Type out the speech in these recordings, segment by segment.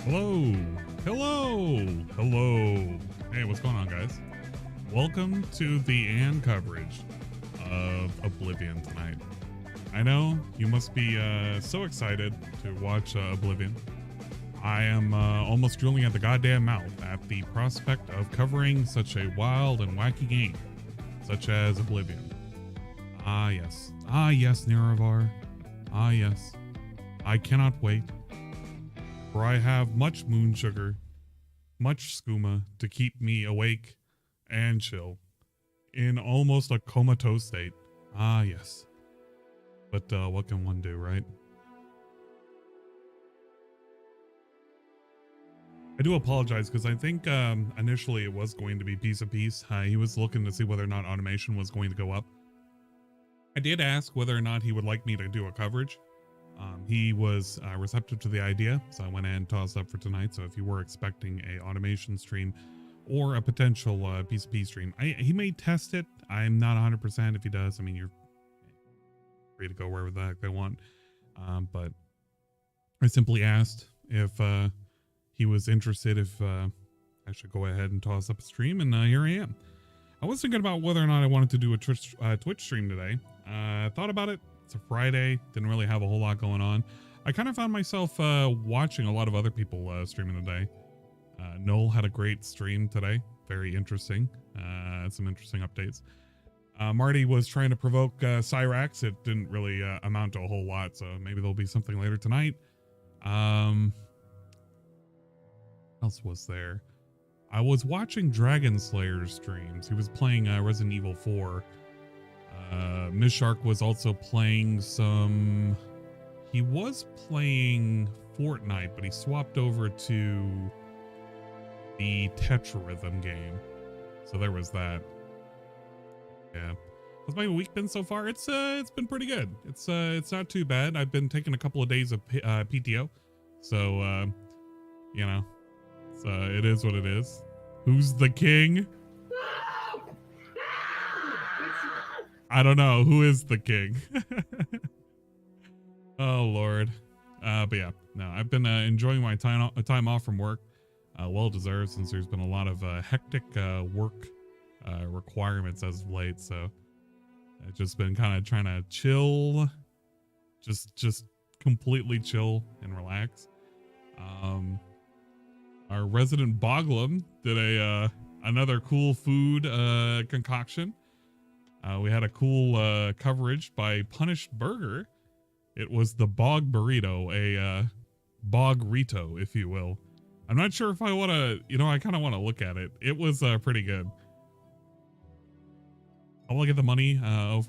Hello, hello, hello. Hey, what's going on, guys? Welcome to the AND coverage of Oblivion tonight. I know you must be so excited to watch Oblivion. I am almost drooling at the goddamn mouth at the prospect of covering such a wild and wacky game, such as Oblivion. Ah yes, Nerevar. Ah yes, I cannot wait. For I have much moon sugar, much skooma to keep me awake and chill in almost a comatose state. Ah, yes. But what can one do, right? I do apologize because I think initially it was going to be piece of piece. He was looking to see whether or not automation was going to go up. I did ask whether or not he would like me to do a coverage. He was receptive to the idea, so I went ahead and tossed up for tonight. So if you were expecting a automation stream or a potential PCP stream, he may test it. I'm not 100% if he does. I mean, you're free to go wherever the heck they want. But I simply asked if he was interested, if I should go ahead and toss up a stream, and here I am. I was thinking about whether or not I wanted to do a Twitch stream today. Thought about it. It's a Friday, didn't really have a whole lot going on. I kind of found myself watching a lot of other people streaming today. Noel had a great stream today, very interesting, some interesting updates. Marty was trying to provoke Cyrax. It didn't really amount to a whole lot, so maybe there'll be something later tonight. What else was there? I was watching Dragon Slayer's streams. He was playing Resident Evil 4. Miss Shark was also playing some... He was playing Fortnite, but he swapped over to the Tetrarhythm game. So there was that. Yeah. How's my week been so far? It's been pretty good. It's not too bad. I've been taking a couple of days of PTO. So, you know, it is what it is. Who's the king? I don't know. Who is the king? Oh, Lord. But yeah, no, I've been enjoying my time off from work. Well deserved, since there's been a lot of hectic work requirements as of late. So I've just been kind of trying to chill, just completely chill and relax. Our resident Boglum did another cool food concoction. We had a cool coverage by Punished Burger. It was the Bog Burrito, a Bog Rito, if you will. I'm not sure if I want to, I kind of want to look at it. It was pretty good. How will I get the money? I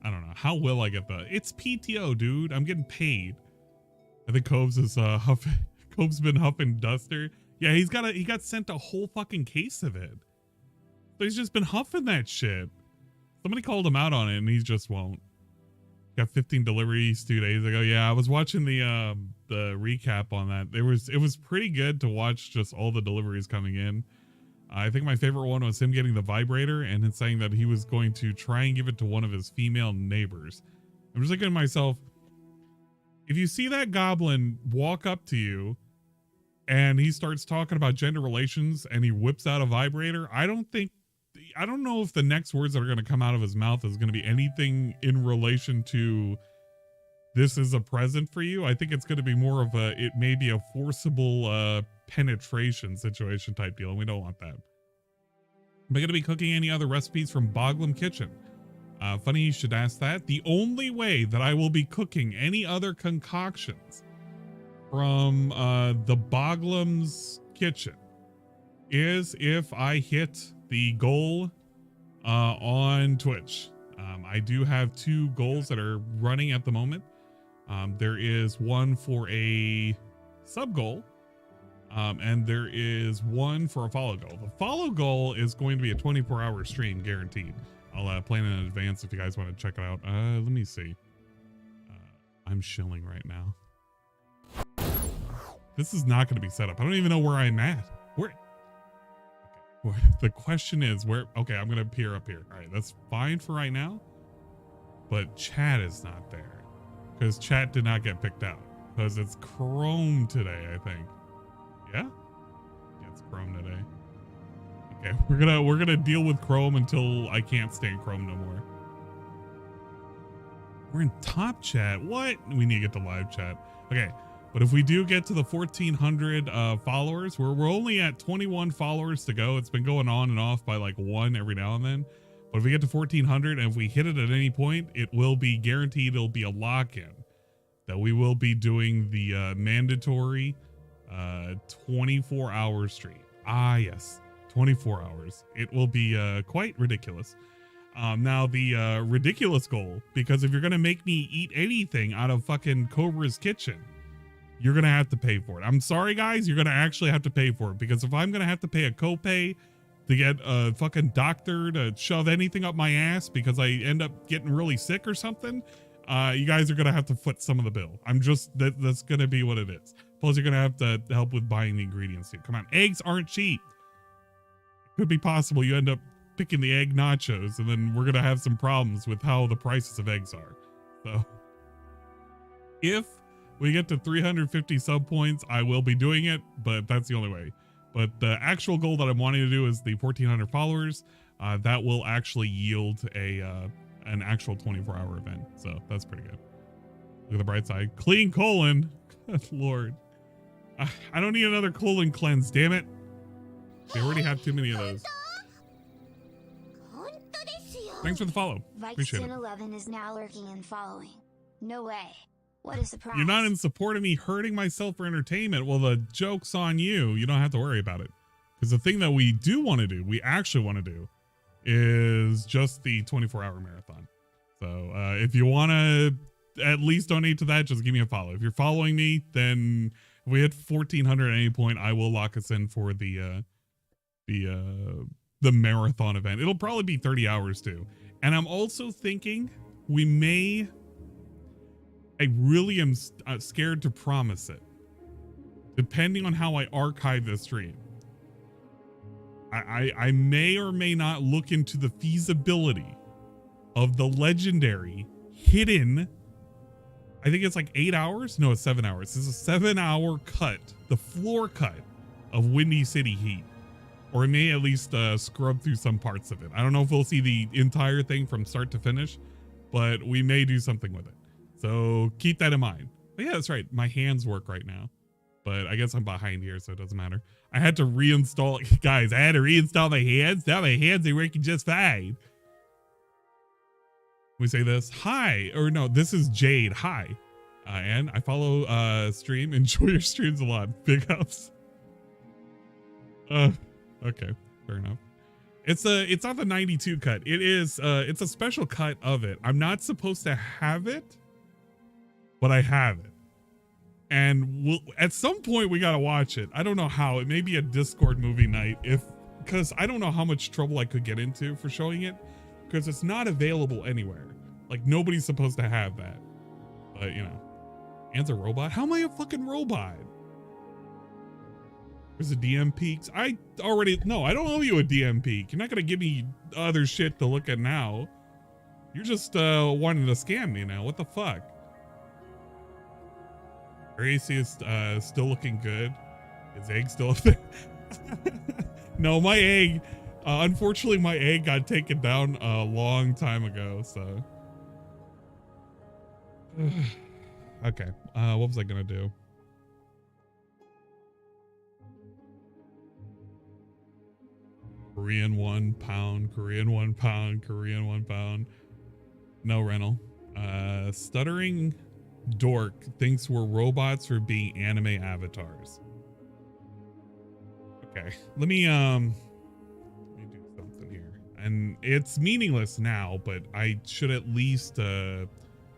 don't know. How will I get it's PTO, dude. I'm getting paid. I think Coves is huffing. Coves been huffing Duster. Yeah, he got sent a whole fucking case of it. So he's just been huffing that shit. Somebody called him out on it, and he just won't. Got 15 deliveries 2 days ago. Yeah, I was watching the recap on that. It was pretty good to watch just all the deliveries coming in. I think my favorite one was him getting the vibrator and then saying that he was going to try and give it to one of his female neighbors. I'm just thinking to myself, if you see that goblin walk up to you and he starts talking about gender relations and he whips out a vibrator, I don't know if the next words that are going to come out of his mouth is going to be anything in relation to this is a present for you. I think it's going to be more of it may be a forcible penetration situation type deal, and we don't want that. Am I going to be cooking any other recipes from Boglum Kitchen? Funny you should ask that. The only way that I will be cooking any other concoctions from the Boglum's Kitchen is if I hit the goal on Twitch. I do have 2 goals that are running at the moment. There is one for a sub goal, and there is one for a follow goal. The follow goal is going to be a 24-hour stream, guaranteed. I'll plan in advance if you guys want to check it out. Let me see. I'm shilling right now. This is not going to be set up. I don't even know where I'm at. The question is where, okay, I'm going to appear up here. All right, that's fine for right now, but chat is not there because chat did not get picked out because it's Chrome today, I think. Yeah? Yeah, it's Chrome today. Okay, we're gonna deal with Chrome until I can't stand Chrome no more. We're in top chat. What? We need to get to live chat. Okay, but if we do get to the 1,400 followers, we're only at 21 followers to go. It's been going on and off by like one every now and then. But if we get to 1,400 and if we hit it at any point, it will be guaranteed. It'll be a lock-in that we will be doing the mandatory 24-hour stream. Ah, yes, 24 hours. It will be quite ridiculous. Now the ridiculous goal, because if you're gonna make me eat anything out of fucking Cobra's kitchen, you're gonna have to pay for it. I'm sorry, guys, you're gonna actually have to pay for it, because if I'm gonna have to pay a copay to get a fucking doctor to shove anything up my ass because I end up getting really sick or something, you guys are gonna have to foot some of the bill. That's gonna be what it is. Plus, you're gonna have to help with buying the ingredients too. Come on, eggs aren't cheap. It could be possible you end up picking the egg nachos, and then we're gonna have some problems with how the prices of eggs are. So, if we get to 350 sub points, I will be doing it, but that's the only way. But the actual goal that I'm wanting to do is the 1,400 followers. That will actually yield an actual 24-hour event. So that's pretty good. Look at the bright side. Clean colon. Good Lord. I don't need another colon cleanse, damn it. They already have too many of those. Thanks for the follow. Appreciate it. 11 is now lurking and following. No way. What a surprise. You're not in support of me hurting myself for entertainment. Well, the joke's on you. You don't have to worry about it. Because the thing that we do want to do, we actually want to do, is just the 24-hour marathon. So if you want to at least donate to that, just give me a follow. If you're following me, then if we hit 1,400 at any point, I will lock us in for the marathon event. It'll probably be 30 hours too. And I'm also thinking we may... I really am scared to promise it. Depending on how I archive this stream, I may or may not look into the feasibility of the legendary hidden, I think it's like 8 hours? No, it's 7 hours. This is a 7-hour cut, the floor cut of Windy City Heat. Or it may at least scrub through some parts of it. I don't know if we'll see the entire thing from start to finish, but we may do something with it. So keep that in mind. But yeah, that's right. My hands work right now, but I guess I'm behind here, so it doesn't matter. I had to reinstall, guys, I had to reinstall my hands. Now my hands are working just fine. We say this, hi, or no, this is Jade, hi. And I follow stream, enjoy your streams a lot, big ups. Okay, fair enough. It's not the 92 cut. It is, it's a special cut of it. I'm not supposed to have it, but I have it. And at some point we gotta watch it. I don't know how. It may be a Discord movie night because I don't know how much trouble I could get into for showing it, because it's not available anywhere. Like, nobody's supposed to have that. But you know, Anne's a robot. How am I a fucking robot? There's a DM peaks. I don't owe you a DM peak. You're not gonna give me other shit to look at now. You're just wanting to scam me now. What the fuck? Her AC is still looking good. His egg still up there. No, my egg, unfortunately my egg got taken down a long time ago, so. Okay, what was I gonna do? Korean £1, Korean £1, Korean £1. No rental. Stuttering dork thinks we're robots for being anime avatars. Okay, let me do something here. And it's meaningless now, but I should at least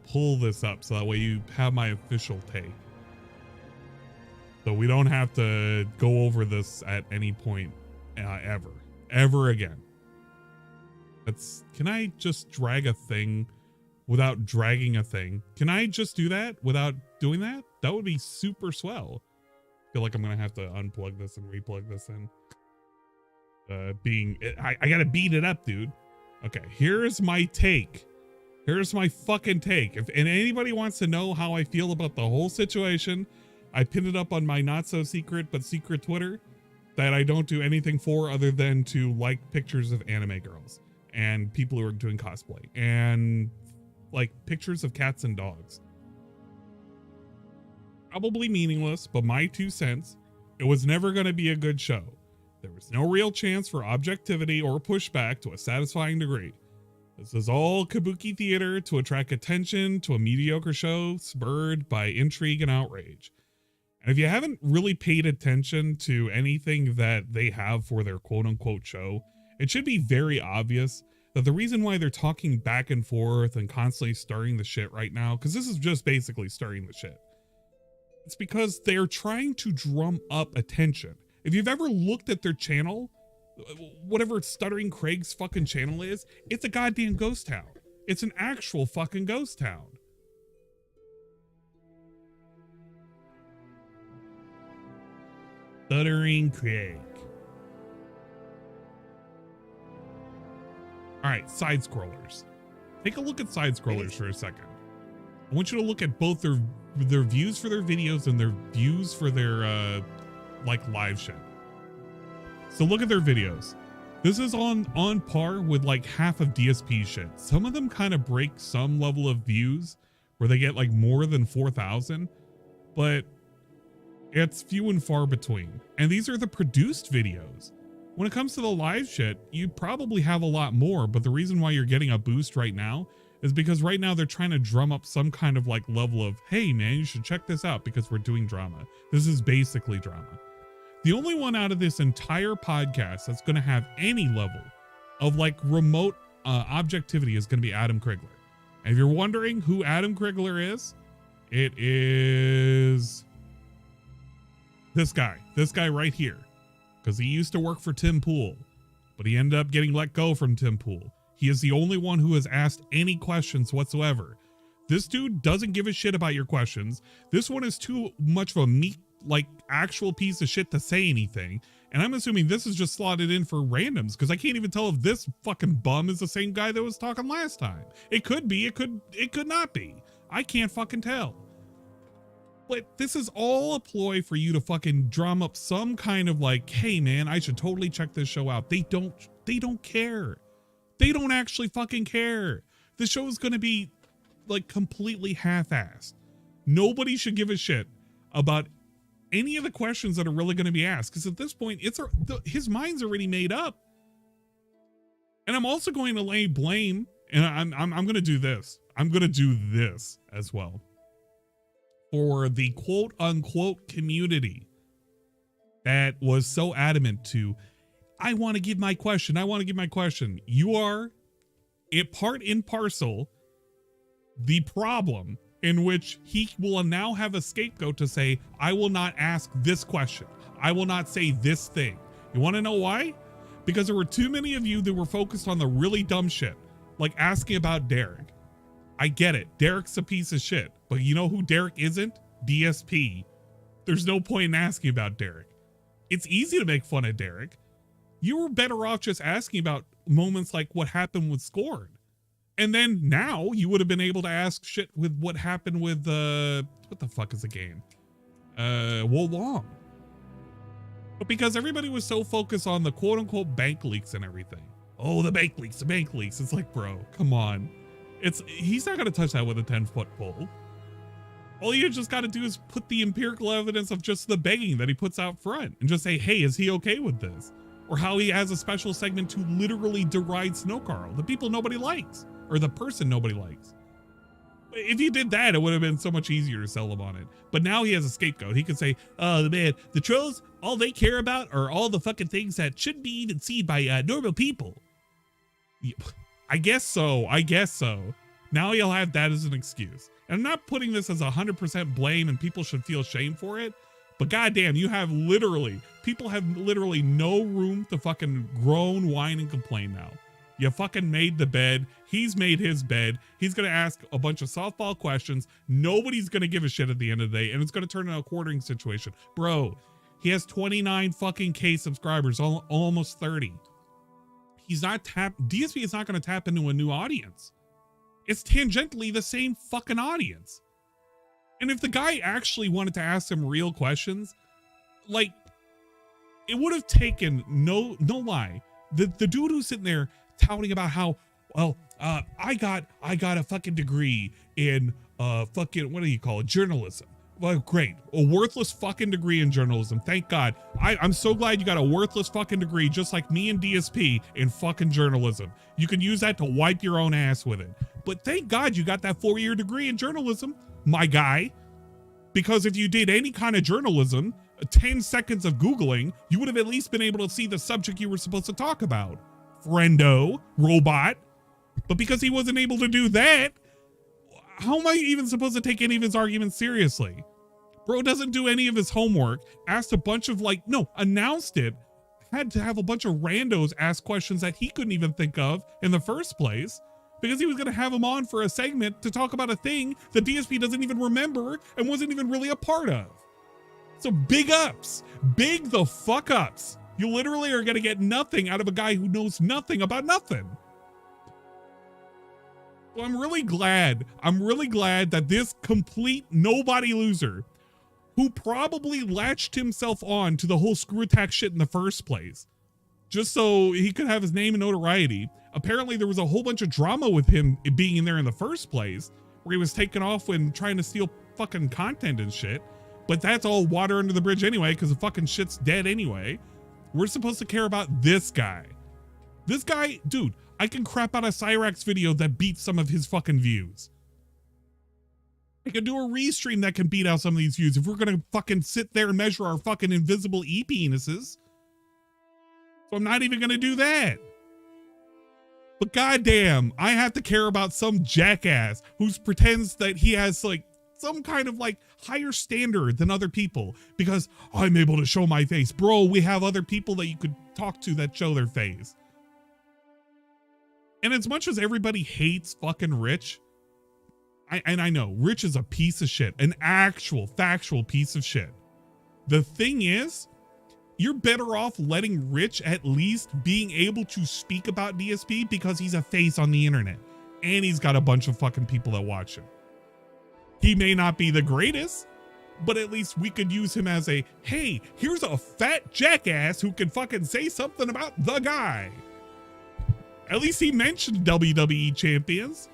pull this up so that way you have my official take. So we don't have to go over this at any point ever again. Can I just drag a thing without dragging a thing? Can I just do that without doing that? That would be super swell. I feel like I'm gonna have to unplug this and replug this in. I gotta beat it up, dude. Okay, here's my take. Here's my fucking take. And anybody wants to know how I feel about the whole situation, I pinned it up on my not so secret but secret Twitter that I don't do anything for other than to like pictures of anime girls and people who are doing cosplay and like pictures of cats and dogs. Probably meaningless, but my 2 cents. It was never going to be a good show. There was no real chance for objectivity or pushback to a satisfying degree. This is all kabuki theater to attract attention to a mediocre show spurred by intrigue and outrage. And if you haven't really paid attention to anything that they have for their quote-unquote show, it should be very obvious that the reason why they're talking back and forth and constantly stirring the shit right now, because this is just basically stirring the shit, it's because they're trying to drum up attention. If you've ever looked at their channel, whatever Stuttering Craig's fucking channel is, it's a goddamn ghost town. It's an actual fucking ghost town. Stuttering Craig. All right, side scrollers. Take a look at side scrollers for a second. I want you to look at both their views for their videos and their views for their like live shit. So look at their videos. This is on par with like half of DSP shit. Some of them kind of break some level of views where they get like more than 4,000, but it's few and far between. And these are the produced videos. When it comes to the live shit, you probably have a lot more, but the reason why you're getting a boost right now is because right now they're trying to drum up some kind of like level of, hey man, you should check this out because we're doing drama. This is basically drama. The only one out of this entire podcast that's going to have any level of like remote objectivity is going to be Adam Krigler. And if you're wondering who Adam Krigler is, it is this guy right here. Because he used to work for Tim Pool, but he ended up getting let go from Tim Pool. He is the only one who has asked any questions whatsoever. This dude doesn't give a shit about your questions. This one is too much of a meat, like actual piece of shit to say anything. And I'm assuming this is just slotted in for randoms because I can't even tell if this fucking bum is the same guy that was talking last time. It could be, it could not be. I can't fucking tell. But this is all a ploy for you to fucking drum up some kind of like, hey man, I should totally check this show out. They don't care. They don't actually fucking care. The show is going to be like completely half-assed. Nobody should give a shit about any of the questions that are really going to be asked. Because at this point, his mind's already made up. And I'm also going to lay blame, and I'm going to do this. I'm going to do this as well. For the quote unquote community that was so adamant to, I want to give my question. I want to give my question. You are part and parcel the problem in which he will now have a scapegoat to say, I will not ask this question. I will not say this thing. You want to know why? Because there were too many of you that were focused on the really dumb shit, like asking about Derek. I get it. Derek's a piece of shit. But you know who Derek isn't? DSP. There's no point in asking about Derek. It's easy to make fun of Derek. You were better off just asking about moments like what happened with Scorn. And then now you would have been able to ask shit with what happened with, what the fuck is the game? Wo Long. But because everybody was so focused on the quote unquote bank leaks and everything. Oh, the bank leaks, the bank leaks. It's like, bro, come on. He's not going to touch that with a 10-foot pole. All you just got to do is put the empirical evidence of just the begging that he puts out front and just say, hey, is he okay with this? Or how he has a special segment to literally deride Snow Carl, the people nobody likes, or the person nobody likes. If you did that, it would have been so much easier to sell him on it. But now he has a scapegoat. He could say, oh man, the trolls, all they care about are all the fucking things that shouldn't be even seen by normal people. I guess so. Now you'll have that as an excuse. And I'm not putting this as 100% blame and people should feel shame for it, but goddamn, people have literally no room to fucking groan, whine, and complain now. You fucking made the bed. He's made his bed. He's going to ask a bunch of softball questions. Nobody's going to give a shit at the end of the day, and it's going to turn into a quartering situation. Bro, he has 29 fucking K subscribers, almost 30. DSP is not going to tap into a new audience. It's tangentially the same fucking audience. And if the guy actually wanted to ask some real questions, like, it would have taken, no lie, the dude who's sitting there touting about how, well, I got a fucking degree in fucking, what do you call it, journalism. Well, great, a worthless fucking degree in journalism. Thank God. I'm so glad you got a worthless fucking degree, just like me and DSP in fucking journalism. You can use that to wipe your own ass with it. But thank God you got that 4-year degree in journalism, my guy. Because if you did any kind of journalism, 10 seconds of Googling, you would have at least been able to see the subject you were supposed to talk about. Friendo, robot. But because he wasn't able to do that, how am I even supposed to take any of his arguments seriously? Bro doesn't do any of his homework, asked a bunch of announced it, had to have a bunch of randos ask questions that he couldn't even think of in the first place, because he was going to have him on for a segment to talk about a thing that DSP doesn't even remember and wasn't even really a part of. So big ups, big the fuck ups. You literally are going to get nothing out of a guy who knows nothing about nothing. So I'm really glad that this complete nobody loser, who probably latched himself on to the whole screw attack shit in the first place, just so he could have his name and notoriety. Apparently there was a whole bunch of drama with him being in there in the first place, where he was taken off when trying to steal fucking content and shit. But that's all water under the bridge anyway, because the fucking shit's dead anyway. We're supposed to care about this guy. This guy, dude, I can crap out a Cyrax video that beats some of his fucking views. I can do a restream that can beat out some of these views if we're gonna fucking sit there and measure our fucking invisible e-penises. So I'm not even gonna do that. But goddamn, I have to care about some jackass who pretends that he has like some kind of like higher standard than other people because I'm able to show my face. Bro, we have other people that you could talk to that show their face. And as much as everybody hates fucking Rich, I know Rich is a piece of shit, an actual factual piece of shit. The thing is, you're better off letting Rich at least being able to speak about DSP because he's a face on the internet and he's got a bunch of fucking people that watch him. He may not be the greatest, but at least we could use him as a, hey, here's a fat jackass who can fucking say something about the guy. At least he mentioned WWE champions.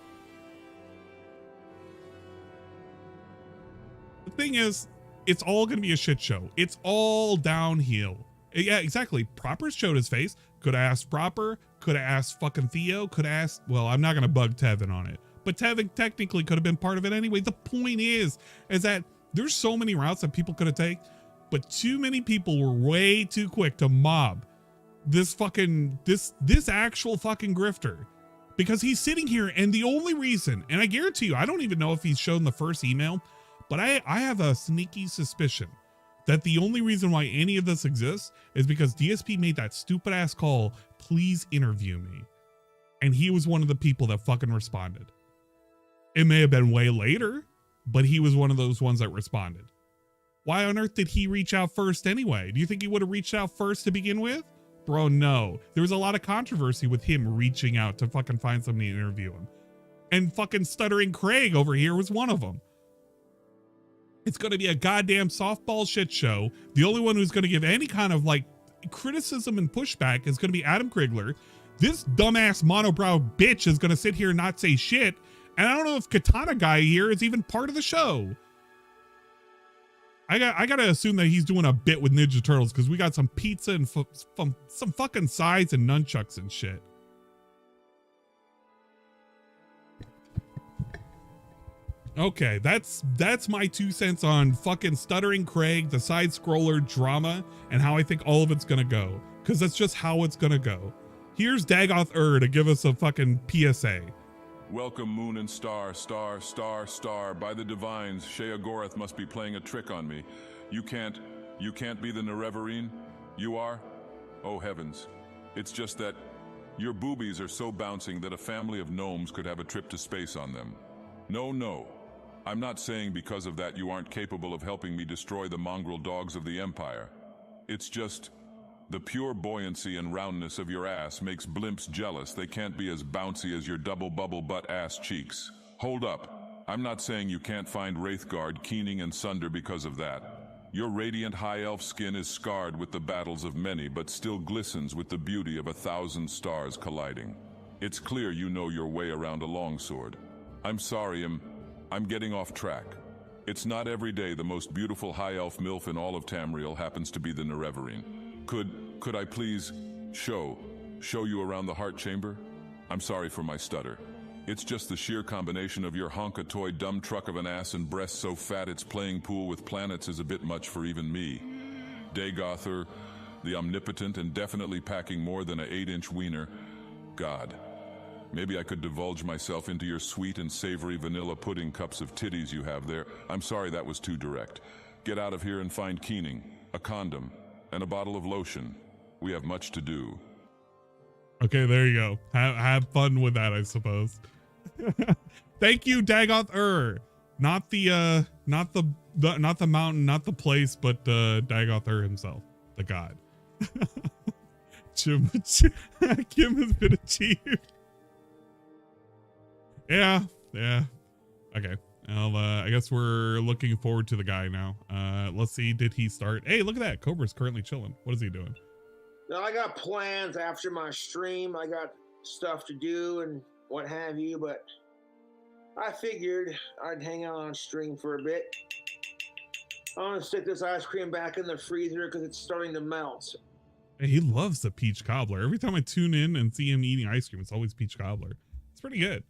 The thing is, it's all going to be a shit show. It's all downhill. Yeah, exactly. Proper's showed his face. Could have asked Proper. Could have asked fucking Theo. Could have asked, well, I'm not going to bug Tevin on it. But Tevin technically could have been part of it anyway. The point is that there's so many routes that people could have taken, but too many people were way too quick to mob this fucking, this actual fucking grifter, because he's sitting here and the only reason, and I guarantee you, I don't even know if he's shown the first email, but I have a sneaky suspicion that the only reason why any of this exists is because DSP made that stupid ass call, please interview me. And he was one of the people that fucking responded. It may have been way later, but he was one of those ones that responded. Why on earth did he reach out first anyway? Do you think he would have reached out first to begin with? Bro, no. There was a lot of controversy with him reaching out to fucking find somebody to interview him. And fucking Stuttering Craig over here was one of them. It's going to be a goddamn softball shit show. The only one who's going to give any kind of like criticism and pushback is going to be Adam Krigler. This dumbass monobrow bitch is going to sit here and not say shit. And I don't know if Katana Guy here is even part of the show. I got to assume that he's doing a bit with Ninja Turtles because we got some pizza and some fucking sides and nunchucks and shit. Okay, that's my 2 cents on fucking Stuttering Craig, the side scroller drama, and how I think all of it's gonna go. Because that's just how it's gonna go. Here's Dagoth to give us a fucking PSA. Welcome, moon and star, star, star, star. By the divines, Shea Gorath must be playing a trick on me. You can't be the Nerevarine? You are? Oh heavens. It's just that your boobies are so bouncing that a family of gnomes could have a trip to space on them. No. I'm not saying because of that you aren't capable of helping me destroy the mongrel dogs of the Empire. It's just the pure buoyancy and roundness of your ass makes blimps jealous they can't be as bouncy as your double bubble butt ass cheeks. Hold up. I'm not saying you can't find Wraithguard keening and sunder because of that. Your radiant high elf skin is scarred with the battles of many, but still glistens with the beauty of 1,000 stars colliding. It's clear you know your way around a longsword. I'm sorry, I'm getting off track. It's not every day the most beautiful high elf MILF in all of Tamriel happens to be the Nerevarine. Could I please show you around the heart chamber? I'm sorry for my stutter. It's just the sheer combination of your honka-toy dumb truck of an ass and breasts so fat it's playing pool with planets is a bit much for even me. Daygother, the omnipotent and definitely packing more than an 8-inch wiener. God. Maybe I could divulge myself into your sweet and savory vanilla pudding cups of titties you have there. I'm sorry that was too direct. Get out of here and find Keening, a condom, and a bottle of lotion. We have much to do. Okay, there you go. Have fun with that, I suppose. Thank you, Dagoth not the mountain, not the place, but Dagoth himself, the god. Chim has been achieved. Yeah. Okay. Well, I guess we're looking forward to the guy now. Let's see. Did he start? Hey, look at that. Cobra's currently chilling. What is he doing? No, I got plans after my stream. I got stuff to do and what have you, but I figured I'd hang out on stream for a bit. I'm gonna stick this ice cream back in the freezer because it's starting to melt. Hey, he loves the peach cobbler. Every time I tune in and see him eating ice cream, it's always peach cobbler. It's pretty good.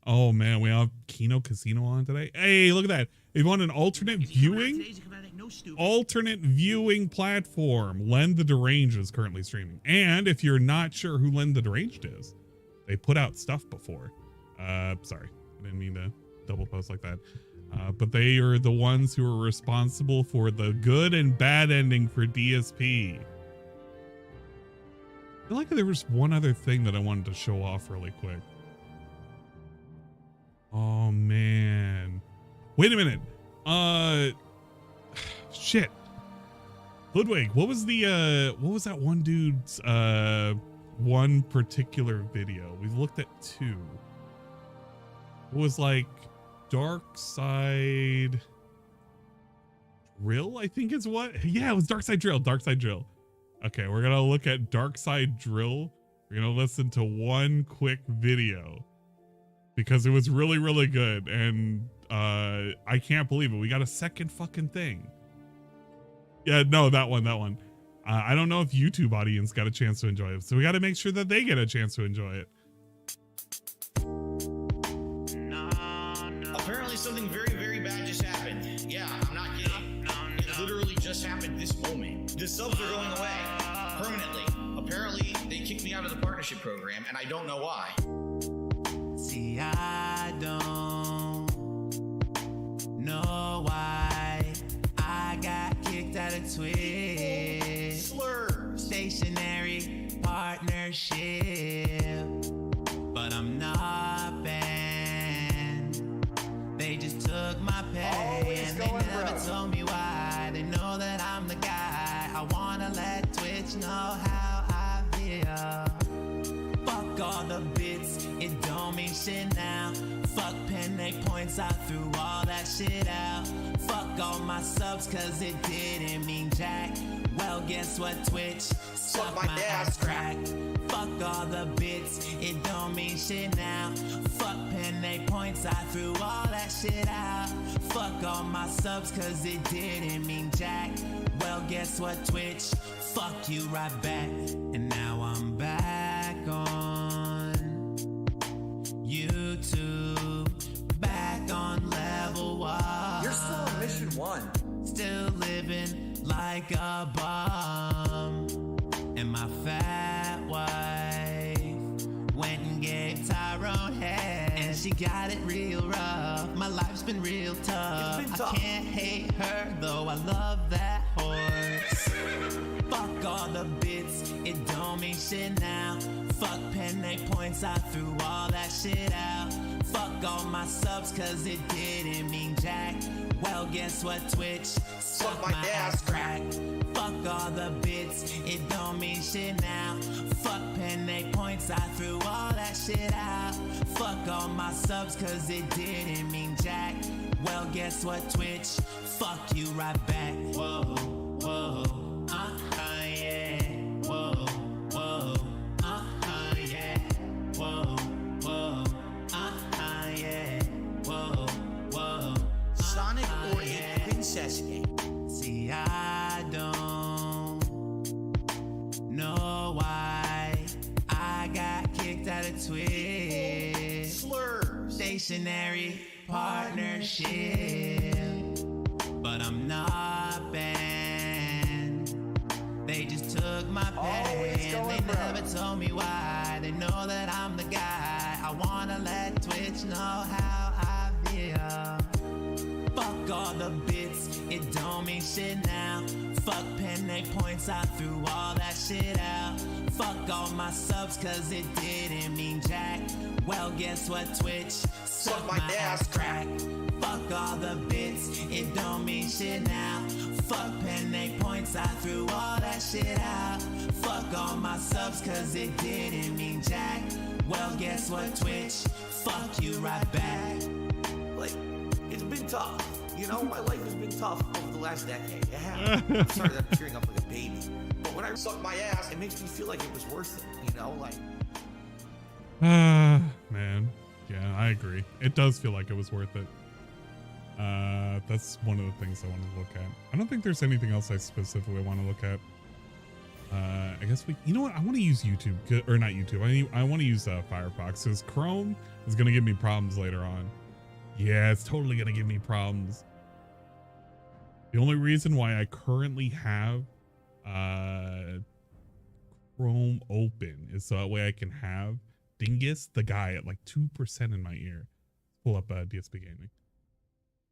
Oh man, we have Kino Casino on today. Hey, look at that. They want an alternate viewing platform. Leen'd the Deranged is currently streaming. And if you're not sure who Leen'd the Deranged is, they put out stuff before. Sorry, I didn't mean to double post like that. But they are the ones who are responsible for the good and bad ending for DSP. I feel like there was one other thing that I wanted to show off really quick. Oh man. Wait a minute. Shit. Ludwig, what was that one dude's one particular video? We looked at two. It was like Dark Side Drill, I think is what? Yeah, it was Dark Side Drill. Okay, we're gonna look at Dark Side Drill. We're gonna listen to one quick video because it was really, really good. And I can't believe it. We got a second fucking thing. Yeah, no, that one. I don't know if YouTube audience got a chance to enjoy it. So we got to make sure that they get a chance to enjoy it. Apparently something very, very bad just happened. Yeah, I'm not kidding. It literally just happened this moment. The subs are going away permanently. Apparently they kicked me out of the partnership program and I don't know why. See, I don't know why I got kicked out of Twitch. Fleur. Stationary partnership, but I'm not banned. They just took my pay and they never told me why. They know that I'm the guy. I wanna let Twitch know how I feel. Fuck all the bits, it don't mean shit now. Fuck Penne points, I threw all that shit out. Fuck all my subs cause it didn't mean jack. Well, guess what, Twitch? Suck my ass crack. Fuck all the bits, it don't mean shit now. Fuck Penne points, I threw all that shit out. Fuck all my subs cause it didn't mean jack. Well, guess what, Twitch? Fuck you right back. And now I'm back on YouTube, back on level 1. You're still on mission 1. Still living like a bum. And my fat wife went and gave Tyrone head, and she got it real rough. My life's been real tough. I can't hate her though, I love that horse. Fuck all the bits, it don't mean shit now. Fuck penne points, I threw all that shit out. Fuck all my subs, cause it didn't mean jack. Well, guess what, Twitch? Suck my ass crack. Fuck all the bits, it don't mean shit now. Fuck penne points, I threw all that shit out. Fuck all my subs, cause it didn't mean jack. Well, guess what, Twitch? Fuck you right back. Whoa, whoa, yeah. Whoa, whoa, yeah. Whoa, whoa, yeah. Whoa, whoa. Sonic or a princess game? See, I don't know why I got kicked out of Twitch. Fleur. Stationary partnership, but I'm not banned. They just took my pay and they never told me why. They know that I'm the guy. I wanna let Twitch know how I feel. Fuck all the bits, it don't mean shit now. Fuck penne points, I threw all that shit out. Fuck all my subs, cause it didn't mean jack. Well, guess what, Twitch? Suck my ass crack. Fuck all the bits, it don't mean shit now. Fuck penne points, I threw all that shit out. Fuck all my subs, cause it didn't mean jack. Well, guess what, Twitch? Fuck you right back. Like, it's been tough. You know, my life has been tough over the last decade. It has. I started tearing up like a baby. But when I suck my ass, it makes me feel like it was worth it. You know, like. Man. Yeah, I agree. It does feel like it was worth it. That's one of the things I want to look at. I don't think there's anything else I specifically want to look at. I guess you know what? I want to use YouTube, or not YouTube. I want to use Firefox, because Chrome is going to give me problems later on. Yeah, it's totally going to give me problems. The only reason why I currently have Chrome open is so that way I can have Dingus, the guy, at like 2% in my ear. Pull up DSP Gaming.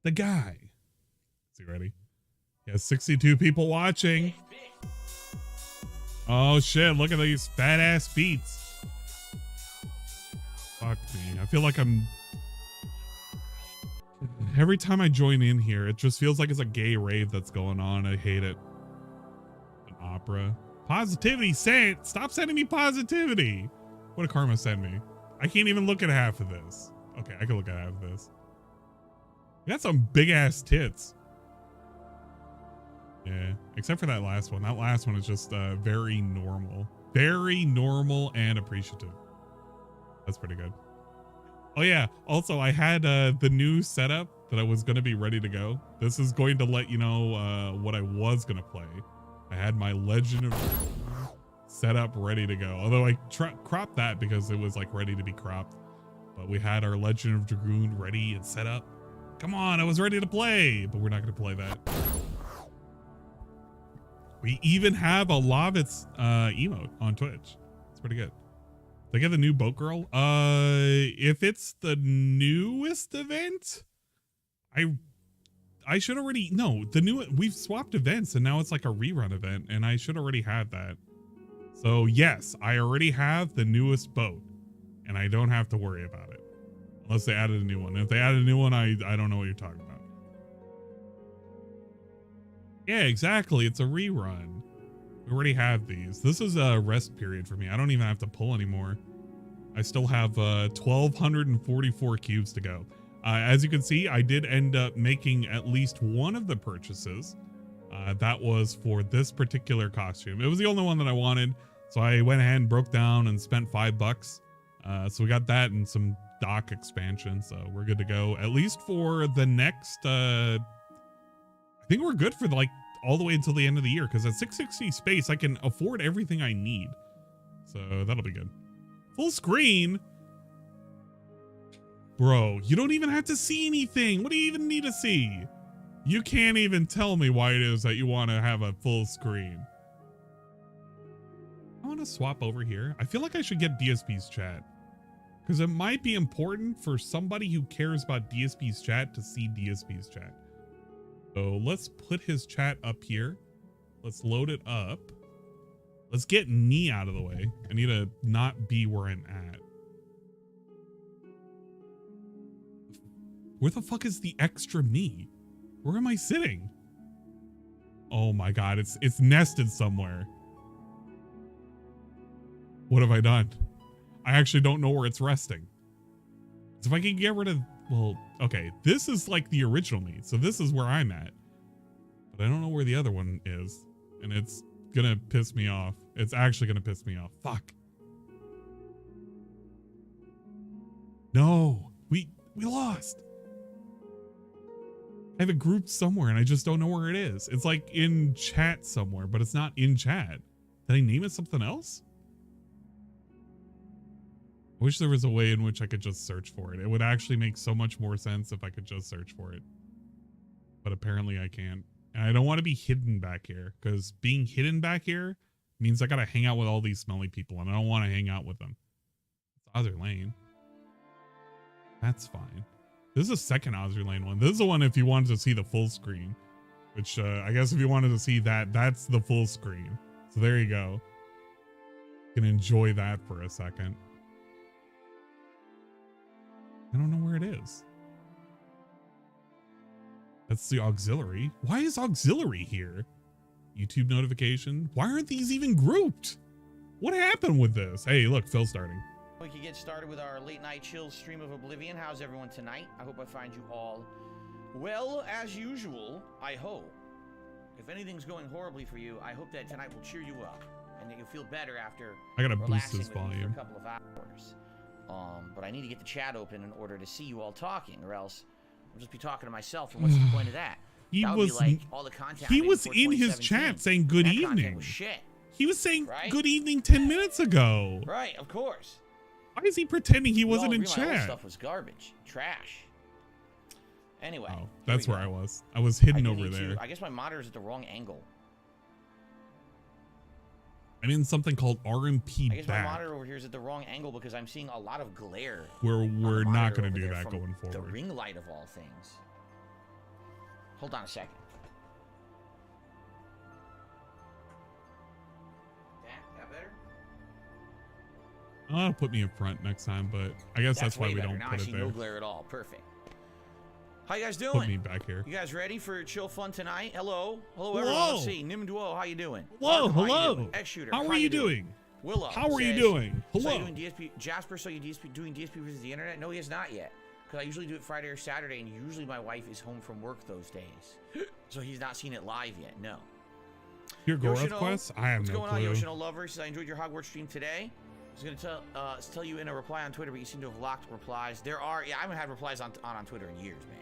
The guy. Is he ready? He has 62 people watching. Oh shit, look at these fat ass beats. Fuck me. I feel like I'm... Every time I join in here, it just feels like it's a gay rave that's going on. I hate it. An opera. Positivity sent. Stop sending me positivity. What did Karma send me? I can't even look at half of this. Okay, I can look at half of this. You got some big ass tits. Yeah, except for that last one. That last one is just very normal. Very normal and appreciative. That's pretty good. Oh yeah, also I had the new setup that I was going to be ready to go. This is going to let you know what I was going to play. I had my Legend of setup ready to go. Although I cropped that because it was like ready to be cropped. But we had our Legend of Dragoon ready and set up. Come on, I was ready to play, but we're not going to play that. We even have a Lovitz emote on Twitch. It's pretty good. Did I get the new boat girl? If it's the newest event, I should already no. We've swapped events and now it's like a rerun event, and I should already have that. So yes, I already have the newest boat, and I don't have to worry about it unless they added a new one. If they added a new one, I don't know what you're talking about. Yeah, exactly. It's a rerun. We already have these. This is a rest period for me. I don't even have to pull anymore. I still have 1,244 cubes to go. As you can see, I did end up making at least one of the purchases. That was for this particular costume. It was the only one that I wanted. So I went ahead and broke down and spent $5. So we got that and some dock expansion. So we're good to go. At least for the next... I think we're good for like all the way until the end of the year, because at 660 space, I can afford everything I need. So that'll be good. Full screen? Bro, you don't even have to see anything. What do you even need to see? You can't even tell me why it is that you want to have a full screen. I want to swap over here. I feel like I should get DSP's chat, because it might be important for somebody who cares about DSP's chat to see DSP's chat. So let's put his chat up here. Let's load it up. Let's get me out of the way. I need to not be where I'm at. Where the fuck is the extra me? Where am I sitting? Oh my god, it's nested somewhere. What have I done? I actually don't know where it's resting. So if I can get rid of, well, okay, this is like the original me. So this is where I'm at. But I don't know where the other one is. And it's gonna piss me off. It's actually gonna piss me off. Fuck. No, we lost. I have it grouped somewhere and I just don't know where it is. It's like in chat somewhere, but it's not in chat. Did I name it something else? I wish there was a way in which I could just search for it. It would actually make so much more sense if I could just search for it. But apparently I can't. And I don't want to be hidden back here, because being hidden back here means I gotta hang out with all these smelly people and I don't want to hang out with them. It's Other Lane. That's fine. This is a second Ozzy Lane one. This is the one if you wanted to see the full screen, which I guess if you wanted to see that, that's the full screen. So there you go. You can enjoy that for a second. I don't know where it is. That's the auxiliary. Why is auxiliary here? YouTube notification. Why aren't these even grouped? What happened with this? Hey, look, Phil's starting. We can get started with our late night chill stream of Oblivion. How's everyone tonight? I hope I find you all well, as usual, I hope. If anything's going horribly for you, I hope that tonight will cheer you up and that you'll feel better after I gotta boost relaxing this with me volume for a couple of hours. But I need to get the chat open in order to see you all talking, or else I'll just be talking to myself, and what's the point of that? That would be like all the content he was in his chat saying good evening. Was shit. He was saying right? good evening 10 minutes ago. Right, of course. Why is he pretending he wasn't in My old chat? stuff was garbage, trash. Anyway, oh, that's where I was. I was hidden over there. I guess my monitor's at the wrong angle. I'm in something called RMP I guess back. my monitor over here is at the wrong angle because I'm seeing a lot of glare. We're not going to do that going forward. The ring light of all things. Hold on a second. That better? I'll put me in front next time, but I guess that's why we don't now put I it see there. no glare at all. Perfect. How you guys doing? Put me back here. You guys ready for chill fun tonight? Hello, Hello. everyone. Let's see. Nimduo, how you doing? Hello, Markham, hello. X-Shooter, How are you doing? Willow, how are you says, doing? Hello. So you doing DSP, Jasper? So you doing DSP versus the internet? No, he has not yet. Because I usually do it Friday or Saturday, and usually my wife is home from work those days, so he's not seen it live yet. No. Your Gorath quest? I have what's no going clue. on, Yoshino Lover? He says, I enjoyed your Hogwarts stream today. I was going to tell you in a reply on Twitter, but you seem to have locked replies. There are, yeah, I haven't had replies on Twitter in years, man.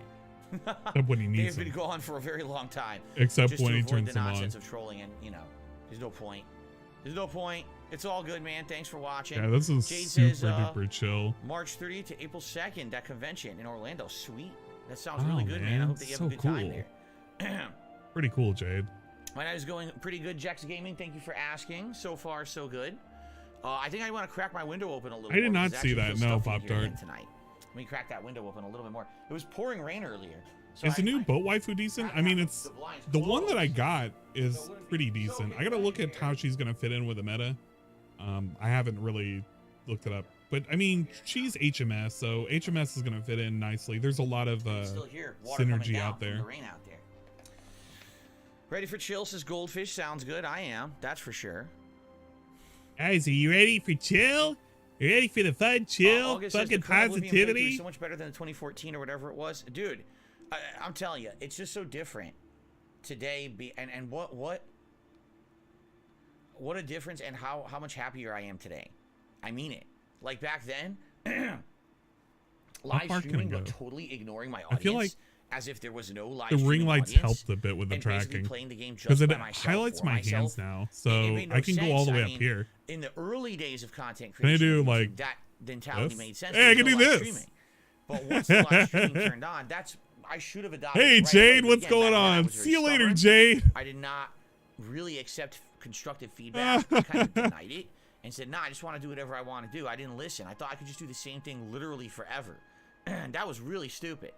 Except when he needs They've been gone for a very long time. Except just when to he avoid turns the them on. nonsense of trolling, and you know, there's no point. There's no point. It's all good, man. Thanks for watching. Yeah, this is Jade super says, duper chill. March 30th to April 2nd, that convention in Orlando. Sweet. That sounds really good, man. I hope that you have a good time there. Pretty cool, Jade. My night is going pretty good, Jax Gaming. Thank you for asking. So far, so good. I think I want to crack my window open a little more. I did not see that. No, Pop Tart. Tonight. Let me crack that window open a little bit more. It was pouring rain earlier. So Is the new boat waifu decent? I mean, it's the one that I got is pretty decent. I gotta look at how she's gonna fit in with the meta. I haven't really looked it up, but I mean, she's HMS, so HMS is gonna fit in nicely. There's a lot of synergy out there. Ready for chill, says Goldfish. Sounds good. I am. That's for sure. Guys, are you ready for chill? You ready for the fun, chill, fucking positivity? So much better than the 2014 or whatever it was, dude. I'm telling you, it's just so different today. And what a difference, and how much happier I am today. I mean it. Like back then, live streaming, but totally ignoring my audience. I feel like as if there was no live the ring lights helped a bit with the tracking because it highlights my hands now, so I can go all the way up here. In the early days of content creation, can I do like that mentality made sense. Hey, I can do this. But once the live streaming turned on, I should have adopted. Hey, Jade, what's going on? See you later, Jade. I did not really accept constructive feedback. I kind of denied it and said, nah, I just want to do whatever I want to do. I didn't listen. I thought I could just do the same thing literally forever. And that was really stupid.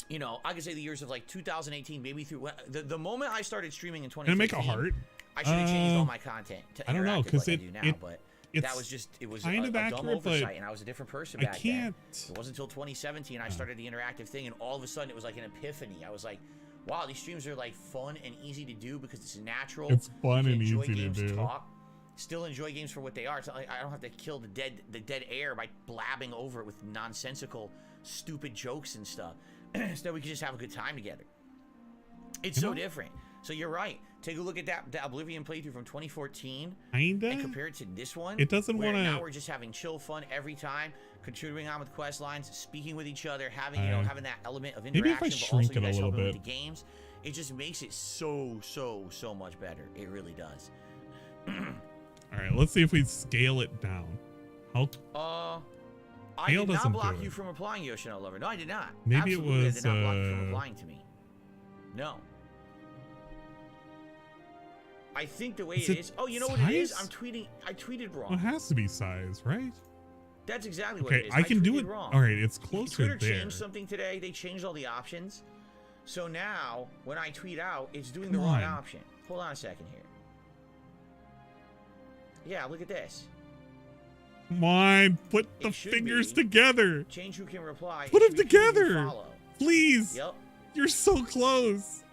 you know, I could say the years of like 2018, maybe through the moment I started streaming in Can I 2015. make a heart? I should have changed all my content to I don't know, interactive because like I do now, but that was just, it was a dumb oversight, and I was a different person back then. It wasn't until 2017 I started the interactive thing, and all of a sudden it was like an epiphany. I was like, wow, these streams are like fun and easy to do because it's natural. It's fun and enjoy easy to games, do. Talk, still enjoy games for what they are. It's not like I don't have to kill the dead air by blabbing over it with nonsensical, stupid jokes and stuff. Instead, we can just have a good time together. It's so different. So you're right. Take a look at that Oblivion playthrough from 2014 and compare it to this one. It doesn't want to. Now we're just having chill fun every time, contributing on with quest lines, speaking with each other, having having that element of interaction. Maybe if I shrink it a little bit. With the games, it just makes it so much better. It really does. All right, let's see if we scale it down. How? I did not block you from applying, Yoshino Lover. No, I did not. Maybe Absolutely, it was. I did not block you from applying to me. No. I think the way it is. Oh, you know what it is? I tweeted wrong. Well, it has to be size, right? That's exactly what it is. I can do it wrong. All right, it's closer Twitter there. changed something today. They changed all the options. So now, when I tweet out, it's doing the wrong option. Hold on a second here. Yeah, look at this. Come on, put the fingers together. Change who can reply. Put them together. Please. Yep. You're so close.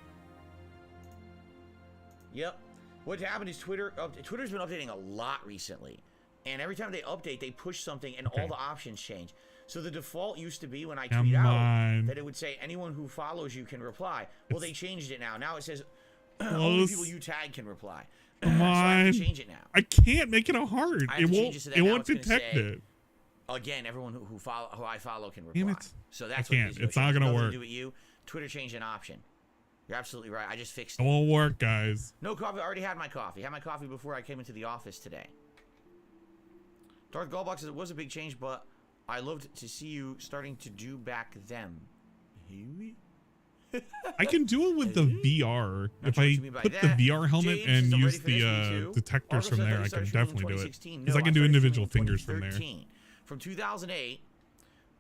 Yep. What happened is Twitter's been updating a lot recently. And every time they update, they push something and all the options change. So the default used to be when I tweet out that it would say anyone who follows you can reply. Well, they changed it now. Now it says only people you tag can reply. Come on. So I have to change it now. I can't make it a heart. It won't detect it. Again, everyone who I follow can reply. Damn it. So that's I can't. what it is. It's not gonna work. Do it you. Twitter changed an option. You're absolutely right. I just fixed it. It won't work, guys. No coffee. I already had my coffee. Had my coffee before I came into the office today. Darth Gallbox says it was a big change, but I loved to see you starting to do back them. I can do it with the VR. If I put the VR helmet and use the detectors from there, I can definitely do it. Because I can do individual fingers from there. From 2008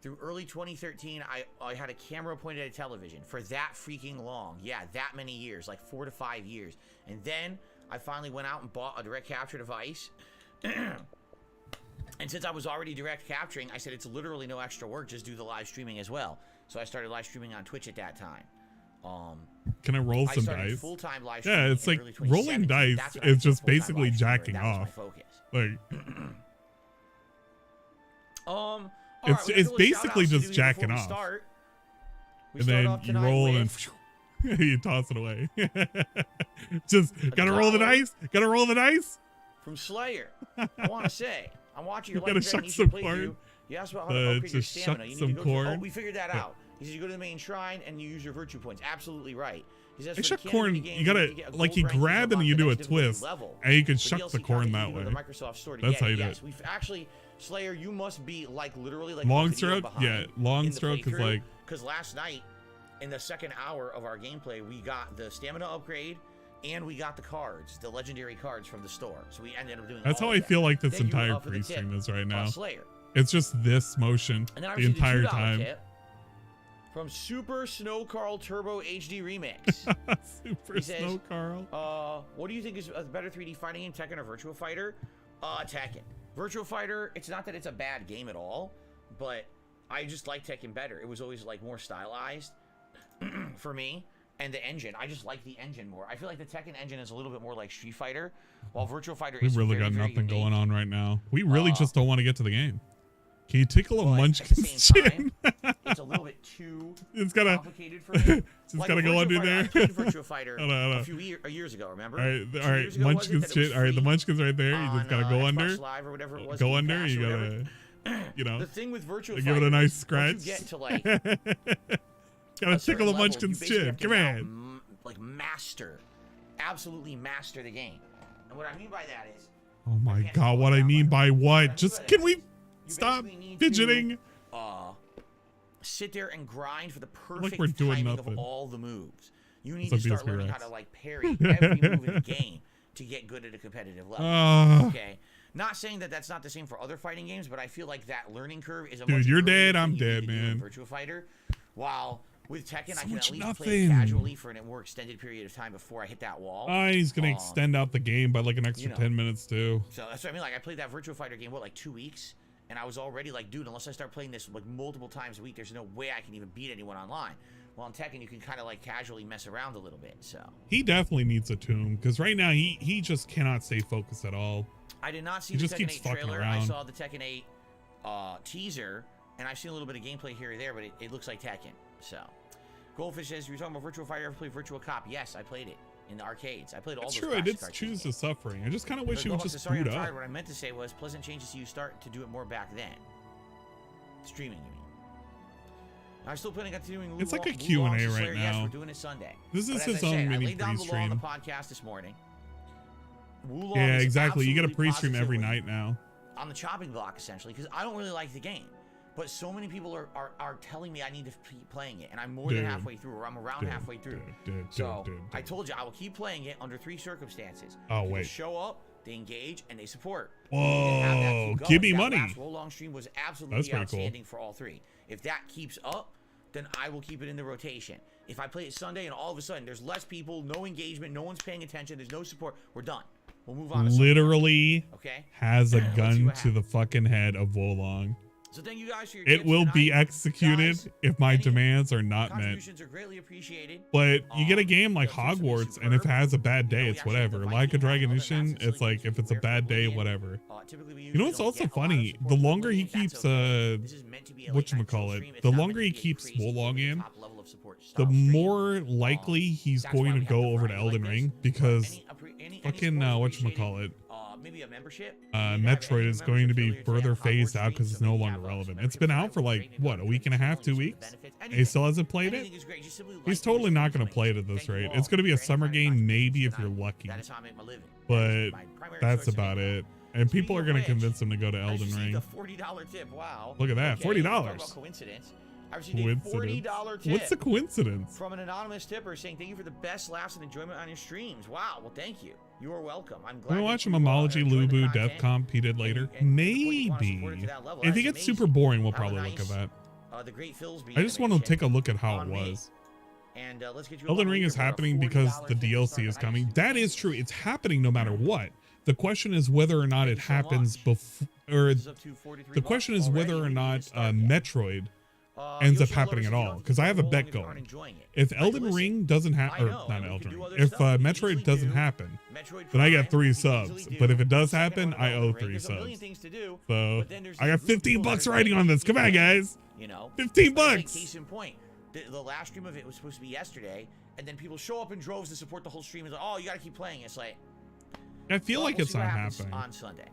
through early 2013, I had a camera pointed at a television for that freaking long. Yeah, that many years, like 4 to 5 years. And then I finally went out and bought a direct capture device. And since I was already direct capturing, I said it's literally no extra work, just do the live streaming as well. So I started live streaming on Twitch at that time. Can I roll some dice? Full-time live yeah, it's like rolling dice is just basically jacking off. Like it's basically just jacking off. And then you roll and you toss it away. Just gotta roll the dice. Gotta roll the dice. From Slayer, I want to say, I'm watching your gotta live shuck some corn. You asked about how to upgrade your stamina. You need to corn. Oh, we figured that out. He says you go to the main shrine and you use your virtue points. Absolutely right. He says shuck corn. You gotta like you grab and then you do a twist, and you can shuck the corn that way. That's how you do it. We've actually, Slayer, you must be like literally like long stroke. Yeah, long stroke is like. Because last night, in the second hour of our gameplay, we got the stamina upgrade. And we got the cards, the legendary cards from the store. So we ended up doing That's how I feel like this entire pre-stream is right now. It's just this motion the entire time. From Super Snow Carl Turbo HD Remix. Super Snow Carl. What do you think is a better 3D fighting game, Tekken or Virtua Fighter? Tekken. Virtua Fighter, it's not that it's a bad game at all, but I just like Tekken better. It was always like more stylized for me. And the engine, I just like the engine more. I feel like the Tekken engine is a little bit more like Street Fighter, while Virtua Fighter is really got nothing going on right now. We really just don't want to get to the game. Can you tickle a Munchkin's chin? It's a little bit too complicated for me. It's like gotta go under there. I played Virtua Fighter a few years ago, remember? All right, Munchkin's chin. All right, the Munchkin's right there. You just gotta go under. Live or whatever it was, go under. You gotta, you know. The thing with Virtua Fighter, give it a nice scratch. You get to like. Gotta tickle the Munchkin's chin. Come on. Like absolutely master the game. And what I mean by that is. Oh my god, what I mean by what? Just can we stop fidgeting? Sit there and grind for the perfect timing of all the moves. You need to start learning how to like parry every move in the game to get good at a competitive level. Okay. Not saying that that's not the same for other fighting games, but I feel like that learning curve is a dude, you're dead, I'm dead, man. Virtua Fighter, while With Tekken, So I can much at least play nothing. casually for a more extended period of time before I hit that wall. He's gonna extend out the game by like an extra 10 minutes too. So that's what I mean. Like I played that Virtua Fighter game, what, like 2 weeks? And I was already like, dude, unless I start playing this like multiple times a week, there's no way I can even beat anyone online. Well, in Tekken, you can kind of like casually mess around a little bit, so. He definitely needs a tune, because right now he just cannot stay focused at all. I did not see He the just Tekken keeps 8 fucking trailer. around. I saw the Tekken 8 teaser, and I've seen a little bit of gameplay here or there, but it looks like Tekken, so. Goldfish says, you're talking about Virtua Fighter, ever played Virtua Cop? Yes, I played it in the arcades. I played all It's those true, I did classic choose arcade the suffering. I just kind of wish he would just sorry, boot I'm up. tired. What I meant to say was pleasant changes to you start to do it more back then. Streaming, you mean? I'm still planning on doing It's like a Blue Q&A Logs to right Slayer. Yes, now. we're doing it Sunday. This But is as his I say, own I mini laid down the law on the pre-stream. podcast this morning. Wulong Yeah, is exactly. You get a absolutely pre-stream every positively night now. on the chopping block, essentially, because I don't really like the game. But so many people are telling me I need to keep playing it, and I'm more than halfway through, or I'm around halfway through. So I told you I will keep playing it under 3 circumstances. Oh, People wait. show up, they engage, and they support. Whoa, And have that keep going. give me That money. last Wulong stream was absolutely That's pretty outstanding for all 3. If that keeps up, then I will keep it in the rotation. If I play it Sunday and all of a sudden there's less people, no engagement, no one's paying attention, there's no support, we're done. We'll move on to Literally okay? has a Let's see gun what to the fucking head of Wolong. So thank you guys for your It tips will be tonight. executed Guys, if my any demands are not met. contributions are greatly appreciated. But you get a game like the tips would be Hogwarts, and if it superb. has a bad day, we it's actually have the whatever. Viking Like a hat, Dragon other Mission, mats and it's like silly if it's a wear for bad day, Oblivion. whatever. Typically we You know usually what's don't also get a lot of funny? support The from longer he Oblivion, keeps that's okay. This is meant to be a late night chill whatchamacallit, stream. It's the not longer meant he to be a keeps crazy, Wolong in, top level of support the style stream. more likely he's That's why going we to have go the over to variety Elden like Ring this. because Any fucking support is appreciated. whatchamacallit, Maybe a membership. Metroid is going to be further phased out because it's no longer relevant. It's been out for like, what, a week and a half, 2 weeks? And he still hasn't played it? He's totally not going to play it at this rate. It's going to be a summer game, maybe if you're lucky. That is how I make my living. But that's about it. And people are going to convince him to go to I Elden received Ring. a $40 tip. Wow. Look at that, Okay, $40. talk about coincidence. I received a $40 tip. What's the coincidence? From an anonymous tipper saying thank you for the best laughs and enjoyment on your streams. Wow. Well, thank you. You are welcome. I'm glad. We're that watching you, Mamology enjoy the Lubu content. Death Comp he did later. And to the point you wanna Maybe. support it to that level, If that it is gets amazing. super boring, we'll Have a probably look nice, at that. The great Philsby I just want to animation take a look at how it on me. was. And let's get you Elden up on Ring the is leaderboard, a happening because $40 the tip to DLC start is the coming. night. That is true. It's happening no matter what. The question is whether or not it Thanks so happens much. before, or This is up to 43 the question bucks is whether already. or We didn't not start yet. Metroid ends up Yoshi happening Lover at says you all. don't Because I have a roll bet if you aren't going. enjoying it. If Like, Elden listen, Ring doesn't I happen, or know, not and we Elden can do Ring, other if stuff. We can Metroid easily doesn't do happen, Metroid then I Prime, get 3 we can subs. easily But do if it does the second happen, one I of owe Elden Ring. 3 There's a million subs. things to do, So but then there's I got this group of 15 people that bucks are riding on this. Come on, guys. You know, 15 Like I say, bucks. Case in point, the last stream of it was supposed to be yesterday, and then people show up in droves to support the whole stream. It's like, oh, you got to keep playing. It's like, I feel well, like we'll it's see what not happens happening. on Sunday.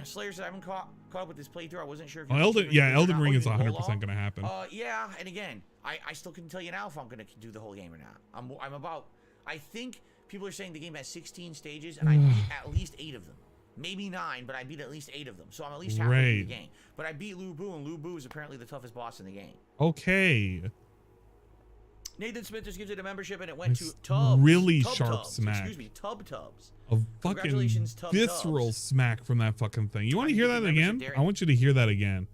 Slayer said I haven't caught up with this playthrough. I wasn't sure if Well, you Elden, were yeah, doing it or Elden not. Ring Oh, is you did 100% Wulong? going to happen. Yeah, and again, I still couldn't tell you now if I'm going to do the whole game or not. I'm about, I think people are saying the game has 16 stages, and I beat at least 8 of them. Maybe 9, but I beat at least 8 of them. So I'm at least halfway through the game. But I beat Lu Bu, and Lu Bu is apparently the toughest boss in the game. Okay. Nathan Smith just gives it a membership, and it went Nice, to Tubs. really Tub sharp Tubs. smack. Excuse me, Tubs. A fucking Congratulations, Tub visceral Tubs. smack from that fucking thing. You want to I hear think that the membership again? there- I want you to hear that again.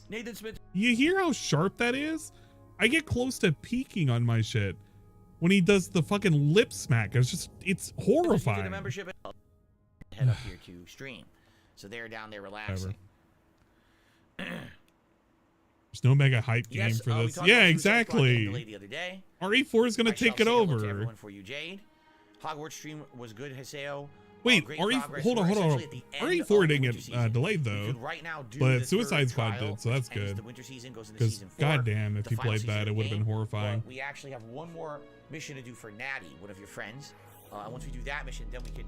Nathan Smith. You hear how sharp that is? I get close to peeking on my shit when he does the fucking lip smack. It's just, it's Just gives it a horrifying. membership, and head up here to stream. So they're down there relaxing. There's no mega hype game Yes, for we this. talked Yeah, about Suicide Squad getting exactly. delayed the other day. RE4 is going I to take shall it say hello to over. everyone for you, Jade. Hogwarts stream was good, Haseo. Wait, Great RE, progress. hold on, We're hold on. essentially at the end RE4 of the didn't winter get season. delayed We though. could right now do But the Suicide third Squad trial, did, so that's which ends good. The winter season goes into Because season 4. goddamn, if the you final played season that, of it the would have been game. horrifying. But we actually have one more mission to do for Natty, one of your friends. And once we do that mission, then we could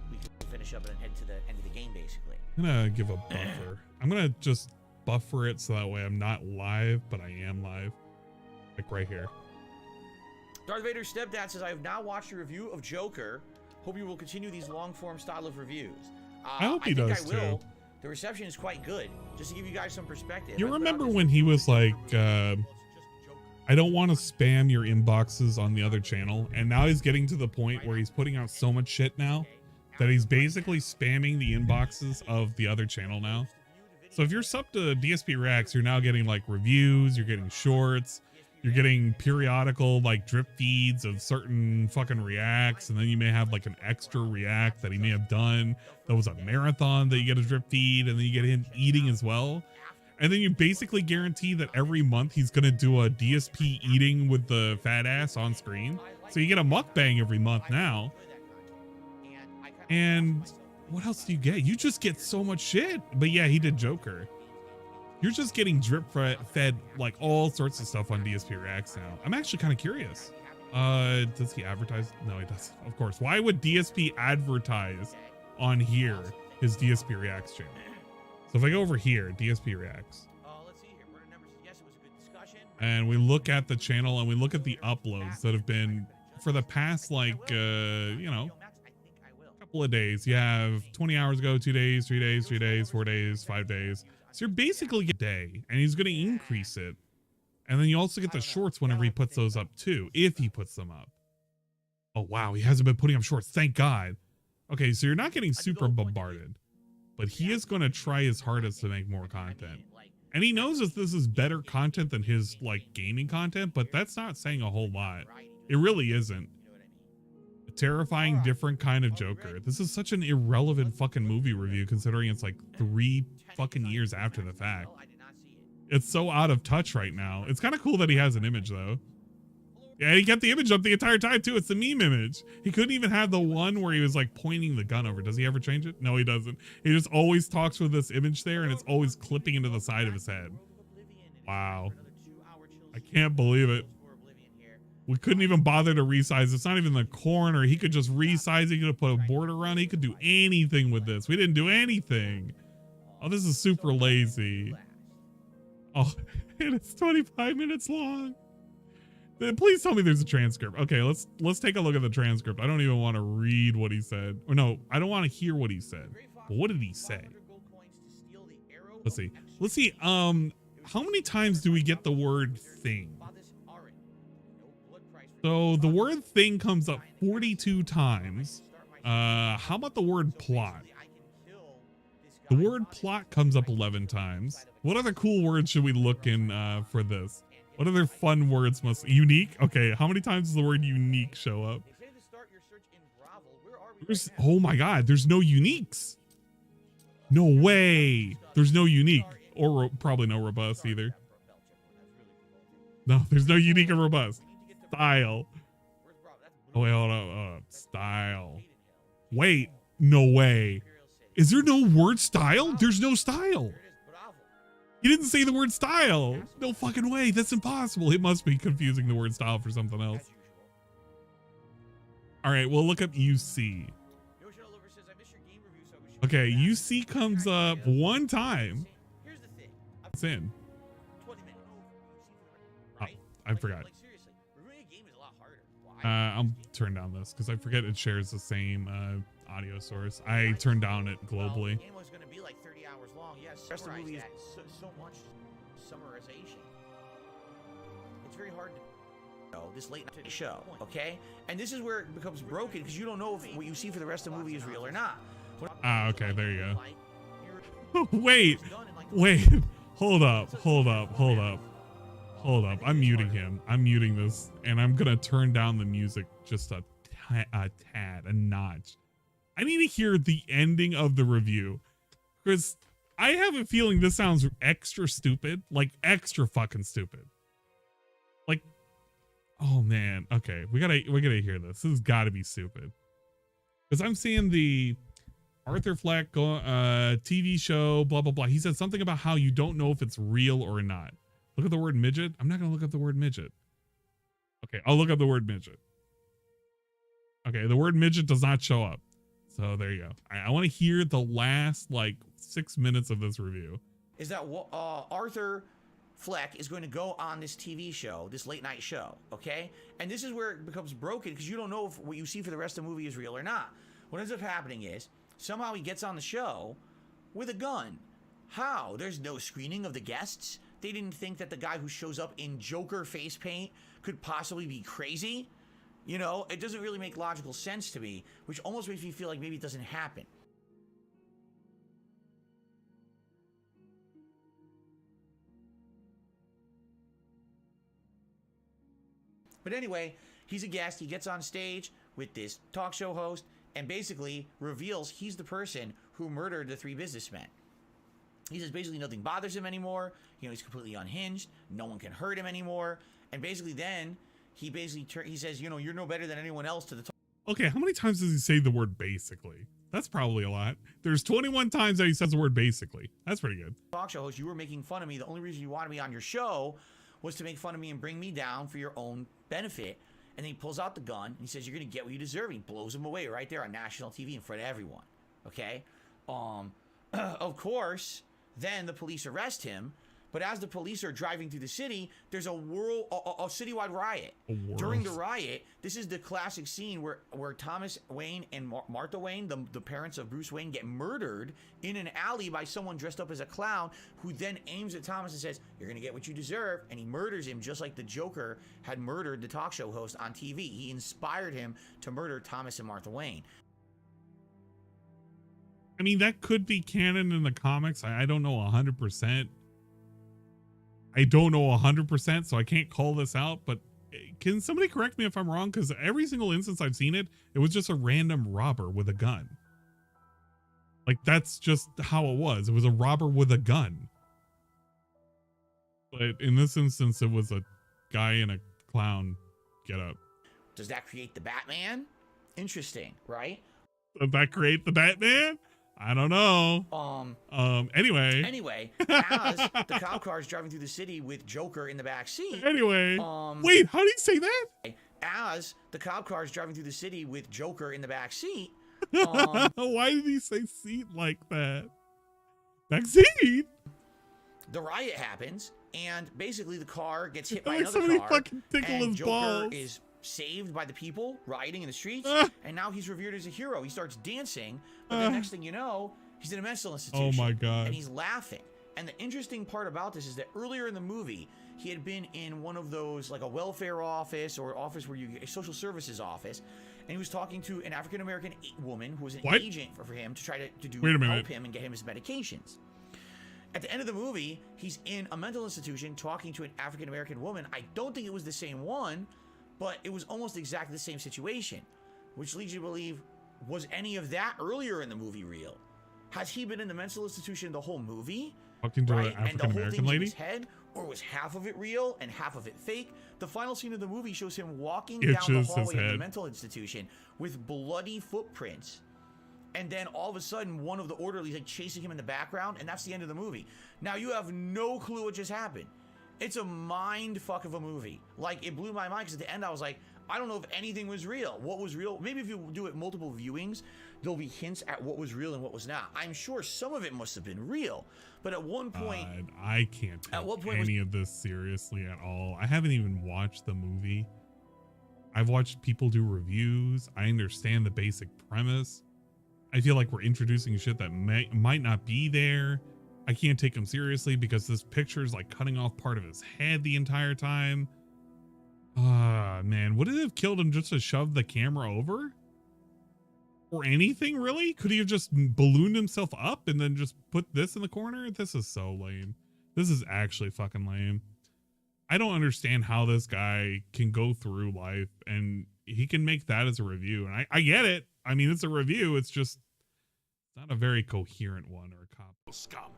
finish up and head to the end of the game, basically. I'm gonna give a buffer. I'm gonna just buffer it so that way I'm not live, but I am live. Like right here. Darth Vader's stepdad says, I have now watched a review of Joker. Hope you will continue these long-form style of reviews. I hope he think does, I will. too. The reception is quite good. Just to give you guys some perspective. You I put out remember this when he review was of like, Joker. I don't want to spam your inboxes on the other channel, and now he's getting to the point where he's putting out so much shit now that he's basically spamming the inboxes of the other channel now. So if you're sub to DSP Reacts, you're now getting like reviews, you're getting shorts, You're getting periodical like drip feeds of certain fucking reacts, and then you may have like an extra react that he may have done that was a marathon that you get a drip feed, and then you get him eating as well. And then you basically guarantee that every month he's gonna do a DSP eating with the fat ass on screen. So you get a mukbang every month now. And what else do you get? You just get so much shit. But yeah, he did Joker. You're just getting drip fed like all sorts of stuff on DSP Reacts now. I'm actually kind of curious. Does he advertise? No, he doesn't. Of course. Why would DSP advertise on here his DSP Reacts channel? So if I go over here, DSP Reacts, and we look at the channel and we look at the uploads that have been for the past like you know, couple of days. You have 20 hours ago, 2 days, 3 days, 3 days, 4 days, 5 days. So you're basically a day, and he's going to increase it. And then you also get the shorts whenever he puts those up too, if he puts them up. Oh wow, he hasn't been putting up shorts, thank God. Okay, so you're not getting super bombarded, but he is going to try his hardest to make more content. And he knows that this is better content than his like gaming content, but that's not saying a whole lot. It really isn't. A terrifying different kind of Joker. This is such an irrelevant fucking movie review considering it's like 3 fucking years after the fact. It's so out of touch right now. It's kind of cool that he has an image though. Yeah, he kept the image up the entire time too. It's the meme image. He couldn't even have the one where he was like pointing the gun over. Does he ever change it? No, he doesn't. He just always talks with this image there, and it's always clipping into the side of his head. Wow. I can't believe it. We couldn't even bother to resize. It's not even the corner. He could just resize it. He could have put a border around it. He could do anything with this. We didn't do anything. Oh, this is super lazy. Oh, and it's 25 minutes long. Please tell me there's a transcript. Okay, let's take a look at the transcript. I don't even want to read what he said. Or no, I don't want to hear what he said. But what did he say? Let's see. Let's see. How many times do we get the word thing? So the word thing comes up 42 times. How about the word plot? The word plot comes up 11 times. What other cool words should we look in for this? What other fun words must... Unique? Okay, how many times does the word unique show up? Oh my god, there's no uniques. No way. There's no unique. Or probably no robust either. No, there's no unique or robust. Style. Oh wait, hold on. Style. Wait, no way. Is there no word style? There's no style. He didn't say the word style. No fucking way. That's impossible. It must be confusing the word style for something else. All right, we'll look up UC. Okay, UC comes up one time. It's in. Oh, I forgot. I'll turn down this because I forget it shares the same audio source. I turned down it globally. The game was going to be like 30 hours long. Yes, the rest of the movie is so much summarization. It's very hard to this late night show, okay? And this is where it becomes broken because you don't know if what you see for the rest of the movie is real or not. Okay, there you go. Wait. Hold up. I'm muting him. I'm muting this, and I'm gonna turn down the music just a tad, a notch. I need to hear the ending of the review because I have a feeling this sounds extra stupid, like extra fucking stupid. Like, oh man, okay, we gotta hear this. This has got to be stupid because I'm seeing the Arthur Fleck TV show, blah blah blah. He said something about how you don't know if it's real or not. Look at the word midget. I'm not gonna look up the word midget. Okay, I'll look up the word midget. Okay, the word midget does not show up. So there you go. I want to hear the last like 6 minutes of this review. Is that Arthur Fleck is going to go on this TV show, this late night show, okay? And this is where it becomes broken because you don't know if what you see for the rest of the movie is real or not. What ends up happening is somehow he gets on the show with a gun. How? There's no screening of the guests. They didn't think that the guy who shows up in Joker face paint could possibly be crazy. You know, it doesn't really make logical sense to me, which almost makes me feel like maybe it doesn't happen. But anyway, he's a guest. He gets on stage with this talk show host and basically reveals he's the person who murdered the 3 businessmen. He says basically nothing bothers him anymore. He's completely unhinged. No one can hurt him anymore. And basically then he says, you're no better than anyone else to the talk. Okay, how many times does he say the word basically? That's probably a lot. There's 21 times that he says the word basically. That's pretty good. Talk show host, you were making fun of me. The only reason you wanted me on your show was to make fun of me and bring me down for your own benefit. And then he pulls out the gun and he says, you're going to get what you deserve. He blows him away right there on national TV in front of everyone. Okay? Of course, then the police arrest him. But as the police are driving through the city, there's a citywide riot. During the riot, this is the classic scene where Thomas Wayne and Martha Wayne, the parents of Bruce Wayne, get murdered in an alley by someone dressed up as a clown who then aims at Thomas and says, you're going to get what you deserve. And he murders him just like the Joker had murdered the talk show host on TV. He inspired him to murder Thomas and Martha Wayne. I mean, that could be canon in the comics. I don't know 100%. I don't know 100%, so I can't call this out, but can somebody correct me if I'm wrong? Because every single instance I've seen it was just a random robber with a gun. Like, that's just how it was. It was a robber with a gun. But in this instance, it was a guy in a clown getup. Does that create the Batman? Interesting, right? Does that create the Batman? I don't know. Anyway, as the cop car is driving through the city with Joker in the back seat. Anyway, wait, how do you say that? As the cop car is driving through the city with Joker in the back seat. Why did he say seat like that? Back seat. The riot happens, and basically the car gets hit by another somebody car. Fucking tickle and his Joker balls. is saved by the people rioting in the streets, and now he's revered as a hero. He starts dancing, but the next thing you know, he's in a mental institution. Oh my God. And he's laughing. And the interesting part about this is that earlier in the movie, he had been in one of those, like a welfare office or office where you, a social services office, and he was talking to an African-American woman who was an agent for him to try to help him and get him his medications. At the end of the movie, he's in a mental institution talking to an African-American woman. I don't think it was the same one, but it was almost exactly the same situation, which leads you to believe, was any of that earlier in the movie real? Has he been in the mental institution the whole movie? Talking to an And the African whole American thing's in lady? his head? Or was half of it real and half of it fake? The final scene of the movie shows him walking down the hallway of the mental institution with bloody footprints. And then all of a sudden, one of the orderlies like chasing him in the background, and that's the end of the movie. Now you have no clue what just happened. It's a mind fuck of a movie. Like, it blew my mind because at the end I was like, I don't know if anything was real. What was real? Maybe if you do it multiple viewings, there'll be hints at what was real and what was not. I'm sure some of it must have been real, but at one point, I can't take any of this seriously at all. I haven't even watched the movie. I've watched people do reviews. I understand the basic premise. I feel like we're introducing shit that might not be there. I can't take him seriously because this picture is like cutting off part of his head the entire time. Man, would it have killed him just to shove the camera over? Or anything, really? Could he have just ballooned himself up and then just put this in the corner? This is so lame. This is actually fucking lame. I don't understand how this guy can go through life and he can make that as a review. And I get it. I mean, it's a review. It's just not a very coherent one or a cop. Scum.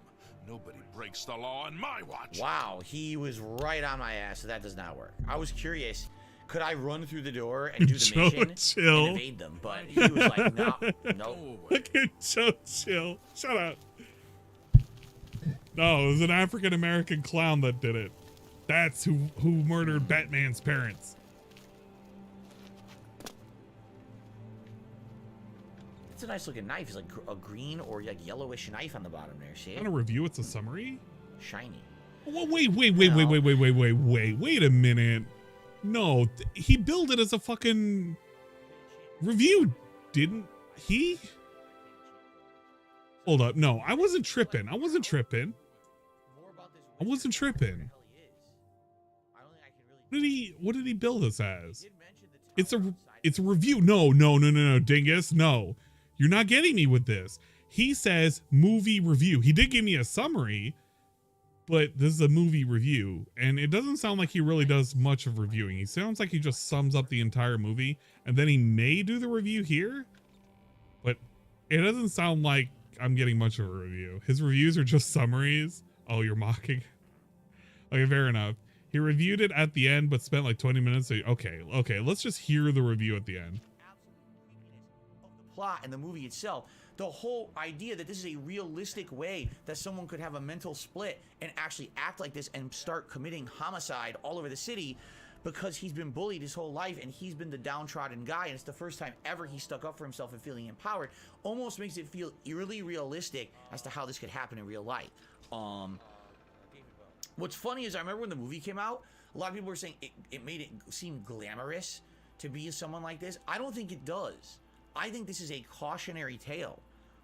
Nobody breaks the law on my watch. Wow, he was right on my ass, so that does not work. I was curious, could I run through the door and do the mission and evade them? But he was like, no. Look at Joe Chill. Shut up. No, it was an African-American clown that did it. That's who murdered Batman's parents. It's a nice looking knife. It's like a green or like yellowish knife on the bottom there. See it? On a review, it's a summary. Shiny. Well, wait a minute. No, he billed it as a fucking review, didn't he? Hold up. No, I wasn't tripping. What did he bill this as? It's a review. No, dingus. No. You're not getting me with this. He says movie review. He did give me a summary, but this is a movie review, and it doesn't sound like he really does much of reviewing. He sounds like he just sums up the entire movie, and then he may do the review here, but it doesn't sound like I'm getting much of a review. His reviews are just summaries. Oh, you're mocking. Okay, fair enough. He reviewed it at the end, but spent like 20 minutes. Okay, let's just hear the review at the end. Plot and the movie itself, the whole idea that this is a realistic way that someone could have a mental split and actually act like this and start committing homicide all over the city because he's been bullied his whole life and he's been the downtrodden guy, and it's the first time ever he stuck up for himself and feeling empowered, almost makes it feel eerily realistic as to how this could happen in real life. What's funny is I remember when the movie came out, a lot of people were saying it made it seem glamorous to be someone like this. I don't think it does. I think this is a cautionary tale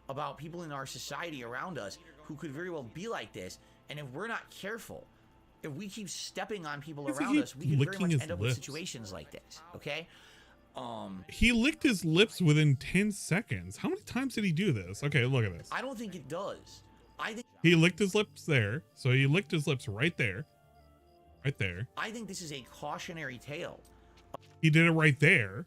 about people in our society around us who could very well be like this, and if we're not careful, if we keep stepping on people around us, we could very much end up with situations like this, okay? He licked his lips within 10 seconds. How many times did he do this? Okay, look at this. I don't think it does. I think he licked his lips there. So he licked his lips right there. Right there. I think this is a cautionary tale. He did it right there.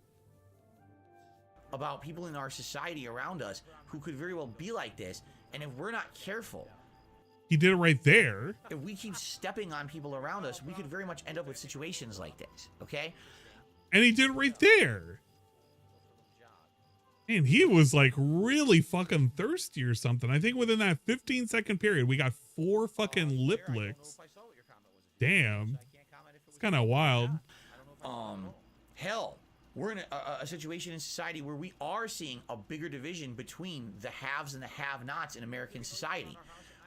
About people in our society around us who could very well be like this, and if we're not careful, he did it right there. If we keep stepping on people around us, we could very much end up with situations like this, okay? And he did it right there. And he was like really fucking thirsty or something. I think within that 15-second period, we got 4 fucking lip licks. Damn. It's kind of wild. Hell, we're in a situation in society where we are seeing a bigger division between the haves and the have-nots in American society.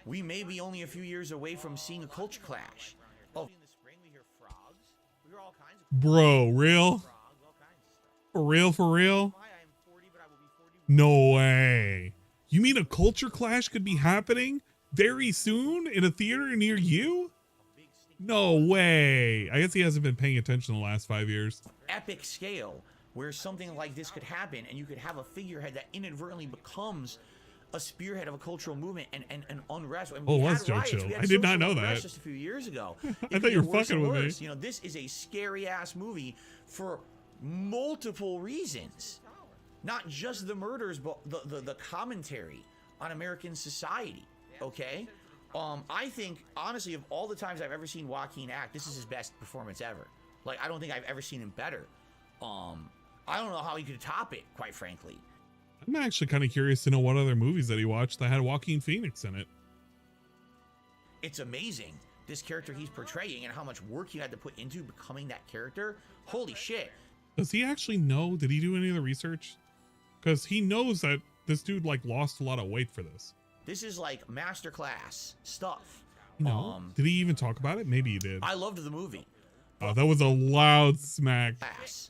We may be only a few years away from seeing a culture clash. Oh, in the spring we hear frogs. We hear all kinds of bro, real? For real, for real? No way. You mean a culture clash could be happening very soon in a theater near you? No way. I guess he hasn't been paying attention the last 5 years. Epic scale where something like this could happen, and you could have a figurehead that inadvertently becomes a spearhead of a cultural movement and unrest. Oh, was Joe Chill? I did not know that. Just a few years ago. I thought you were fucking with me. You know, this is a scary ass movie for multiple reasons. Not just the murders, but the commentary on American society. Okay? I think, honestly, of all the times I've ever seen Joaquin act, this is his best performance ever. Like, I don't think I've ever seen him better. I don't know how he could top it, quite frankly. I'm actually kind of curious to know what other movies that he watched that had Joaquin Phoenix in it. It's amazing, this character he's portraying and how much work he had to put into becoming that character. Holy shit. Does he actually know? Did he do any of the research? Because he knows that this dude, like, lost a lot of weight for this. This is like masterclass stuff. No. Did he even talk about it? Maybe he did. I loved the movie. Oh, that was a loud smack.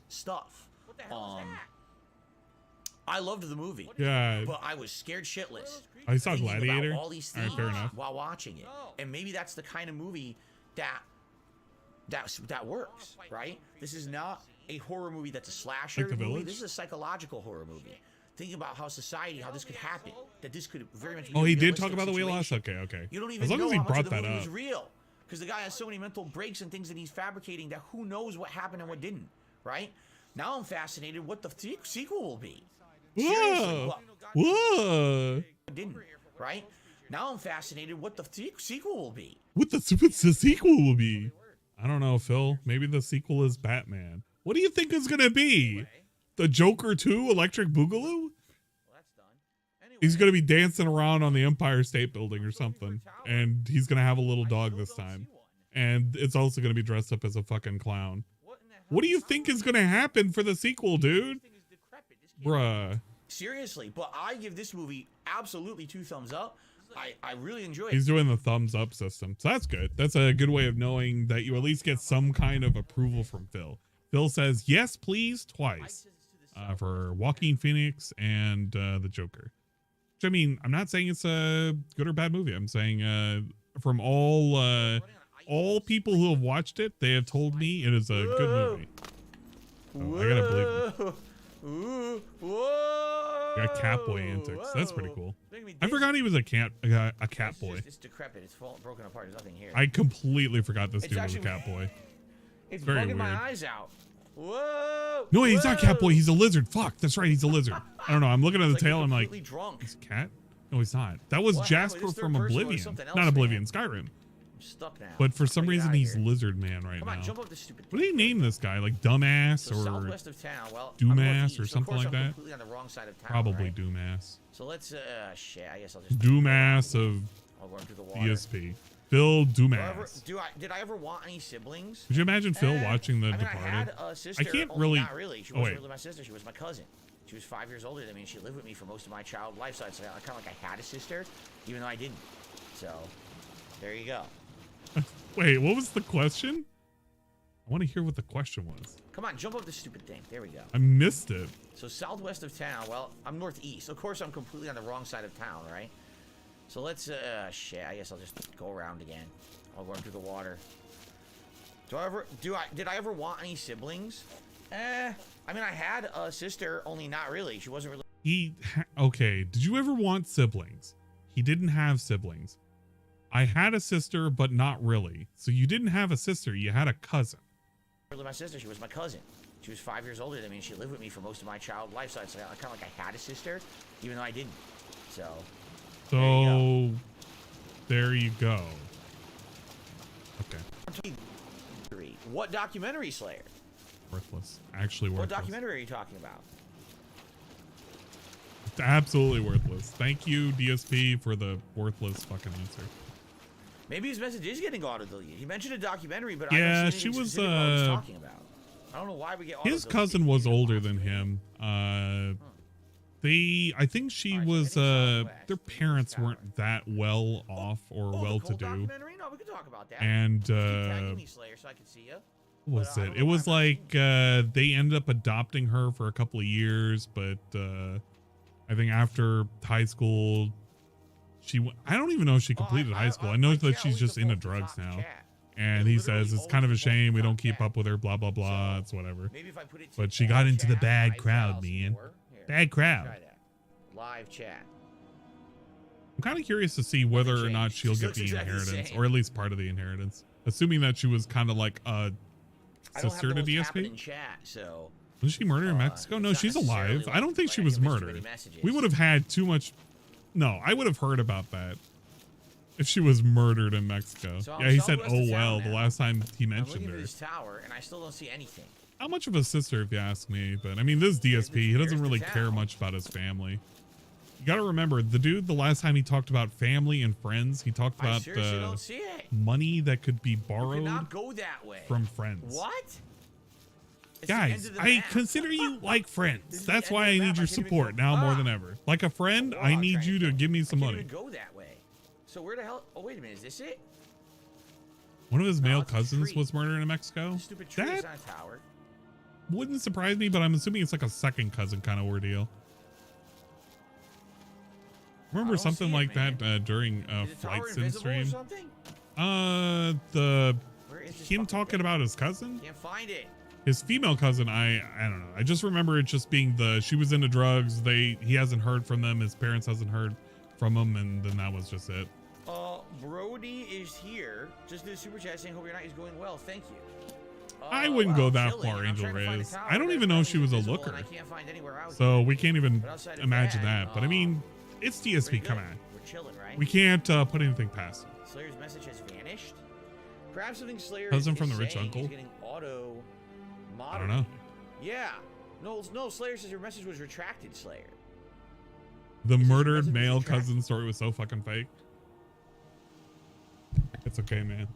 Stuff. What the hell is that? I loved the movie. Yeah. But I was scared shitless. I saw Gladiator. All these things fair enough. while watching it. And maybe that's the kind of movie that works, right? This is not a horror movie that's a slasher Like The movie. Village? This is a psychological horror movie. Thinking about how society, how this could happen, that this could very much be Oh, a he did realistic talk about the wheel loss? situation. Okay. You don't even as long know as he how much brought of the that movie up. was real, because the guy has so many mental breaks and things that he's fabricating that who knows what happened and what didn't, right? Now I'm fascinated what the sequel will be. Whoa. Whoa. Didn't, right? Now I'm fascinated what the sequel will be. What the sequel will be? I don't know, Phil. Maybe the sequel is Batman. What do you think it's gonna be? The Joker 2 Electric Boogaloo? He's gonna be dancing around on the Empire State Building or something, and he's gonna have a little dog this time, and it's also gonna be dressed up as a fucking clown. What do you think is gonna happen for the sequel, dude? Bruh. Seriously, but I give this movie absolutely 2 thumbs up. I really enjoy it. He's doing the thumbs up system, so that's good. That's a good way of knowing that you at least get some kind of approval from Phil. Phil says yes, please, twice for Joaquin Phoenix and the Joker. Which, I mean, I'm not saying it's a good or bad movie. I'm saying from all people who have watched it, they have told me it is a good movie. So I gotta believe them. Whoa. Yeah, got Catboy antics. That's pretty whoa. cool. Making me I dizzy. forgot he was a cat It's boy. just- it's decrepit. It's broken apart. There's nothing here. I completely forgot this It's dude was a actually- cat boy. It's very bugging my weird. eyes out. Whoa! No, he's not whoa. cat boy. He's a lizard. Fuck, that's right. He's a lizard. I don't know. I'm looking at the It's tail. you're I'm like, completely drunk. he's a cat? No, he's not. That was What? Jasper This third from person was Oblivion. something else, Not man. Oblivion, Skyrim. I'm stuck now. But for some Get reason, outta he's here. Lizard Man right Come now. on, jump up this stupid What do you name this guy? Like Dumbass So or southwest of town. Well, Doomass I'm northeast, or so of something course like I'm that? completely on the wrong side of town. Probably right? Doomass. So let's shit. I guess I'll just Doomass of I'll run through the water. DSP. Phil Did Doomass. I ever want any siblings? Could you imagine Phil watching The I mean, Departed? I had a sister. I can't only really. Not really. She Oh, wasn't wait. really my sister. She was my cousin. She was 5 years older than me, and she lived with me for most of my child life. So it's kind of like I had a sister, even though I didn't. So there you go. Wait, what was the question? I want to hear what the question was. Come on, jump up this stupid thing. There we go. I missed it. So southwest of town. Well, I'm northeast. Of course, I'm completely on the wrong side of town, right? So let's shit. I guess I'll just go around again. I'll run through the water. Did I ever want any siblings? I mean, I had a sister, only not really. She wasn't really. Okay. Did you ever want siblings? He didn't have siblings. I had a sister, but not really. So you didn't have a sister. You had a cousin. Really my sister. She was my cousin. She was 5 years older than me, and she lived with me for most of my child life. So it's kind of like I had a sister, even though I didn't. So there you go. Okay. What documentary, Slayer? Worthless. Actually What worthless. documentary are you talking about? Absolutely worthless. Thank you, DSP, for the worthless fucking answer. Maybe his message is getting auto-deleted. He mentioned a documentary, but Yeah, I don't see she anything was, specific what he's talking about. I don't know why we get His auto-deleted. cousin was older than him. I think she was, their parents weren't that well off or well to do. Documentary? No, we can talk about that. And, Keep tagging me, Slayer, so I can see you. what was it? It was like, they ended up adopting her for a couple of years, but, I think after high school, I don't even know if she completed high school. I know that she's just into drugs now. And he says it's kind of a shame we don't keep up with her, blah, blah, blah. It's whatever. But she got into the bad crowd, man. Bad crowd. Try that. Live chat. I'm kind of curious to see whether or not she'll get looks the exactly the inheritance, same. or at least part of the inheritance. Assuming that she was kind of like a sister to DSP. In chat, so Was she murdered in Mexico? No, not she's necessarily alive. like I don't think she writing was a mystery murdered. messages. We would have had too much. No, I would have heard about that if she was murdered in Mexico. So I'm Yeah, he said, southwest of "Oh town well," the now. last time he I'm mentioned looking for her. this tower, and I still don't see anything. How much of a sister, if you ask me? But I mean, this DSP, he doesn't There's the really care town. much about his family. You got to remember, the dude, the last time he talked about family and friends, he talked I about seriously don't see it. money that could be You borrowed cannot go that way. from friends. What? It's the end Guys, of the I map. consider you like This friends. is the That's end why of I the need map. your I can't even support go- now more than ever. Like a friend, I need you to give me some I can't money. even go that way. So where the hell? Oh wait a minute, is this it? One of his No, male it's a cousins tree. was murdered in Mexico. The stupid tree That is on a tower. wouldn't surprise me, but I'm assuming it's like a second cousin kind of ordeal. Remember I don't something see it, like man. that during Is the Flight tower Sim invisible or stream? something? Where is this Him fucking talking thing? about his cousin, Can't find it. his female cousin. I don't know. I just remember it just being she was into drugs. He hasn't heard from them. His parents hasn't heard from him, and then that was just it. Brody is here. Just did a super chat saying, "Hope your night is going well." Thank you. I wouldn't go that chilling, far, and I'm Angel trying to find Reyes. the tower, I don't but even know if she was a invisible, looker. and I can't find anywhere out So here. we can't even But outside of imagine that, that. But I mean, it's DSP. pretty Come good. on. We're chilling, right? We can't put anything past it. Slayer's message has vanished. Perhaps something Slayer Cousin is from the rich saying uncle? is getting auto I don't know. Yeah. No, Slayer says your message was retracted, Slayer. The This is murdered resident male track. cousin story was so fucking fake. It's okay, man.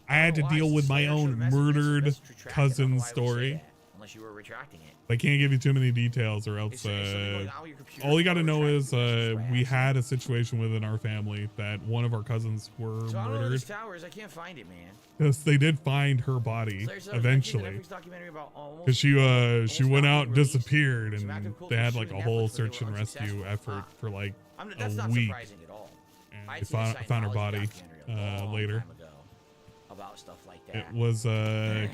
I had to Why? deal with my Slayer showed a own message murdered that's retracted. I don't cousin know why I would say story. that, unless you were retracting it. I can't give you too many details or else Is something going on with your computer? all you got to Or know retracting is messages? That's we what I had a situation within our family that one of our cousins were asked. So I don't know where murdered. this tower is. I can't find it, man. Yes, they did find her body Slayer said, "I was watching the eventually. Netflix documentary about almost- Because she almost went found out, and released. disappeared, Some and active cult they had was like a suing whole Netflix, but they search were and rescue unsuccessful. effort for like That's a not week. surprising at all. And I'd they seen a found her Scientology body documentary a long later. time ago about stuff like that. It was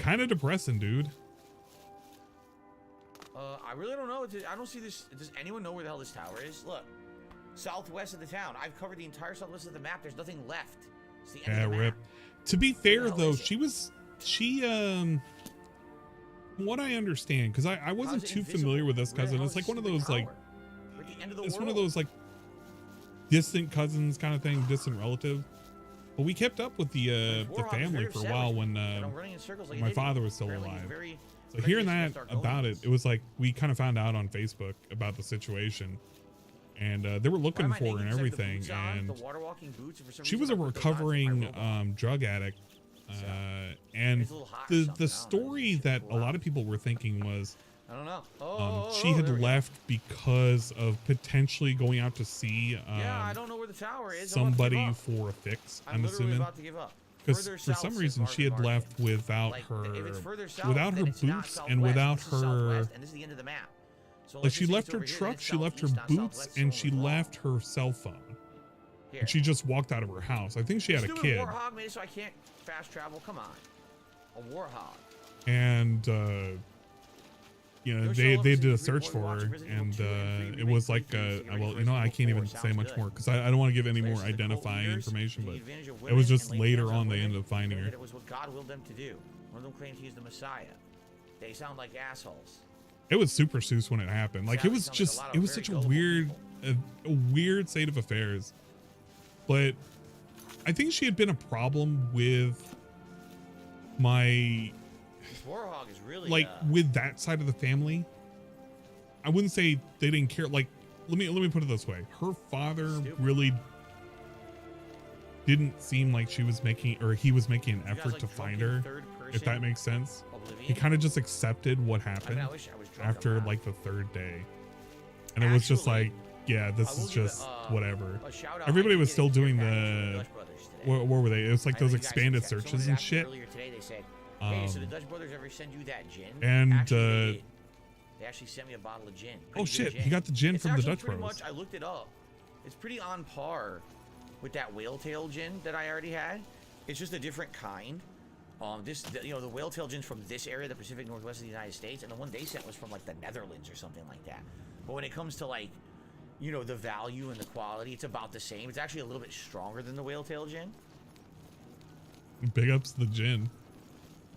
kind of depressing, dude. I really don't know. I don't see this. Does anyone know where the hell this tower is? Look, southwest of the town. I've covered the entire southwest of the map. There's nothing left. It's the end of the rip. map. To be fair hell though, is it? from what I understand, because I wasn't too familiar with this Where the cousin. hell It's is like one of the those like tower? We're at the end of the it's one of world. those like distant cousins kind of thing, distant relative. But we kept up with the Warhawk is family very for a upset while with when you, and I'm running in circles like an my idiot. father was still Apparently he's alive. very So hearing prejudiced that against our about it, golems. it was like we kind of found out on Facebook about the situation, and they were Why looking am I for naked? her and 'Cause I have the everything. boots on, And the water walking boots, and for some she was a reason I put those on for my recovering robot. drug addict, and It's a little hot or something, I the don't know. story It's that cool a lot out. of people were thinking was I don't know. she had there we go. left because of potentially going out to see Yeah, I don't know where the tower is. I'm about to somebody give up. for a fix. I'm I'm literally assuming about to give up. because Further for south some says reason she had Bargain left without Like, her if it's further south, without then her it's not boots and southwest, without this is her southwest, and this is the end of the map. So like let's she just say left it's her over here, then truck, it's she left her southeast, not boots, southwest, and so she we're wrong. left her cell phone. Here. And she just walked out of her house. I think she had a Stupid kid. Warhog made it so I can't fast travel. Come on. A Warhog. And you know, Go they show up did and a see search Watch for her, Resident Evil and 2 and 3 it was remake, like please, get ready well, for you know, I Resident can't Evil even 4. say Sounds much good. more because I don't want to give any more Slash the cult identifying leaders, information, the but advantage of it women was just and late later parents on they women, ended up finding that her. it was what God willed them to do. One of them claimed he's the Messiah. They sound like assholes. It was super Seuss when it happened. Like it Sadly, was sounds like just a lot of it was very such a gullible weird people. a weird state of affairs. But I think she had been a problem with my This Warhog is really like with that side of the family. I wouldn't say they didn't care. Like let me put it this way: her father Stupid. really didn't seem like she was making or he was making an You guys effort like to drunk find in her. third If that person makes sense. Oblivion? He kind of just accepted what I mean, happened I wish I was drunk, after I'm not. like the third day, and it was just Actually, like, yeah, this I will is give it, just whatever. a shout out. Everybody I was did still get a doing care package from the Dutch Brothers today. what were they? It was like I know those you guys expanded said- someone searches had and asked me shit. Earlier today, they said, "Hey, so the Um, Dutch Brothers ever send you that gin?" and, Actually, they did. They actually sent me a bottle of gin. Oh Pretty good shit, he got the gin It's from the actually Dutch pretty Bros. much, I looked it up. It's pretty on par with that whale tail gin that I already had. It's just a different kind. The whale tail gin's from this area, the Pacific Northwest of the United States, and the one they sent was from like the Netherlands or something like that. But when it comes to like, you know, the value and the quality, it's about the same. It's actually a little bit stronger than the whale tail gin. Big ups to the gin.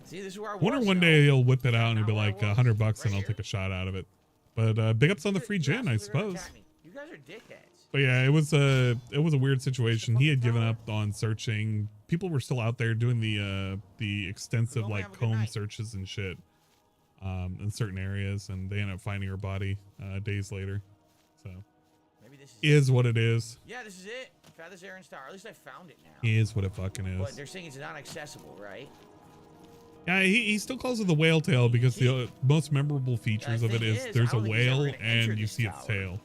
See, this is where I Wonder was, one though. day he'll whip it out and it'll be Not where I like was. $100 Right and I'll here. take a shot out of it. But big ups on the free You gin, I guys are gonna suppose. attack me. You guys are dickheads. But yeah, it was a weird situation. He had given up on searching. People were still out there doing the extensive Well, like have a good comb night. searches and shit in certain areas, and they ended up finding her body days later. So Maybe this is what it is. Yeah, this is it. Found this Aaron Star. At least I found it now. Is what it fucking But is. they're saying it's not accessible, right? Yeah, he still calls it the whale tail because the most memorable features of it thing is is, there's I a don't think he's ever whale gonna enter and you this see its tower. tail.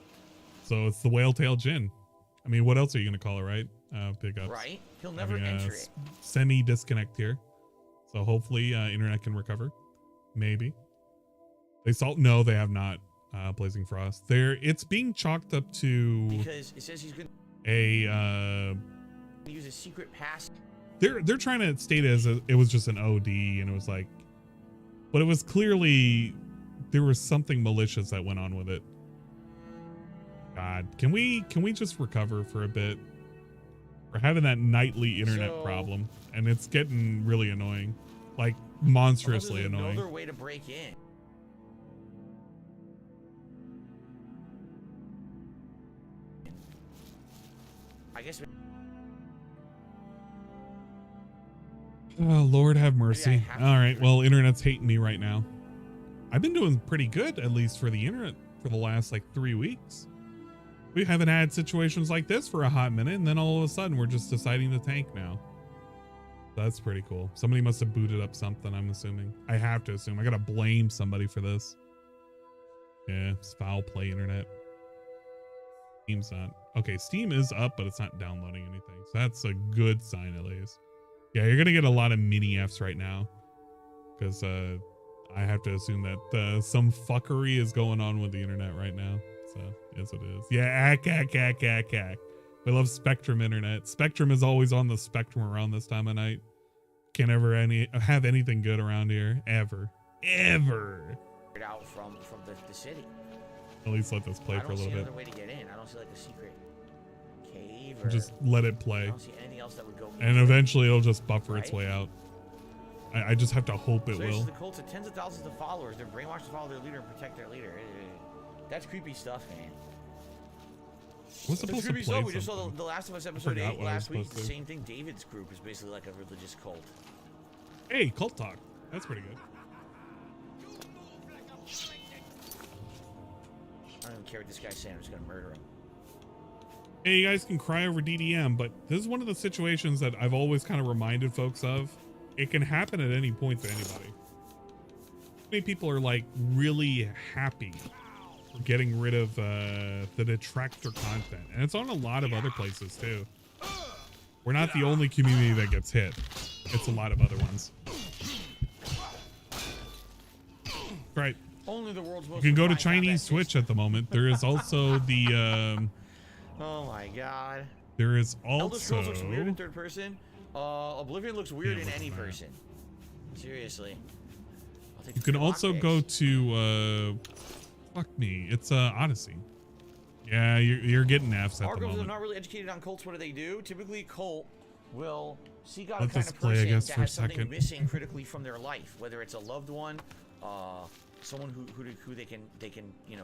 So it's the whale tail gin. I mean, what else are you gonna call it, right? Big ups. Right? He'll never Having a enter it. semi disconnect here, so hopefully internet can recover. Maybe they saw. No, they have not. Blazing Frost. It's being chalked up to Because it says he's going a. to use a secret pass. They're trying to state it as it was just an OD, and it was like, but it was clearly there was something malicious that went on with it. God, can we just recover for a bit? We're having that nightly internet So- problem, and it's getting really annoying, like monstrously There's annoying. another way to break in. I guess. Oh, Lord have mercy. have to All right, do it. well, internet's hating me right now. I've been doing pretty good, at least for the internet, for the last like 3 weeks. We haven't had situations like this for a hot minute, and then all of a sudden we're just deciding to tank now. That's pretty cool. Somebody must have booted up something, I'm assuming. I have to assume. I gotta blame somebody for this. Yeah, it's foul play internet. Steam's not. Okay, Steam is up, but it's not downloading anything. So that's a good sign at least. Yeah, you're gonna get a lot of mini Fs right now. Because I have to assume that some fuckery is going on with the internet right now. So, yes it is. Yeah, ack. We love Spectrum internet. Spectrum is always on the spectrum around this time of night. Can't ever have anything good around here. Ever. out from the city. At least let this play for a little I don't see bit. another way to get in. I don't see like a secret cave or Just let it I play. don't see anything else that would go. And into it. eventually it'll just buffer its Right? way out. I just have to hope it So will. the cults of tens of thousands of followers. They're brainwashed to follow their leader and protect their leader. That's creepy stuff, man. We're supposed to creepy play stuff. We just saw something. the Last of Us episode forgot 8 what I was last week. supposed The to. same thing. David's group is basically like a religious cult. Hey, cult talk. That's pretty good. I don't even care what this guy's saying. I'm just gonna murder him. Hey, you guys can cry over DDM, but this is one of the situations that I've always kind of reminded folks of. It can happen at any point to anybody. Many people are like really happy for getting rid of the detractor content, and it's on a lot of other places too. We're not the only community that gets hit. It's a lot of other ones. Right. Only the world's You most can go to refined combat Chinese Switch at the moment. There is also the Oh my god. there is Elder Scrolls looks weird in also third person. Oblivion looks weird Yeah, in look any at that. person. Seriously. I'll take you the can also lockpick. go to fuck me. It's Odyssey. Yeah, you're getting F's at Our the girls are moment. not really educated on cults. What do they do? Typically, cult will seek out Let a kind this of play, I person guess, that for a has something second. missing critically from their life, whether it's a loved one, someone who they can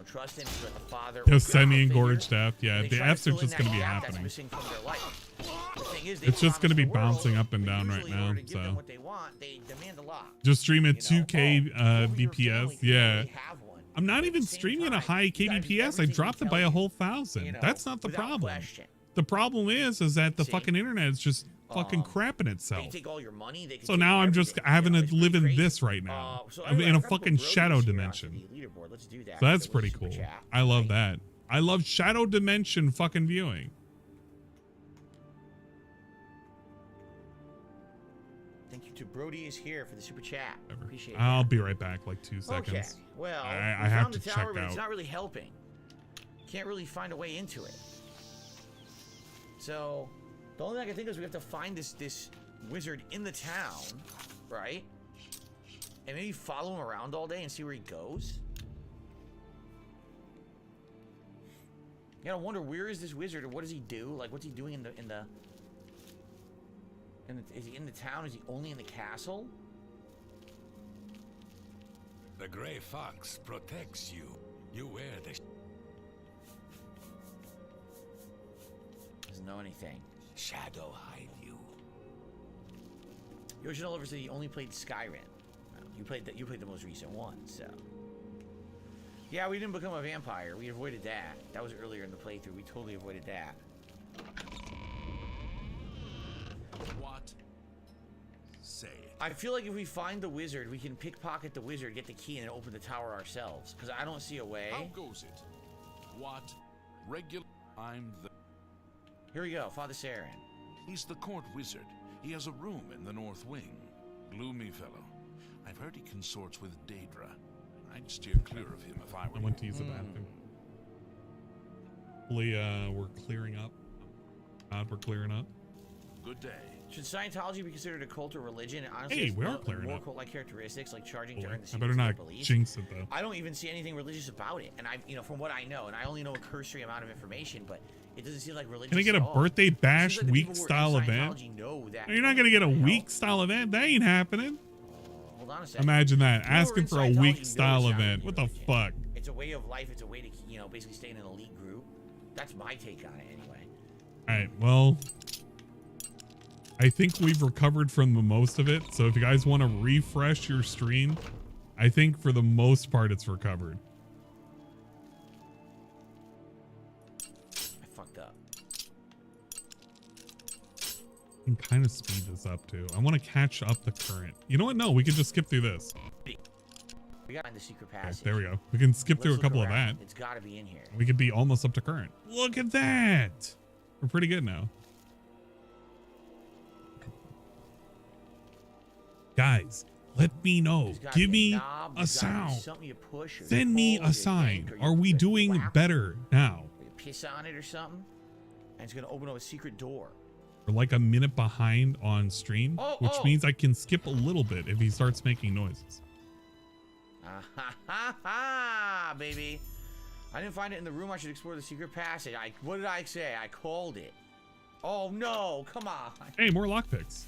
trust in, like a father. or Semi-engorged figure. F. Yeah, They the try to F's are fill in just that going to be gap that's happening. missing from their life. The thing is, they It's just promise going to be the world, bouncing up and but down right usually in now. order to give them So what they want, they demand a lot. just stream at You know, 2K over your BPS. family, you Yeah. already have one. I'm not At even the same streaming at a time, high you gotta do KBPS. I everything dropped we it by tell a whole you, 1,000. you know, That's not the without problem. question. The problem is that the See? fucking internet is just fucking crapping They itself. take all your money. They can So take now I'm just everything, having you know, to it's live pretty in crazy. this right now. So I'm anyway, in a I gotta put fucking Brody shadow here onto dimension. the leaderboard. Let's do that. So that's With pretty Super cool. Chat, I love right? that. I love shadow dimension fucking viewing. Thank you to Brody is here for the super chat. Appreciate I'll that. be right back, like 2 seconds. Okay. Well, I we have found to the tower, check but it's out. not really helping. Can't really find a way into it. So the only thing I can think of is we have to find this wizard in the town, right? And maybe follow him around all day and see where he goes. You gotta wonder, where is this wizard, or what does he do? Like, what's he doing is he in the town? Is he only in the castle? The gray fox protects you. You wear the Doesn't know anything. shadow hide you. Yoshi Oliver said he only played Skyrim. You played the most recent one, so. Yeah, we didn't become a vampire. We avoided that. That was earlier in the playthrough. We totally avoided that. What? Say it. I feel like if we find the wizard, we can pickpocket the wizard, get the key, and then open the tower ourselves. Because I don't see a way. How goes it? What? Regular. I'm the. Here we go, Father Saren. He's the court wizard. He has a room in the north wing. Gloomy fellow. I've heard he consorts with Daedra. I'd steer clear of him if I were I went to use the bathroom. Hopefully, we're clearing up. We're clearing up. Good day. Should Scientology be considered a cult or religion? And honestly, Hey, it's we are more clearing up. cult-like characteristics, like charging to earn the I better secrets of not their beliefs. jinx it though. I don't even see anything religious about it, and from what I know, and I only know a cursory amount of information, but it doesn't seem like religious. Can I get at a all. birthday It seems bash like the week people who are in style event? Scientology know that. No, you're not gonna get a What the week hell? style event. That ain't happening. Hold on a second. Imagine that. People who are Asking in for a Scientology week know style it's not event. really What the religion. fuck? It's a way of life. It's a way to, basically stay in an elite group. That's my take on it, anyway. All right. Well, I think we've recovered from the most of it. So if you guys want to refresh your stream, I think for the most part it's recovered. I fucked up. I can kind of speed this up too. I want to catch up the current. You know what? No, we can just skip through this. We gotta find the secret Okay, passage. there we go. We can skip through a Let's look couple of around. that. It's gotta be in here. We could be almost up to current. Look at that. We're pretty good now. Guys, let me know. There's gotta Give be me knob, a there's gotta be sound. something you push or Send you me pull a or you sign. yank or you Are we put a doing whap better now? or you piss on it or something, and it's gonna open up a secret door. We're like a minute behind on stream, Oh, which oh. means I can skip a little bit if he starts making noises. Ha, baby. I didn't find it in the room. I should explore the secret passage. What did I say? I called it. Oh, no. Come on. Hey, more lockpicks.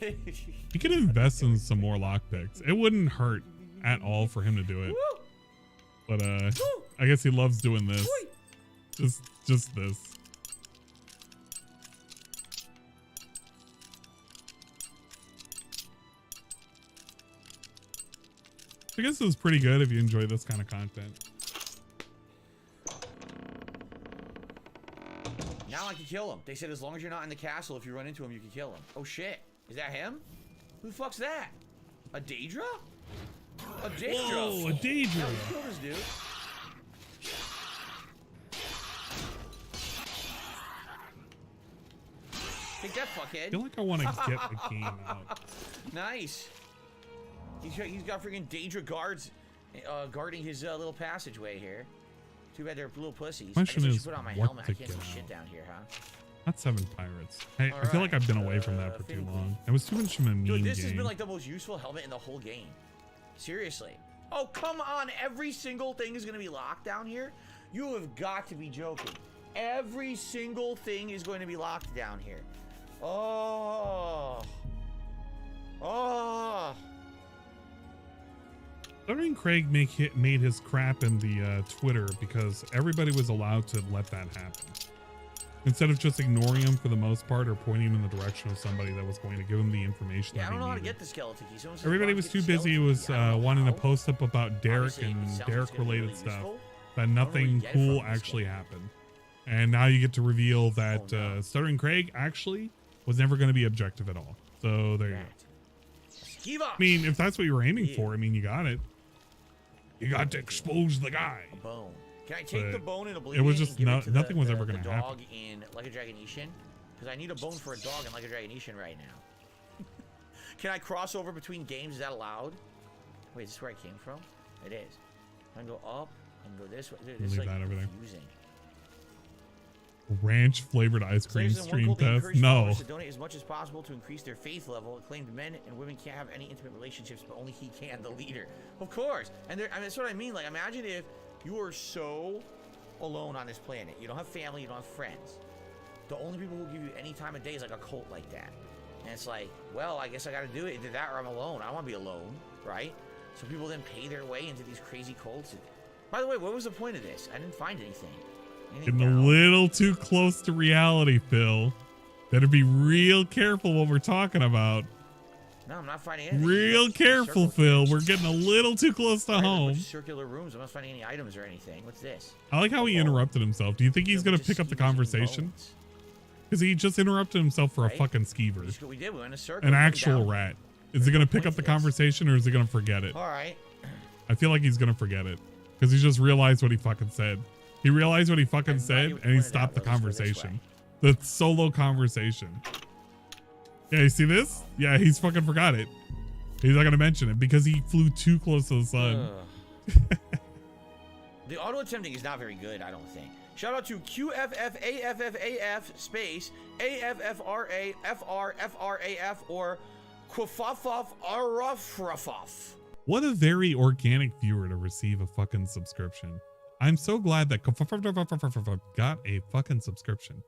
You could invest in some more lockpicks. It wouldn't hurt at all for him to do it. Woo! But I guess he loves doing this. Woo! Just this. I guess it was pretty good if you enjoy this kind of content. Now I can kill him. They said as long as you're not in the castle, if you run into him, you can kill him. Oh shit. Is that him? Who the fuck's that? A Daedra? A Daedra. Whoa, a Daedra. Yeah, we killed this dude. Take that, fuckhead. I feel like I want to get the game out. Nice. He's got freaking Daedra guards guarding his little passageway here. Too bad they're little pussies. Question I guess I is, should put on my what helmet. to I can't get see shit out? down here, huh? Not 7 pirates. Hey, I feel like I've been away from that for too long. It was too much of a mean Dude, this game. has been like the most useful helmet in the whole game. Seriously. Oh, come on. Every single thing is going to be locked down here? You have got to be joking. Every single thing is going to be locked down here. Oh. Oh. Stuttering Craig made his crap in the Twitter because everybody was allowed to let that happen. Instead of just ignoring him for the most part or pointing him in the direction of somebody that was going to give him the information Yeah, that I don't he know how to needed. get the skeleton key. Everybody was too busy wanting to post up about Derek and Derek-related stuff that nothing cool actually happened. And now you get to reveal that Stuttering Craig actually was never going to be objective at all. So there you go. I mean, if that's what you were aiming for, I mean, you got it. You got to expose the guy. A bone. Can I take the bone in Oblivion? It was just and give it to nothing was the ever going to happen. dog in Like a Dragonetian? Because I need a bone for a dog in Like a Dragonetian right now. Can I cross over between games? Is that allowed? Wait, is this where I came from? It is. I can go up and go this way. Dude, this is like confusing. Ranch flavored ice cream stream test? No. To donate as much as possible to increase their faith level. Acclaimed men and women can't have any intimate relationships, but only he can, the leader. Of course. And I mean, that's what I mean. Like, imagine if you were so alone on this planet. You don't have family. You don't have friends. The only people who give you any time of day is like a cult like that. And it's like, well, I guess I got to do it. Either that or I'm alone. I don't want to be alone, right? So people then pay their way into these crazy cults. By the way, what was the point of this? I didn't find anything. Getting a little too close to reality, Phil. Better be real careful what we're talking about. No, I'm not finding anything. Real careful, Phil. We're getting a little too close to home. Circular rooms. I'm not finding any items or anything. What's this? I like how he interrupted himself. Do you think he's going to pick up the conversation? Because he just interrupted himself for a fucking skeever. That's what we did. We went in a circle. An actual rat. Is he going to pick up the conversation or is he going to forget it? All right. I feel like he's going to forget it. Because he just realized what he fucking said. He realized what he fucking said and he stopped the conversation. The solo conversation. Yeah, you see this? Yeah, he's fucking forgot it. He's not going to mention it because he flew too close to the sun. The auto attempting is not very good, I don't think. Shout out to QFFAFFAF space AFFRAFRFRAF or Quafafof Arafrafof. What a very organic viewer to receive a fucking subscription. I'm so glad that got a fucking subscription.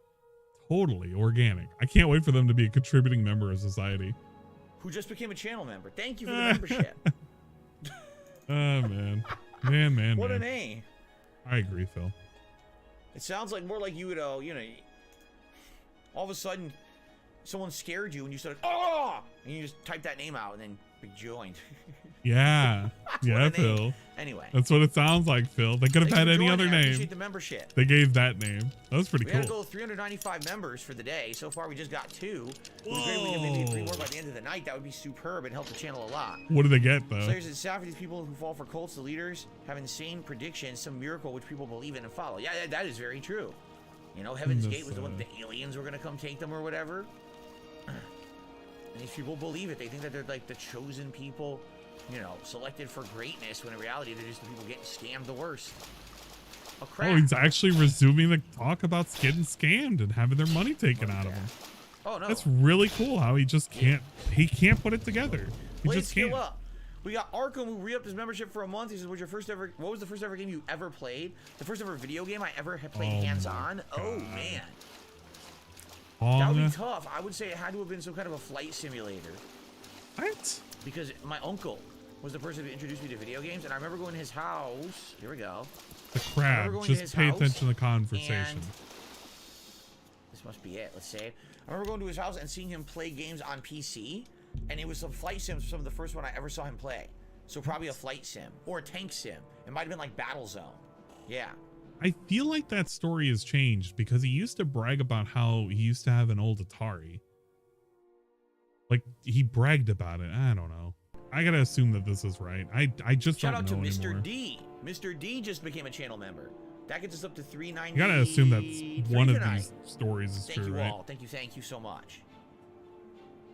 Totally organic. I can't wait for them to be a contributing member of society. Who just became a channel member. Thank you for the membership. Oh, man. Man. What an A. I agree, Phil. It sounds like more like you would, you know, all of a sudden someone scared you and you started, oh! And you just type that name out and then rejoined. Yeah. Yeah, Phil. Anyway. That's what it sounds like, Phil. They could have had any other name. Appreciate the membership. They gave that name. That was pretty cool. We had a goal of 395 members for the day. So far, we just got 2. It would be great if we could maybe 3 more by the end of the night. That would be superb and help the channel a lot. What do they get, though? Slayers, it's sad for these people who fall for cults. The leaders have insane predictions, some miracle which people believe in and follow. Yeah, that is very true. You know, Heaven's Gate was the one the aliens were going to come take them or whatever. And these people believe it. They think that they're like the chosen people, you know, selected for greatness, when in reality they're just the people getting scammed the worst. Oh, crap. Oh, he's actually resuming the talk about getting scammed and having their money taken out of him. Oh, no. That's really cool how he just can't, he can't put it together. He just can't. Up. We got Arkham, who re-upped his membership for a month. He says, what was the first ever game you ever played? The first ever video game I ever had played hands-on? Oh, man. That would be tough. I would say it had to have been some kind of a flight simulator. What? Because my uncle was the person who introduced me to video games, and I remember going to his house. Here we go. The crab. Just pay attention to the conversation. This must be it. Let's say. I remember going to his house and seeing him play games on PC, and it was some flight sims, some of the first one I ever saw him play. So probably a flight sim or a tank sim. It might have been like Battlezone. Yeah. I feel like that story has changed because he used to brag about how he used to have an old Atari. Like he bragged about it. I don't know. I gotta assume that this is right. I just Shout don't out to know Mr. anymore. D. Mr. D just became a channel member. That gets us up to 390. You gotta assume that's one of these stories is Thank true, you right? all. Thank you so much.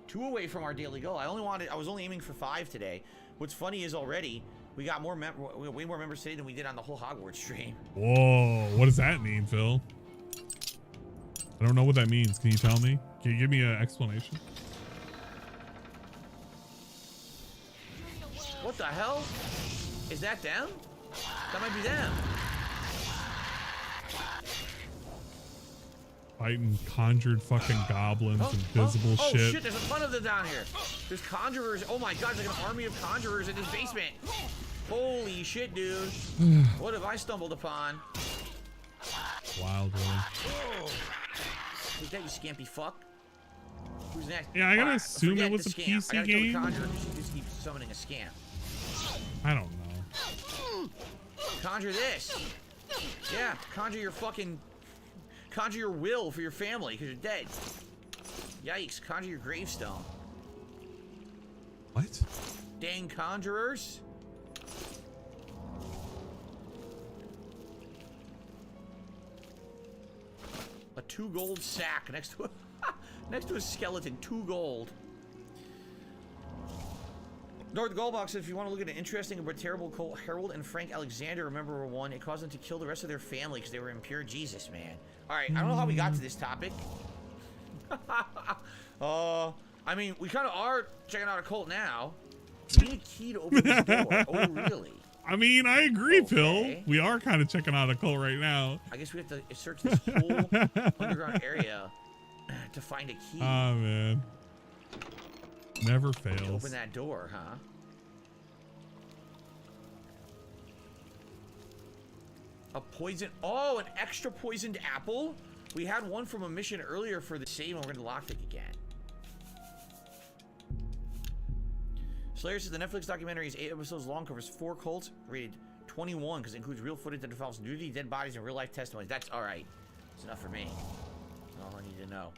2 away from our daily goal. I was only aiming for 5 today. What's funny is already we got way more members today than we did on the whole Hogwarts stream. Whoa, what does that mean, Phil? I don't know what that means. Can you tell me? Can you give me an explanation? What the hell? Is that them? That might be them. Fighting conjured fucking goblins, invisible oh, shit. Shit, there's a ton of them down here. There's conjurers. Oh my god, there's like an army of conjurers in this basement. Holy shit, dude. What have I stumbled upon? Wild, really. Take that, you scampy fuck. Who's next? Yeah, I gotta assume it was a scamp. PC I gotta game. kill the conjurer because she just keeps summoning a scamp. I don't know. Conjure this. Yeah, conjure your will for your family because you're dead. Yikes, conjure your gravestone. What? Dang conjurers. A 2 gold sack next to a skeleton. 2 gold. North Goldbox said if you want to look at an interesting but terrible cult, Harold and Frank Alexander, remember one, it caused them to kill the rest of their family because they were impure. Jesus, man. Alright, I don't know how we got to this topic. I mean, we kind of are checking out a cult now. We need a key to open this door. Oh, really? I mean, I agree, Okay. Phil. We are kind of checking out a cult right now. I guess we have to search this whole underground area to find a key. Oh, man. Never to fails. open that door, huh? A poison. Oh, an extra poisoned apple? We had one from a mission earlier for the save, and we're going to lockpick again. Slayer says the Netflix documentary is 8 episodes long, covers 4 cults, rated 21 because it includes real footage that involves nudity, dead bodies, and real-life testimonies. That's all right. It's enough for me. That's all I need to know.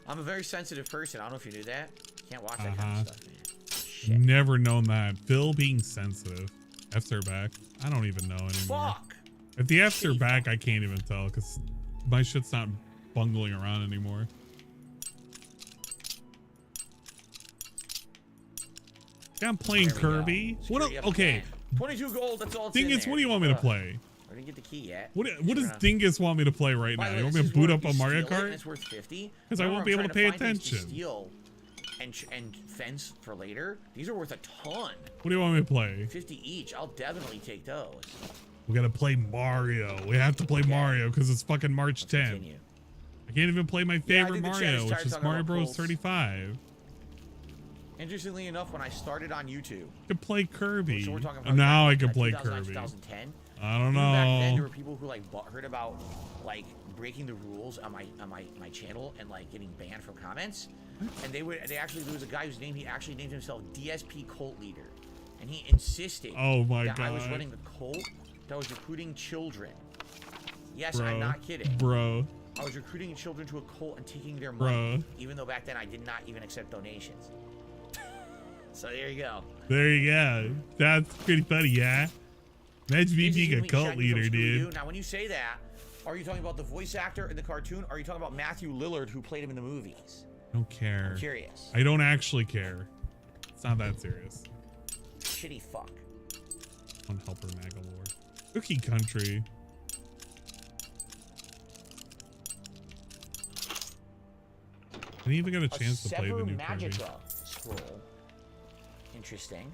I'm a very sensitive person. I don't know if you knew that. Can't watch that kind of stuff, man. Shit. Never known that. Phil being sensitive. F's are back. I don't even know anymore. Fuck. If the F's are back, I can't even tell because my shit's not bungling around anymore. Yeah, I'm playing Kirby. What? Okay. 22 gold. That's all. Dingus, what do you want me to play? I didn't get the key yet. What does Dingus want me to play right now? You want me to boot up a Mario Kart? It's worth 50. Because I won't be able to pay attention. Steal and fence for later. These are worth a ton. What do you want me to play? 50 each. I'll definitely take those. We gotta play Mario. We have to play Mario because it's fucking March 10th. Continue. I can't even play my favorite Mario, which is Mario Bros. Colts. 35. Interestingly enough, when I started on YouTube, I could play Kirby. So we're talking And now I can play 2009, Kirby. 2010. I don't Even back then, there know. were people who heard about breaking the rules on my channel and getting banned from comments. And there was a guy whose name he actually named himself DSP Cult Leader, and he insisted Oh my that I was God. running a cult that was recruiting children. Yes, Bro. I'm not kidding. Bro. I was recruiting children to a cult and taking their Bro. money, even though back then I did not even accept donations. So there you go. There you go. That's pretty funny, yeah? Imagine me being a cult leader, dude. Now, when you say that, are you talking about the voice actor in the cartoon, or are you talking about Matthew Lillard, who played him in the movies? I don't care. I'm curious. I don't actually care. It's not that serious. Shitty fuck. One helper Magalore. Cookie Country. I didn't even get a chance to play the new Kirby. Magica scroll. Interesting.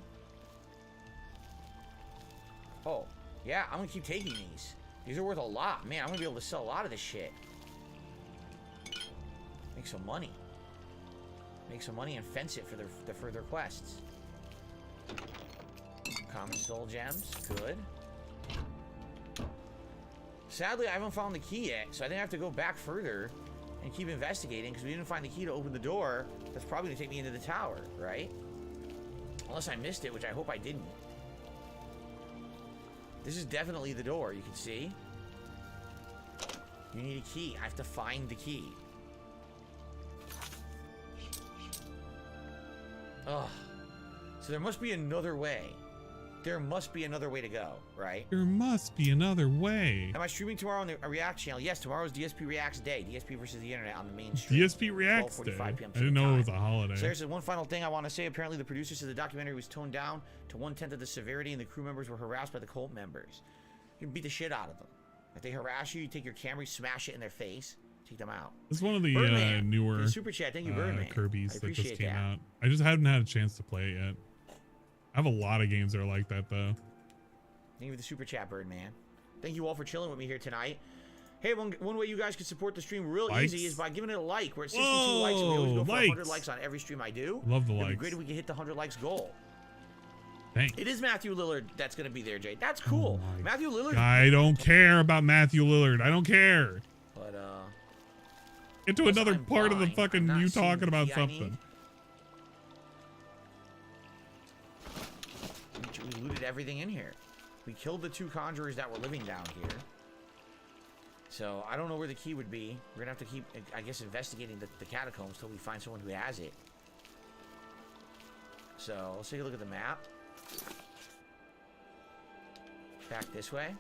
Oh, yeah, I'm gonna keep taking these. These are worth a lot. Man, I'm gonna be able to sell a lot of this shit. Make some money. Make some money and fence it for the further quests. Common soul gems, good. Sadly, I haven't found the key yet, so I think I have to go back further and keep investigating because we didn't find the key to open the door. That's probably gonna take me into the tower, right? Unless I missed it, which I hope I didn't. This is definitely the door, you can see. You need a key. I have to find the key. Ugh. So there must be another way. There must be another way to go, right? There must be another way. Am I streaming tomorrow on the React channel? Yes, tomorrow's DSP Reacts Day. DSP versus the internet on the main stream. DSP Reacts Day. I didn't know it was a holiday. So there's one final thing I want to say. Apparently the producers of the documentary was toned down to 1/10 of the severity and the crew members were harassed by the cult members. You can beat the shit out of them. If they harass you, you take your camera, you smash it in their face, take them out. This is one of the newer super chat. Thank you, Birdman. Kirby's that just came out. I just haven't had a chance to play it yet. I have a lot of games that are like that though. Thank you for the super chat, Birdman. Thank you all for chilling with me here tonight. Hey, one way you guys can support the stream real easy is by giving it a like. We're at 62 likes, and we always go for 100 likes on every stream I do. Love the likes. It'd be great if we could hit the 100 likes goal. Thanks. It is Matthew Lillard that's going to be there, Jay. That's cool. Matthew Lillard. I don't care about Matthew Lillard. I don't care. But, get to another part of the fucking you talking about something. We looted everything in here. We killed the 2 conjurers that were living down here. So, I don't know where the key would be. We're going to have to keep, I guess, investigating the catacombs till we find someone who has it. So, let's take a look at the map. Back this way.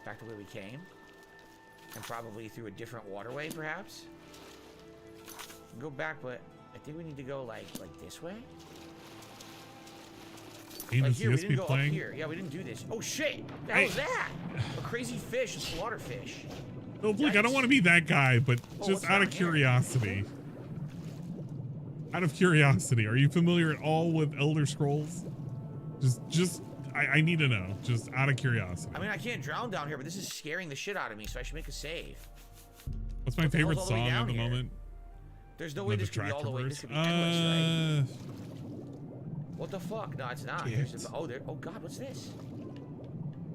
Back to where we came. And probably through a different waterway, perhaps. Go back, but I think we need to go, like this way. Like here, we didn't go up here. Yeah, we didn't do this. Oh shit! The hell is that? A crazy fish, a slaughterfish. No, Blake, I don't want to be that guy, but just out of curiosity. Out of curiosity, are you familiar at all with Elder Scrolls? I need to know, just out of curiosity. I mean, I can't drown down here, but this is scaring the shit out of me, so I should make a save. What's my favorite song at the moment? There's no way this could be all the way. This could be endless, right? What the fuck? No, it's not. Oh god, what's this?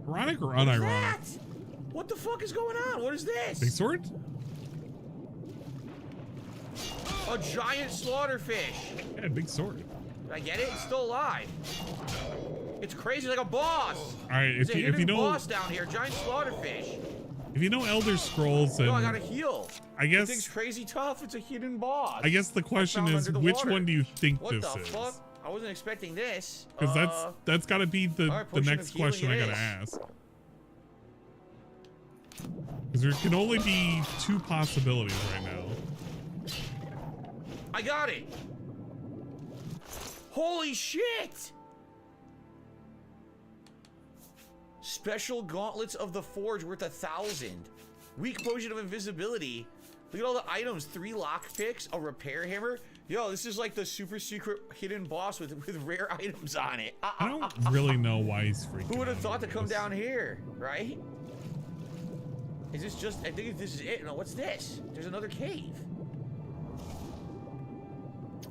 Ironic or unironic? What the fuck is going on? What is this? Big sword? A giant slaughterfish. Yeah, big sword. Did I get it? It's still alive. It's crazy, like a boss. All right, if you know boss down here, giant slaughterfish. If you know Elder Scrolls, and no, I gotta heal. I guess this thing's crazy tough. It's a hidden boss. I guess the question is, which one do you think this is? What the fuck? I wasn't expecting this. Because that's got to be the next question I gotta ask. Because there can only be 2 possibilities right now. I got it. Holy shit! Special gauntlets of the forge worth 1,000. Weak potion of invisibility. Look at all the items. 3 lockpicks, a repair hammer. Yo, this is like the super secret hidden boss with rare items on it. I don't really know why he's freaking out. Who would have thought to come down here, right? Is this just, I think this is it. No, what's this? There's another cave.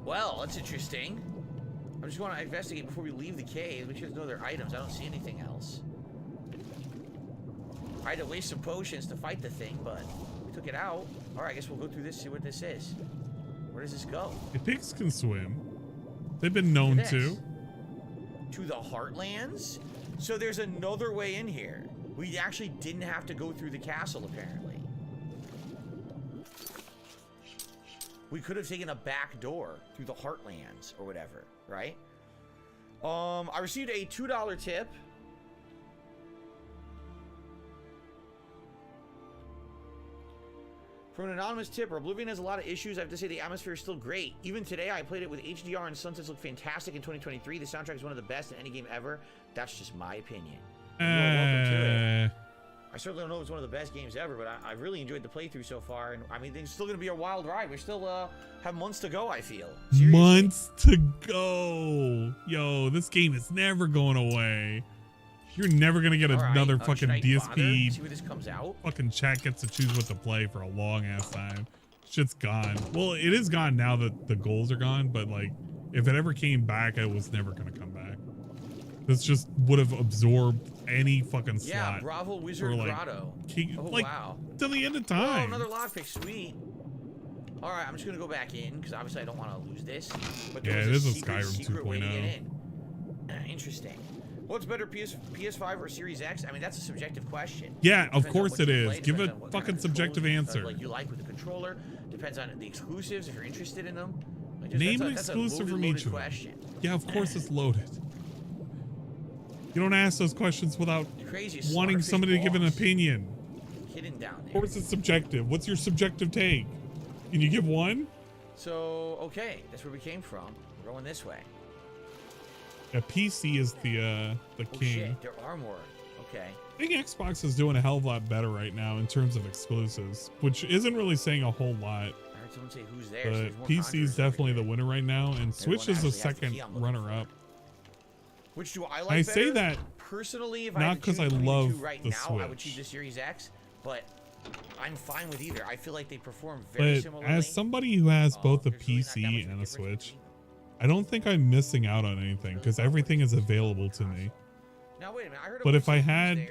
Well, that's interesting. I just want to investigate before we leave the cave. Make sure there's no other items. I don't see anything else. I had to waste some potions to fight the thing, but we took it out. All right, I guess we'll go through this, see what this is. Where does this go? If pigs can swim, they've been known to. To the Heartlands? So there's another way in here. We actually didn't have to go through the castle, apparently. We could have taken a back door through the Heartlands or whatever, right? I received a $2 tip. From an anonymous tipper, Oblivion has a lot of issues. I have to say the atmosphere is still great. Even today, I played it with HDR and sunsets look fantastic in 2023. The soundtrack is one of the best in any game ever. That's just my opinion. You're welcome to it. I certainly don't know if it's one of the best games ever, but I really enjoyed the playthrough so far. And I mean, it's still going to be a wild ride. We still have months to go, I feel. Seriously. Months to go. Yo, this game is never going away. You're never going to get another fucking DSP. See where this comes out? Fucking chat gets to choose what to play for a long ass time. Shit's gone. Well, it is gone now that the goals are gone, but like, if it ever came back, it was never going to come back. This just would have absorbed any fucking slot. Yeah, Bravo Wizard like, Grotto. Wow. Till the end of time. Oh, another lockpick. Sweet. All right, I'm just going to go back in because obviously I don't want to lose this. But yeah, it is a Skyrim 2.0. Interesting. What's better, PS5 or Series X? I mean, that's a subjective question. Yeah, of course it is. Give a fucking subjective answer. Like you like with the controller. Depends on the exclusives if you're interested in them. Like Name an exclusive from each one. Yeah, of course it's loaded. You don't ask those questions without wanting somebody to give an opinion. Hidden down there. Of course it's subjective. What's your subjective take? Can you give one? So, okay, that's where we came from. We're going this way. Yeah, PC is the king. Shit, there are more. Okay. I think Xbox is doing a hell of a lot better right now in terms of exclusives, which isn't really saying a whole lot. I heard someone say who's there. But PC is definitely the winner right now, and Switch is the second runner-up. Which do I like I better? say that personally, if not because I love right the now, Switch. I would choose the Series X, but I'm fine with either. I feel like they perform very similarly. As somebody who has both a PC and a Switch, I don't think I'm missing out on anything because everything is available to me. Now wait a minute, I heard but if I had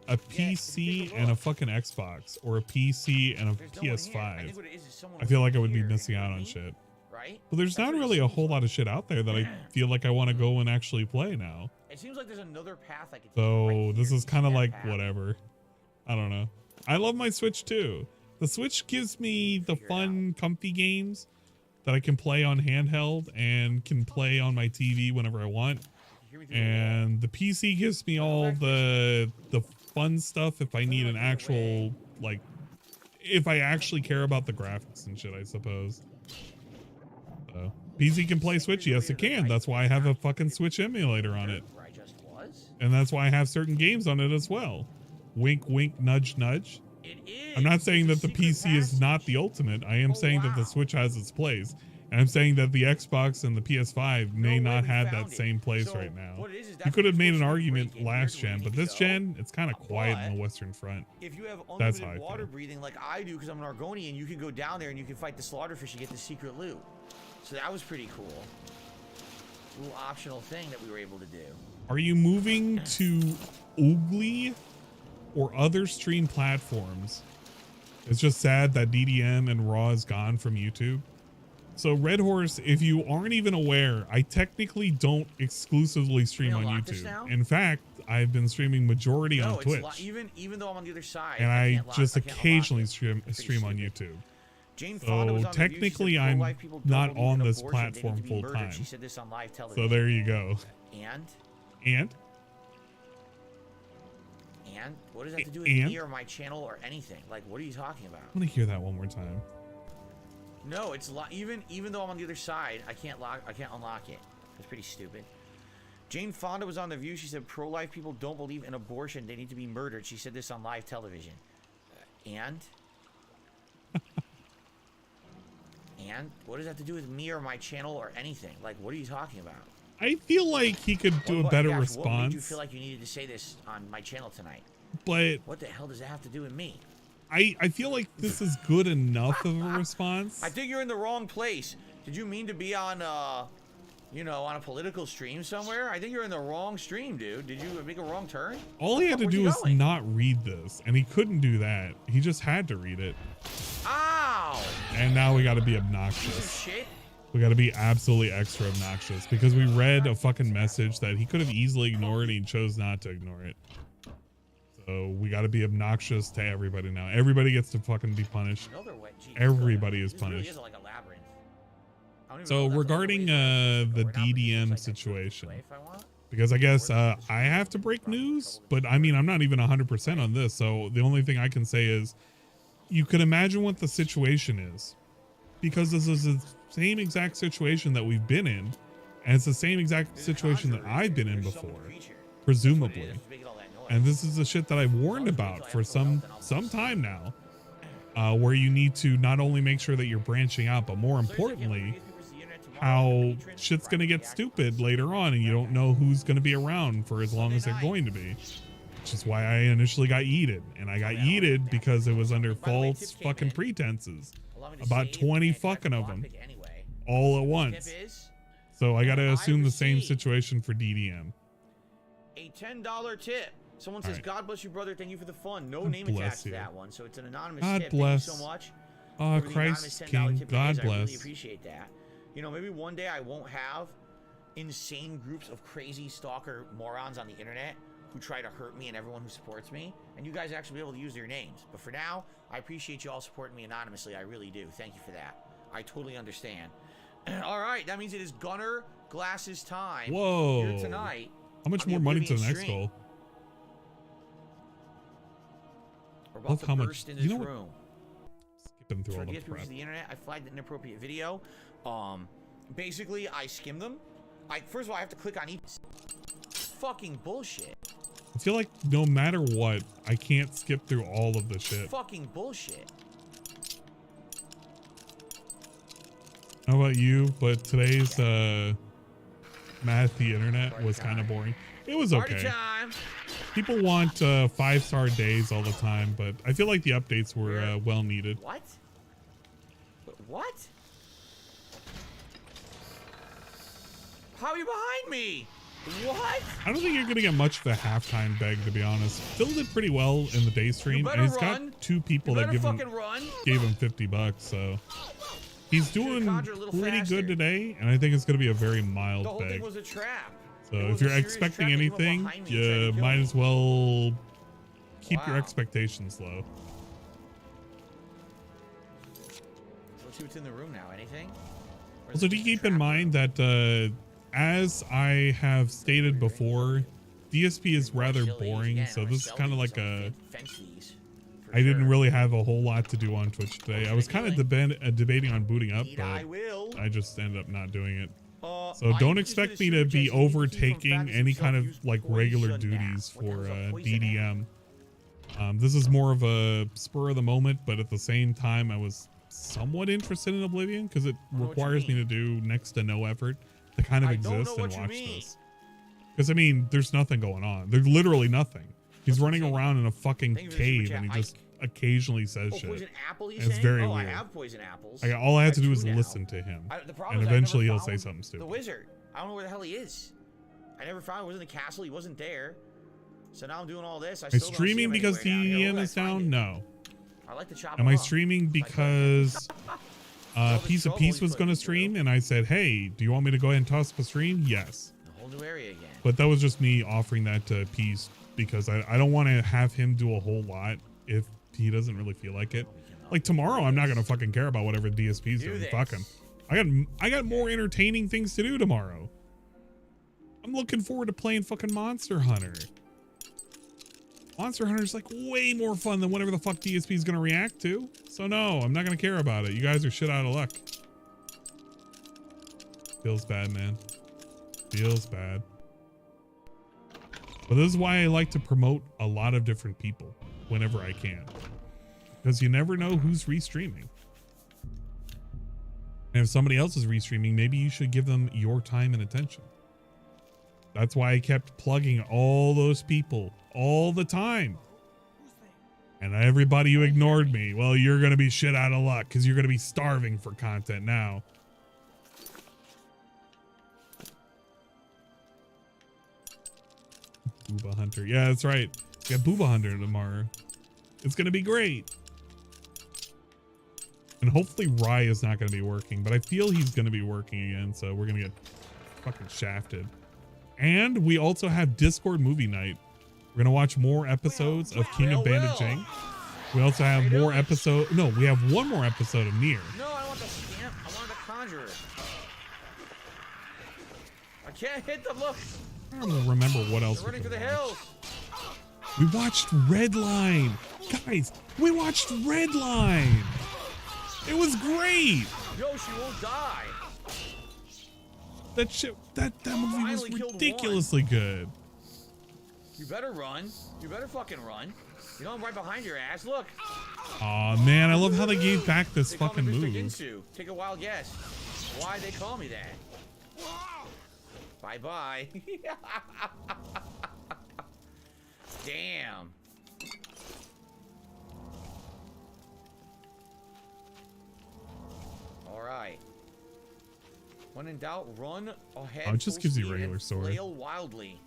a PC and a fucking Xbox or a PC and a PS5, I feel like I would be missing out on shit. Right? But there's not really a whole lot of shit out there that I feel like I want to go and actually play now. It seems like there's another path I could take. So this is kind of like whatever. I don't know. I love my Switch too. The Switch gives me the fun, comfy games that I can play on handheld and can play on my TV whenever I want. And the PC gives me all the fun stuff if I need an actual, like, if I actually care about the graphics and shit, I suppose. So, PC can play Switch? Yes, it can. That's why I have a fucking Switch emulator on it. And that's why I have certain games on it as well. Wink, wink, nudge, nudge. I'm not saying that the PC is not the ultimate. I am saying that the Switch has its place. And I'm saying that the Xbox and the PS5 may not have that same place right now. You could have made an argument last gen, but this gen, it's kind of quiet in the Western Front. If you have unlimited water breathing like I do because I'm an Argonian, you can go down there and you can fight the slaughterfish and get the secret loot. So that was pretty cool. A little optional thing that we were able to do. Are you moving to Oogly or other stream platforms? It's just sad that DDM and Raw is gone from YouTube. So Red Horse, if you aren't even aware, I technically don't exclusively stream on YouTube. In fact, I've been streaming majority on Twitch. Even though I'm on the other side. And I just occasionally stream on YouTube. So technically I'm not on this platform full time. She said this on live television. So there you go. And what does that have to do with me or my channel or anything? Like, what are you talking about? I want to hear that one more time. No, it's even though I'm on the other side, I can't unlock it. It's pretty stupid. Jane Fonda was on The View. She said pro-life people don't believe in abortion. They need to be murdered. She said this on live television. And what does that have to do with me or my channel or anything? Like, what are you talking about? I feel like he could do a better response. What made you feel like you needed to say this on my channel tonight? But what the hell does that have to do with me? I feel like this is good enough of a response. I think you're in the wrong place. Did you mean to be on, you know, on a political stream somewhere? I think you're in the wrong stream, dude. Did you make a wrong turn? All he had to do was not read this, and he couldn't do that. He just had to read it. Ow! And now we got to be obnoxious. Shit. We got to be absolutely extra obnoxious because we read a fucking message that he could have easily ignored and he chose not to ignore it. So we got to be obnoxious to everybody now. Everybody gets to fucking be punished. Everybody is punished. So regarding the DDM situation, because I guess I have to break news, but I mean, I'm not even 100% on this. So the only thing I can say is you could imagine what the situation is, because this is the same exact situation that we've been in. And it's the same exact situation that I've been in before, presumably. And this is the shit that I've warned about for some time now, where you need to not only make sure that you're branching out, but more importantly, how shit's going to get stupid later on and you don't know who's going to be around for as long as they're going to be. Which is why I initially got yeeted. And I got yeeted because it was under false fucking pretenses. About 20 fucking of them all at once. So I got to assume the same situation for DDM. A $10 tip. Someone says, God bless you, brother. Thank you for the fun. No name attached to that one. So it's an anonymous tip. Bless. Thank you so much. Oh, Christ King. God bless. I really appreciate that. You know, maybe one day I won't have insane groups of crazy stalker morons on the internet who try to hurt me and everyone who supports me, and you guys actually be able to use their names. But for now, I appreciate you all supporting me anonymously. I really do. Thank you for that. I totally understand. All right, that means it is Gunner Glass's time. Whoa. Here tonight. How much more money to the next goal? We're about to burst in this room. Skipping through all the crap. The internet, I flagged an inappropriate video. Basically, I skim them. First of all, I have to click on each. Fucking bullshit. I feel like no matter what, I can't skip through all of the shit. Fucking bullshit. How about you? But today's Math the Internet was kind of boring. It was okay. People want 5-star days all the time, but I feel like the updates were well needed. What? What? How are you behind me? What? I don't think you're gonna get much of a halftime beg, to be honest. Phil did pretty well in the day stream, and he's got 2 people that gave him $50, so he's doing pretty good today. And I think it's gonna be a very mild beg. The whole thing was a trap. So if you're expecting anything, you might as well keep your expectations low. Let's see what's in the room now. Anything? Also, do keep in mind that as I have stated before, DSP is rather boring, so this is kind of like a... I didn't really have a whole lot to do on Twitch today. I was kind of debating on booting up, but I just ended up not doing it. So don't expect me to be overtaking any kind of like regular duties for DDM. This is more of a spur of the moment, but at the same time, I was somewhat interested in Oblivion because it requires me to do next to no effort to kind of exist and watch this. Because I mean, there's nothing going on. There's literally nothing. He's running around in a fucking cave and he just occasionally says shit. Poison apple, it's very weird. I have poison apples. All I have to do is listen to him, and eventually he'll say something stupid. The wizard. I don't know where the hell he is. I never found him. He was in the castle. He wasn't there. So now I'm doing all this. Am I streaming because DDM is down? No. I like to chop. Am I streaming because Piece of Peace was going to stream, and I said, hey, do you want me to go ahead and toss up a stream? Yes. A whole new area again. But that was just me offering that to Peace because I don't want to have him do a whole lot if he doesn't really feel like it. Like tomorrow, I'm not going to fucking care about whatever DSP's doing. Fuck him. I got more entertaining things to do tomorrow. I'm looking forward to playing fucking Monster Hunter. Monster Hunter's like way more fun than whatever the fuck DSP is going to react to. So no, I'm not going to care about it. You guys are shit out of luck. Feels bad, man. Feels bad. But this is why I like to promote a lot of different people whenever I can. Because you never know who's restreaming. And if somebody else is restreaming, maybe you should give them your time and attention. That's why I kept plugging all those people all the time. And everybody who ignored me, well, you're going to be shit out of luck because you're going to be starving for content now. Booba Hunter. Yeah, that's right. We got Booba Hunter tomorrow. It's going to be great. And hopefully Rye is not going to be working, but I feel he's going to be working again, so we're going to get fucking shafted. And we also have Discord movie night. We're going to watch more episodes of King of Bandit Jing. We also have more episodes. No, we have one more episode of Nier. No, I want the scamp. I want the conjurer. I can't hit them. Look. I don't remember what else. They're running for the hills. We watched Redline. Guys, we watched Redline. It was great. Yo, she won't die. That shit, that movie was ridiculously good. You better run. You better fucking run. You know I'm right behind your ass. Look. Aw, man, I love how they gave back this They call fucking me Mr. move. Ginsu. Take a wild guess. Why they call me that? Bye bye. Damn. All right. When in doubt, run ahead. Oh, it just full gives you speed, regular and sword. flail wildly.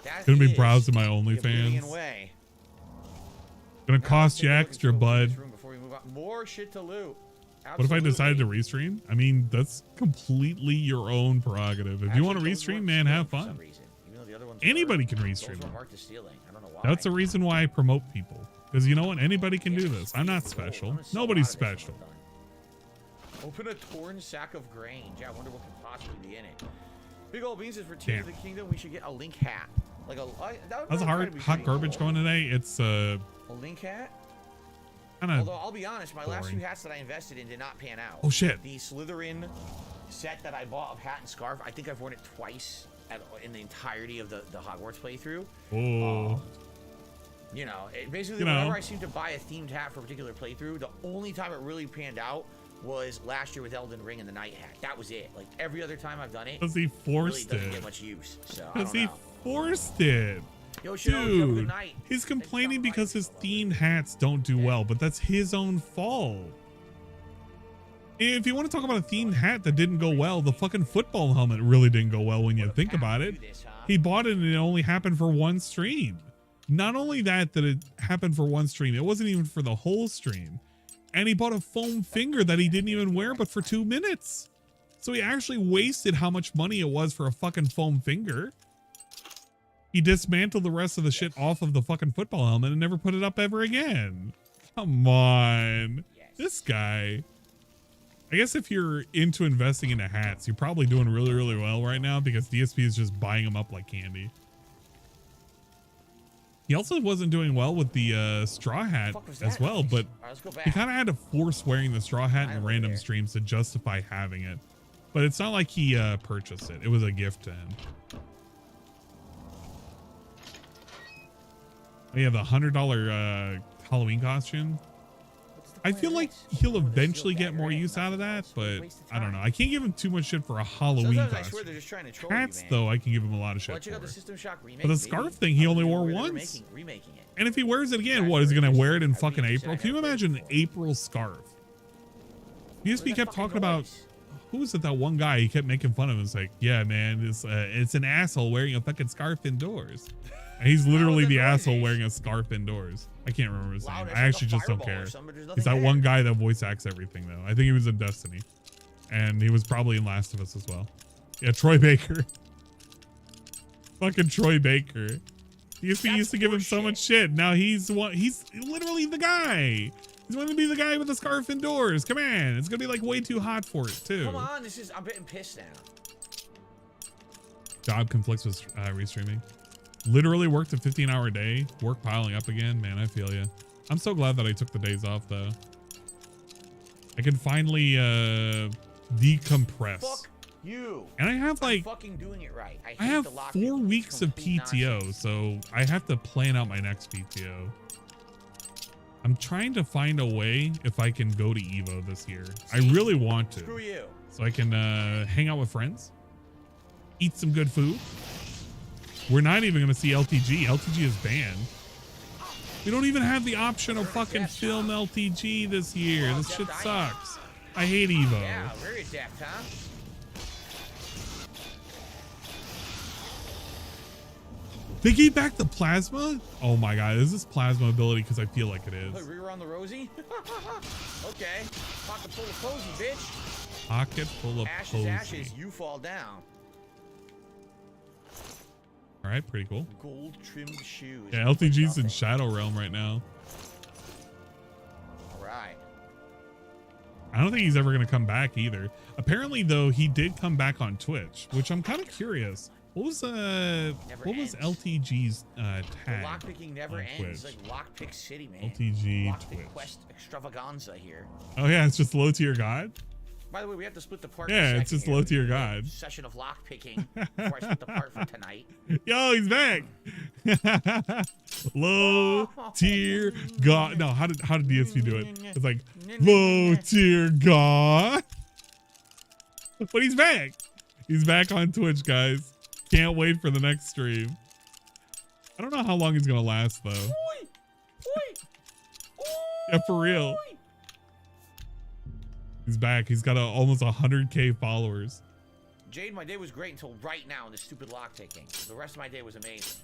That Gonna be is browsing my the Oblivion OnlyFans. way. Gonna Now, cost let's take you a look extra, into bud. this room before we move on. More shit to loot. What if I decided to Absolutely. restream? I mean, that's completely your own prerogative. If you want to Actually, those restream, weren't man, have stealing for fun. some reason, even though the other ones Anybody were. can Those restream were them. marked as stealing. I don't know why. That's the reason why I promote people. Because you know what? Anybody can do this. I'm not Cool. special. I'm gonna sell Nobody's a lot of this special. when I'm done. Open a torn sack of grain. Yeah, I wonder what could possibly be in it. Big Old Beans says for Tears of the Kingdom, we should get a Link hat. Like a that would How's the probably hot be hot pretty garbage cool. going today? It's A Link hat? kind Although of. I'll be honest, my last boring. few hats that I invested in did not pan out. Oh shit! The Slytherin set that I bought of hat and scarf, I think I've worn it twice in the entirety of the Hogwarts playthrough. Oh. You know, basically You know. whenever I seem to buy a themed hat for a particular playthrough, the only time it really panned out was last year with Elden Ring and the Night Hat. That was it. Like every other time I've done it, Because he really forced doesn't it. get much use. So I Because don't he know. forced it. Yo, Shino, you have a good Dude, night. he's complaining Thanks for because his stopping themed hats don't do well, but that's his own fault. If you want to talk about a themed hat that didn't go well, the fucking football helmet really didn't go well when you think about it. He bought it and it only happened for one stream. Not only that it happened for one stream, it wasn't even for the whole stream. And he bought a foam finger that he didn't even wear but for 2 minutes. So he actually wasted how much money it was for a fucking foam finger. He dismantled the rest of the shit off of the fucking football helmet and never put it up ever again. Come on. This guy. I guess if you're into investing into hats, you're probably doing really, really well right now because DSP is just buying them up like candy. He also wasn't doing well with the straw hat as well, but he kind of had to force wearing the straw hat in random streams to justify having it. But it's not like he purchased it. It was a gift to him. We have the $100 Halloween costume. I feel like he'll eventually get more use out of that, but I don't know. I can't give him too much shit for a Halloween Sometimes I swear costume. they're just trying to troll Hats, you, man. though, I can give him a lot of Well, shit check out for. the System Shock remake, But the baby. scarf thing, he only wore They're once. remaking it. And if he wears it again, what, is he going to wear it in fucking April? Can you imagine an April scarf? DSP kept talking about, who was it, that one guy he kept making fun of? It's like, yeah, man, it's an asshole wearing a fucking scarf indoors. And he's literally the asshole wearing a scarf indoors. I can't remember his name. I actually just don't care. He's that one guy that voice acts everything, though. I think he was in Destiny. And he was probably in Last of Us as well. Yeah, Troy Baker. Fucking Troy Baker. DSP used to give him so much shit. Now he's literally the guy. He's going to be the guy with the scarf indoors. Come on. It's going to be like way too hot for it, too. Come on, I'm getting pissed now. Job conflicts with restreaming. Literally worked a 15-hour day. Work piling up again. Man, I feel you. I'm so glad that I took the days off, though. I can finally decompress. Fuck you. And I have like, I'm fucking doing it right. I have the lock 4 picking. weeks of Complete PTO, nonsense. so I have to plan out my next PTO. I'm trying to find a way if I can go to Evo this year. I really want to. Screw you. So I can hang out with friends, eat some good food. We're not even going to see LTG. LTG is banned. We don't even have the option of fucking film LTG this year. This shit sucks. I hate Evo. Yeah, very adept, huh? They gave back the plasma? Oh my god, is this plasma ability? Because I feel like it is. Rerun the Rosie? Okay. Pocket full of posy, bitch. Pocket full of Ashes, ashes, you fall down. All right, pretty cool. Gold trimmed shoes. Yeah, LTG's in Shadow Realm right now. All right. I don't think he's ever going to come back either. Apparently, though, he did come back on Twitch, which I'm kind of curious. What was LTG's tag? Lockpicking never on ends. Twitch? Like Lockpick City, man. LTG Lockpick Twitch. Quest extravaganza here. Oh yeah, it's just low tier god. By the way, we have to split the part. Yeah, it's just low tier god. Session of lock picking before I split the part for tonight. Yo, he's back. Low tier god. No, how did DSP do it? It's like low tier god. But he's back. He's back on Twitch, guys. Can't wait for the next stream. I don't know how long he's gonna last though. Yeah, for real. He's back. He's got almost 100K followers. Jade, my day was great until right now in this stupid lock taking. The rest of my day was amazing.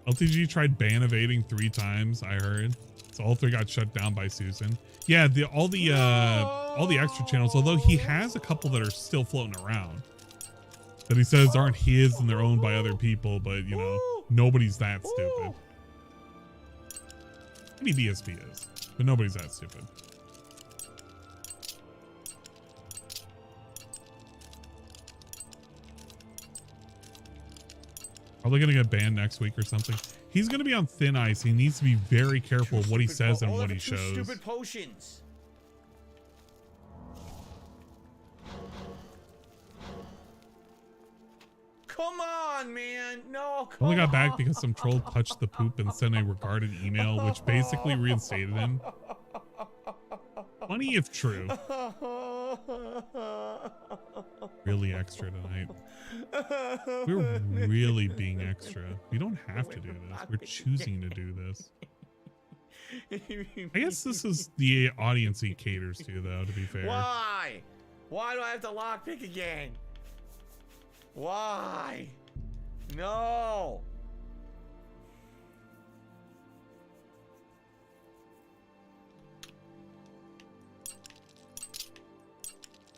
LTG tried ban evading 3 times, I heard. So all 3 got shut down by Susan. Yeah, all the extra channels, although he has a couple that are still floating around that he says aren't his and they're owned by other people, but you know, nobody's that stupid. Maybe DSP is, but nobody's that stupid. Probably gonna get banned next week or something. He's gonna be on thin ice. He needs to be very careful of what he says and what he shows. Stupid potions. Come on, man. No, come Only got back because some troll touched the poop and sent a regarded email, which basically reinstated him. Funny if true. Really extra tonight. We're really being extra. We don't have to do this. We're choosing to do this. I guess this is the audience he caters to, though, to be fair. Why? Why do I have to lockpick again? Why? No.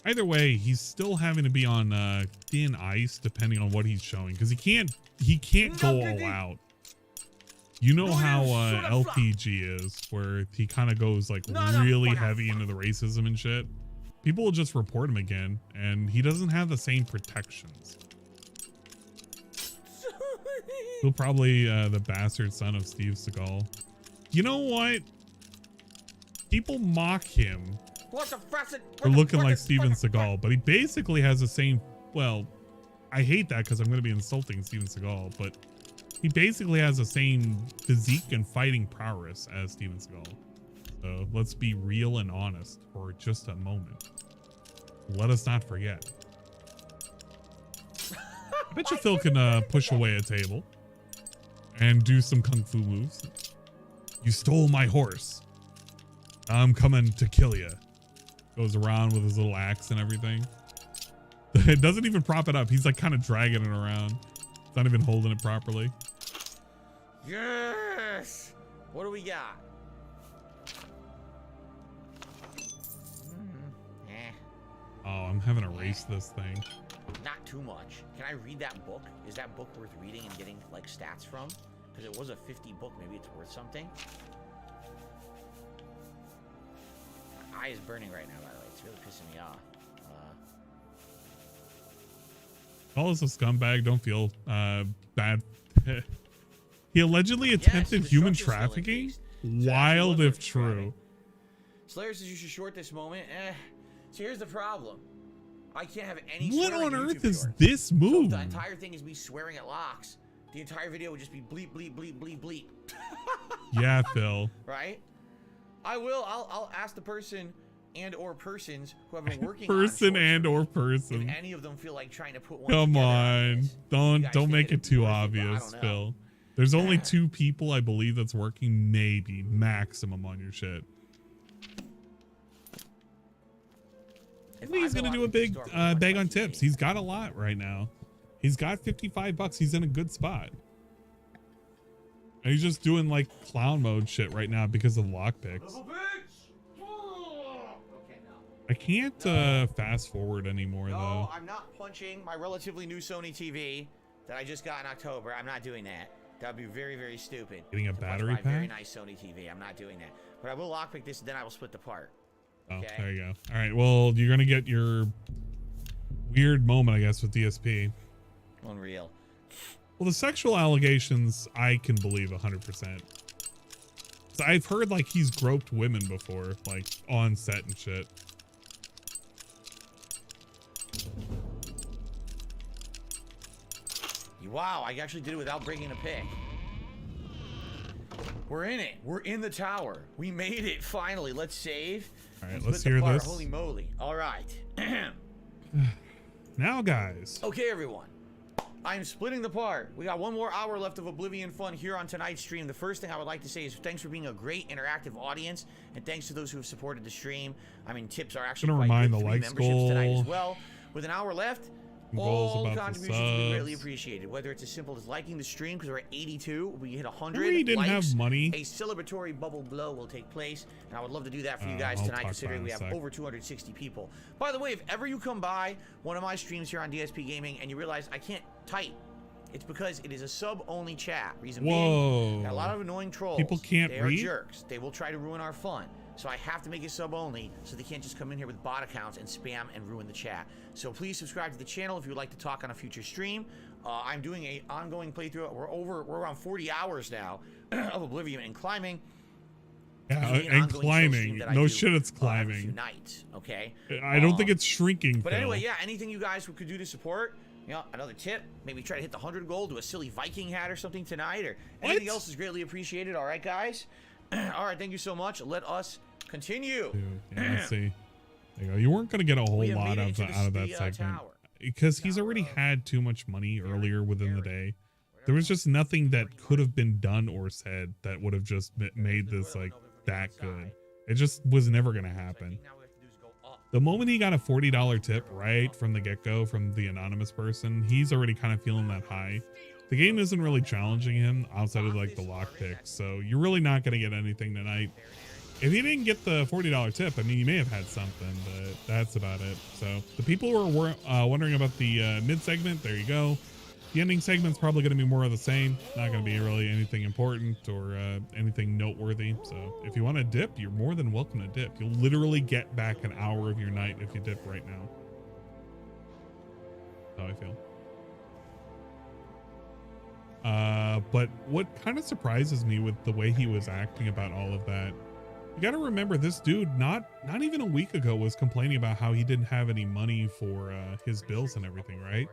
Either way, he's still having to be on thin ice depending on what he's showing, because he can't go all out. You know how LPG is, where he kind of goes like really heavy into the racism and shit. People will just report him again, and he doesn't have the same protections. He'll probably the bastard son of Steve Seagal. You know what? People mock him for looking like Steven Seagal, but he basically has the same. Well, I hate that because I'm going to be insulting Steven Seagal, but he basically has the same physique and fighting prowess as Steven Seagal. So let's be real and honest for just a moment. Let us not forget. I bet you Phil can push away a table and do some kung fu moves. You stole my horse. I'm coming to kill you. Goes around with his little axe and everything. It doesn't even prop it up. He's like kind of dragging it around. It's not even holding it properly. Yes. What do we got? Oh, I'm having to erase this thing. Not too much. Can I read that book? Is that book worth reading and getting like stats from? Because it was a 50 book. Maybe it's worth something. My eye is burning right now, by the way. It's really pissing me off. Call us a scumbag. Don't feel bad. He allegedly attempted human trafficking? Wild if true. Slayer says you should short this moment. So here's the problem. I can't have any What swearing on in earth YouTube is shorts. this move? So if the entire thing is me swearing at locks, the entire video would just be bleep, bleep, bleep, bleep, bleep. Yeah, Phil. Right? I'll ask the person and or persons who have been working Person on and or if person. any of them feel like trying to put one Come together on. this. Don't make it too obvious, I don't know. Phil. There's only 2 people I believe that's working, maybe maximum on your shit. I think he's gonna do a big bag on tips. He's got a lot right now. He's got 55 bucks. He's in a good spot. And he's just doing like clown mode shit right now because of lockpicks. I can't fast forward anymore No, though. I'm not punching my relatively new Sony TV that I just got in October. I'm not doing that. That'd be very, very stupid. Getting a to punch battery my very pack? nice Sony TV. I'm not doing that. But I will lockpick this, and then I will split the part. Oh, Okay. there you go. All right. Well, you're gonna get your weird moment, I guess, with DSP. Unreal. Well, the sexual allegations I can believe 100%. So I've heard like he's groped women before, like on set and shit. Wow, I actually did it without breaking a pick. We're in it. We're in the tower. We made it finally. Let's save. All right, let's hear this. Holy moly. All right. Now, guys. Okay, everyone. I'm splitting the part. We got 1 more hour left of Oblivion fun here on tonight's stream. The first thing I would like to say is thanks for being a great interactive audience, and thanks to those who have supported the stream. I mean, tips are actually quite remind good. the 3 likes memberships goal. tonight as well. With an hour left, Goals all about contributions the will be subs. greatly appreciated. Whether it's as simple as liking the stream, because we're at 82, we hit 100 Remember you didn't likes, have money? a celebratory bubble blow will take place, and I would love to do that for you guys I'll tonight, talk considering about we it in have a sec. over 260 people. By the way, if ever you come by one of my streams here on DSP Gaming and you realize I can't type, it's because it is a sub-only chat. Reason being, got a lot of annoying trolls. People can't They are read? jerks. They will try to ruin our fun. So I have to make it sub-only so they can't just come in here with bot accounts and spam and ruin the chat. So please subscribe to the channel if you would like to talk on a future stream. I'm doing an ongoing playthrough. We're around 40 hours now of Oblivion and climbing. Yeah, It'll be an and ongoing show climbing. stream that I No do, shit, it's every climbing. few nights, okay? I don't think it's shrinking. But Phil. anyway, yeah, anything you guys could do to support. You know, another tip, maybe try to hit the 100 gold, do a silly Viking hat or something tonight, or anything else is greatly appreciated. All right, guys? All right, thank you so much. Let us continue. Dude, yeah, let's see. There you go. You weren't going to get a whole lot out of that segment. Because he's already had too much money earlier within the day. There was just nothing that could have been done or said that would have just made this like that good. It just was never going to happen. The moment he got a $40 tip right from the get-go from the anonymous person, he's already kind of feeling that high. The game isn't really challenging him outside of like the lockpicks, so you're really not going to get anything tonight. If he didn't get the $40 tip, I mean, he may have had something, but that's about it. So the people who are wondering about the mid segment, there you go. The ending segment's probably going to be more of the same. Not going to be really anything important or anything noteworthy. So if you want to dip, you're more than welcome to dip. You'll literally get back an hour of your night if you dip right now. That's how I feel. But what kind of surprises me with the way he was acting about all of that, you got to remember this dude not even a week ago was complaining about how he didn't have any money for his bills and everything, right?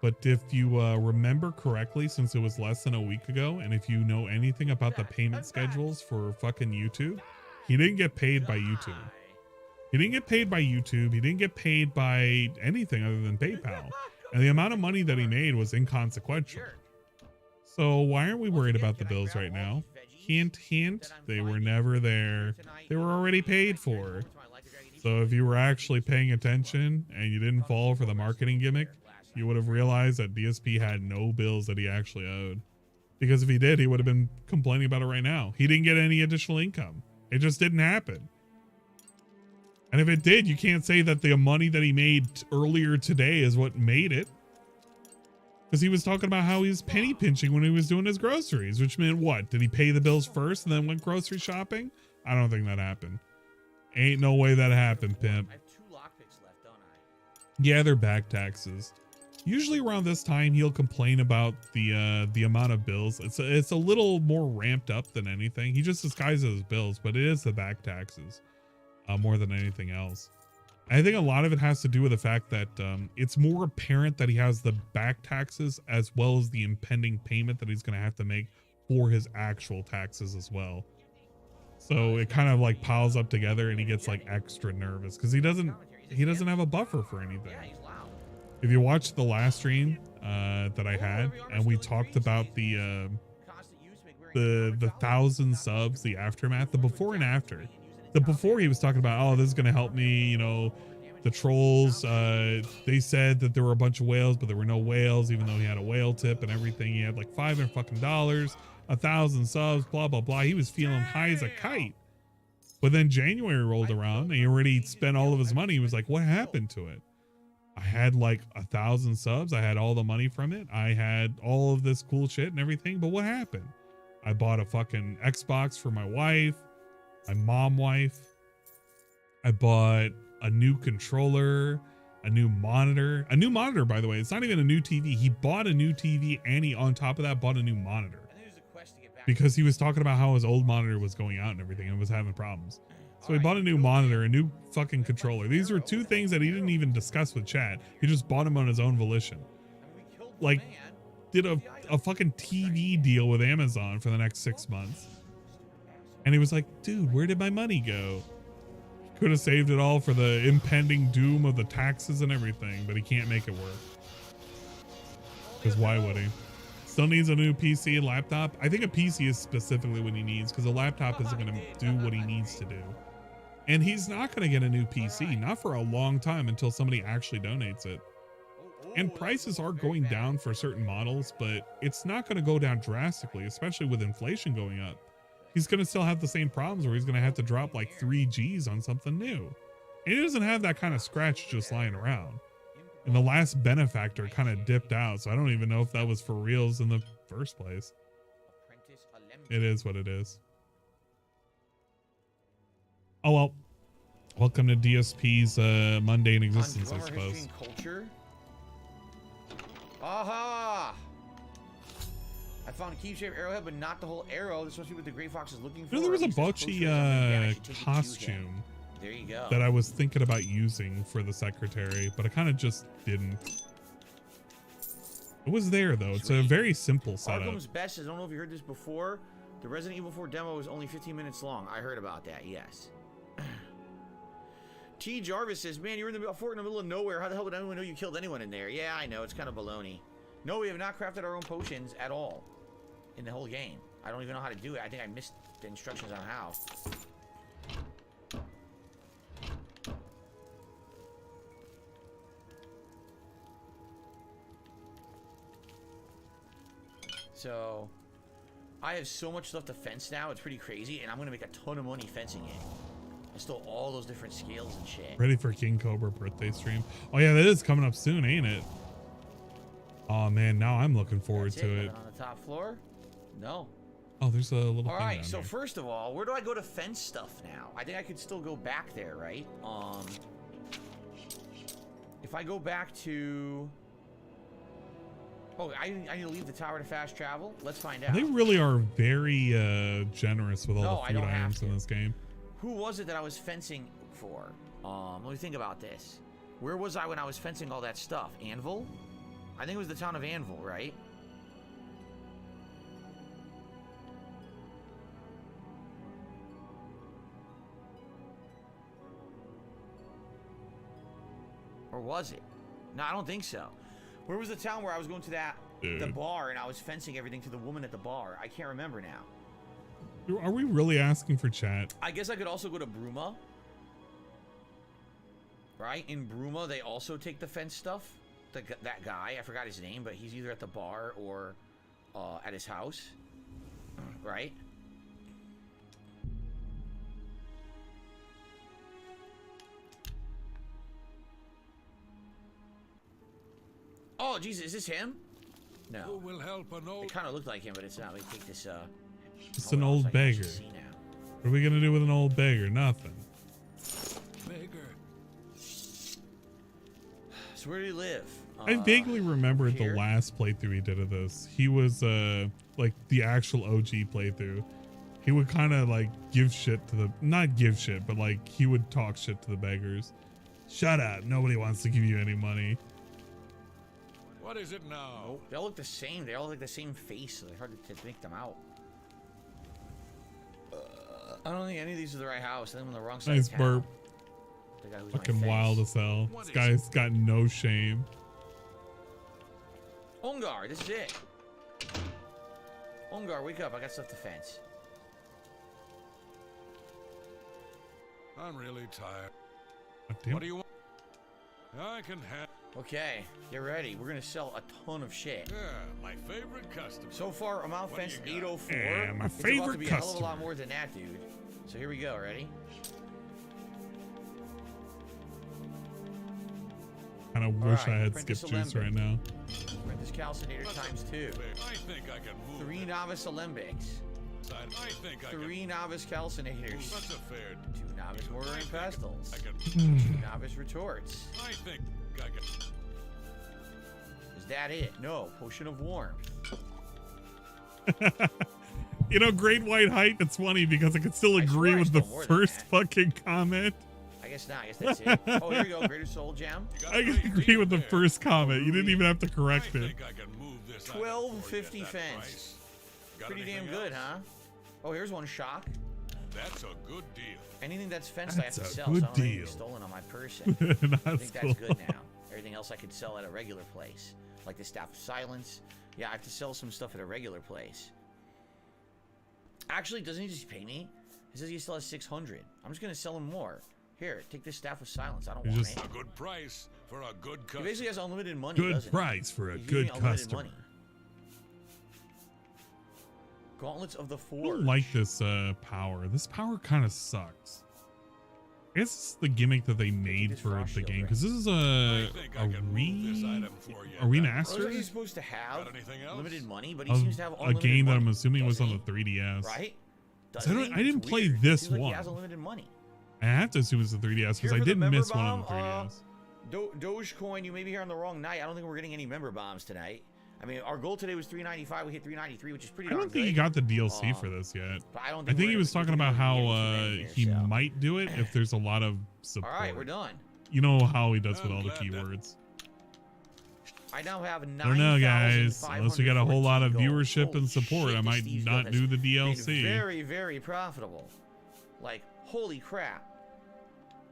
But if you remember correctly, since it was less than a week ago, and if you know anything about the payment schedules for fucking YouTube, he didn't get paid by YouTube. He didn't get paid by YouTube. He didn't get paid by anything other than PayPal. And the amount of money that he made was inconsequential. So why aren't we worried about the bills right now? Hint, hint, they were never there. They were already paid for. So if you were actually paying attention and you didn't fall for the marketing gimmick, you would have realized that DSP had no bills that he actually owed. Because if he did, he would have been complaining about it right now. He didn't get any additional income. It just didn't happen. And if it did, you can't say that the money that he made earlier today is what made it. Because he was talking about how he was penny pinching when he was doing his groceries, which meant what? Did he pay the bills first and then went grocery shopping? I don't think that happened. Ain't no way that happened, pimp. I have 2 lockpicks left, don't I? Yeah, they're back taxes. Usually around this time, he'll complain about the amount of bills. It's a little more ramped up than anything. He just disguises his bills, but it is the back taxes more than anything else. I think a lot of it has to do with the fact that it's more apparent that he has the back taxes as well as the impending payment that he's going to have to make for his actual taxes as well. So it kind of like piles up together and he gets like extra nervous because he doesn't have a buffer for anything. If you watched the last stream that I had and we talked about the 1,000 subs, the aftermath, the before and after. The before he was talking about, oh, this is going to help me, you know, the trolls, they said that there were a bunch of whales, but there were no whales, even though he had a whale tip and everything. He had like $500 fucking, 1,000 subs, blah, blah, blah. He was feeling high as a kite. But then January rolled around and he already spent all of his money. He was like, what happened to it? I had like 1,000 subs. I had all the money from it. I had all of this cool shit and everything. But what happened? I bought a fucking Xbox for my wife. My mom wife. I bought a new controller. a new monitor. A new monitor, by the way. It's not even a new TV. He bought a new TV and he, on top of that, bought a new monitor. Because he was talking about how his old monitor was going out and everything and was having problems. So he bought a new monitor, a new fucking controller. These were two things that he didn't even discuss with chat. He just bought them on his own volition. Like, did a fucking TV deal with Amazon for the next 6 months. And he was like, dude, where did my money go? Could have saved it all for the impending doom of the taxes and everything, but he can't make it work. Because why would he? Still needs a new PC and laptop. I think a PC is specifically what he needs because a laptop isn't going to do what he needs to do. And he's not going to get a new PC, not for a long time until somebody actually donates it. And prices are going down for certain models, but it's not going to go down drastically, especially with inflation going up. He's going to still have the same problems where he's going to have to drop like 3 G's on something new. And he doesn't have that kind of scratch just lying around. And the last benefactor kind of dipped out, so I don't even know if that was for reals in the first place. It is what it is. Oh well. Welcome to DSP's mundane existence, I suppose. Culture. Aha! I found a key-shaped arrowhead, but not the whole arrow. This must be what the Gray Fox is looking for. You know, there was a Bocce costume there you go. that I was thinking about using for the secretary, but I kind of just didn't. It was there though. It's a very simple setup. Arkham's best. I don't know if you heard this before. The Resident Evil 4 demo was only 15 minutes long. I heard about that. Yes. T. Jarvis says, man, you're in the fort in the middle of nowhere. How the hell would anyone know you killed anyone in there? Yeah, I know. It's kind of baloney. No, we have not crafted our own potions at all in the whole game. I don't even know how to do it. I think I missed the instructions on how. So, I have so much stuff to fence now. It's pretty crazy, and I'm going to make a ton of money fencing it. I stole all those different scales and shit. Ready for King Cobra birthday stream? Oh yeah, that is coming up soon, ain't it? Oh man, now I'm looking forward to it. On the top floor? No. Oh, there's a little. All right, so first of all, where do I go to fence stuff now? I think I could still go back there, right? If I go back to. Oh, I need to leave the tower to fast travel. Let's find out. They really are very generous with all the food items in this game. Who was it that I was fencing for? Let me think about this. Where was I when I was fencing all that stuff? Anvil? I think it was the town of Anvil, right? Or was it? No, I don't think so. Where was the town where I was going to the bar and I was fencing everything to the woman at the bar? I can't remember now. Are we really asking for chat? I guess I could also go to Bruma. Right? In Bruma, they also take the fence stuff. That guy, I forgot his name, but he's either at the bar or at his house. Right? Oh, Jesus, is this him? No. Who will help an old... It kind of looked like him, but it's not. We take this, It's an old beggar. What are we gonna do with an old beggar? Nothing. Beggar. So where do he live? I vaguely remember the last playthrough he did of this. He was like the actual OG playthrough. He would kind of like give shit to the, not give shit, but like he would talk shit to the beggars. Shut up! Nobody wants to give you any money. What is it now? Oh, they all look the same. They all look like the same face, so it's hard to make them out. I don't think any of these are the right house. I think I'm on the wrong side. Nice of town. burp. The guy who's fucking wild as hell. This guy's got no shame. Ongar, this is it. Ongar, wake up. I got stuff to fence. I'm really tired. Damn. What do you want? I can have. Okay, get ready. We're gonna sell a ton of shit. Yeah, my favorite customer. So far, amount fenced 804. Yeah, my it's favorite about to be a hell of a customer. lot more than that, dude. So here we go. Ready? Kind of wish right, I had Apprentice skip juice Alembic. right now. Apprentice Calcinator ×2. I think I can move. 3 novice alembics. I think I 3 can. novice calcinators. That's a fair. 2 novice mortar and pestles. I can. 2 novice retorts. I think. Is that it? No. Potion of warmth. You know, Great White Height, it's funny because I could still agree with the first fucking comment. I guess not. I guess that's it. Oh, here we go. Greater Soul Gem. I can agree with the first comment. You didn't even have to correct it. 12.50 fence. Pretty damn good, huh? Oh, here's one shock. That's a good deal. Anything that's fenced, I have to That's a sell. good So I don't have anything deal. stolen on my person. I think that's good now. Everything else I could sell at a regular place, like the Staff of Silence. Yeah, I have to sell some stuff at a regular place. Actually, doesn't he just pay me? He says he still has 600. I'm just gonna sell him more. Here, take this Staff of Silence. I don't want it. A good price for a good He customer. basically has unlimited money. Good doesn't he? price for a He's giving good me unlimited customer. money. Gauntlets of the I Forge. don't like this power. This power kind of sucks. I guess it's the gimmick that they made for the game, because this is a remaster Looks like he's supposed to have limited money, but he of seems to have a unlimited game that money. I'm assuming was on Doesn't the 3DS. Right? So I Doesn't he? didn't It's play weird. this Seems like one. He has unlimited money. I have to assume it's the 3DS because Here I for the didn't member miss one on the bomb, 3DS. Dogecoin, you may be here on the wrong night. I don't think we're getting any member bombs tonight. I mean, our goal today was 395. We hit 393, which is pretty I darn don't think he good. got the DLC for this yet. But I don't I think we're he was gonna- talking about we're how gonna get he too many here, so. might do it if there's a lot of All support. right, we're done. You know how he does with all the keywords. I now have 9,514 I don't know, guys. Unless we got a whole lot of viewership gold. and support, Shit, I this might Steve's not Guild do has the been DLC. Very, very profitable. Like, holy crap.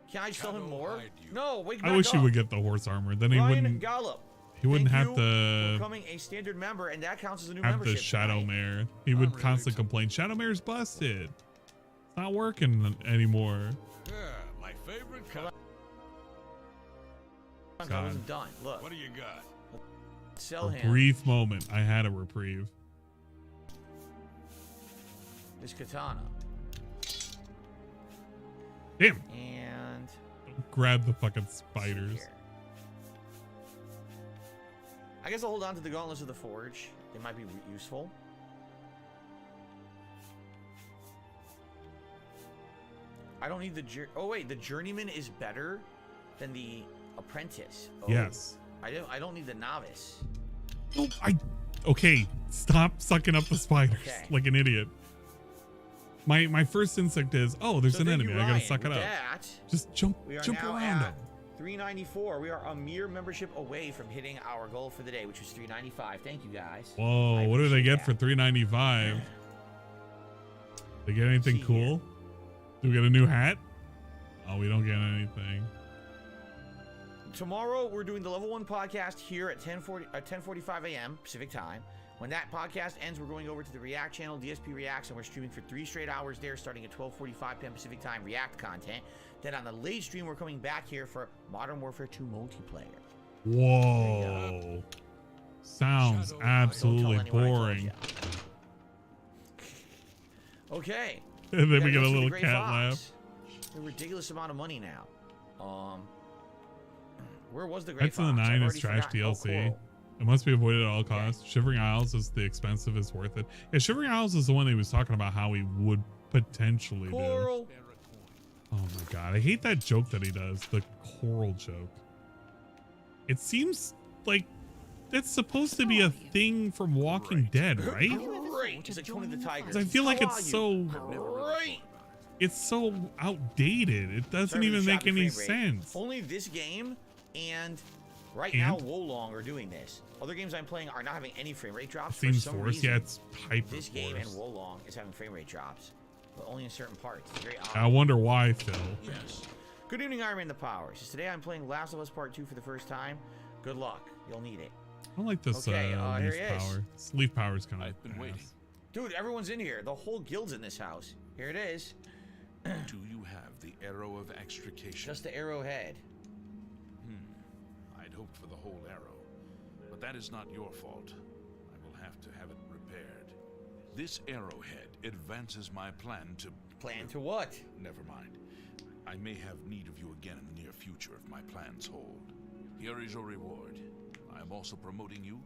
Can I sell him more? No, wake back I wish up. he would get the horse armor. Then he Ryan wouldn't. Gallup. He wouldn't Thank have you to for becoming a standard member, and that counts as a new have the membership. Shadow tonight. Mare. He would constantly complain, Shadow Mare's busted. It's not working anymore. Yeah, my favorite color. I wasn't done. Look. What do you got? Sell A him brief moment, I had a reprieve. this katana. Damn. And Grab the fucking spiders. here. I guess I'll hold on to the Gauntlets of the Forge. They might be useful. I don't need the oh wait, the Journeyman is better than the Apprentice. Oh, Yes. I don't need the Novice. Okay, stop sucking up the spiders Okay. like an idiot. My first instinct is, oh, there's So an thank enemy. you, I gotta Ryan. suck it With up. that, Just jump we are jump now around at them. 394. We are a mere membership away from hitting our goal for the day, which was 395. Thank you guys. Whoa, I what do they appreciate get for that. $3.95? They get anything See cool? Do we get a new hat? Oh, we don't get anything. Tomorrow we're doing the level 1 podcast here at 10:45 a.m. Pacific time. When that podcast ends, we're going over to the React channel, DSP Reacts, and we're streaming for 3 straight hours there, starting at 12:45 p.m. Pacific time, React content. Then on the late stream, we're coming back here for Modern Warfare 2 multiplayer. Whoa. Sounds Don't tell absolutely anyone I told boring. ya. Okay. And then we gotta get go a see the little Gray cat Fox. laugh. A ridiculous amount of money now. Where was the Gray Heads to the Fox? I've 9 is already trash forgotten. Oh, DLC. Coral. It must be avoided at all costs. Shivering Isles is the expensive, is worth it. Yeah, Shivering Isles is the one he was talking about how he would potentially do. Coral. Oh my god, I hate that joke that he does, the coral joke. It seems like that's supposed to be a thing from Walking Dead, right? Great. It's like Tony the Tiger. 'Cause I feel like How it's are so you? Great. it's so outdated. It doesn't Sorry for even the make choppy any frame rate. sense. Only this game and right And? now Wolong are doing this. Other games I'm playing are not having any frame rate drops. For Seems some forced. reason, Yeah, it's hyper this game and forced. Wolong is having frame rate drops, but only in certain parts. It's very odd. I wonder why, Phil. Yes. Good evening, Iron Man the Powers. Today I'm playing Last of Us Part 2 for the first time. Good luck. You'll need it. I don't like this Okay, here leaf he is. power. This leaf power is kind of I've been waiting. Dude, everyone's in here. The whole guild's in this house. Here it is. Do you have the arrow of extrication? Just the arrowhead. I'd hoped for the whole arrow, but that is not your fault. I will have to have it repaired. This arrowhead advances my plan to... Plan to what? Never mind. I may have need of you again in the near future if my plans hold. Here is your reward. I am also promoting you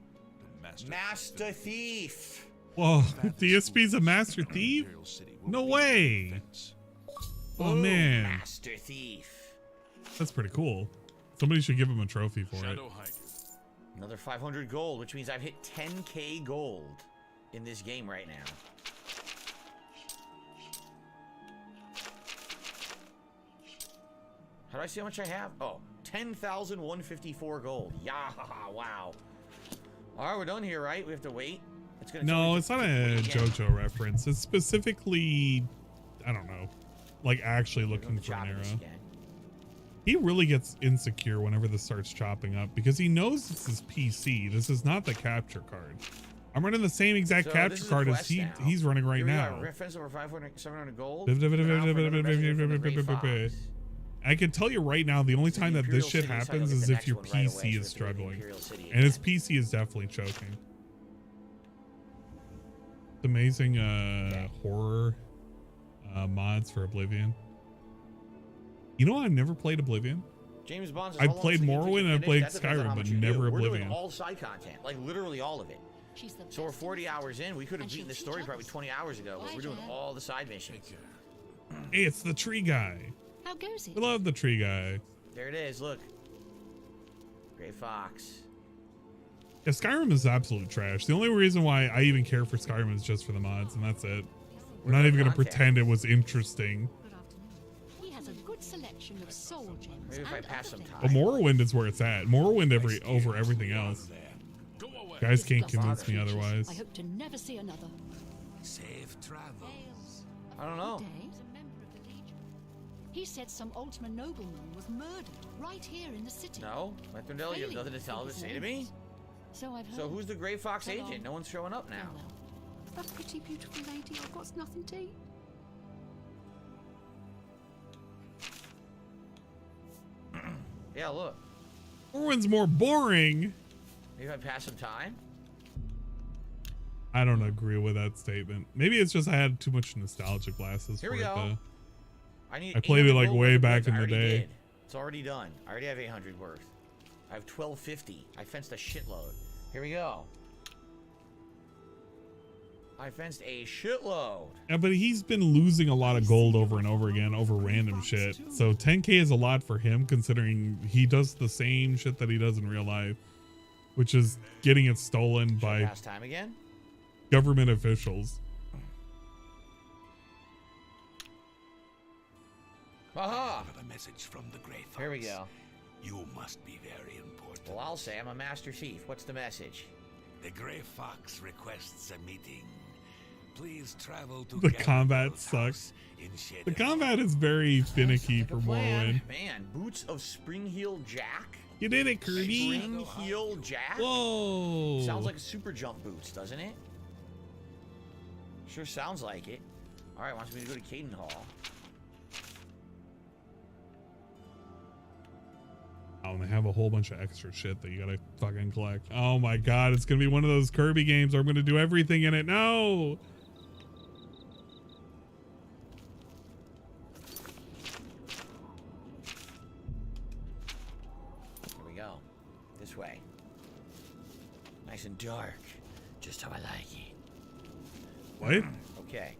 to Master Thief. Whoa, DSP's a master thief? No way. Oh Boom, man, Master Thief. that's pretty cool. Somebody should give him a trophy for it. Shadow hide. Another 500 gold, which means I've hit 10k gold in this game right now. How do I see how much I have? Oh, 10,154 gold. Yeah, wow. All right, we're done here, right? We have to wait. It's gonna No, it's not a JoJo reference. It's specifically, I don't know, like actually looking for an arrow. He really gets insecure whenever this starts chopping up because he knows this is PC. This is not the capture card. I'm running the same exact capture card as he's running right now. Reference over 500, 700 gold. I can tell you right now, the only time that this shit happens is if your PC is struggling. And his PC is definitely choking. Amazing horror mods for Oblivion. You know, I've never played Oblivion. James Bond's I played Morrowind and I played Skyrim, but never We're Oblivion. doing all side content, like literally all of it. So we're 40 hours in. We could have beaten the story probably 20 hours ago, but we're doing all the side missions. Hey, it's the tree guy. How goes it? We love the tree guy. There it is. Look, Gray Fox. Yeah, Skyrim is absolute trash. The only reason why I even care for Skyrim is just for the mods, and that's it. I'm not even gonna pretend it was interesting. He has a good selection of soul gems. Maybe if I pass some time. But Morrowind is where it's at. Morrowind over everything else. Guys can't convince me otherwise. I hope to never see another. Safe travels. I don't know. He said some Ultima nobleman was murdered right here in the city. No, Lectondale, you have nothing to tell to say to me. So I've heard. So who's the Gray Fox agent? No one's showing up now. That pretty beautiful lady, I've got nothing to eat. Yeah, look. Morrowind's more boring. Maybe if I pass some time. I don't agree with that statement. Maybe it's just I had too much nostalgia glasses Here for we it go. though. I played it like way back in I the already day. did. It's already done. I already have 800 worth. I have 1250. I fenced a shitload. Here we go. I fenced a shitload. Yeah, but he's been losing a lot of gold over and over again over random shit. So 10k is a lot for him considering he does the same shit that he does in real life, which is getting it stolen by Past time again? government officials. Aha! I have a message from the Grey Fox. Here we go. You must be very important. Well, I'll say I'm a master thief. What's the message? The Grey Fox requests a meeting. Please travel to The combat sucks. The combat is very finicky for Morrowind. Man, boots of Spring-Heel Jack? You did it, Kirby. Spring-Heel Jack? Whoa. Sounds like a super jump boots, doesn't it? Sure sounds like it. Alright, wants me to go to Caden Hall. Oh, and they have a whole bunch of extra shit that you gotta fucking collect. Oh my god, it's gonna be one of those Kirby games where I'm gonna do everything in it. No! Here we go. This way. Nice and dark. Just how I like it. What? Okay.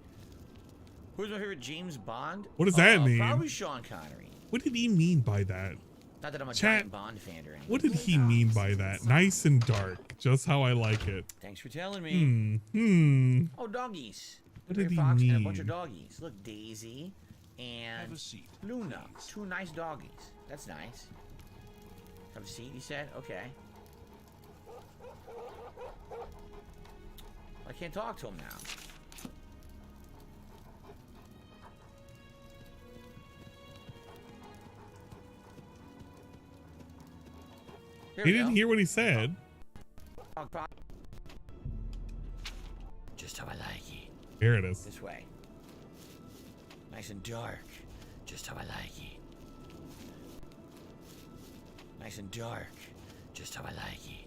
Who's my favorite James Bond? What does that mean? Probably Sean Connery. What did he mean by that? Not that I'm a Chat, giant Bond fan or anything. what did he mean by that? Nice and dark, just how I like it. Thanks for telling me. Oh, doggies. What Gray did he Fox and a bunch mean? of doggies. Look, Daisy and Have a seat, Luna. please. 2 nice doggies. That's nice. Have a seat, he said? Okay. I can't talk to him now. Here He we didn't go. hear what he said. Just how I like it. Here it is. This way. Nice and dark. Just how I like it. Nice and dark. Just how I like it.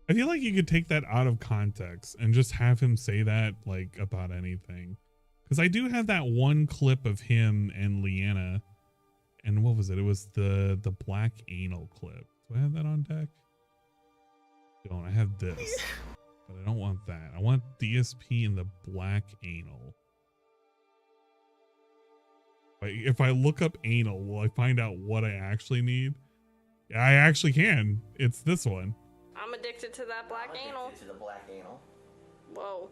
I feel like you could take that out of context and just have him say that like about anything. Because I do have that one clip of him and Leanna. And what was it? It was the black anal clip. Do I have that on deck? Don't. I have this. But I don't want that. I want DSP and the black anal. If I look up anal, will I find out what I actually need? I actually can. It's this one. I'm addicted to that black anal. To the black anal. Whoa.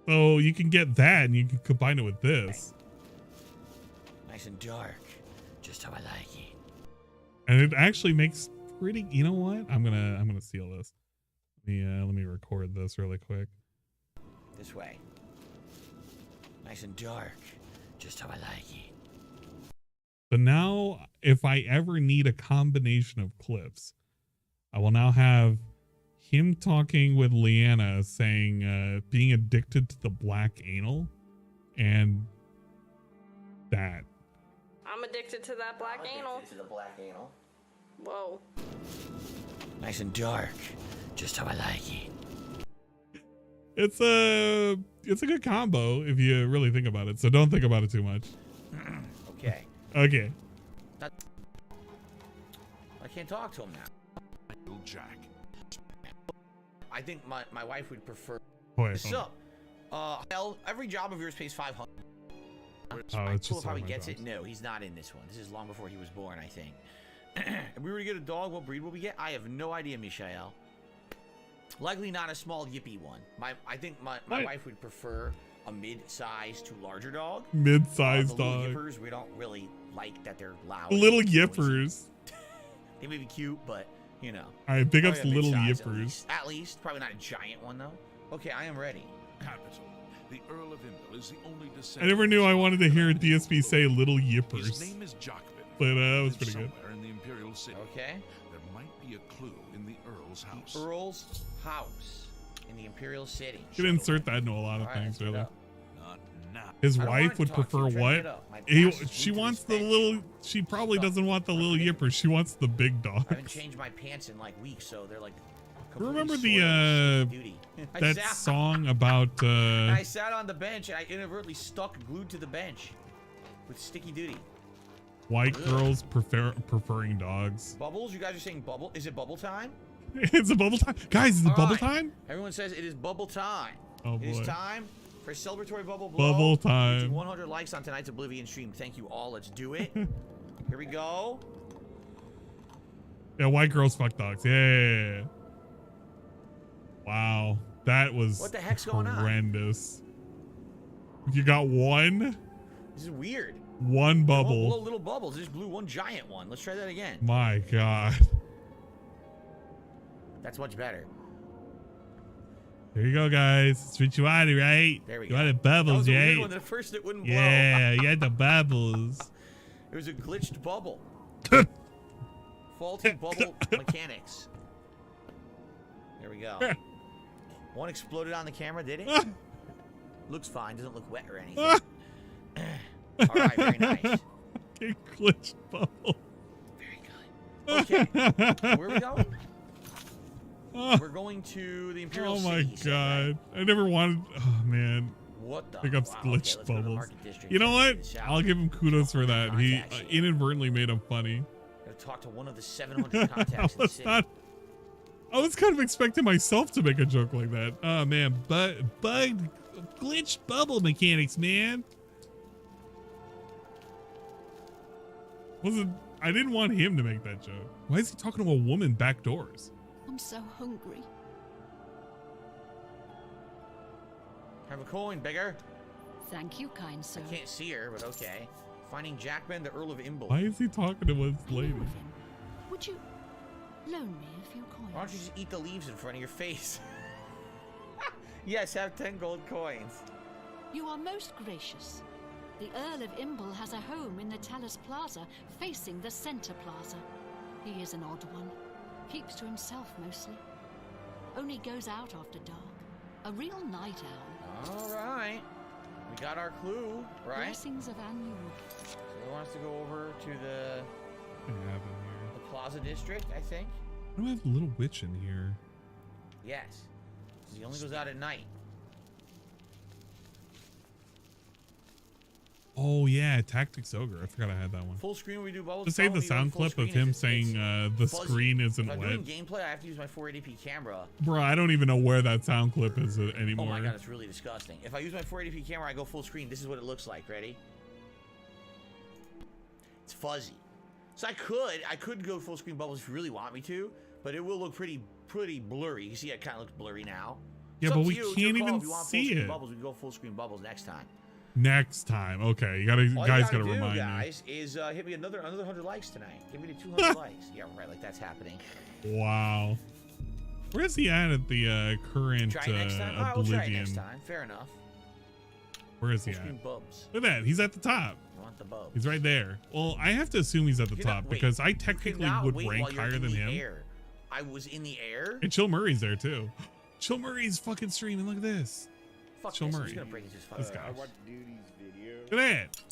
So you can get that and you can combine it with this. Nice and dark. Just how I like it. And it actually makes pretty, you know what? I'm gonna seal this. Let me record this really quick. This way. Nice and dark. Just how I like it. So now if I ever need a combination of clips, I will now have him talking with Leanna saying being addicted to the black anal and that. I'm addicted to that black anal. To the black anal. Whoa. Nice and dark. Just how I like it. It's a good combo if you really think about it. So don't think about it too much. Okay. Okay. I can't talk to him now. Jack. I think my wife would prefer. Wait, So, hell, every job of yours pays $500. Oh, it's Cool just how he all my gets jobs. it. No, he's not in this one. This is long before he was born, I think. If we were to get a dog, what breed would we get? I have no idea, Michael. Likely not a small yippy one. I think my wife would prefer a mid-sized to larger dog. Mid-sized the dog. Little yippers, we don't really like that they're loud. Little and noisy. yippers. They may be cute, but you know. All right, big ups Probably a little mid-size yippers. At least, probably not a giant one though. Okay, I am ready. Capital. The Earl of Imbil is the only I descendant. never knew I wanted to hear a DSP say little His yippers, name is Jockman. but that was Lives pretty good. somewhere in the Imperial City. Okay. There might be a clue in the Earl's house. Earl's house in the Imperial City. You can insert that into a lot of All right, things, let's get really. up. Not now. His I don't wife want to would talk to you. prefer Try to what? get up. My He, back is she glued to wants this the bench. little. She probably doesn't want the little yippers. She wants the big I haven't dogs. changed my pants in like weeks, so they're like. Remember completely the soiled. Duty. I that sat- song about I sat on the bench and I inadvertently stuck glued to the bench with sticky duty. white girls preferring dogs? Bubbles? You guys are saying bubble? Is it bubble time? It's a bubble time, guys. Is it All bubble right. time? Everyone says it is bubble time. Oh It is boy. time for a celebratory bubble blow. Bubble time. Reaching 100 likes on tonight's Oblivion stream. Thank you all. Let's do it. Here we go. Yeah, white girls fuck dogs. Yeah. Wow, that was What the heck's going on? horrendous. You got one This is weird. bubble. Won't blow little bubbles. It just blew one giant one. Let's try that again. My God. That's much better. There you go, guys. That's what you wanted, right? There we you go. wanted That bubbles, was a weird right? one. At first, it wouldn't blow. Yeah, you had the bubbles. It was a glitched bubble. Faulty bubble mechanics. There we go. One exploded on the camera, did it? Looks fine. Doesn't look wet or anything. All right, very nice. Okay, glitched bubble. Very good. Okay, where are we going? We're going to the Imperial Oh City. my you said, God. I never wanted. Oh man. right? What the? Pick up wow, glitched okay, let's go to the bubbles. Market District. You know Check what? this out. I'll give him kudos for that. He Contacts. inadvertently made him funny. Gotta talk to one of the 700 contacts in the city. I was kind of expecting myself to make a joke like that. Oh man, bug glitched bubble mechanics, man. I didn't want him to make that joke. Why is he talking to a woman back doors? I'm so hungry. Have a coin, bigger. Thank you, kind sir. I can't see her, but okay. Finding Jackman, the Earl of Imbil. Why is he talking to his I know lady? of him. Would you loan me a few coins? Why don't you just eat the leaves in front of your face? Yes, have 10 gold coins. You are most gracious. The Earl of Imbil has a home in the Talus Plaza, facing the Center Plaza. He is an odd one. Keeps to himself mostly. Only goes out after dark. A real night owl. All right. We got our clue, right? Blessings of Anu. So he wants to go over to the I have him here. Plaza District, I think. I don't have a little witch in here. Yes. He only goes out at night. Oh yeah, Tactics Ogre. I forgot I had that one. Full screen when we do bubbles. To save the Probably doing sound full clip of screen him is saying the fuzzy. screen isn't If I'm wet. doing gameplay, I have to use my 480p camera. Bro, I don't even know where that sound clip is Oh anymore. my god, it's really disgusting. If I use my 480p camera, I go full screen. This is what it looks like. Ready? It's fuzzy. So I could go full screen bubbles if you really want me to, but it will look pretty blurry. You see, it kind of looks blurry now. Yeah, It's but up we to you. can't Your call. even If you want see full screen it. Bubbles, we can go full screen bubbles next time. Next time, okay. You gotta, All guys you gotta gotta do, remind guys, is hit me another 100 likes tonight. Give me the 200 likes. Yeah, right. Like that's happening. me. Wow. Where's he at the current Try it next time. All right, we'll try it Oblivion? next time. Fair enough. Where is he Full screen at? bubs. Look at that. He's at the top. I want the bubs. He's right there. Well, I have to assume he's at the You're top not- wait, because I you technically cannot would wait rank while you're higher in than the him. air. I was in the air. And Chill Murray's there too. Chill Murray's fucking streaming. Look at this. Fuck Chill this. Murray. Who's gonna break his This fucking guy. I watched Doody's video. Look at that.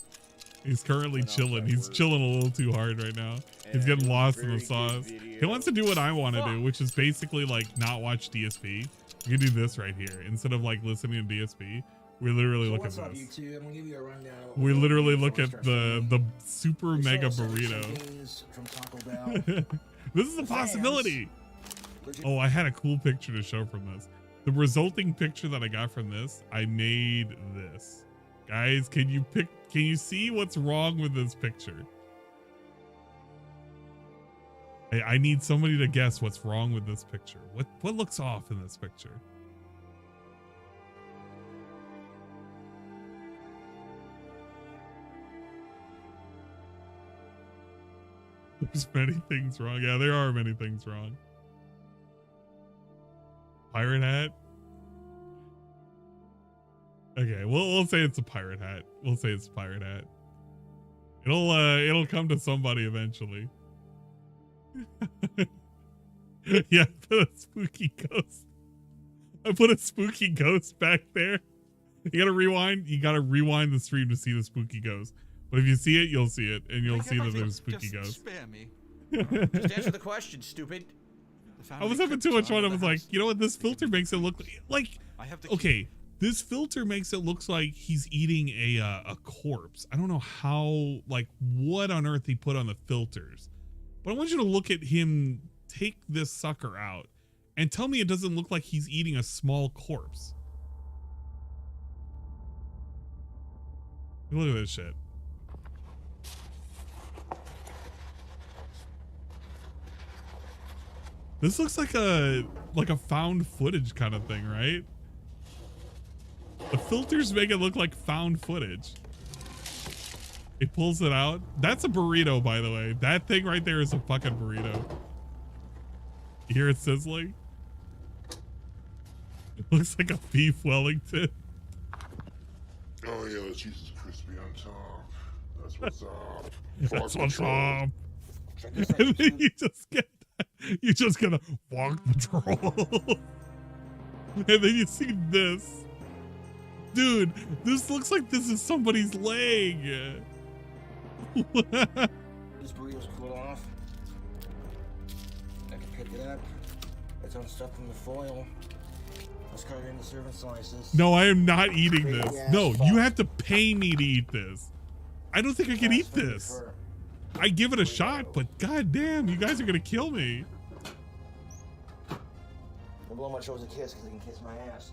He's currently chilling. He's work. chilling a little too hard right now. He's And getting it's lost in very the good sauce. video. He wants to do what I want to do, Fuck. which is basically like not watch DSP. We can do this right here instead of like listening to DSP. We literally look at What's up, this. YouTube? I'm gonna give you a rundown. of what We we're literally doing look before at we start the filming. super We mega saw some burrito. champagnes from Taco Bell. This is a The possibility. Legit- Oh, I had a cool picture to show from this. The resulting picture that I got from this, I made this. Guys, can you see what's wrong with this picture? I need somebody to guess what's wrong with this picture. What looks off in this picture? There's many things wrong. Yeah, there are many things wrong. Pirate hat? Okay, we'll say it's a pirate hat. We'll say it's a pirate hat. It'll come to somebody eventually. Yeah, I put a spooky ghost. I put a spooky ghost back there. You gotta rewind the stream to see the spooky ghost. But if you see it, you'll see it, and you'll see that there's a spooky ghost. Spare me. Just answer the question, stupid. I was having too much fun. I was like, you know what? This filter makes it look like I have to okay. This filter makes it look like he's eating a corpse. I don't know how, like, what on earth he put on the filters, but I want you to look at him take this sucker out and tell me it doesn't look like he's eating a small corpse. Look at this shit. This looks like a found footage kind of thing, right? The filters make it look like found footage. It pulls it out. That's a burrito, by the way. That thing right there is a fucking burrito. You hear it sizzling? It looks like a beef Wellington. Oh yeah, the cheese is crispy on top. That's what's up. That's what's up. And then you just get a Fog Patrol. And then you see this. Dude, this looks like this is somebody's leg. This burrito's cooled off. I can pick it up. It's unstuck from the foil. Let's cut it into serving slices. No, I am not eating Crazy this. ass No, fuck. you have to pay me to eat this. I don't think I can eat this. I give it a shot, but goddamn, you guys are gonna kill me. I'm blowing my shows a kiss because he can kiss my ass.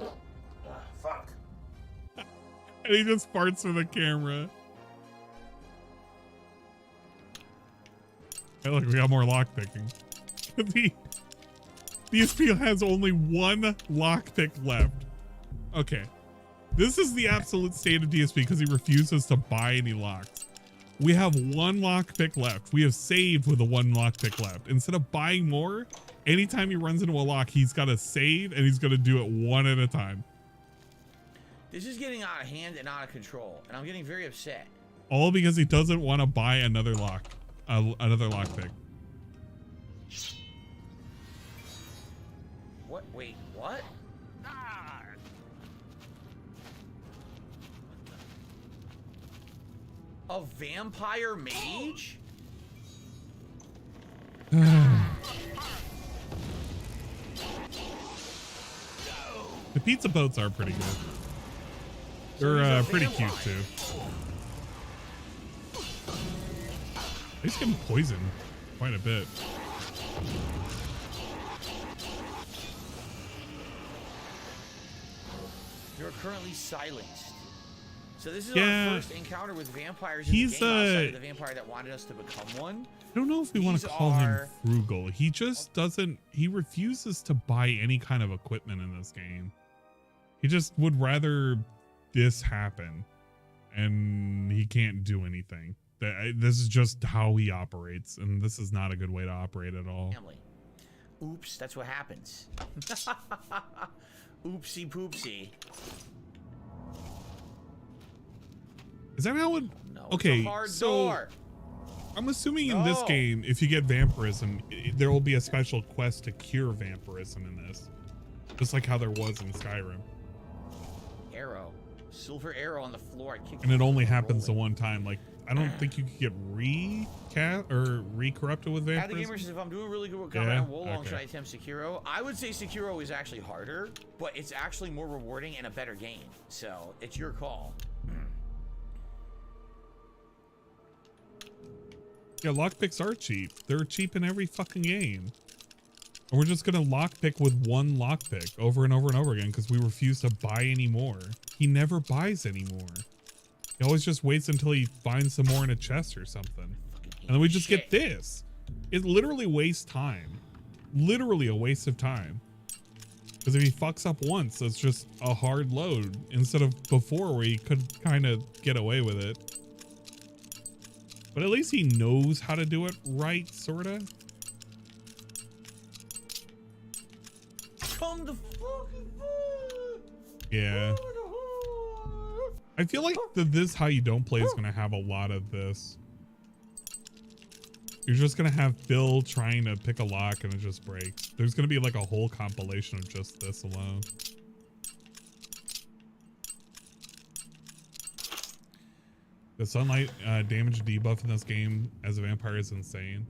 Fuck. And he just farts for the camera. Hey, look, we got more lock picking. The DSP has only one lockpick left. Okay. This is the absolute state of DSP because he refuses to buy any locks. We have one lockpick left. We have saved with the one lockpick left. Instead of buying more, anytime he runs into a lock, he's got to save and he's going to do it one at a time. This is getting out of hand and out of control, and I'm getting very upset. All because he doesn't want to buy another lock, another lockpick. What? Wait, what? Ah! A vampire mage? The pizza boats are pretty good. They're pretty cute too. He's getting poisoned quite a bit. You're currently silenced. So this is Yeah. our first encounter with vampires He's, in the game outside of the vampire that wanted us to become one. I don't know if we want to call him frugal. He just doesn't, he refuses to buy any kind of equipment in this game. He just would rather this happen, and he can't do anything. This is just how he operates, and this is not a good way to operate at all. Family. Oops, that's what happens. Oopsie poopsie. Is that how it? No, Okay, it's a hard so door. I'm assuming in this game, if you get vampirism, there will be a special quest to cure vampirism in this, just like how there was in Skyrim. Arrow, silver arrow on the floor. I kicked And it only it happens the rolling. one time. Like, I don't think you could get re-corrupted with At the vampirism. gamers, if I'm doing really good with combat Yeah? and Wolong, Okay. should I attempt Sekiro? I would say Sekiro is actually harder, but it's actually more rewarding and a better game. So it's your call. Yeah, lockpicks are cheap. They're cheap in every fucking game. And we're just gonna lockpick with one lockpick over and over and over again because we refuse to buy any more. He never buys any more. He always just waits until he finds some more in a chest or something. And then we just get this. It literally wastes time. Literally a waste of time. Because if he fucks up once, it's just a hard load instead of before where he could kind of get away with it. But at least he knows how to do it right, sorta. Come to fucking Yeah. I feel like this How You Don't Play is gonna have a lot of this. You're just gonna have Phil trying to pick a lock and it just breaks. There's gonna be like a whole compilation of just this alone. The sunlight damage debuff in this game as a vampire is insane.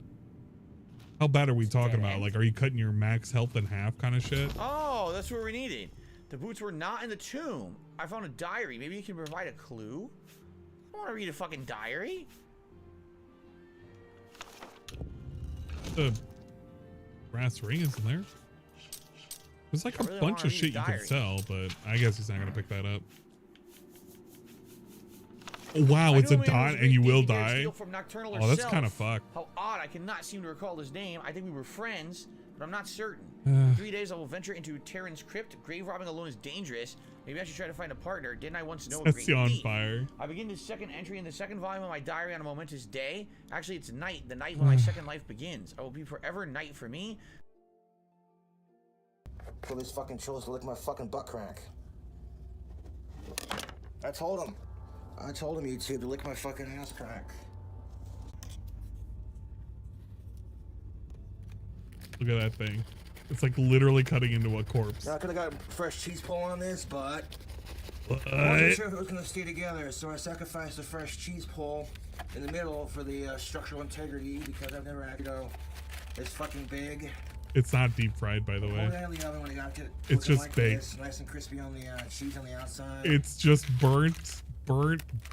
How bad are we talking about? Like, are you cutting your max health in half kind of shit? Oh, that's what we needed. The boots were not in the tomb. I found a diary. Maybe you can provide a clue? I don't want to read a fucking diary. The brass ring is in there. There's like I a really bunch wanna of read shit you can diary. sell, but I guess he's not gonna pick that up. Oh, wow, I it's knew a man who dot was and you great will David Bear die. Steele from Nocturnal Oh, that's herself. kind of fucked. How odd. I cannot seem to recall his name. I think we were friends, but I'm not certain. Uh. In 3 days, I will venture into Terran's crypt. Grave robbing alone is dangerous. Maybe I should try to find a partner. Didn't I once know a Sets great you on thief? fire. I begin the second entry in the second volume of my diary on a momentous day. Actually, it's night, the night when my second life begins. I will be forever night for me. So these fucking chose to lick my fucking butt crack. I told him, YouTube, to lick my fucking ass crack. Look at that thing. It's like literally cutting into a corpse. Now I could have got a fresh cheese pull on this, but What? I wasn't sure if it was going to stay together, so I sacrificed the fresh cheese pull in the middle for the structural integrity because I've never had, it's fucking big. It's not deep fried, by the way. Hold it out of the oven when I got it. It's just like baked. this, nice and crispy on the cheese on the outside. It's just burnt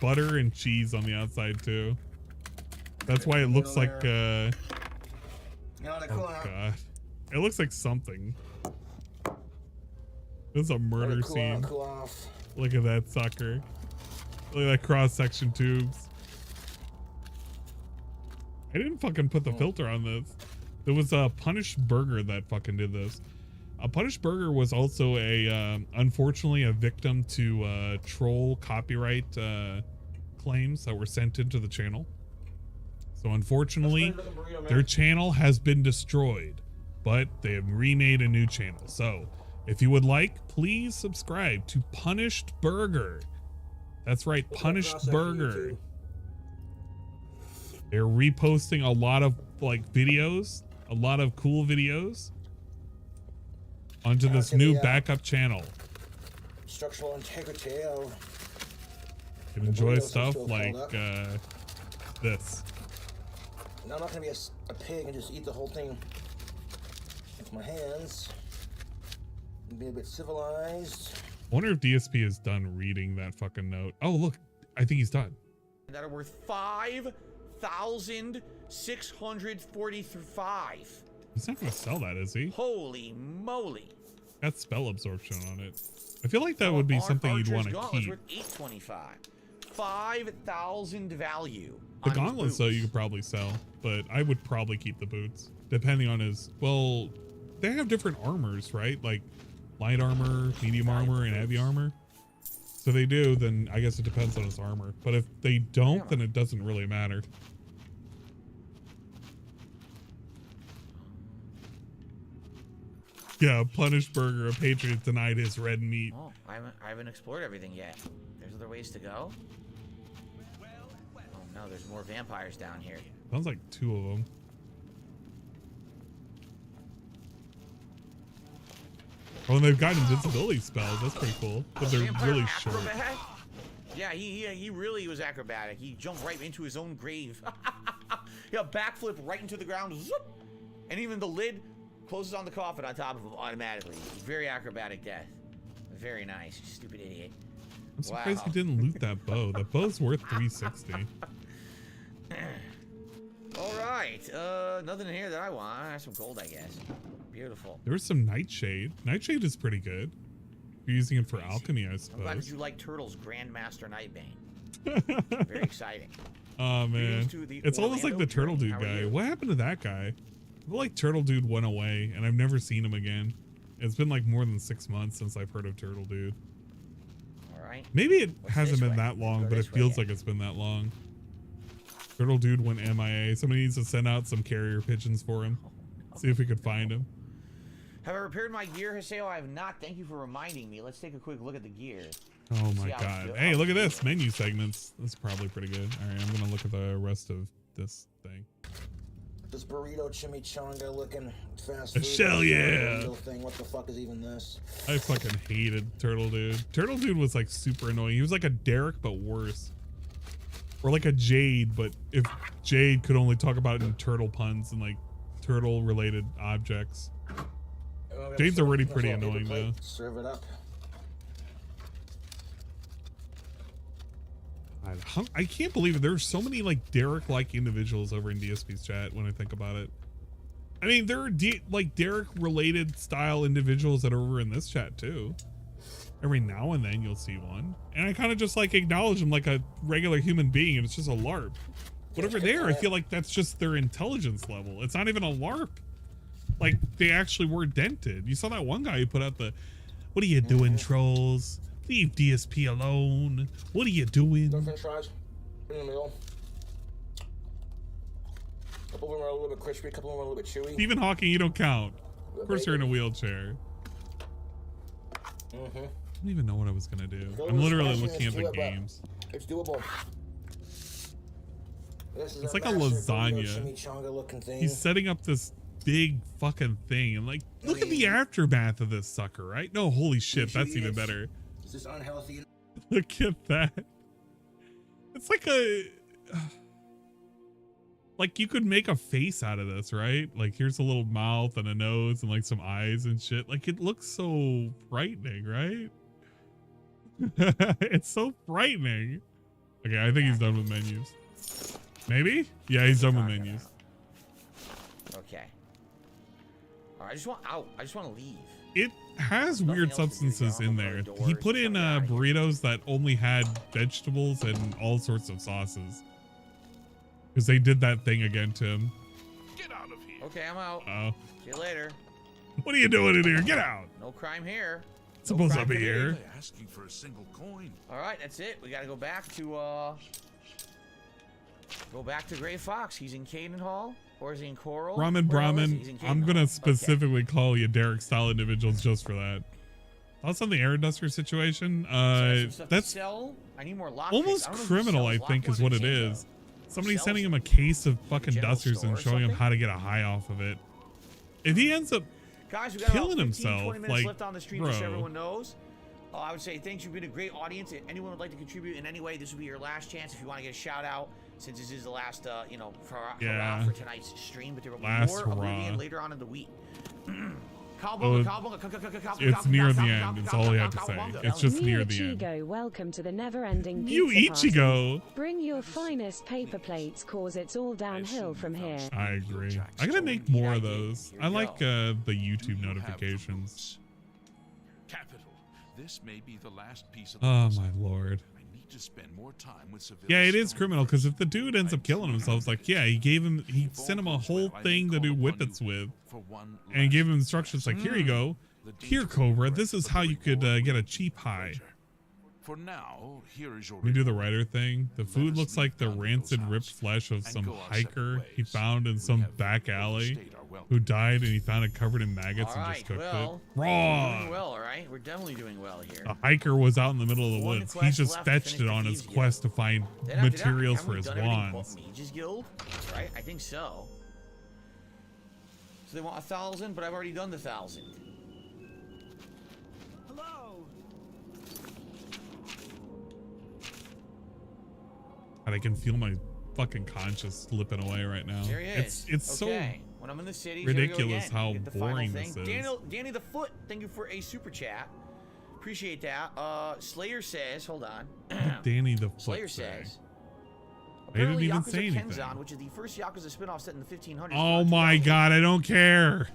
butter and cheese on the outside too. That's why it looks like You know, oh god. It looks like something. This is a murder scene. Cool off. Look at that sucker. Look at that cross-section tubes. I didn't fucking put the filter on this. There was a Punished Burger that fucking did this. A Punished Burger was also a, unfortunately, a victim to troll copyright claims that were sent into the channel. So unfortunately, their channel has been destroyed, but they have remade a new channel. So if you would like, please subscribe to Punished Burger. That's right, Punished Burger. They're reposting a lot of like videos, a lot of cool videos onto this new backup channel. Structural integrity. You can enjoy stuff like this. Now I'm not gonna be a pig and just eat the whole thing with my hands. Be a bit civilized. I wonder if DSP is done reading that fucking note. Oh, look, I think he's done. That are worth 5,645. He's not gonna sell that, is he? Holy moly! Got spell absorption on it. I feel like that would be something you'd want to Gauntlet's keep. worth 825. 5,000 value. The gauntlets, though, you could probably sell, but I would probably keep the boots, depending on his. Well, they have different armors, right? Like light armor, medium armor, and heavy armor. So they do. Then I guess it depends on his armor. But if they don't, then it doesn't really matter. Yeah, punished burger. A patriot denied his red meat. Oh, I haven't explored everything yet. There's other ways to go. Oh no, there's more vampires down here. Sounds like 2 of them. Oh, and they've got invincibility spells. That's pretty cool. But they're really short. Yeah, he really was acrobatic. He jumped right into his own grave. Yeah, backflip right into the ground. Zoop! And even the lid closes on the coffin on top of him automatically. Very acrobatic death. Very nice, you stupid idiot. I'm surprised he didn't loot that bow. That bow's worth 360. All right, nothing in here that I want. I have some gold, I guess. Beautiful. There was some Nightshade. Nightshade is pretty good. You're using it for alchemy, I I'm suppose. glad that you like Turtle's Grandmaster Nightbane. Very exciting. Oh man, it's almost like the Turtle Dude guy. What happened to that guy? I feel like Turtle Dude went away, and I've never seen him again. It's been like more than 6 months since I've heard of Turtle Dude. All right. Maybe it hasn't been that long, but it feels like it's been that long. Turtle Dude went MIA. Somebody needs to send out some carrier pigeons for him. See if we could find him. Have I repaired my gear, Haseo? I have not. Thank you for reminding me. Let's take a quick look at the gear. Oh my god. Hey, look at this. Menu segments. That's probably pretty good. All right, I'm going to look at the rest of this thing. This burrito chimichanga looking fast A food. shell, yeah. Thing. What the fuck is even this? I fucking hated Turtle Dude. Turtle Dude was like super annoying. He was like a Derek, but worse. Or like a Jade, but if Jade could only talk about it in turtle puns and like turtle related objects. Jade's already pretty annoying though. Serve it up. I can't believe it. There's so many like Derek-like individuals over in DSP's chat when I think about it. I mean, there are like Derek-related style individuals that are over in this chat too. Every now and then you'll see one. And I kind of just like acknowledge them like a regular human being and it's just a LARP. Whatever there, I feel like that's just their intelligence level. It's not even a LARP. Like, they actually were dented. You saw that one guy who put out the, what are you doing, trolls? Leave DSP alone. What are you doing? No french fries. In the middle. A couple of them are a little bit crispy, a couple of them are a little bit chewy. Stephen Hawking, you don't count. Of course you're in a wheelchair. I don't even know what I was going to do. I'm literally looking at the games. It's doable. It's like a lasagna. Looking thing. He's setting up this big fucking thing and like, look at the aftermath of this sucker, right? No, holy shit, that's even better. Is this unhealthy? Look at that. It's like a, like you could make a face out of this, right? Like here's a little mouth and a nose and like some eyes and shit. Like it looks so frightening, right? It's so frightening. Okay, I think he's done with menus. Maybe? Yeah, he's done with menus. Okay. All right, I just want out. I just want to leave. It has weird substances in there. He put in burritos that only had vegetables and all sorts of sauces. Because they did that thing again to him. Get out of here. Okay, I'm out. Oh. See you later. What are you doing in here? Get out. No crime here. Supposed to be here. Asking for a single coin. All right, that's it. We got to go back to Gray Fox. He's in Caden Hall, or is he in Coral? Brahmin, I'm gonna specifically call you Derek style individuals just for that. Also on the Air Duster situation, that's I need more lock almost criminal, I think, is what it is. Somebody's sending him a case of fucking dusters and showing him how to get a high off of it. If he ends up killing himself, 20 minutes like, left on the stream, bro. just so everyone knows. I would say thanks. You've been a great audience. If anyone would like to contribute in any way, this will be your last chance. If you want to get a shout out, since this is the last, hurrah for tonight's stream, but there will be more Oblivion later on in the week. It's near the end. It's all you have to say. It's just near the end. Ichigo, welcome to the never-ending You pizza Ichigo. Party. Bring your finest paper plates, cause it's all downhill from here. I agree. I'm gonna make more of those. I like the YouTube notifications. Capital. This may be the last piece of Oh my lord. I need need to spend more time with civilians. Yeah, it is criminal because if the dude ends up killing himself, it's like, yeah, he sent him a whole thing to do whippets with, and he gave him instructions like, here you go, here Cobra, this is how you could get a cheap high. For now, here is your We do the writer thing. The food looks like the rancid ripped flesh of some hiker he found in some back alley who died, and he found it covered in maggots and just cooked it. We're Raw! doing well, all right? We're definitely doing well here. The hiker was out in the middle of the woods. He just left to fetched finish it the on his Thieves quest to find Then after that, materials haven't for we his done everything but wands. Mage's Guild, right? I think so. So they want 1,000, but I've already done the 1,000. And I can feel my fucking conscience slipping away right now. There he is. It's okay. When I'm in the city, ridiculous how get the final boring thing. this is. Danny the Foot, thank you for a super chat. Appreciate that. Slayer says, hold on. Danny the Foot Slayer say? says. They didn't Apparently, even Yakuza say anything. Kenzan, which is the first Yakuza spin-off set in the 1500s. Oh my god, I don't care.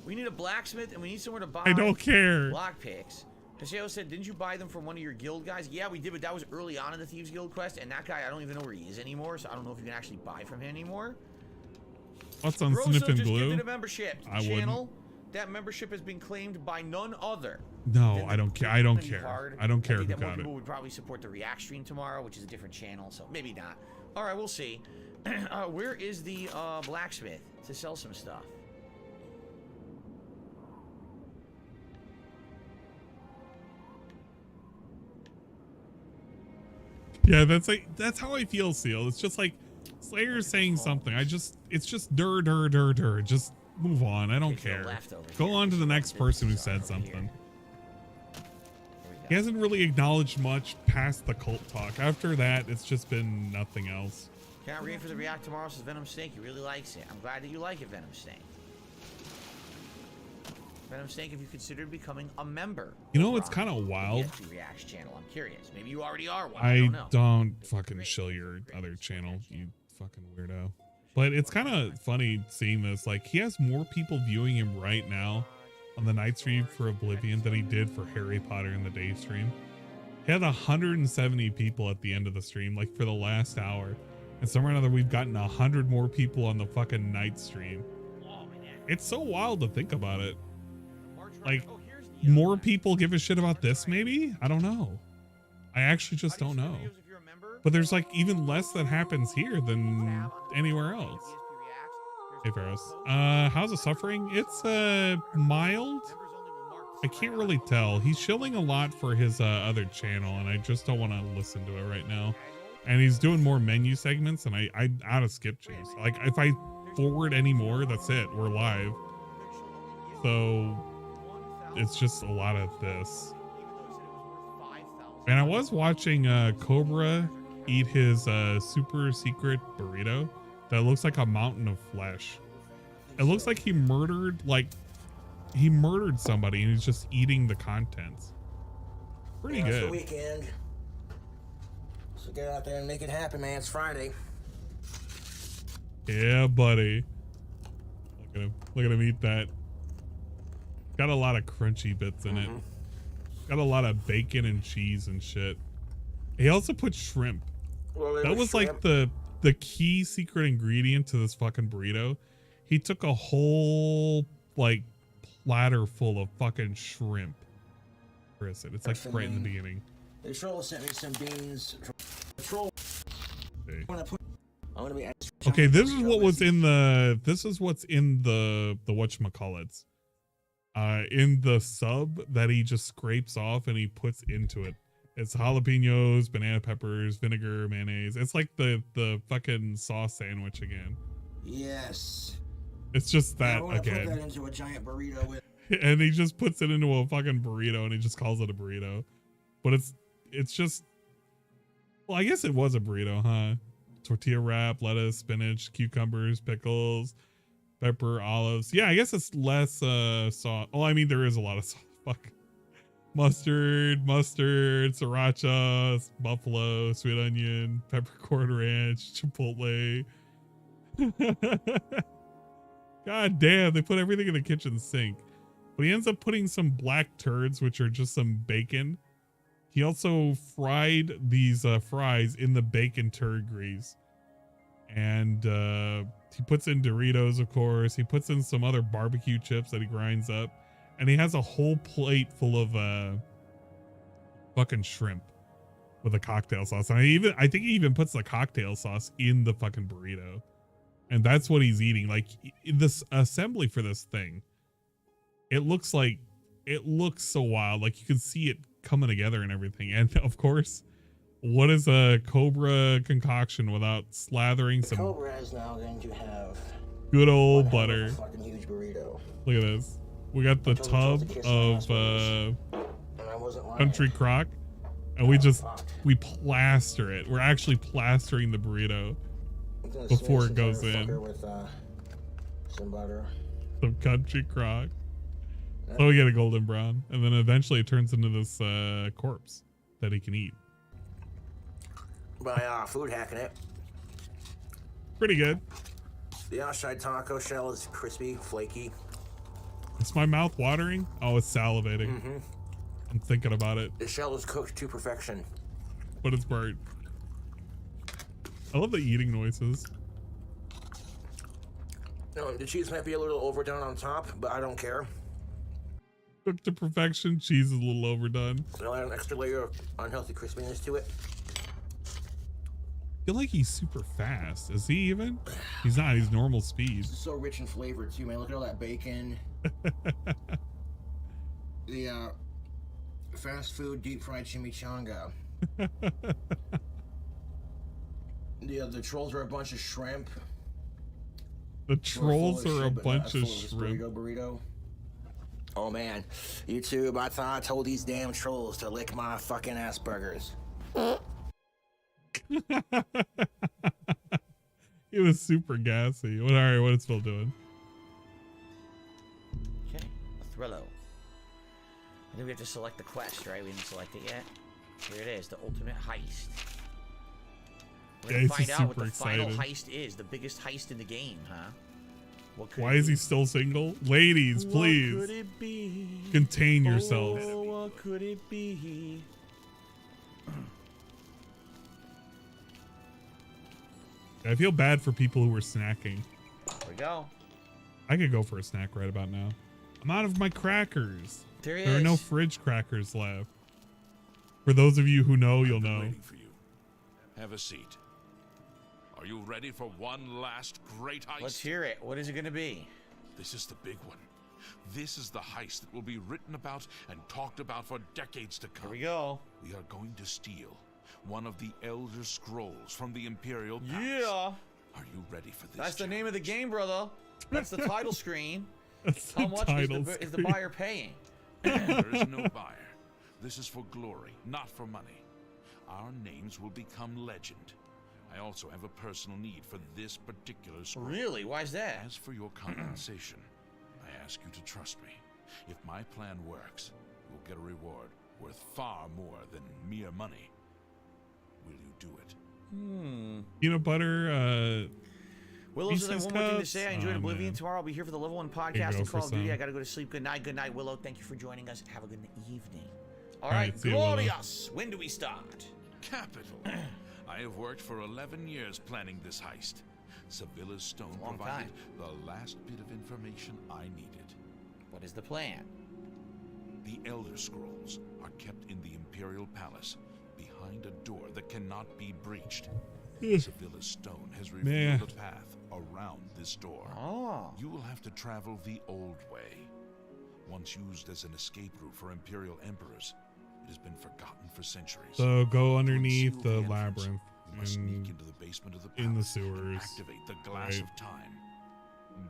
We need a blacksmith and we need somewhere to buy. I don't care. Lockpicks. Haseo said, didn't you buy them from one of your guild guys? Yeah, we did, but that was early on in the Thieves Guild quest, and that guy, I don't even know where he is anymore, so I don't know if you can actually buy from him anymore. What's on Grosso Sniff and just Glue? gifted a membership to the I channel. wouldn't. That membership has been claimed by none other. No, I don't care. I don't care. Card. I don't care I think who that more got it. people would probably support the React stream tomorrow, which is a different channel, so maybe not. All right, we'll see. Where is the blacksmith to sell some stuff? Yeah, that's how I feel, Seal. It's just like Slayer's saying something. It's just dur. Just move on. I don't care. Go on to the next person who said something. He hasn't really acknowledged much past the cult talk. After that, it's just been nothing else. Can't read for the React tomorrow, says Venom Snake. He really likes it. I'm glad that you like it, Venom Snake. Venom Snake, if you considered becoming a member. You know, it's kind of wild. Get to React's channel. I'm curious. Maybe you already are one. I don't know. don't fucking shill your other channel, you fucking weirdo. But it's kind of funny seeing this. Like, he has more people viewing him right now on the night stream for Oblivion than he did for Harry Potter in the day stream. He had 170 people at the end of the stream, like for the last hour. And somewhere or another, we've gotten 100 more people on the fucking night stream. It's so wild to think about it. Like, more people give a shit about this, maybe? I don't know. I actually just don't know. But there's like even less that happens here than anywhere else. Hey, Ferris. How's the suffering? It's mild. I can't really tell. He's shilling a lot for his other channel, and I just don't want to listen to it right now. And he's doing more menu segments, and I out of skip juice. Like, if I forward any more, that's it. We're live. So it's just a lot of this. And I was watching Cobra eat his super secret burrito that looks like a mountain of flesh. It looks like he murdered somebody and he's just eating the contents. Pretty good. It's the weekend. So get out there and make it happen, man. It's Friday. Yeah, buddy. Look at him eat that. Got a lot of crunchy bits in it. Got a lot of bacon and cheese and shit. He also put shrimp. Well, that was like the key secret ingredient to this fucking burrito. He took a whole like platter full of fucking shrimp. Where is it? It's like right in the beginning. The troll sent me some beans. The troll. Okay, this is what was in the. This is what's in the whatchamacallits. In the sub that he just scrapes off and he puts into it. It's jalapenos, banana peppers, vinegar, mayonnaise. It's like the fucking sauce sandwich again. Yes. It's just that I again. put that into a giant burrito with. And he just puts it into a fucking burrito and he just calls it a burrito. But it's just, well, I guess it was a burrito, huh? Tortilla wrap, lettuce, spinach, cucumbers, pickles, pepper, olives. Yeah, I guess it's less sauce. Oh, I mean, there is a lot of sauce. Fuck. Mustard, sriracha, buffalo, sweet onion, peppercorn ranch, chipotle. God damn, they put everything in the kitchen sink. But he ends up putting some black turds, which are just some bacon. He also fried these fries in the bacon turd grease. And he puts in Doritos, of course. He puts in some other barbecue chips that he grinds up. And he has a whole plate full of fucking shrimp with a cocktail sauce. And I think he even puts the cocktail sauce in the fucking burrito. And that's what he's eating. Like, this assembly for this thing, it looks so wild. Like, you can see it coming together and everything. And of course, what is a Cobra concoction without slathering some Cobra is now going to have good old butter. Fucking huge burrito. Look at this. We got the tub of country crock, and we plaster it. We're actually plastering the burrito before it goes in. With, some butter. Some country crock. So we get a golden brown, and then eventually it turns into this corpse that he can eat. By food hacking it. Pretty good. The outside taco shell is crispy, flaky. Is my mouth watering? Oh, it's salivating. Mm-hmm. I'm thinking about it. The shell is cooked to perfection. But it's burnt. I love the eating noises. The cheese might be a little overdone on top, but I don't care. Cooked to perfection. Cheese is a little overdone. I'll add an extra layer of unhealthy crispiness to it. I feel like he's super fast. Is he even? He's not. He's normal speed. It's so rich in flavor too, man. Look at all that bacon. The fast food deep fried chimichanga. The trolls are a bunch of shrimp. The trolls are a bunch of shrimp. Burrito. Oh man, YouTube! I thought I told these damn trolls to lick my fucking ass burgers. It was super gassy. All right, what is Phil doing? Okay, a Thrello. I think we have to select the quest, right? We didn't select it yet. Here it is, the ultimate heist. We're gonna find out what the final heist is, the biggest heist in the game, huh? Why is he still single? Ladies, please. What could it be? Contain yourself. Oh, what could it be? I feel bad for people who are snacking. There we go. I could go for a snack right about now. I'm out of my crackers. There are no fridge crackers left. For those of you who know, you'll know. Waiting for you. Have a seat. Are you ready for one last great heist? Let's hear it. What is it going to be? This is the big one. This is the heist that will be written about and talked about for decades to come. Here we go. We are going to steal one of the Elder Scrolls from the Imperial Palace. Yeah. Are you ready for this? That's the name of the game, brother. That's the title screen. That's How much is the buyer paying? There is no buyer. This is for glory, not for money. Our names will become legend. I also have a personal need for this particular scroll. Really? Why is that? As for your compensation, I ask you to trust me. If my plan works, you will get a reward worth far more than mere money. Will you do it? Peanut butter, Willow says, I have one more thing to say. I enjoyed Oblivion. Tomorrow I'll be here for the level 1 podcast and Call of Duty. I gotta go to sleep. Good night, Willow. Thank you for joining us. Have a good evening. All right, glorious. When do we start? Capital. I have worked for 11 years planning this heist. Sevilla's stone provided the last bit of information I needed. What is the plan? The Elder Scrolls are kept in the Imperial Palace, behind a door that cannot be breached. Sevilla's stone has revealed a path around this door. You will have to travel the old way. Once used as an escape route for Imperial emperors, it has been forgotten for centuries. So go underneath the labyrinth. You must sneak into the basement of the palace in the sewers. Activate the glass of time.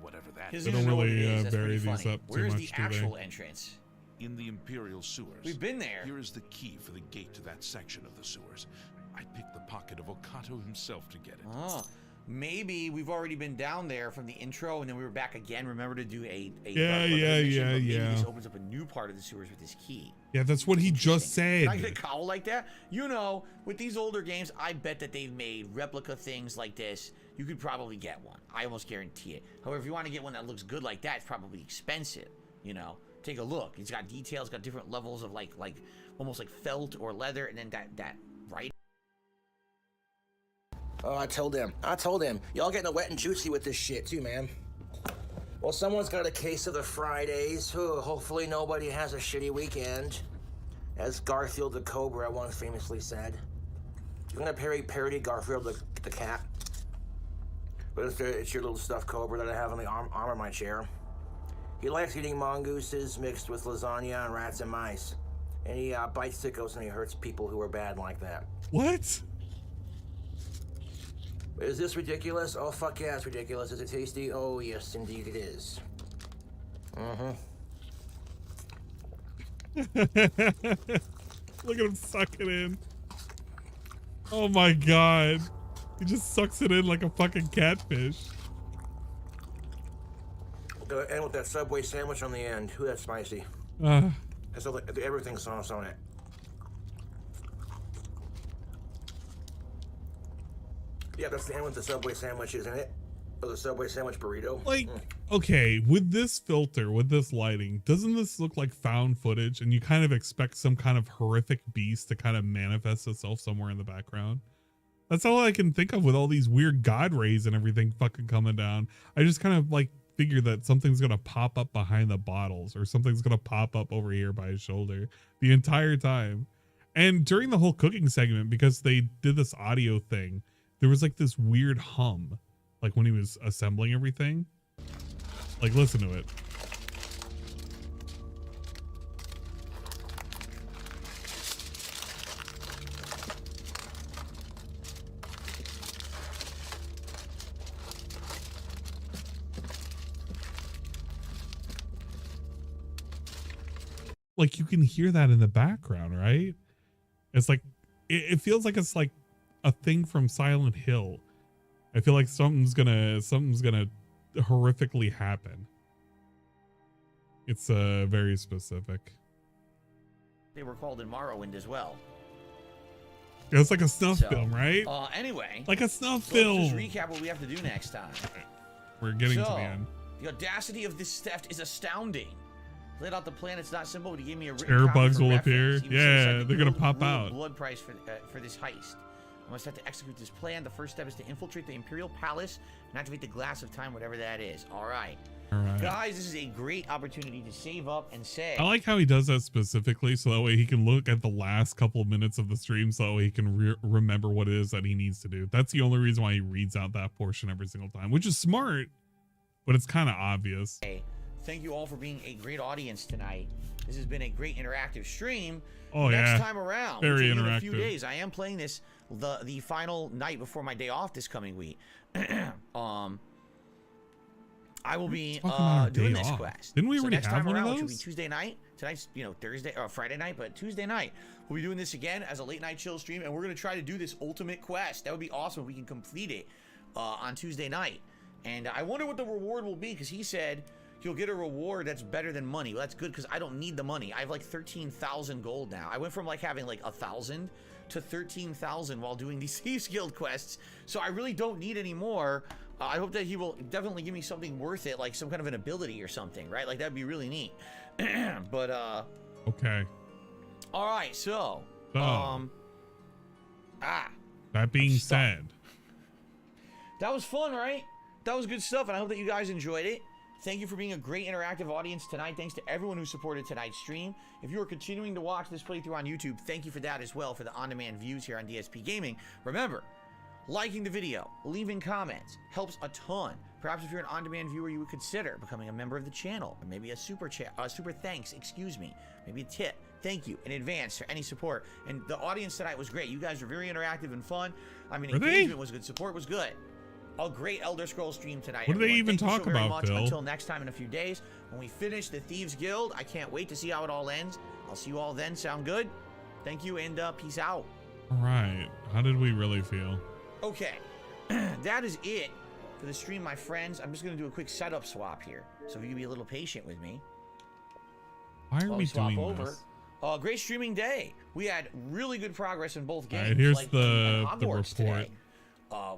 Whatever that is. They don't really bury these up too much, Where's the actual entrance? In the Imperial sewers. We've been there. Here is the key for the gate to that section of the sewers. I picked the pocket of Okato himself to get it. Oh, maybe we've already been down there from the intro, and then we were back again. Remember to do a yeah. This opens up a new part of the sewers with this key. Yeah, that's what he just said. Can I get a cowl like that? You know, with these older games, I bet that they've made replica things like this. You could probably get one. I almost guarantee it. However, if you want to get one that looks good like that, it's probably expensive. You know, Take a look. It's got details, got different levels of like almost like felt or leather, and then that right. Oh, I told him. Y'all getting wet and juicy with this shit too, man. Well, someone's got a case of the Fridays. Hopefully nobody has a shitty weekend. As Garfield the Cobra once famously said. You're gonna parody Garfield the cat. But it's your little stuffed cobra that I have on the arm of my chair. He likes eating mongooses mixed with lasagna and rats and mice. And he bites sickos and he hurts people who are bad like that. What? Is this ridiculous? Oh, fuck yeah, it's ridiculous. Is it tasty? Oh, yes, indeed it is. Look at him suck it in. Oh my god. He just sucks it in like a fucking catfish. Gonna end with that Subway sandwich on the end. Ooh, that's spicy. That's everything sauce on it. Yeah, that's the end with the Subway sandwich, isn't it? Or the Subway sandwich burrito. Like, okay, with this filter, with this lighting, doesn't this look like found footage? And you kind of expect some kind of horrific beast to kind of manifest itself somewhere in the background. That's all I can think of with all these weird god rays and everything fucking coming down. I just kind of like figure that something's gonna pop up behind the bottles or something's gonna pop up over here by his shoulder the entire time. And during the whole cooking segment, because they did this audio thing, there was like this weird hum, like when he was assembling everything. Like, listen to it. Like, you can hear that in the background, right? It's like, it feels like it's like a thing from Silent Hill. I feel like something's gonna horrifically happen. It's very specific. They were called in Morrowind as well. It's like a snuff film, right? Anyway, like a snuff so film. Let's just recap what we have to do next time. We're getting to the end. The audacity of this theft is astounding. Laid out the plan. It's not simple, but he gave me a written Terror copy bugs for will reference. appear. He said Yeah, the they're gonna gold pop rule out. Blood price for this heist. I must have to execute this plan. The first step is to infiltrate the Imperial Palace and activate the Glass of Time, whatever that is. All right. Guys, this is a great opportunity to save up and save. I like how he does that specifically, so that way he can look at the last couple of minutes of the stream, so that way he can remember what it is that he needs to do. That's the only reason why he reads out that portion every single time, which is smart, but it's kind of obvious. Hey, thank you all for being a great audience tonight. This has been a great interactive stream. Oh, Next time around, very which will be in interactive. a few days. I am playing this the final night before my day off this coming week. I will be doing this quest. Didn't we so already next have time one of around, those? which will be Tuesday night. Tonight's Thursday or Friday night, but Tuesday night we'll be doing this again as a late night chill stream, and we're gonna try to do this ultimate quest. That would be awesome if we can complete it on Tuesday night. And I wonder what the reward will be, because he said you'll get a reward that's better than money. Well, that's good, because I don't need the money. I have like 13,000 gold now. I went from like having like 1,000 to 13,000 while doing these Thieves Guild quests, so I really don't need any more. I hope that he will definitely give me something worth it, like some kind of an ability or something, right? Like that'd be really neat. But okay. All right, so that being said, that was fun, right? That was good stuff, and I hope that you guys enjoyed it. Thank you for being a great interactive audience tonight. Thanks to everyone who supported tonight's stream. If you are continuing to watch this playthrough on YouTube, thank you for that as well, for the on-demand views here on DSP Gaming. Remember, liking the video, leaving comments helps a ton. Perhaps if you're an on-demand viewer, you would consider becoming a member of the channel, or maybe a super thanks, maybe a tip. Thank you in advance for any support. And the audience tonight was great. You guys were very interactive and fun. I mean, engagement was good, support was good. A great Elder Scrolls stream tonight. What do they even Thank you talk so very about, much. Phil? Until next time in a few days, when we finish the Thieves Guild, I can't wait to see how it all ends. I'll see you all then. Sound good? Thank you, and peace out. all right. How did we really feel? Okay, that is it for the stream, my friends. I'm just going to do a quick setup swap here. So if you can be a little patient with me. Why are While we swap doing over. this? Great streaming day. We had really good progress in both games. All right, here's like the Hogwarts report. today.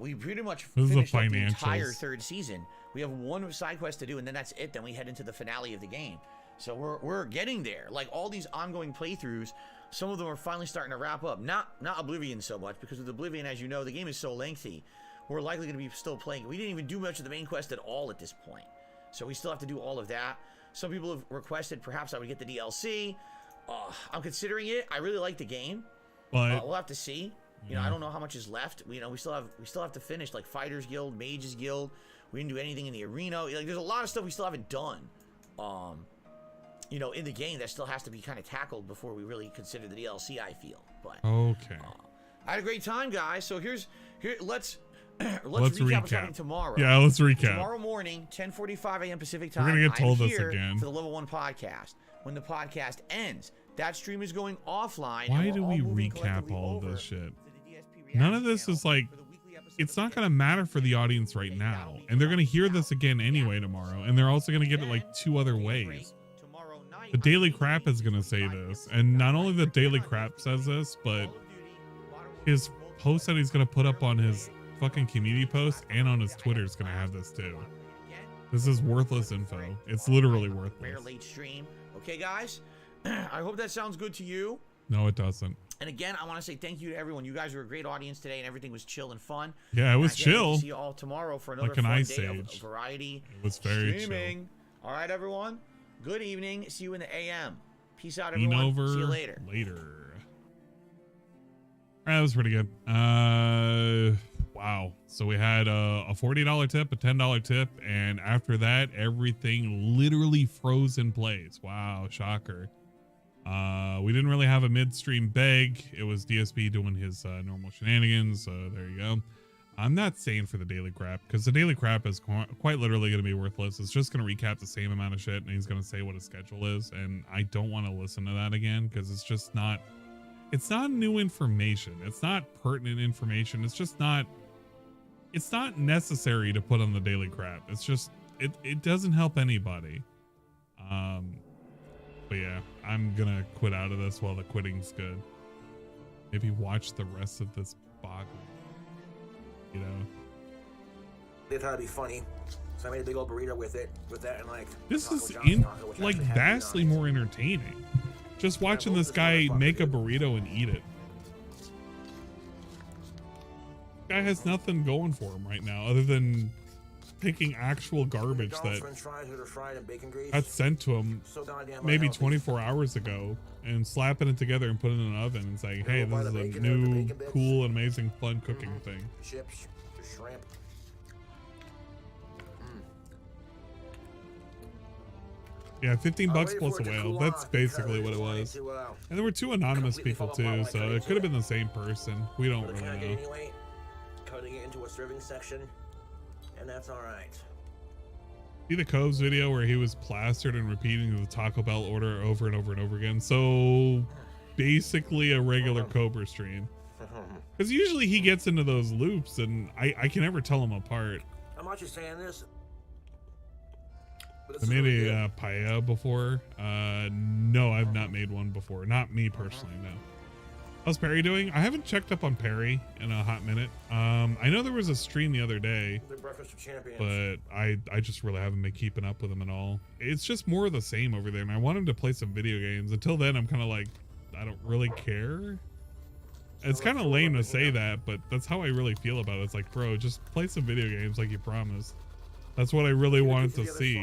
We pretty much This is the finished up the entire financials. third season. We have one side quest to do, and then that's it. Then we head into the finale of the game. So we're getting there. Like all these ongoing playthroughs, some of them are finally starting to wrap up. Not Oblivion so much, because with Oblivion, as you know, the game is so lengthy. We're likely going to be still playing. We didn't even do much of the main quest at all at this point. So we still have to do all of that. Some people have requested perhaps I would get the DLC. I'm considering it. I really like the game. But we'll have to see. You know, I don't know how much is left. We still have to finish like Fighters Guild, Mages Guild. We didn't do anything in the arena. Like there's a lot of stuff we still haven't done. You know, in the game that still has to be kind of tackled before we really consider the DLC, I feel. But okay. I had a great time, guys. So let's recap what's happening tomorrow. Yeah, let's recap. Tomorrow morning, 10:45 a.m. Pacific time. We're gonna get told I'm this here again for the Level 1 podcast. When the podcast ends, that stream is going offline. Why do we recap all of this shit? None of this is like, it's not going to matter for the audience right now. And they're going to hear this again anyway tomorrow. And they're also going to get it like 2 other ways. The Daily Crap is going to say this. And not only the Daily Crap says this, but his post that he's going to put up on his fucking community post and on his Twitter is going to have this too. This is worthless info. It's literally worthless. Rare late stream. Okay, guys. I hope that sounds good to you. No, it doesn't. And again, I want to say thank you to everyone. You guys were a great audience today, and everything was chill and fun. Yeah, it was chill. See you all tomorrow for another like an fun Ice day of Age. variety. It was very streaming. chill. All right, everyone. Good evening. See you in the AM. Peace out, everyone. Over see you later. All right, that was pretty good. Wow. So we had a $40 tip, a $10 tip, and after that, everything literally froze in place. Wow, shocker. We didn't really have a midstream beg. It was DSP doing his normal shenanigans. So there you go. I'm not saying for the Daily Crap, because the Daily Crap is quite literally going to be worthless. It's just going to recap the same amount of shit, and he's going to say what his schedule is. And I don't want to listen to that again, because it's just not, it's not new information. It's not pertinent information. It's just not, it's not necessary to put on the Daily Crap. It's just, it doesn't help anybody. But yeah, I'm gonna quit out of this while the quitting's good. Maybe watch the rest of this bog. You know, They thought it'd be funny, so I made a big old burrito with that, and like this is like vastly more entertaining. Just watching this guy make a burrito and eat it. Guy has nothing going for him right now other than picking actual garbage that's sent to him maybe 24 hours ago and slapping it together and putting it in an oven and saying, hey, this is a new, cool, amazing, fun cooking thing. Chips, shrimp. Yeah, 15 bucks plus a whale. That's basically what it was. And there were 2 anonymous people too, so it could have been the same person. We don't really know. Cutting it into a serving section. And that's all right. See the Coves video where he was plastered and repeating the Taco Bell order over and over and over again. So basically a regular Cobra stream. Because usually he gets into those loops and I can never tell them apart. I'm not just saying this. I made a paella before. No, I've not made one before. Not me personally, no. How's Perry doing? I haven't checked up on Perry in a hot minute. I know there was a stream the other day, but I just really haven't been keeping up with him at all. It's just more of the same over there, and I want him to play some video games. Until then, I'm kind of like, I don't really care. It's kind of lame to say that, but that's how I really feel about it. It's like, bro, just play some video games like you promised. That's what I really wanted to see.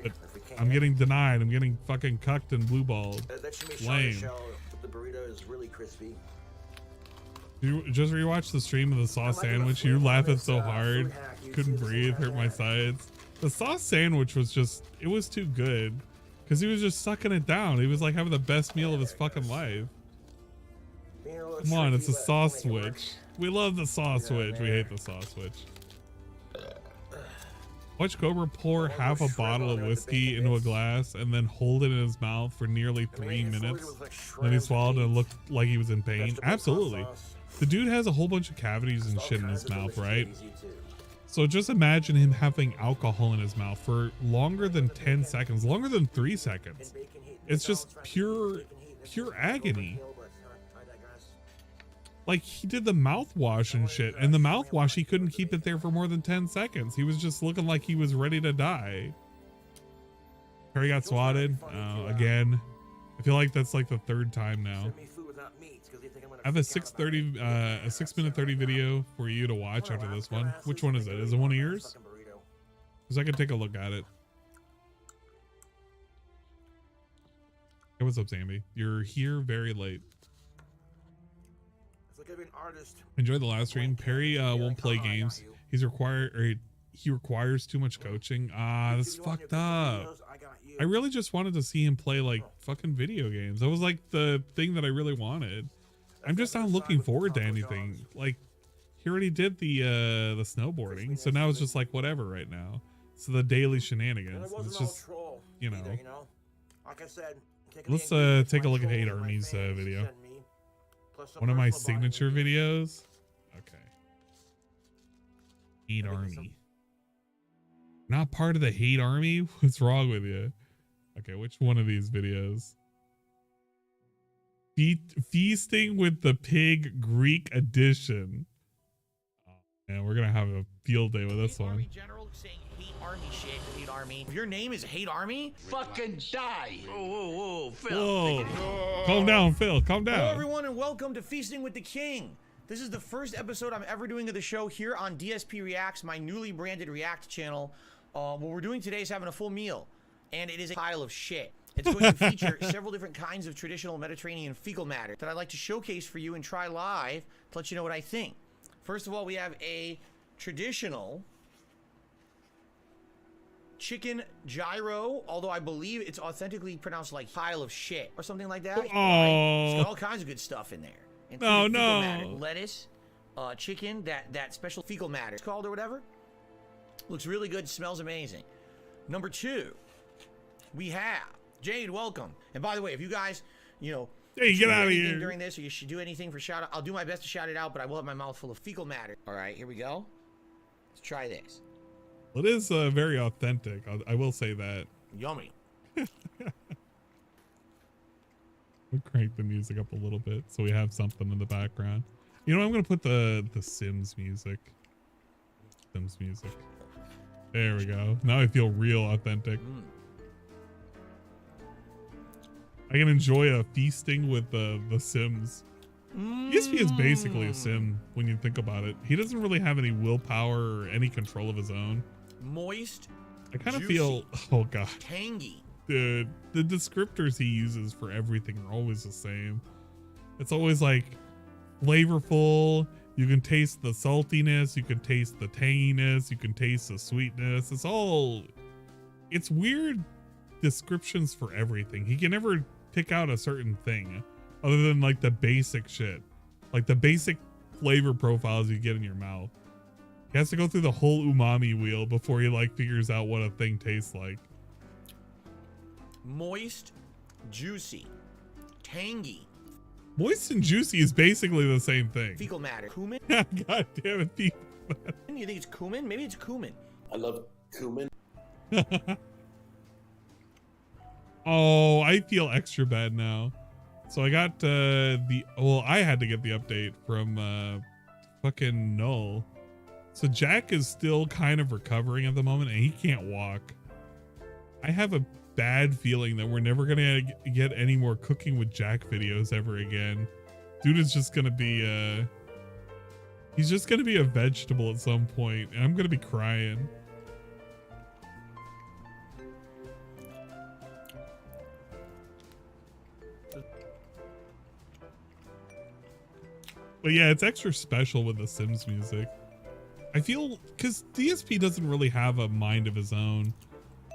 But I'm getting denied. I'm getting fucking cucked and blue balled. Lame. The burrito is really crispy. You just rewatch the stream of the sauce sandwich. You laughing so hard, couldn't breathe, hurt my sides. The sauce sandwich was just, it was too good because he was just sucking it down. He was like having the best meal of his fucking life. Come on, it's a sauce switch. We love the sauce switch. We hate the sauce switch. Watch Cobra pour half a bottle of whiskey into a glass and then hold it in his mouth for nearly 3 minutes. Then he swallowed and looked like he was in pain. Absolutely. The dude has a whole bunch of cavities and shit in his mouth, right? So just imagine him having alcohol in his mouth for longer than 10 seconds, longer than 3 seconds. It's just pure agony. Like, he did the mouthwash and shit, and the mouthwash, he couldn't keep it there for more than 10 seconds. He was just looking like he was ready to die. Perry got swatted again. I feel like that's like the third time now. I have a 6:30, a 6-minute 30 video for you to watch after this one. Which one is it? Is it one of yours? Because I can take a look at it. Hey, what's up, Sammy? You're here very late. Enjoy the live stream. Perry won't play games. He requires too much coaching. That's fucked up. I really just wanted to see him play like fucking video games. That was like the thing that I really wanted. I'm just not looking forward to anything. Like, he already did the snowboarding, so now it's just like whatever right now. So the daily shenanigans. It's just, you know. Like I said, let's take a look at Hate Army's video. One of my signature videos. Okay. Hate Army. Not part of the Hate Army? What's wrong with you? Okay, which one of these videos? Feasting with the Pig Greek edition. Oh, man, we're gonna have a field day with this one. General saying Hate Army shit. Hate Army. If your name is Hate Army, fucking die. Whoa, Phil. Whoa. Calm down, Phil. Calm down. Hello, everyone, and welcome to Feasting with the King. This is the first episode I'm ever doing of the show here on DSP Reacts, my newly branded React channel. What we're doing today is having a full meal, and it is a pile of shit. It's going to feature several different kinds of traditional Mediterranean fecal matter that I'd like to showcase for you and try live to let you know what I think. First of all, we have a traditional chicken gyro, although I believe it's authentically pronounced like pile of shit or something like that. Oh. It's got all kinds of good stuff in there. Oh, Fecal no. matter, lettuce, chicken, that special fecal matter it's called or whatever. Looks really good, smells amazing. Number 2, we have Jade, welcome. And by the way, if you guys, you know, hey, get out of here during this, or you should do anything for shout out, I'll do my best to shout it out, but I will have my mouth full of fecal matter. All right, here we go. Let's try this. Well, it is very authentic. I will say that. Yummy. We'll crank the music up a little bit so we have something in the background. You know, I'm gonna put the Sims music. Sims music. There we go. Now I feel real authentic. I can enjoy a feasting with the Sims. ESP is basically a Sim when you think about it. He doesn't really have any willpower or any control of his own. Moist. I kind of feel, oh god, tangy. Dude, the descriptors he uses for everything are always the same. It's always like flavorful. You can taste the saltiness. You can taste the tanginess. You can taste the sweetness. It's weird descriptions for everything. He can never pick out a certain thing other than like the basic shit, like the basic flavor profiles you get in your mouth. He has to go through the whole umami wheel before he like figures out what a thing tastes like. Moist, juicy, tangy. Moist and juicy is basically the same thing. Fecal matter. Cumin? God damn it, fecal matter. You think it's cumin? Maybe it's cumin. I love cumin. Oh, I feel extra bad now. So I got I had to get the update from fucking Null. So Jack is still kind of recovering at the moment and he can't walk. I have a bad feeling that we're never gonna get any more cooking with Jack videos ever again. Dude is just gonna be he's just gonna be a vegetable at some point and I'm gonna be crying. But yeah, it's extra special with the Sims music. I feel, because DSP doesn't really have a mind of his own.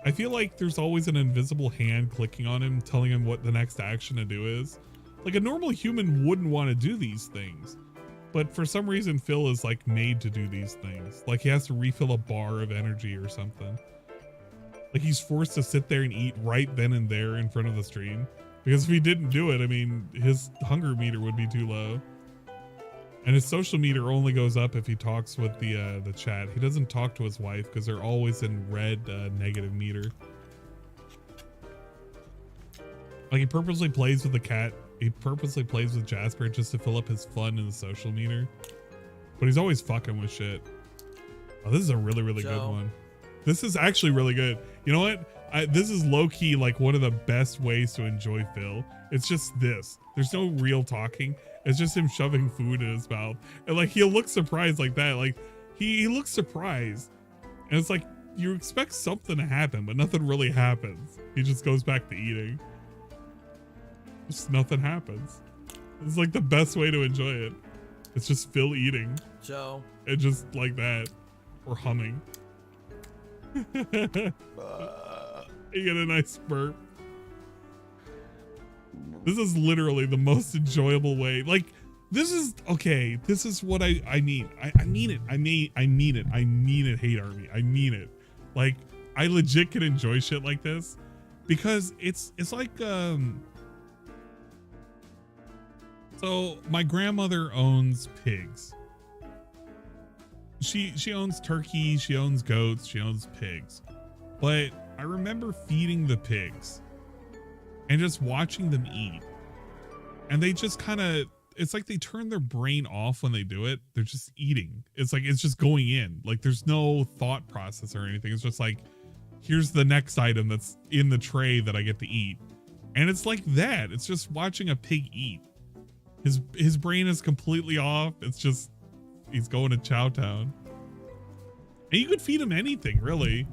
I feel like there's always an invisible hand clicking on him, telling him what the next action to do is. Like a normal human wouldn't want to do these things. But for some reason, Phil is like made to do these things. Like he has to refill a bar of energy or something. Like he's forced to sit there and eat right then and there in front of the stream. Because if he didn't do it, I mean, his hunger meter would be too low. And his social meter only goes up if he talks with the chat. He doesn't talk to his wife because they're always in red negative meter. Like he purposely plays with the cat. He purposely plays with Jasper just to fill up his fun in the social meter. But he's always fucking with shit. Oh, this is a really, really good one. This is actually really good. You know what? This is low-key like one of the best ways to enjoy Phil. It's just this. There's no real talking. It's just him shoving food in his mouth. And like he'll look surprised like that. Like he looks surprised. And it's like you expect something to happen, but nothing really happens. He just goes back to eating. Just nothing happens. It's like the best way to enjoy it. It's just Phil eating. So. And just like that. Or humming. You get a nice burp. This is literally the most enjoyable way. Like, this is okay. This is what I mean. I mean it. I mean it. I mean it, Hate Army. I mean it. Like, I legit can enjoy shit like this because it's like so my grandmother owns pigs. She owns turkeys, she owns goats, she owns pigs. But I remember feeding the pigs and just watching them eat. And they just kind of, it's like they turn their brain off when they do it. They're just eating. It's like, it's just going in. Like there's no thought process or anything. It's just like, here's the next item that's in the tray that I get to eat. And it's like that. It's just watching a pig eat. His brain is completely off. It's just, he's going to Chowtown. And you could feed him anything, really.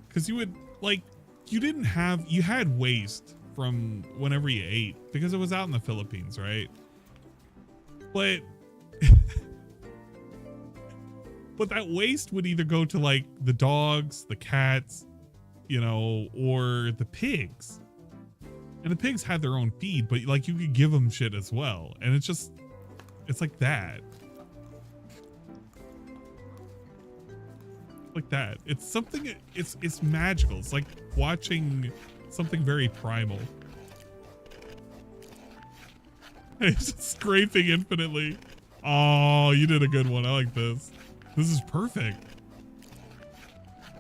Because you would, like, you had waste from whenever you ate. Because it was out in the Philippines, right? But, but that waste would either go to, like, the dogs, the cats, you know, or the pigs. And the pigs had their own feed, but, like, you could give them shit as well. And it's just, it's like that. Like that. It's something, it's magical. It's like watching something very primal. It's just scraping infinitely. Oh, you did a good one. I like this. This is perfect.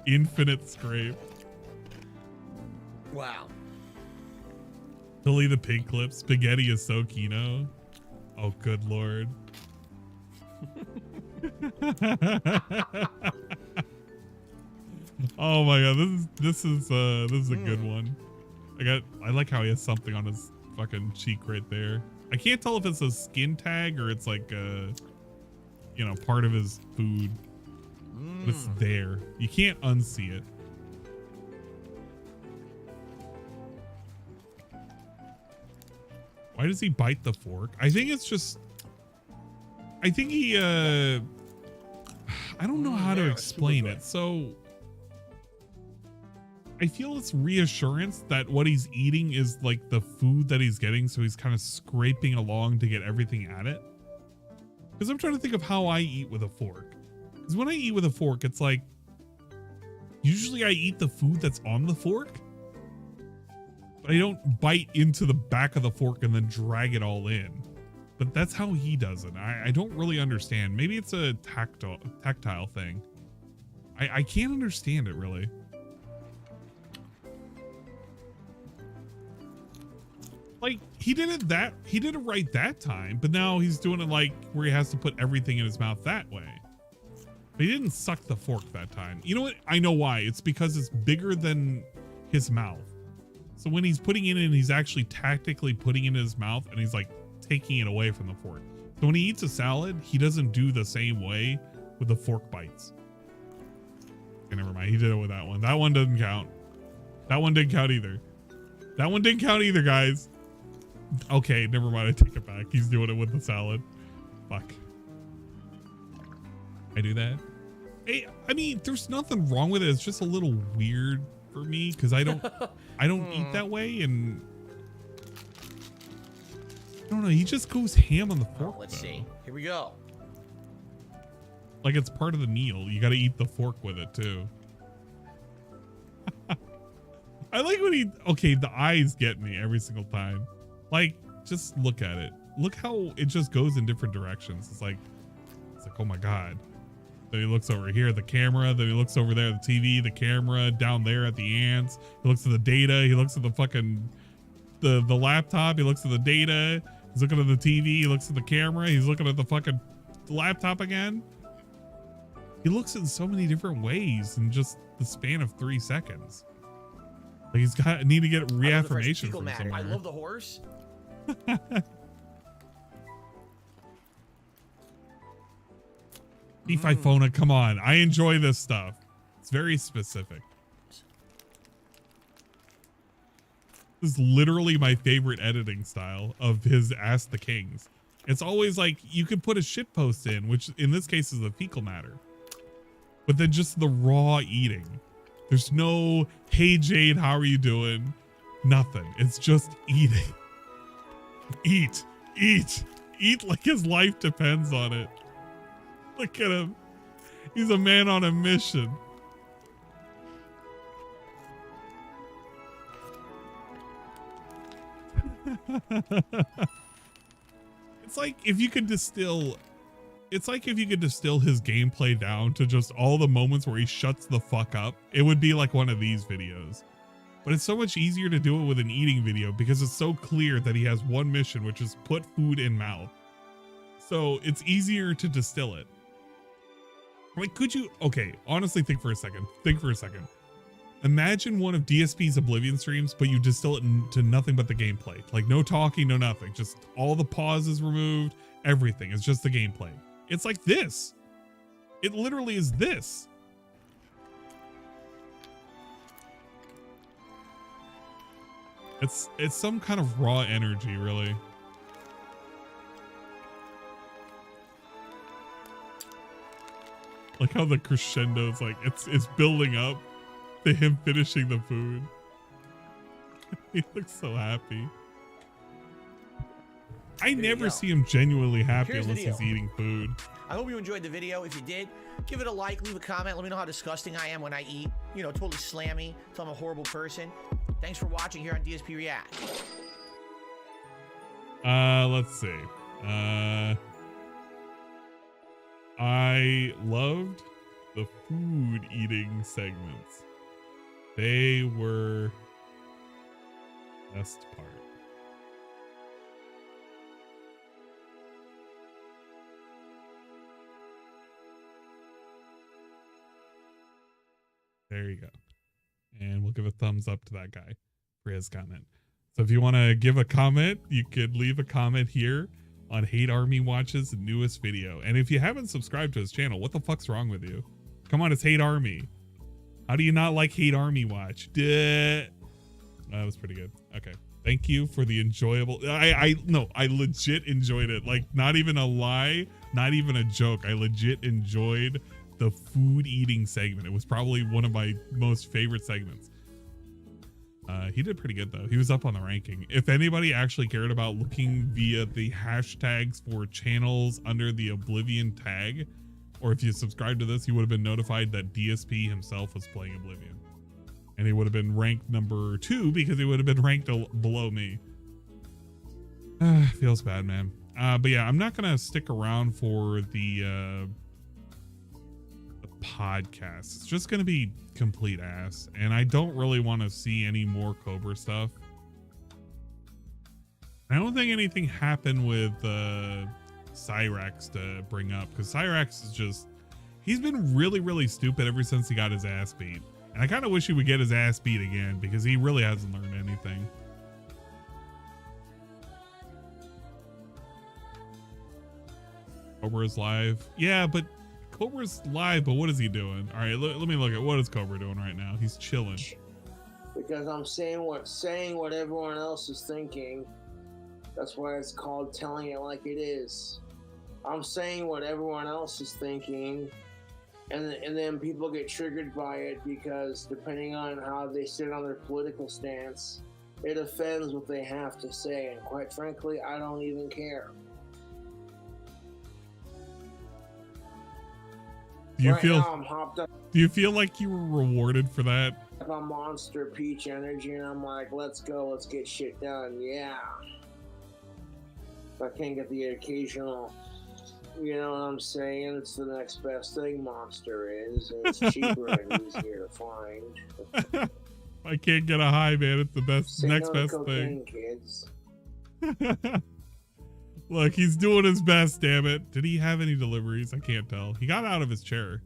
Infinite scrape. Wow. Billy the pig clip. Spaghetti is so Kino. Oh, good lord. Oh my god, this is a good one. I like how he has something on his fucking cheek right there. I can't tell if it's a skin tag or it's like you know, part of his food. But it's there. You can't unsee it. Why does he bite the fork? I think it's just, I think he I don't know how to explain it. So I feel it's reassurance that what he's eating is like the food that he's getting, so he's kind of scraping along to get everything at it. Because I'm trying to think of how I eat with a fork. Because when I eat with a fork, it's like, usually I eat the food that's on the fork, but I don't bite into the back of the fork and then drag it all in. But that's how he does it. I don't really understand. Maybe it's a tactile thing. I can't understand it really. Like he did it right that time, but now he's doing it like where he has to put everything in his mouth that way. But he didn't suck the fork that time. You know what? I know why. It's because it's bigger than his mouth. So when he's putting it in, he's actually tactically putting it in his mouth and he's like taking it away from the fork. So when he eats a salad, he doesn't do the same way with the fork bites. Okay, never mind. He did it with that one. That one doesn't count. That one didn't count either. That one didn't count either, guys. Okay, never mind. I take it back. He's doing it with the salad. Fuck. I do that. Hey, I mean, there's nothing wrong with it. It's just a little weird for me because I don't eat that way, and I don't know. He just goes ham on the fork. Let's see. Here we go. Like it's part of the meal. You got to eat the fork with it too. I like when the eyes get me every single time. Like, just look at it. Look how it just goes in different directions. It's like, oh my God. Then he looks over here at the camera. Then he looks over there at the TV, the camera, down there at the ants. He looks at the data. He looks at the fucking, the laptop. He looks at the data. He's looking at the TV. He looks at the camera. He's looking at the fucking laptop again. He looks in so many different ways in just the span of 3 seconds. Like he's got need to get I love the fresh reaffirmation fecal from matter. somewhere. I love the horse. Phona, come on. I enjoy this stuff. It's very specific. This is literally my favorite editing style of his Ask the Kings. It's always like you could put a shit post in, which in this case is the fecal matter. But then just the raw eating. There's no, hey Jade, how are you doing? Nothing. It's just eating. Eat, eat, eat like his life depends on it. Look at him. He's a man on a mission. It's like if you could distill his gameplay down to just all the moments where he shuts the fuck up, it would be like one of these videos. But it's so much easier to do it with an eating video because it's so clear that he has one mission, which is put food in mouth. So it's easier to distill it. Like, could you, okay, honestly think for a second. Imagine one of DSP's Oblivion streams, but you distill it to nothing but the gameplay. Like no talking, no nothing. Just all the pauses removed, everything. It's just the gameplay. It's like this. It literally is this. It's some kind of raw energy, really. Like how the crescendo is like, it's building up to him finishing the food. He looks so happy. I never see him genuinely happy unless he's eating food. I hope you enjoyed the video. If you did, give it a like, leave a comment. Let me know how disgusting I am when I eat. You know, totally slammy. Tell I'm a horrible person. Thanks for watching here on DSP React. Let's see. I loved the food eating segments. They were best part. There you go. And we'll give a thumbs up to that guy for his comment. So if you want to give a comment, you could leave a comment here on Hate Army Watch's newest video. And if you haven't subscribed to his channel, what the fuck's wrong with you? Come on, it's Hate Army. How do you not like Hate Army Watch? Duh. That was pretty good. Okay. Thank you for the enjoyable. I legit enjoyed it. Like, not even a lie, not even a joke. I legit enjoyed the food eating segment. It was probably one of my most favorite segments. He did pretty good though. He was up on the ranking. If anybody actually cared about looking via the hashtags for channels under the Oblivion tag, or if you subscribed to this, you would have been notified that DSP himself was playing Oblivion. And he would have been ranked number 2 because he would have been ranked below me. Feels bad, man. But yeah, I'm not gonna stick around for the podcast. It's just gonna be complete ass, and I don't really want to see any more Cobra stuff. I don't think anything happened with Cyrax to bring up, because Cyrax is just, he's been really stupid ever since he got his ass beat, and I kind of wish he would get his ass beat again because he really hasn't learned anything. Cobra's live. Yeah, but Cobra's live, but what is he doing? All right, let me look at what is Cobra doing right now. He's chilling. Because I'm saying what everyone else is thinking. That's why it's called telling it like it is. I'm saying what everyone else is thinking, and then people get triggered by it because depending on how they sit on their political stance, it offends what they have to say. And quite frankly, I don't even care. Do you right feel? now, I'm hopped up. Do you feel like you were rewarded for that? On Monster Peach energy, and I'm like, let's go, let's get shit done. Yeah. If I can't get the occasional, you know what I'm saying? It's the next best thing Monster is. And it's cheaper and easier to find. I can't get a high, man. It's the best, Say next no best cocaine, thing. Kids. Look, he's doing his best, damn it. Did he have any deliveries? I can't tell. He got out of his chair.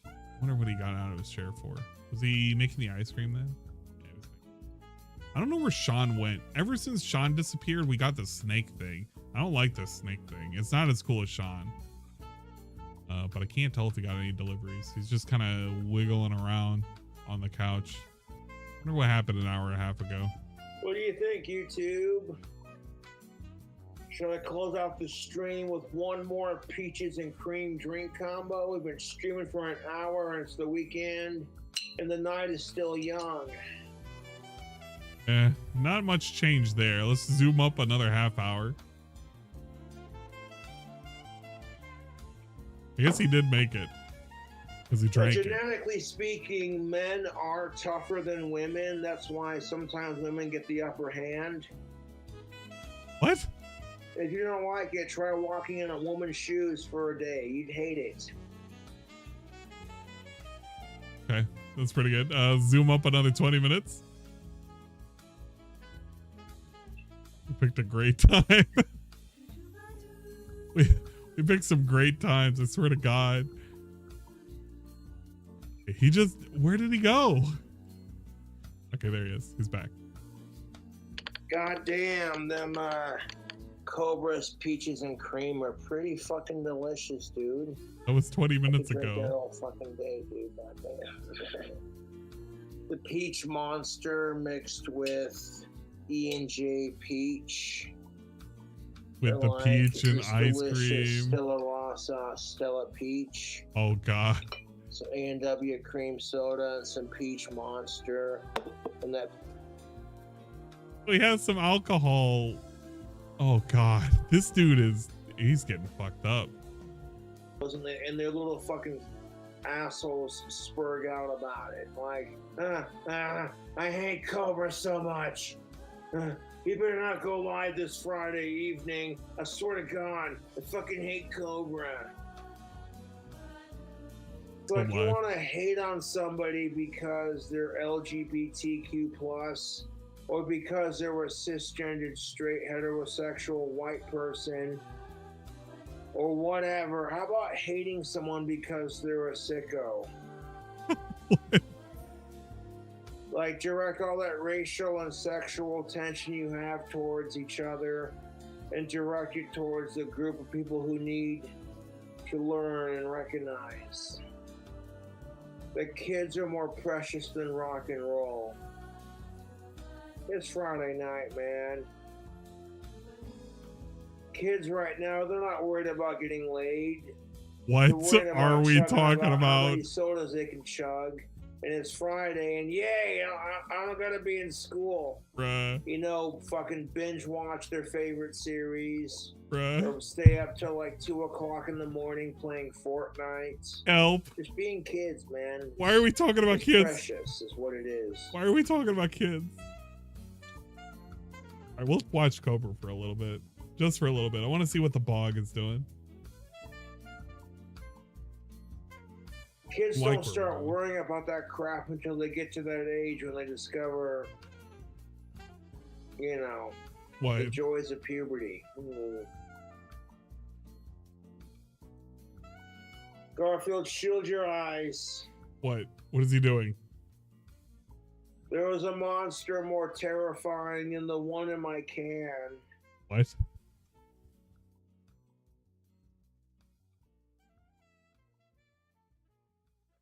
I wonder what he got out of his chair for. Was he making the ice cream then? Yeah, he was making I don't know where Sean went. Ever since Sean disappeared, we got the snake thing. I don't like the snake thing. It's not as cool as Sean. But I can't tell if he got any deliveries. He's just kind of wiggling around on the couch. I wonder what happened an hour and a half ago. What do you think, YouTube? Should I close out the stream with one more peaches and cream drink combo? We've been streaming for an hour and it's the weekend and the night is still young. Not much change there. Let's zoom up another half hour. I guess he did make it because he drank it. Genetically speaking, men are tougher than women. That's why sometimes women get the upper hand. What? If you don't like it, try walking in a woman's shoes for a day. You'd hate it. Okay, that's pretty good. Zoom up another 20 minutes. We picked a great time. we picked some great times, I swear to God. Where did he go? Okay, there he is. He's back. God damn, them Cobra's peaches and cream are pretty fucking delicious, dude. That was 20 minutes I could drink that ago. all fucking day, dude. God damn. The peach monster mixed with E&J peach. With the peach and ice cream. Stella Rossa, Stella Peach. Oh, God. Some A&W cream soda and some peach monster. And that. We have some alcohol. Oh, God. This dude he's getting fucked up. And their little fucking assholes spurg out about it. Like, I hate Cobra so much. You better not go live this Friday evening. I swear to God, I fucking hate Cobra. It's like you want to hate on somebody because they're LGBTQ+, or because they're a cisgendered, straight, heterosexual, white person, or whatever. How about hating someone because they're a sicko? Like, direct all that racial and sexual tension you have towards each other and direct it towards the group of people who need to learn and recognize that kids are more precious than rock and roll. It's Friday night, man. Kids right now, they're not worried about getting laid. What are we talking How about? many sodas they can chug. And it's Friday, and yay, I don't gotta be in school. Bruh. You know, fucking binge watch their favorite series. Bruh. Or stay up till like 2 o'clock in the morning playing Fortnite. Help. Just being kids, man. Why are we talking about It's kids? Precious is what it is. Why are we talking about kids? All right, we'll watch Cobra for a little bit. Just for a little bit. I want to see what the bog is doing. Kids don't start worrying about that crap until they get to that age when they discover, you know, the joys of puberty. Garfield, shield your eyes. What? What is he doing? There was a monster more terrifying than the one in my can. What?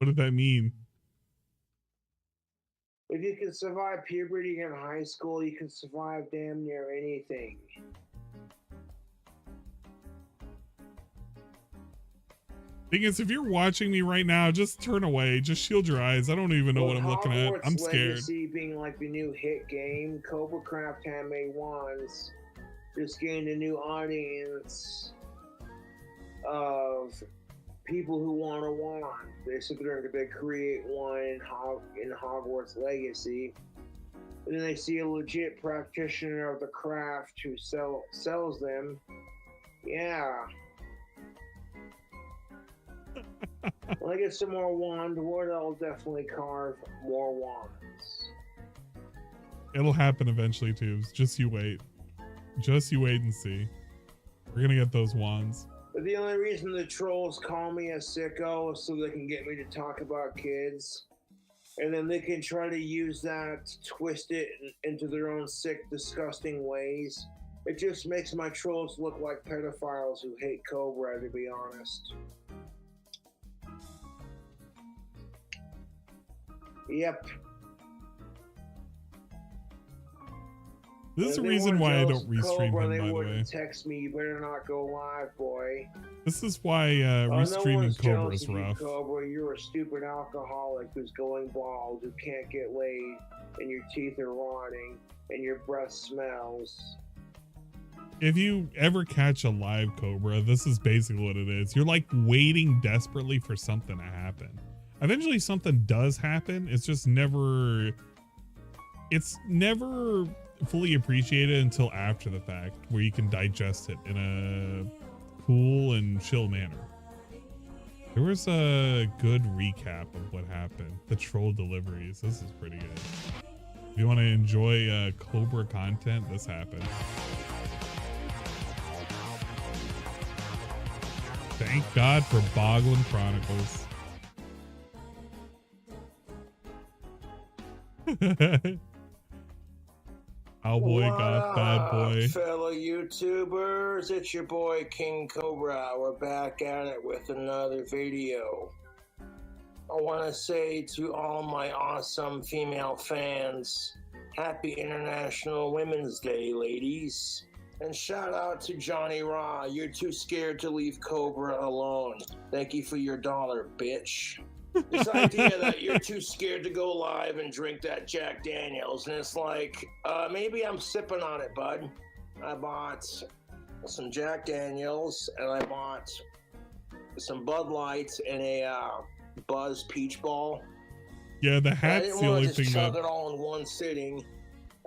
What did that mean? If you can survive puberty in high school, you can survive damn near anything. Thing is, if you're watching me right now, just turn away. Just shield your eyes. I don't even know what I'm looking at. I'm scared. Legacy being like the new hit game, Cobra Craft Handmade Wands just gained a new audience of people who want a wand. They sit there and they create one in Hogwarts Legacy. And then they see a legit practitioner of the craft who sells them. Yeah. When I get some more wand wood, I'll definitely carve more wands. It'll happen eventually, Tubes. Just you wait. Just you wait and see. We're gonna get those wands. But the only reason the trolls call me a sicko is so they can get me to talk about kids. and then they can try to use that to twist it into their own sick, disgusting ways. It just makes my trolls look like pedophiles who hate Cobra, to be honest. Yep. This is the reason why I don't restream him, by the way. Text me, you better not go live, boy. This is why restreaming Cobra is rough. Cobra, you're a stupid alcoholic who's going bald, who can't get laid, and your teeth are rotting, and your breath smells. If you ever catch a live Cobra, this is basically what it is. You're like waiting desperately for something to happen. Eventually something does happen. It's just never fully appreciated until after the fact, where you can digest it in a cool and chill manner. There was a good recap of what happened. The troll deliveries. This is pretty good. If you want to enjoy Cobra content, this happened. Thank God for Boglin Chronicles. Cowboy got bad boy. Fellow YouTubers, it's your boy King Cobra. We're back at it with another video. I want to say to all my awesome female fans, Happy International Women's Day, ladies. And shout out to Johnny Raw. You're too scared to leave Cobra alone. Thank you for your $1, bitch. This idea that you're too scared to go live and drink that Jack Daniels, and it's like, maybe I'm sipping on it, bud. I bought some Jack Daniels, and I bought some Bud Lights and a Buzz Peach Ball. Yeah, the hat's the only thing that. I didn't want to just chug it all in one sitting.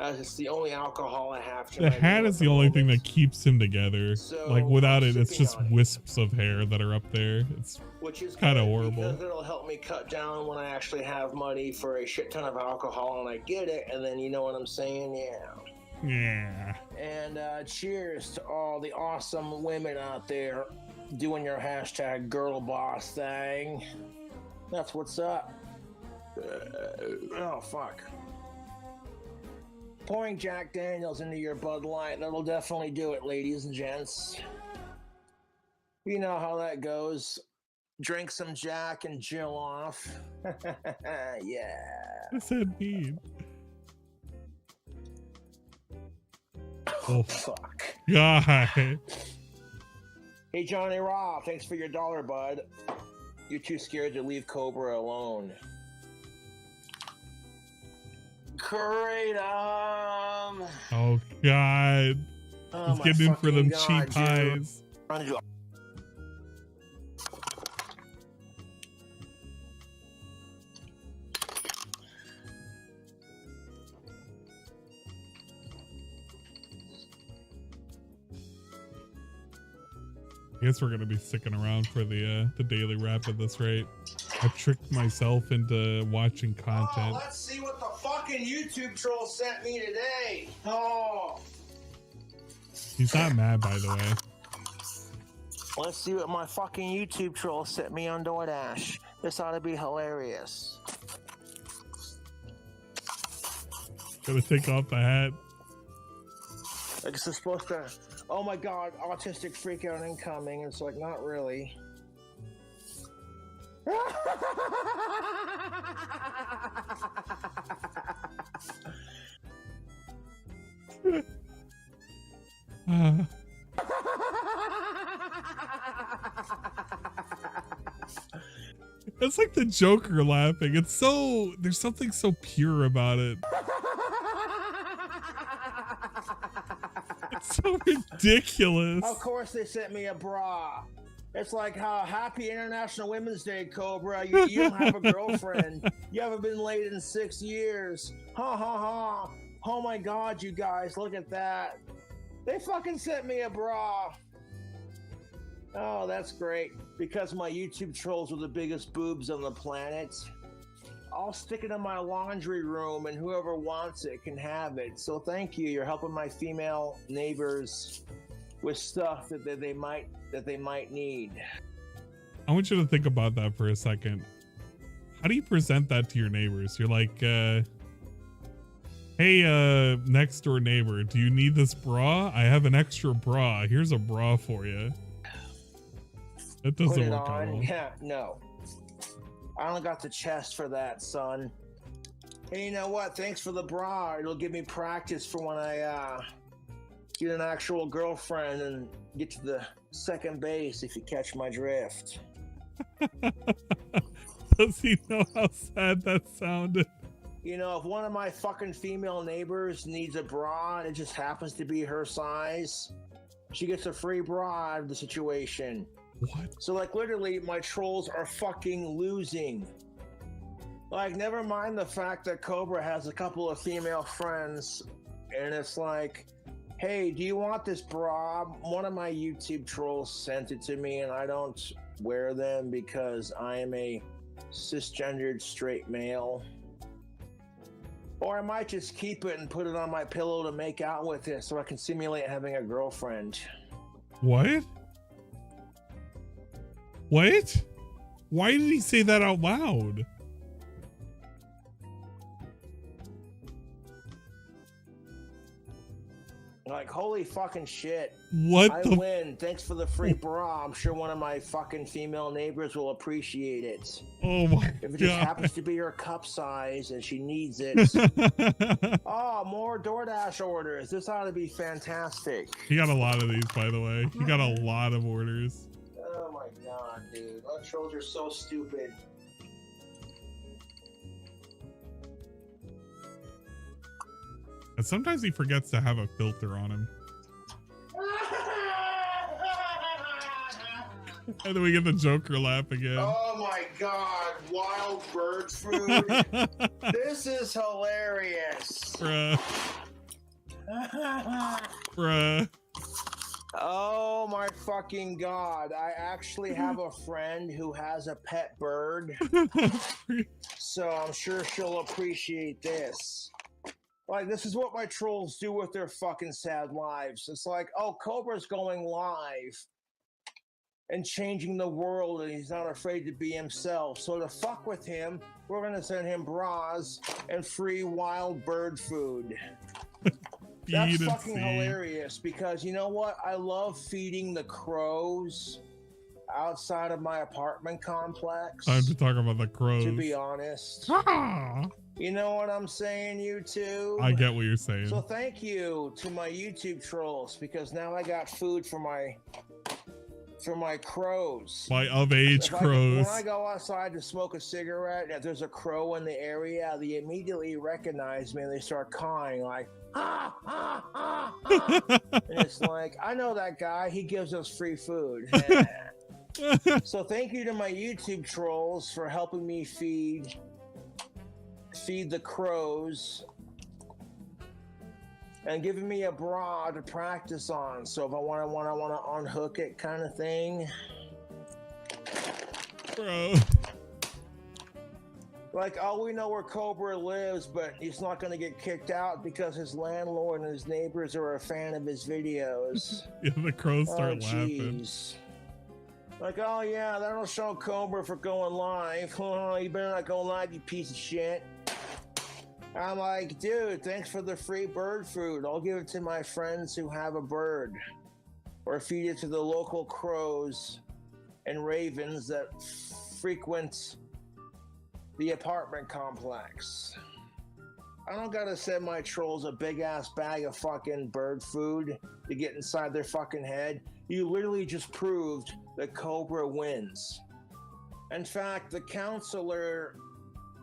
It's the only alcohol I have to. The hat is the only thing that keeps him together. So, like without it, it's just wisps of hair that are up there. It's kind of horrible. Because it'll help me cut down when I actually have money for a shit ton of alcohol and I get it, and then you know what I'm saying? Yeah. Yeah. And cheers to all the awesome women out there doing your hashtag girl boss thing. That's what's up. Oh fuck. Pouring Jack Daniels into your Bud Light, that'll definitely do it, ladies and gents. You know how that goes. Drink some Jack and Jill off. Yeah. What's that mean? Oh, fuck. God. Hey, Johnny Raw, thanks for your $1, bud. You're too scared to leave Cobra alone. Kratom. Oh God. He's getting in for them cheap highs. I guess we're gonna be sticking around for the daily wrap at this rate. I tricked myself into watching content. Oh, let's see what the fucking YouTube troll sent me today. Oh. He's not mad, by the way. Let's see what my fucking YouTube troll sent me on DoorDash. This ought to be hilarious. Gotta take off the hat. Like it's supposed to. Oh my God, autistic freakout incoming. It's like, not really. It's like the Joker laughing. It's so, there's something so pure about it. It's so ridiculous. Of course they sent me a bra. It's like how Happy International Women's Day, Cobra. You don't have a girlfriend. You haven't been laid in 6 years. Ha ha ha. Oh my God, you guys, look at that. They fucking sent me a bra. Oh, that's great. Because my YouTube trolls are the biggest boobs on the planet, I'll stick it in my laundry room and whoever wants it can have it. So thank you. You're helping my female neighbors with stuff that they might need. I want you to think about that for a second. How do you present that to your neighbors? You're like, hey, next door neighbor, do you need this bra? I have an extra bra. Here's a bra for you. That doesn't Put it work out on. well. Yeah, no. I only got the chest for that, son. Hey, you know what? Thanks for the bra. It'll give me practice for when I get an actual girlfriend and get to the second base, if you catch my drift. Does he know how sad that sounded? You know, if one of my fucking female neighbors needs a bra and it just happens to be her size, she gets a free bra out of the situation. What? So, like, literally, my trolls are fucking losing. Like, never mind the fact that Cobra has a couple of female friends, and it's like, hey, do you want this bra? One of my YouTube trolls sent it to me, and I don't wear them because I am a cisgendered straight male. Or I might just keep it and put it on my pillow to make out with it so I can simulate having a girlfriend. What? What? Why did he say that out loud? Like, holy fucking shit. What I the- win. Thanks for the free bra. I'm sure one of my fucking female neighbors will appreciate it. Oh my If it just God. happens to be her cup size and she needs it. Oh, more DoorDash orders. This ought to be fantastic. He got a lot of these, by the way. He got a lot of orders. Oh my God, dude. Our trolls are so stupid. And sometimes he forgets to have a filter on him. And then we get the Joker laugh again. Oh my God, wild bird food. This is hilarious. Bruh. Bruh. Oh my fucking God. I actually have a friend who has a pet bird. So I'm sure she'll appreciate this. Like, this is what my trolls do with their fucking sad lives. It's like, oh, Cobra's going live and changing the world, and he's not afraid to be himself. So to fuck with him, we're gonna send him bras and free wild bird food. That's Feed and fucking feed. hilarious, because you know what? I love feeding the crows outside of my apartment complex. Time to talk about the crows. To be honest. Ah. You know what I'm saying, YouTube? I get what you're saying. So thank you to my YouTube trolls, because now I got food for my crows. My of-age crows. When I go outside to smoke a cigarette, and if there's a crow in the area, they immediately recognize me and they start cawing like, ah, ah, ah, ah. And it's like, I know that guy. He gives us free food. So thank you to my YouTube trolls for helping me feed the crows and giving me a bra to practice on. So if I want to unhook it, kind of thing. Bro. Like, oh, we know where Cobra lives, but he's not going to get kicked out because his landlord and his neighbors are a fan of his videos. Yeah, the crows start Oh, laughing. jeez. Like, oh yeah, that'll show Cobra for going live. Oh, you better not go live, you piece of shit. I'm like, dude, thanks for the free bird food. I'll give it to my friends who have a bird. Or feed it to the local crows and ravens that frequent the apartment complex. I don't gotta send my trolls a big ass bag of fucking bird food to get inside their fucking head. You literally just proved that Cobra wins. In fact, the counselor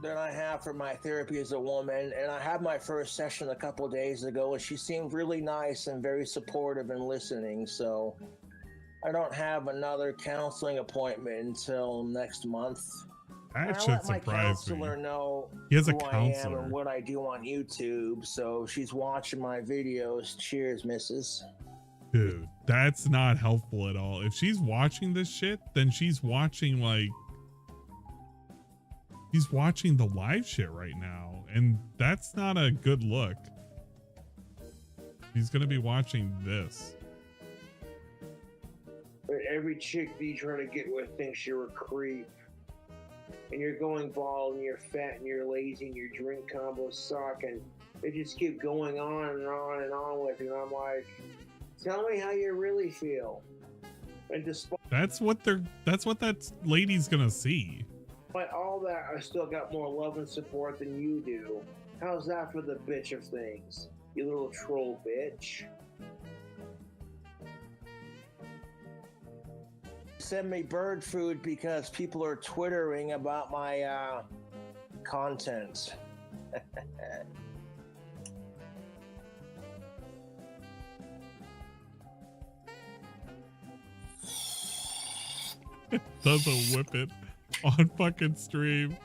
that I have for my therapy is a woman, and I had my first session a couple of days ago, and she seemed really nice and very supportive and listening, so I don't have another counseling appointment until next month. That And I should let my surprise counselor me. know He has a who I am counselor. and what I do on YouTube, so she's watching my videos. Cheers, missus. Dude, that's not helpful at all. If she's watching this shit, then she's watching she's watching the live shit right now, and that's not a good look. She's gonna be watching this. But every chick that you try to get with thinks you're a creep. and you're going bald and you're fat and you're lazy and your drink combos suck, and they just keep going on and on and on with you. And I'm like, tell me how you really feel. And despite That's what that lady's gonna see. all that, I still got more love and support than you do. How's that for the bitch of things, you little troll bitch? Send me bird food because people are twittering about my content. Does a whip it on fucking stream.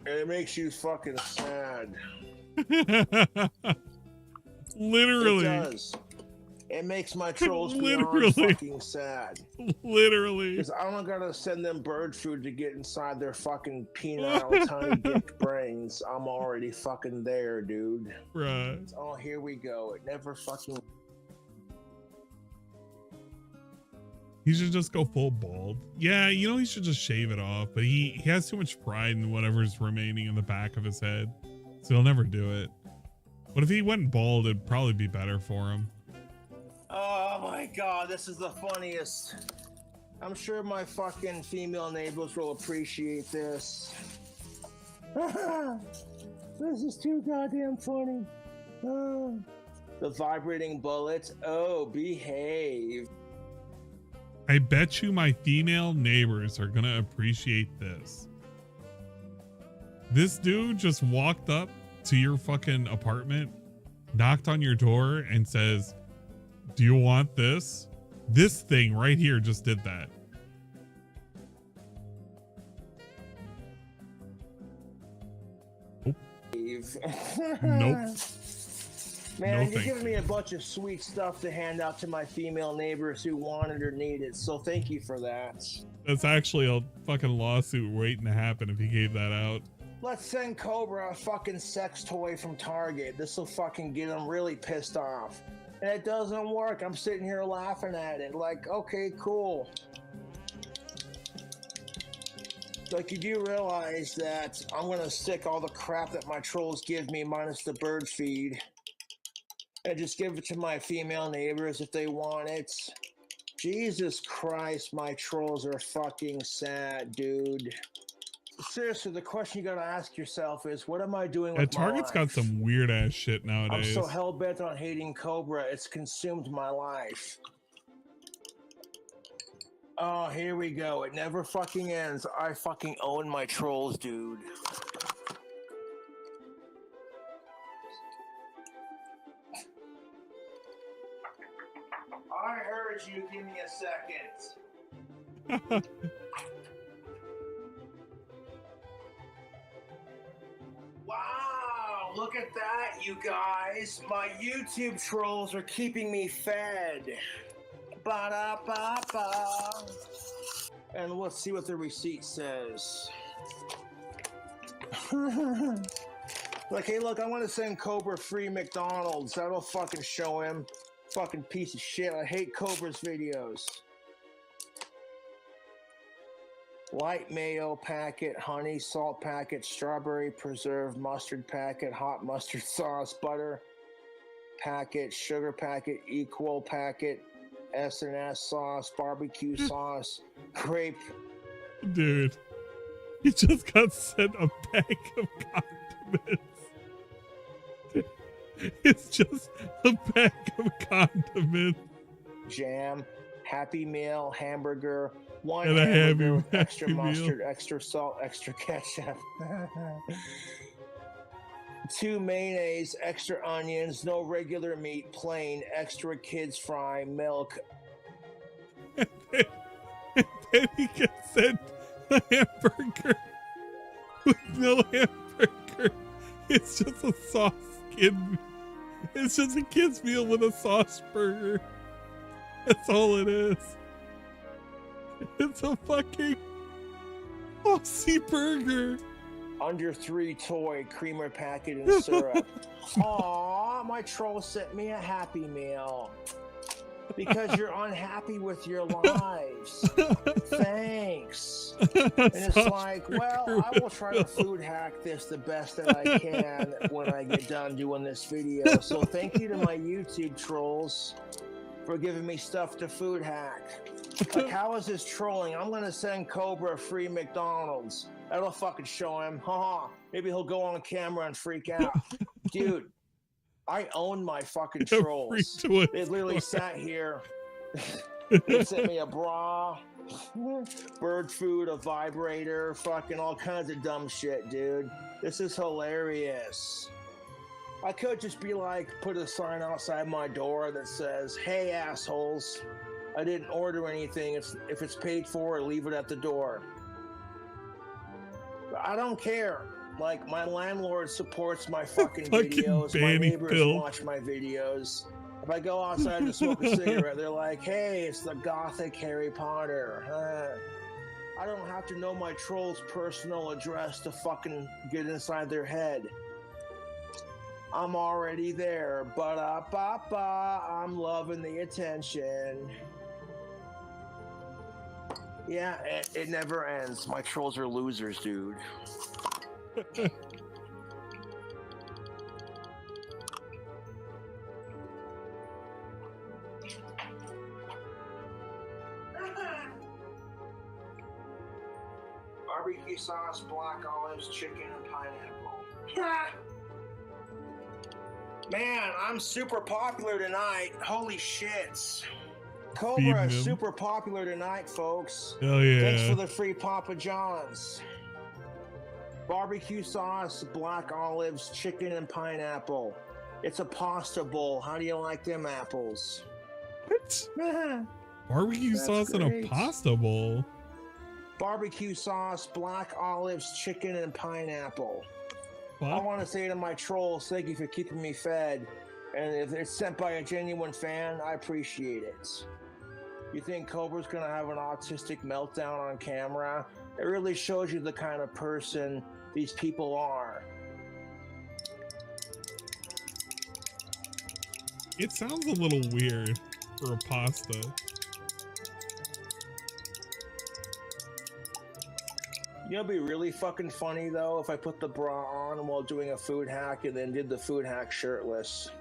It makes you fucking sad. Literally. It does. It makes my trolls Literally. beyond fucking sad. Literally. Because I don't gotta send them bird food to get inside their fucking penile tiny dick brains. I'm already fucking there, dude. Right. Oh, here we go. It never fucking... He should just go full bald. Yeah, you know, he should just shave it off, but he has too much pride in whatever's remaining in the back of his head, so he'll never do it. But if he went bald, it'd probably be better for him. Oh my god, this is the funniest. I'm sure my fucking female neighbors will appreciate this. This is too goddamn funny. The vibrating bullets. Oh, behave. I bet you my female neighbors are gonna appreciate this. This dude just walked up to your fucking apartment, knocked on your door, and says, "Do you want this?" This thing right here just did that. Nope. Man, No, you're thank giving me a bunch of sweet stuff to hand out to my female neighbors who want it or need it, so thank you for that. That's actually a fucking lawsuit waiting to happen if he gave that out. Let's send Cobra a fucking sex toy from Target. This'll fucking get him really pissed off. And it doesn't work. I'm sitting here laughing at it. Like, okay, cool. Like, you do realize that I'm gonna stick all the crap that my trolls give me minus the bird feed and just give it to my female neighbors if they want it. Jesus Christ, my trolls are fucking sad, dude. Seriously, the question you gotta ask yourself is, what am I doing with Target's my got life? some weird ass shit I'm nowadays. so hell-bent on hating Cobra, it's consumed my life. Oh, here we go. It never fucking ends. I fucking own my trolls, dude. I heard you. Give me a second. Wow, look at that, you guys. My YouTube trolls are keeping me fed. Ba-da-ba-ba. And let's see what the receipt says. Like, hey, look, I want to send Cobra free McDonald's. That'll fucking show him. Fucking piece of shit. I hate Cobra's videos. Light mayo packet, honey salt packet, strawberry preserved mustard packet, hot mustard sauce, butter packet, sugar packet, equal packet, S&S sauce, barbecue sauce, grape. Dude, he just got sent a bag of condiments. It's just a bag of condiments. Jam, Happy Meal, hamburger, one And a hamburger with Happy extra Meal. mustard, extra salt, extra ketchup. 2 mayonnaise, extra onions, no regular meat, plain, extra kids fry, milk. And then he gets sent a hamburger with no hamburger. It's just a sauce kid. It's just a kid's meal with a sauce burger. That's all it is. It's a fucking Aussie burger. Under 3 toy, creamer packet and syrup. Aw, my troll sent me a Happy Meal. Because you're unhappy with your lives. Thanks. And it's like, well, I will try to food hack this the best that I can when I get done doing this video. So thank you to my YouTube trolls for giving me stuff to food hack. Like, how is this trolling? I'm gonna send Cobra a free McDonald's. That'll fucking show him. Haha. Maybe he'll go on camera and freak out. Dude, I own my fucking trolls. They literally sat here. They sent me a bra, bird food, a vibrator, fucking all kinds of dumb shit, dude. This is hilarious. I could just be like, put a sign outside my door that says, "Hey, assholes, I didn't order anything. If it's paid for, leave it at the door." But I don't care. Like, my landlord supports my fucking videos. My neighbors watch my videos. If I go outside to smoke a cigarette, they're like, "Hey, it's the gothic Harry Potter." I don't have to know my troll's personal address to fucking get inside their head. I'm already there. Ba-da-ba-ba. I'm loving the attention. Yeah, it never ends. My trolls are losers, dude. Barbecue sauce, black olives, chicken, and pineapple. Man, I'm super popular tonight. Holy shits. Cobra is super popular tonight, folks. Hell yeah. Thanks for the free Papa John's. Barbecue sauce, black olives, chicken, and pineapple. It's a pasta bowl. How do you like them apples? What? Barbecue sauce in a pasta bowl? Barbecue sauce, black olives, chicken, and pineapple. What? I want to say to my trolls, thank you for keeping me fed. And if it's sent by a genuine fan, I appreciate it. You think Cobra's going to have an autistic meltdown on camera? It really shows you the kind of person these people are. It sounds a little weird for a pasta. You know, it'd be really fucking funny though if I put the bra on while doing a food hack and then did the food hack shirtless.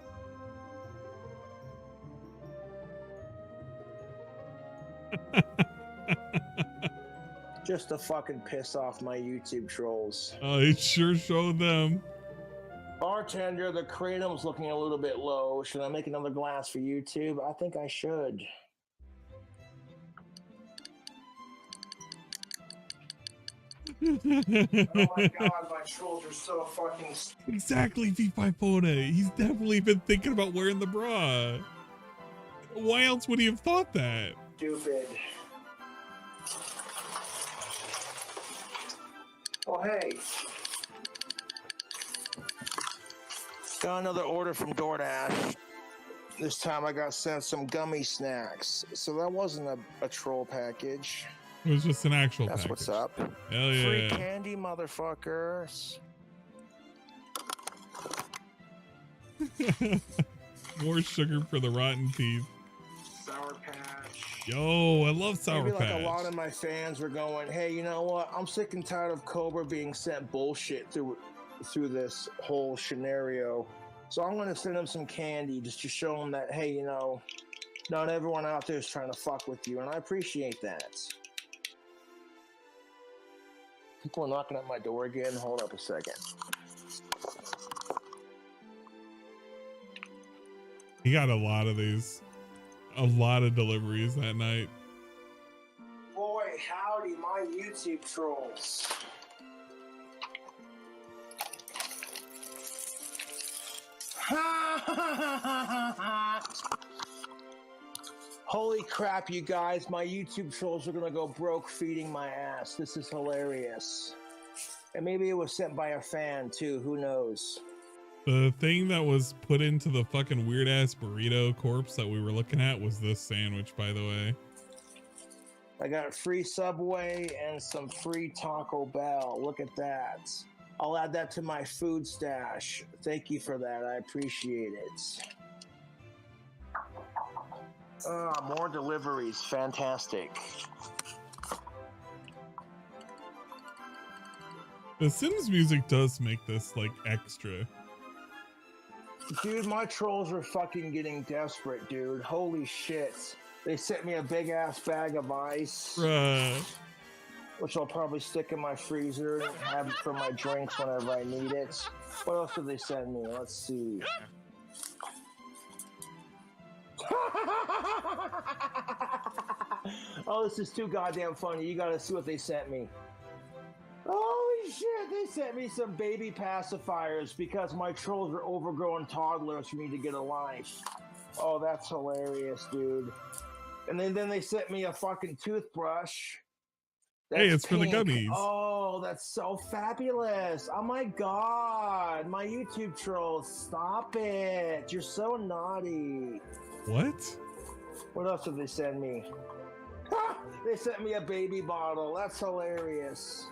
Just to fucking piss off my YouTube trolls. Oh, it sure showed them. Bartender, the kratom's looking a little bit low. Should I make another glass for YouTube? I think I should. Oh my god, my trolls are so fucking... Exactly, V5 He's definitely been thinking about wearing the bra. Why else would he have thought that? Stupid. Oh, hey. Got another order from DoorDash. This time I got sent some gummy snacks. So that wasn't a troll package. It was just an actual That's package. What's up. Hell yeah. Free candy, motherfuckers. More sugar for the rotten teeth. Sour Patch. Yo, I love Sour Maybe Patch. like a lot of my fans were going, hey, you know what? I'm sick and tired of Cobra being sent bullshit through this whole scenario. So I'm going to send him some candy just to show him that, hey, you know, not everyone out there is trying to fuck with you. And I appreciate that. People are knocking at my door again. Hold up a second. He got a lot of these. A lot of deliveries that night. Boy, howdy, my YouTube trolls. Holy crap, you guys. My YouTube trolls are going to go broke feeding my ass. This is hilarious. And maybe it was sent by a fan, too. Who knows? The thing that was put into the fucking weird ass burrito corpse that we were looking at was this sandwich, by the way. I got free Subway and some free Taco Bell. Look at that. I'll add that to my food stash. Thank you for that. I appreciate it. More deliveries. Fantastic. The Sims music does make this like extra. Dude, my trolls are fucking getting desperate, dude. Holy shit. They sent me a big ass bag of ice. Which I'll probably stick in my freezer and have it for my drinks whenever I need it. What else did they send me? Let's see. Oh, this is too goddamn funny. You gotta see what they sent me. Holy shit, they sent me some baby pacifiers because my trolls are overgrown toddlers for me to get a life. Oh, that's hilarious, dude. And then they sent me a fucking toothbrush. Hey, it's pink. for the gummies. Oh, that's so fabulous. Oh my god. My YouTube trolls, stop it. You're so naughty. What? What else did they send me? Ha! They sent me a baby bottle. That's hilarious.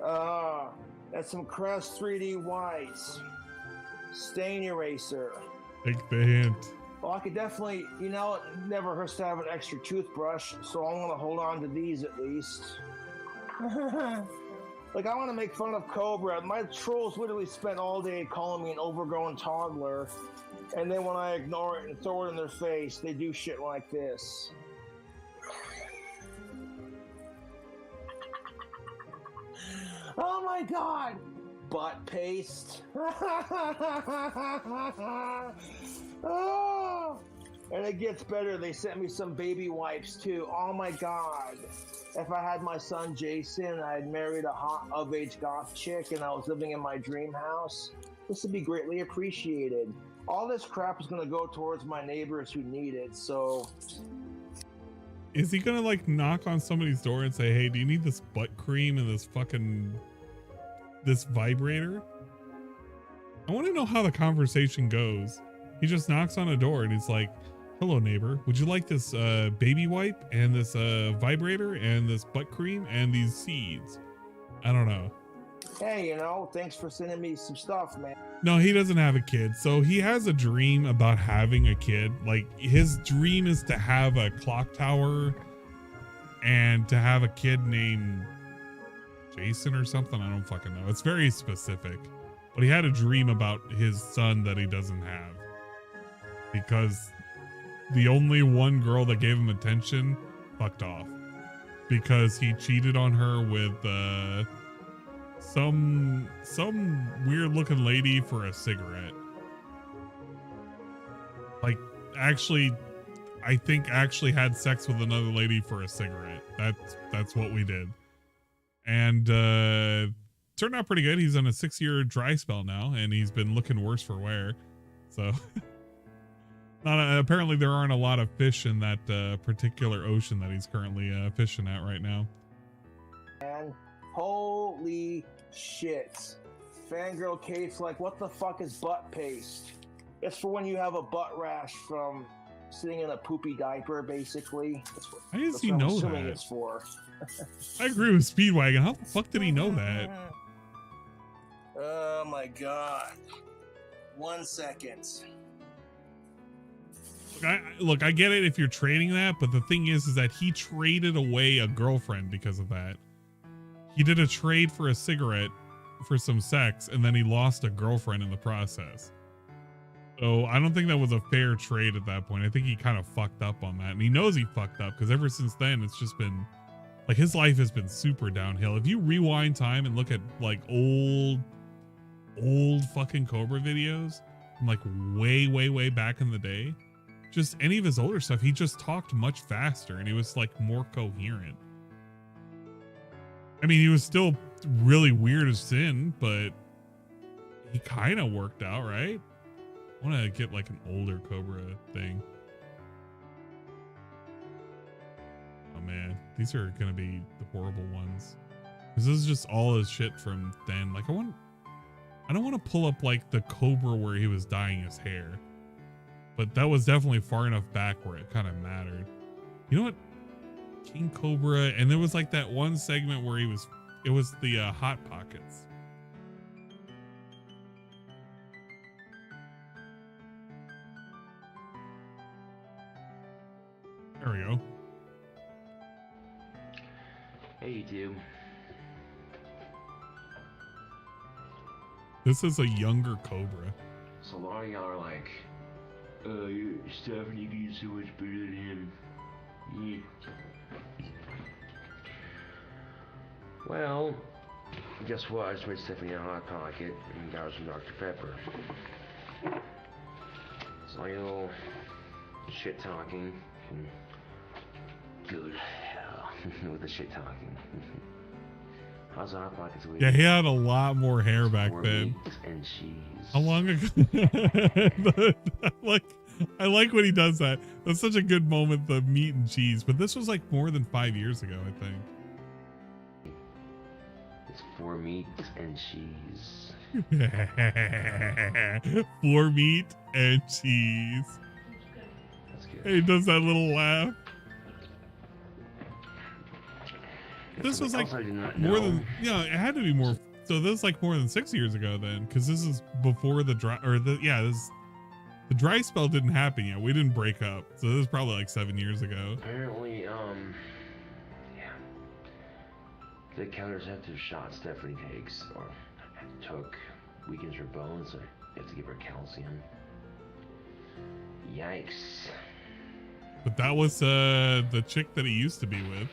That's some Crest 3D whites. Stain eraser. Take the hint. Well, I could definitely, you know, it never hurts to have an extra toothbrush, so I'm gonna hold on to these at least. Like, I want to make fun of Cobra. My trolls literally spent all day calling me an overgrown toddler, and then when I ignore it and throw it in their face, they do shit like this. Oh my god! Butt paste. Oh, and it gets better. They sent me some baby wipes too. Oh my god. If I had my son Jason, I had married a hot of-age goth chick, and I was living in my dream house, this would be greatly appreciated. All this crap is gonna go towards my neighbors who need it, so... Is he gonna like knock on somebody's door and say, hey, do you need this butt cream and this vibrator? I want to know how the conversation goes. He just knocks on a door and he's like, hello neighbor, would you like this baby wipe and this vibrator and this butt cream and these seeds? I don't know. Hey, you know, thanks for sending me some stuff, man. No, he doesn't have a kid. So he has a dream about having a kid. Like, his dream is to have a clock tower and to have a kid named Jason or something. I don't fucking know. It's very specific. But he had a dream about his son that he doesn't have. Because the only one girl that gave him attention fucked off. Because he cheated on her with some weird looking lady for a cigarette. Like, actually, I think actually had sex with another lady for a cigarette. That's what we did. And turned out pretty good. He's on a 6-year dry spell now, and he's been looking worse for wear. So apparently there aren't a lot of fish in that particular ocean that he's currently fishing at right now. And holy shit. Fangirl Kate's like, what the fuck is butt paste? It's for when you have a butt rash from sitting in a poopy diaper, basically. How does he know that? It's for. I agree with Speedwagon. How the fuck did he know that? Oh my god. 1 second. Look, I get it if you're trading that, but the thing is that he traded away a girlfriend because of that. He did a trade for a cigarette for some sex, and then he lost a girlfriend in the process. So I don't think that was a fair trade at that point. I think he kind of fucked up on that, and he knows he fucked up because ever since then, it's just been like his life has been super downhill. If you rewind time and look at like old fucking Cobra videos from like way back in the day, just any of his older stuff, he just talked much faster and he was like more coherent. I mean, he was still really weird as sin, but he kind of worked out, right? I want to get like an older Cobra thing. Oh man, these are gonna be the horrible ones. Because this is just all his shit from then. Like, I don't want to pull up like the Cobra where he was dyeing his hair. But that was definitely far enough back where it kind of mattered. You know what? King Cobra, and there was like that one segment where it was the Hot Pockets. There we go. Hey, YouTube. This is a younger Cobra. So a lot of y'all are like, Stephanie gets so much better than him. Yeah. Well, guess what? I just made Stephanie a hot pocket and got her some Dr. Pepper. So you little shit talking can go to hell with the shit talking. How's the hot pockets week? Yeah, he had a lot more hair back then. And cheese. How long ago? I like when he does that. That's such a good moment, the meat and cheese. But this was like more than 5 years ago, I think. It's 4 meats and cheese. 4 meat and cheese. That's good. He does that little laugh. This was like more than, yeah, it had to be more. So this is like more than 6 years ago then, because this is before the dry, or the, yeah, this, the dry spell didn't happen yet. We didn't break up. So this is probably like 7 years ago. Apparently, yeah. The counterceptive shot Stephanie takes, or took, weakens her bones, so you have to give her calcium. Yikes. But that was the chick that he used to be with.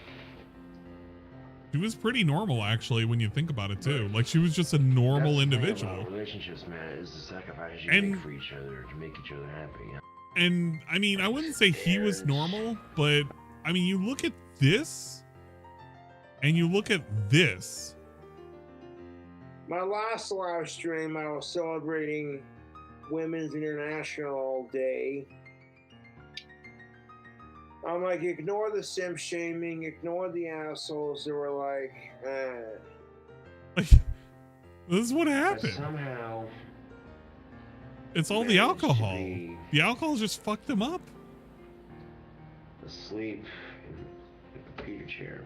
She was pretty normal, actually, when you think about it, too. Like, she was just a normal individual. Relationships, man, is the sacrifices you make for each other to make each other happy. Yeah? And, I mean, I wouldn't say he was normal, but, I mean, you look at this, and you look at this. My last live stream, I was celebrating Women's International Day. I'm like, ignore the simp shaming, ignore the assholes that were like, This is what happened. Somehow, it's all the alcohol. The alcohol just fucked him up. Asleep in the computer chair.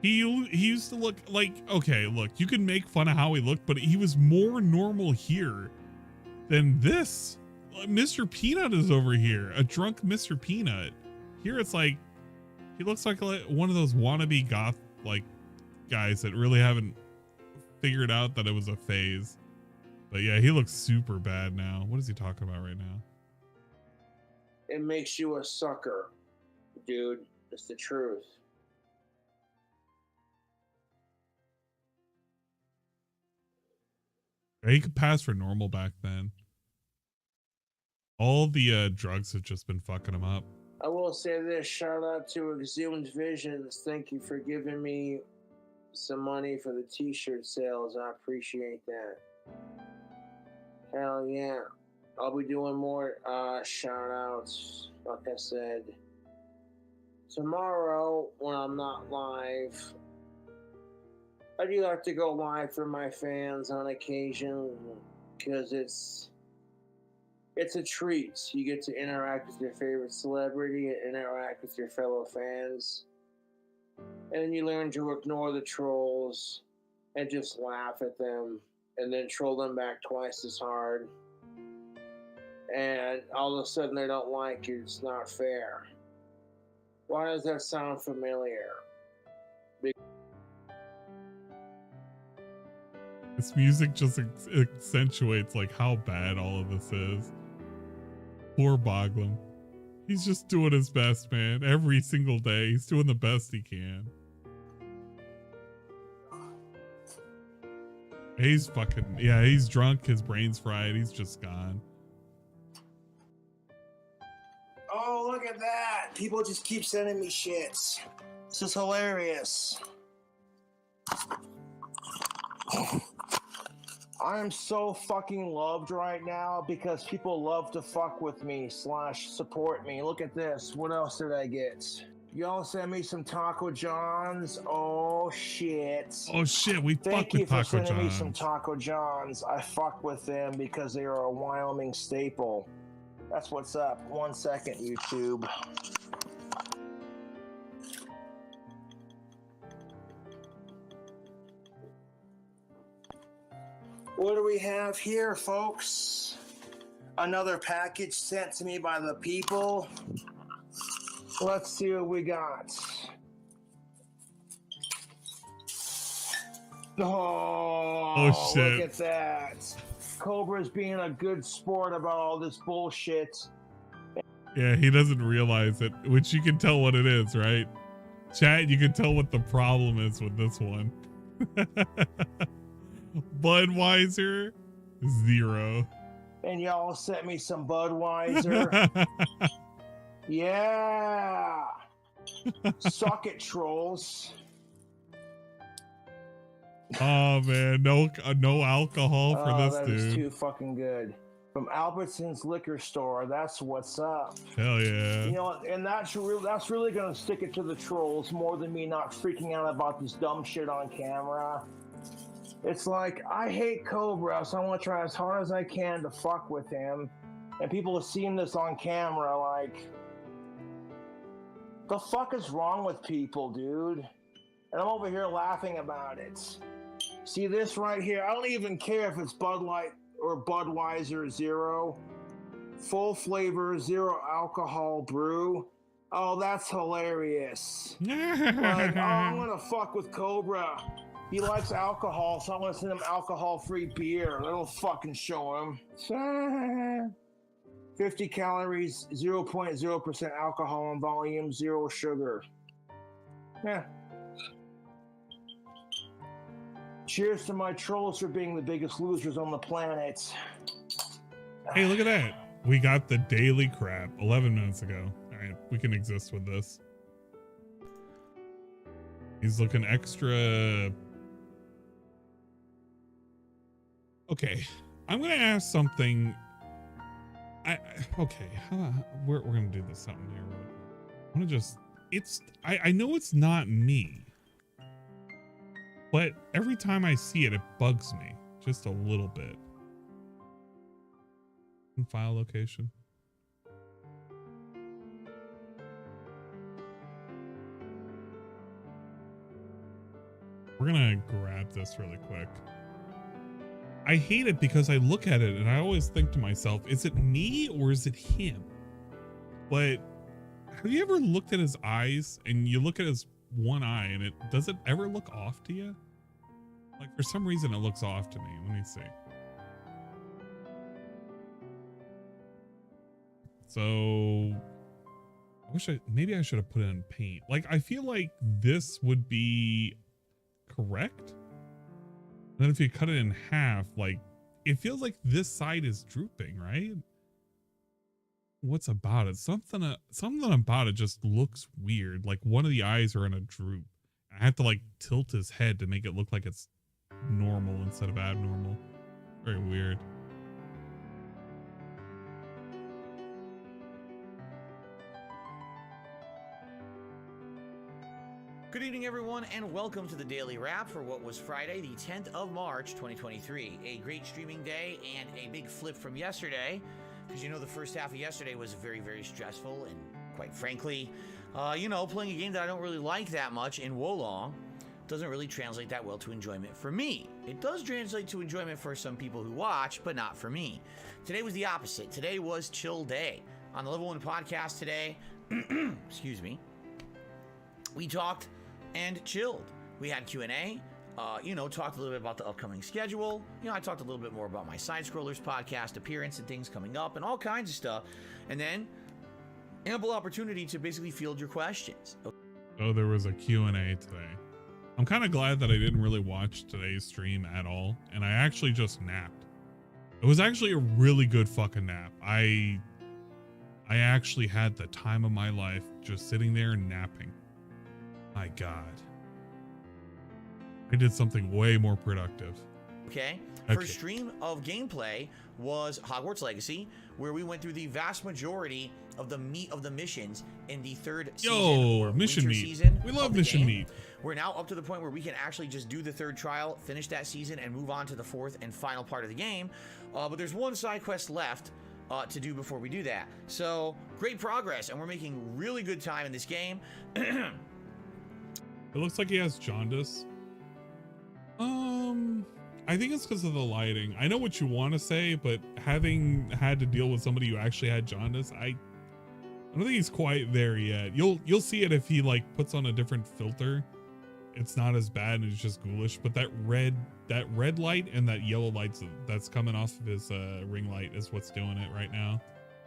He used to look like, okay, look, you can make fun of how he looked, but he was more normal here than this. Mr. Peanut is over here, a drunk Mr. Peanut. Here it's like, he looks like one of those wannabe goth like guys that really haven't figured out that it was a phase. But yeah, he looks super bad now. What is he talking about right now? it makes you a sucker, dude. It's the truth. He could pass for normal back then. All the drugs have just been fucking him up. I will say this, shout out to Exhumed Visions. Thank you for giving me some money for the t-shirt sales. I appreciate that. Hell yeah. I'll be doing more shout outs, like I said. Tomorrow, when I'm not live, I do like to go live for my fans on occasion because it's a treat. You get to interact with your favorite celebrity and interact with your fellow fans. And you learn to ignore the trolls and just laugh at them and then troll them back twice as hard. And all of a sudden they don't like you. It's not fair. Why does that sound familiar? This music just accentuates like how bad all of this is. Poor Boglum. He's just doing his best, man. Every single day, he's doing the best he can. He's fucking, yeah, he's drunk. His brain's fried. He's just gone. Oh, look at that. People just keep sending me shits. This is hilarious. I am so fucking loved right now because people love to fuck with me / support me. Look at this. What else did I get? Y'all sent me some Taco Johns. Oh shit. Oh shit, we fuck with Taco Johns. Thank you for sending me some Taco Johns. I fuck with them because they are a Wyoming staple. That's what's up. 1 second, YouTube. What do we have here, folks? Another package sent to me by the people. Let's see what we got. Oh, shit. Look at that. Cobra's being a good sport about all this bullshit. Yeah, he doesn't realize it, which you can tell what it is, right? Chat, you can tell what the problem is with this one. Budweiser, 0. And y'all sent me some Budweiser. Yeah. Suck it, trolls. Oh man, no alcohol for this that dude. is too fucking good. From Albertson's liquor store. That's what's up. Hell yeah. You know, and that's really gonna stick it to the trolls more than me not freaking out about this dumb shit on camera. It's like, I hate Cobra, so I want to try as hard as I can to fuck with him. And people have seen this on camera, like, the fuck is wrong with people, dude? And I'm over here laughing about it. See this right here? I don't even care if it's Bud Light or Budweiser 0. Full flavor, 0 alcohol brew. Oh, that's hilarious. Like, oh, I'm gonna fuck with Cobra. He likes alcohol, so I'm gonna send him alcohol-free beer. That'll fucking show him. 50 calories, 0.0% alcohol in volume, 0 sugar. Yeah. Cheers to my trolls for being the biggest losers on the planet. Hey, look at that. We got the daily crap 11 minutes ago. All right, we can exist with this. He's looking extra. Okay, I'm going to ask something. Okay, we're going to do this something here. I'm going to just, I know it's not me. But every time I see it, it bugs me just a little bit. File location. We're gonna grab this really quick. I hate it because I look at it and I always think to myself, is it me or is it him? But have you ever looked at his eyes and you look at his one eye and does it ever look off to you? Like for some reason it looks off to me. Let me see. So maybe I should have put it in paint. Like I feel like this would be correct. And then if you cut it in half, like it feels like this side is drooping, right? What's about it? Something about it just looks weird. Like one of the eyes are in a droop. I have to like tilt his head to make it look like it's normal instead of abnormal. Very weird. Good evening, everyone, and welcome to the Daily Wrap for what was Friday, the 10th of March, 2023. A great streaming day and a big flip from yesterday, because you know the first half of yesterday was very, very stressful, and quite frankly, playing a game that I don't really like that much in Wolong doesn't really translate that well to enjoyment for me. It does translate to enjoyment for some people who watch, but not for me. Today was the opposite. Today was chill day. On the Level 1 podcast today, excuse me, we talked and chilled. We had Q&A, talked a little bit about the upcoming schedule. I talked a little bit more about my Side Scrollers podcast appearance and things coming up and all kinds of stuff. And then ample opportunity to basically field your questions. Oh, there was a Q&A today. I'm kind of glad that I didn't really watch today's stream at all. And I actually just napped. It was actually a really good fucking nap. I actually had the time of my life just sitting there and napping. My God. I did something way more productive. Okay. First stream of gameplay was Hogwarts Legacy, where we went through the vast majority of the meat of the missions in the third season. Mission meat. Season we love mission meat. We're now up to the point where we can actually just do the third trial, finish that season, and move on to the fourth and final part of the game. But there's one side quest left to do before we do that. So great progress, and we're making really good time in this game. It looks like he has jaundice. I think it's because of the lighting. I know what you want to say, but having had to deal with somebody who actually had jaundice, I don't think he's quite there yet. You'll see it if he like puts on a different filter. It's not as bad and it's just ghoulish, but that red light and that yellow light that's coming off of his ring light is what's doing it right now.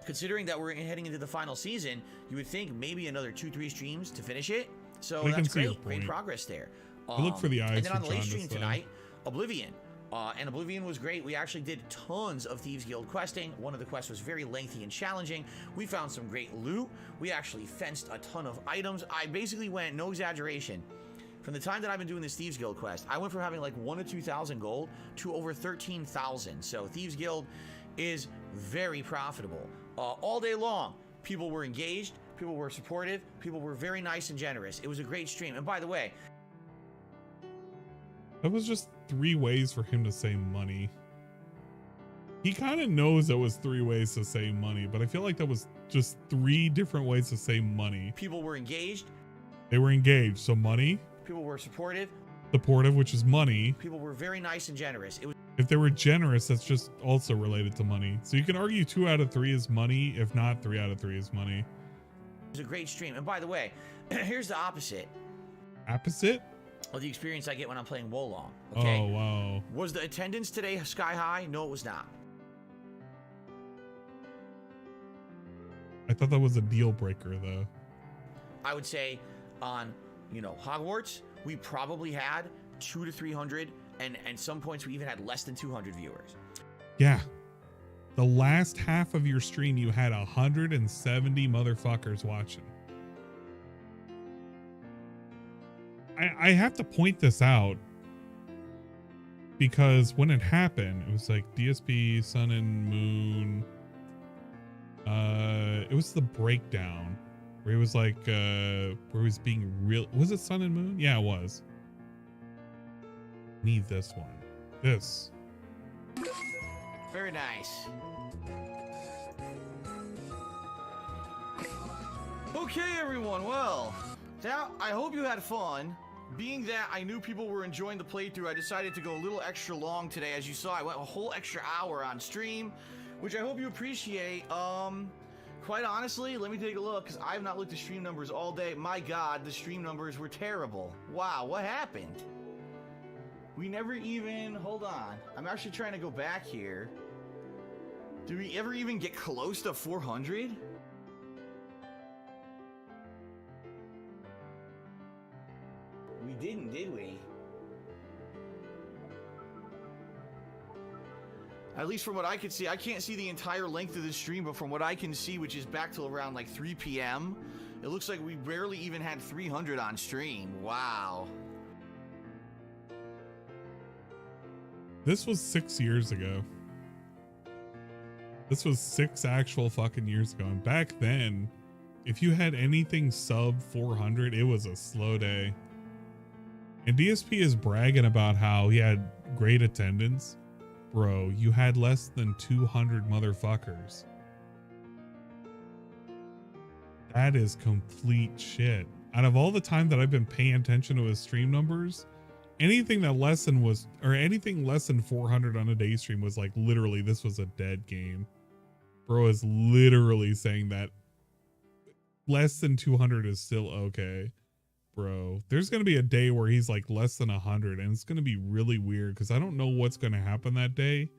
Considering that we're heading into the final season, you would think maybe another 2-3 streams to finish it. So I that's can see your great. Great point. progress there. I look for the eyes. And then on for the late Jaundice, stream though. tonight, Oblivion. And Oblivion was great. We actually did tons of Thieves Guild questing. One of the quests was very lengthy and challenging. We found some great loot. We actually fenced a ton of items. I basically went, no exaggeration, from the time that I've been doing this Thieves Guild quest, I went from having like 1,000 to 2,000 gold to over 13,000. So Thieves Guild is very profitable. All day long, people were engaged, people were supportive, people were very nice and generous. It was a great stream. And by the way, that was just 3 ways for him to save money. He kind of knows that was 3 ways to save money, but I feel like that was just 3 different ways to save money. people were engaged, They were engaged, so money, people were supportive, which is money. people were very nice and generous. It was If they were generous, that's just also related to money. So you can argue 2 out of 3 is money. If not, 3 out of 3 is money. a great stream. And by the way, here's the opposite Opposite? of the experience I get when I'm playing Wolong. Okay. Oh, wow. Was the attendance today sky high? No, it was not. I thought that was a deal breaker, though. I would say on, Hogwarts, we probably had 200 to 300, and some points we even had less than 200 viewers. Yeah. The last half of your stream, you had 170 motherfuckers watching. I have to point this out because when it happened, it was like DSP, Sun and Moon. It was the breakdown where it was like, where he was being real. Was it Sun and Moon? Yeah, it was. Need this one. This. Very nice. Okay, everyone. Well, now I hope you had fun. Being that I knew people were enjoying the playthrough, I decided to go a little extra long today. As you saw, I went a whole extra hour on stream, which I hope you appreciate. Quite honestly, let me take a look, because I have not looked at stream numbers all day. My God, the stream numbers were terrible. Wow, what happened? We never even... Hold on. I'm actually trying to go back here. Did we ever even get close to 400? We didn't, did we? At least from what I could see, I can't see the entire length of the stream, but from what I can see, which is back till around like 3 p.m., it looks like we barely even had 300 on stream. Wow. This was 6 years ago. This was 6 actual fucking years ago. And back then, if you had anything sub 400, it was a slow day. And DSP is bragging about how he had great attendance. Bro, you had less than 200 motherfuckers. That is complete shit. Out of all the time that I've been paying attention to his stream numbers, anything less than 400 on a day stream was like literally, this was a dead game. Bro is literally saying that less than 200 is still okay. Bro, there's going to be a day where he's like less than 100 and it's going to be really weird because I don't know what's going to happen that day,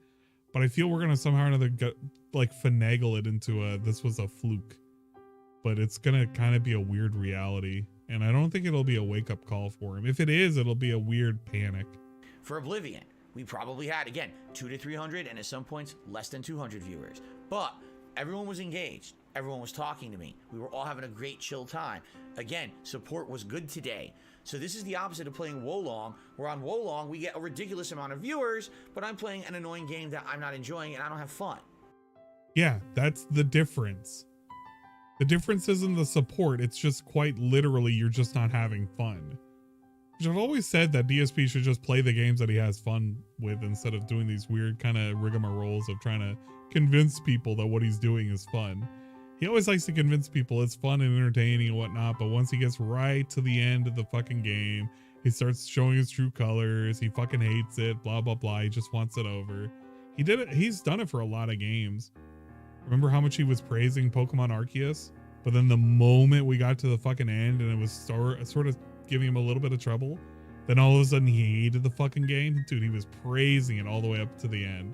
but I feel we're going to somehow or another finagle it into this was a fluke, but it's going to kind of be a weird reality. And I don't think it'll be a wake up call for him. If it is, it'll be a weird panic. For Oblivion, we probably had, again, 200 to 300 and at some points less than 200 viewers, but everyone was engaged. Everyone was talking to me. We were all having a great chill time. Again, support was good today. So this is the opposite of playing Wolong, where on Wolong we get a ridiculous amount of viewers, but I'm playing an annoying game that I'm not enjoying and I don't have fun. Yeah, that's the difference. The difference isn't the support. It's just quite literally you're just not having fun. Which I've always said that DSP should just play the games that he has fun with instead of doing these weird kind of rigmaroles of trying to convince people that what he's doing is fun. He always likes to convince people it's fun and entertaining and whatnot, but once he gets right to the end of the fucking game, he starts showing his true colors. He fucking hates it, blah, blah, blah. He just wants it over. He did it. He's done it for a lot of games. Remember how much he was praising Pokemon Arceus? But then the moment we got to the fucking end and it was sort of giving him a little bit of trouble, then all of a sudden he hated the fucking game. Dude, he was praising it all the way up to the end.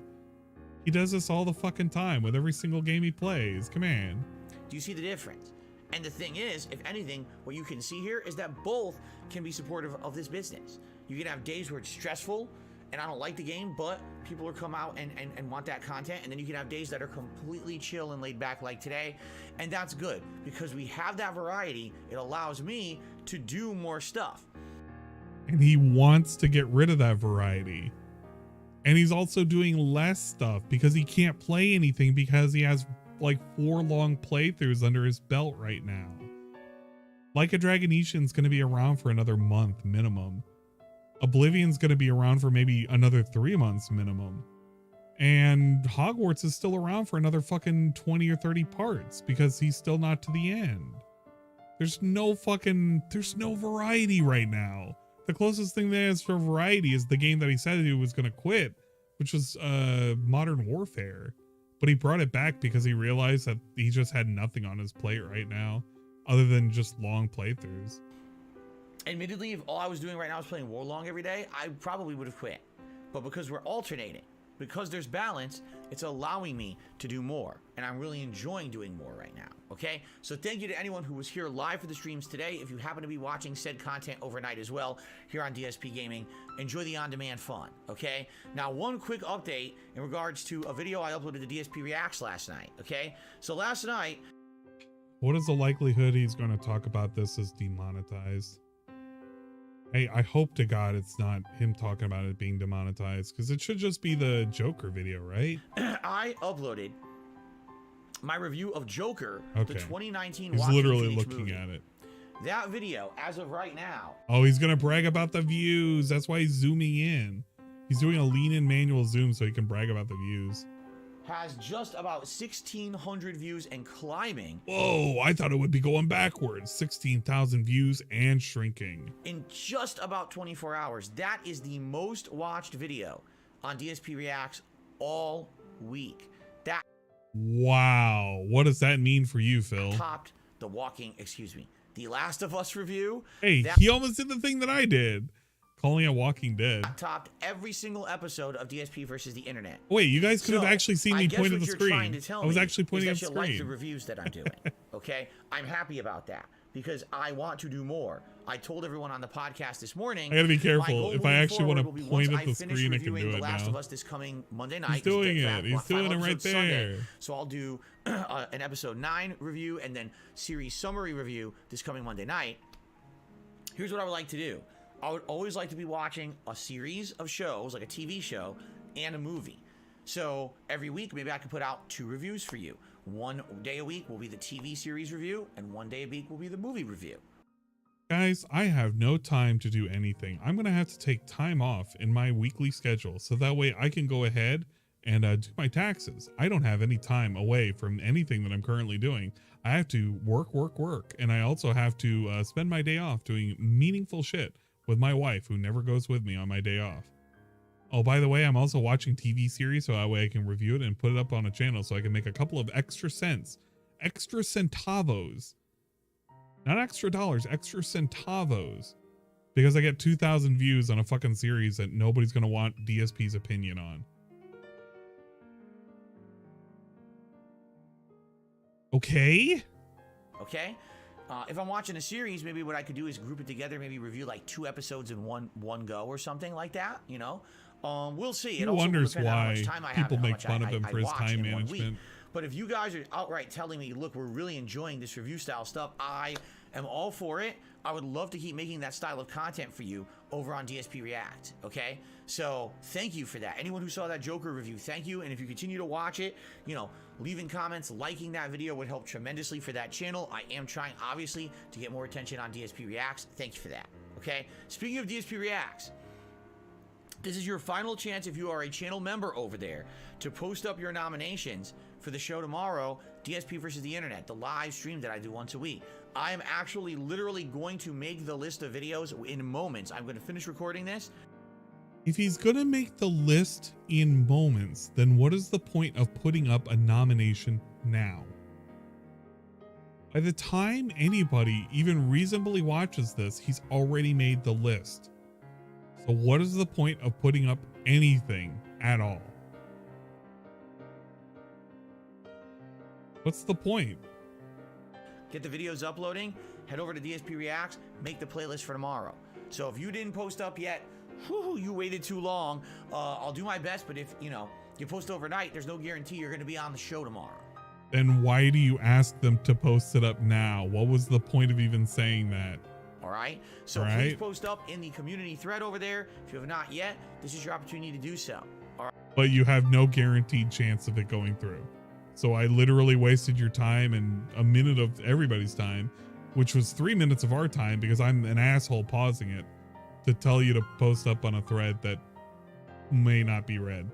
He does this all the fucking time with every single game he plays. Come on. Do you see the difference? And the thing is, if anything, what you can see here is that both can be supportive of this business. You can have days where it's stressful and I don't like the game, but people will come out and want that content. And then you can have days that are completely chill and laid back like today. And that's good because we have that variety. It allows me to do more stuff. And he wants to get rid of that variety. And he's also doing less stuff because he can't play anything because he has like 4 long playthroughs under his belt right now. Like a Dragonetian's going to be around for another month minimum. Oblivion's going to be around for maybe another 3 months minimum. And Hogwarts is still around for another fucking 20 or 30 parts because he's still not to the end. There's no variety right now. The closest thing there is for variety is the game that he said he was going to quit, which was Modern Warfare. But he brought it back because he realized that he just had nothing on his plate right now other than just long playthroughs. Admittedly, if all I was doing right now was playing Warlong every day, I probably would have quit. But because we're alternating, because there's balance, it's allowing me to do more. And I'm really enjoying doing more right now, okay? So thank you to anyone who was here live for the streams today. If you happen to be watching said content overnight as well here on DSP Gaming, enjoy the on-demand fun, okay? Now, one quick update in regards to a video I uploaded to DSP Reacts last night, okay? So last night... What is the likelihood he's going to talk about this as demonetized? Hey, I hope to God it's not him talking about it being demonetized, because it should just be the Joker video, right? I uploaded my review of Joker, okay. The 2019 He's Joaquin literally Phoenix looking movie. at it. That video, as of right now... Oh, he's going to brag about the views. That's why he's zooming in. He's doing a lean-in manual zoom so he can brag about the views. Has just about 1,600 views and climbing. Whoa, I thought it would be going backwards. 16,000 views and shrinking. In just about 24 hours. That is the most watched video on DSP Reacts all week. That wow. What does that mean for you, Phil? Topped the The Last of Us review. Hey, he almost did the thing that I did. Calling it Walking Dead. Topped every single episode of DSP versus the internet. Wait, you guys could have actually seen me point at the screen. I was actually pointing at the screen. screen. Like the reviews that I'm doing. Okay, I'm happy about that because I want to do more. I told everyone on the podcast this morning. I gotta be careful. If I actually want to point at the screen, I can do it now. The Last of Us this coming Monday night. He's doing it. He's doing it right there. Sunday. So I'll do an episode 9 review and then series summary review this coming Monday night. Here's what I would like to do. I would always like to be watching a series of shows, like a TV show and a movie. So every week, maybe I can put out 2 reviews for you. One day a week will be the TV series review, and one day a week will be the movie review. Guys, I have no time to do anything. I'm going to have to take time off in my weekly schedule so that way I can go ahead and do my taxes. I don't have any time away from anything that I'm currently doing. I have to work, and I also have to spend my day off doing meaningful shit with my wife, who never goes with me on my day off. Oh, by the way, I'm also watching TV series so that way I can review it and put it up on a channel so I can make a couple of extra cents. Extra centavos. Not extra dollars, extra centavos. Because I get 2,000 views on a fucking series that nobody's going to want DSP's opinion on. Okay? Okay? If I'm watching a series, maybe what I could do is group it together, maybe review like 2 episodes in one go or something like that, you know? We'll see. He wonders why people make fun of him for his time management. But if you guys are outright telling me, look, we're really enjoying this review style stuff, I am all for it. I would love to keep making that style of content for you over on DSP React, okay? So thank you for that. Anyone who saw that Joker review, thank you. And if you continue to watch it, you know, leaving comments, liking that video would help tremendously for that channel. I am trying, obviously, to get more attention on DSP Reacts. Thank you for that, okay? Speaking of DSP Reacts, this is your final chance if you are a channel member over there to post up your nominations for the show tomorrow, DSP versus the Internet, the live stream that I do once a week. I am actually literally going to make the list of videos in moments. I'm going to finish recording this. If he's going to make the list in moments, then what is the point of putting up a nomination now? By the time anybody even reasonably watches this, he's already made the list. So what is the point of putting up anything at all? What's the point? Get the videos uploading, head over to DSP Reacts, make the playlist for tomorrow. So if you didn't post up yet, whew, you waited too long. I'll do my best, but if, you post overnight, there's no guarantee you're going to be on the show tomorrow. Then why do you ask them to post it up now? What was the point of even saying that? All right. So please post up in the community thread over there. If you have not yet, this is your opportunity to do so. All right. But you have no guaranteed chance of it going through. So I literally wasted your time and a minute of everybody's time, which was 3 minutes of our time because I'm an asshole pausing it to tell you to post up on a thread that may not be read.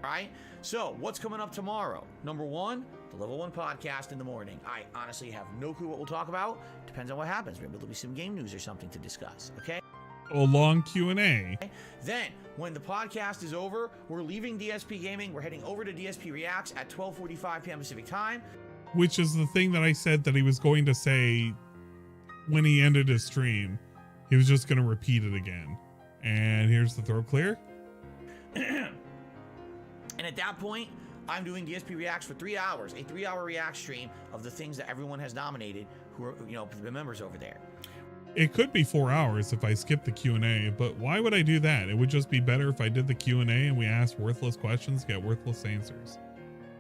All right. So what's coming up tomorrow? Number one, the Level 1 podcast in the morning. I honestly have no clue what we'll talk about. Depends on what happens. Maybe there'll be some game news or something to discuss. Okay. A long Q&A. Then, when the podcast is over, we're leaving DSP Gaming. We're heading over to DSP Reacts at 12:45 p.m. Pacific time. Which is the thing that I said that he was going to say when he ended his stream. He was just going to repeat it again. And here's the throat clear. And at that point, I'm doing DSP Reacts for 3 hours, a 3-hour React stream of the things that everyone has nominated who are, the members over there. It could be 4 hours if I skip the Q&A, but why would I do that? It would just be better if I did the Q&A and we asked worthless questions, get worthless answers.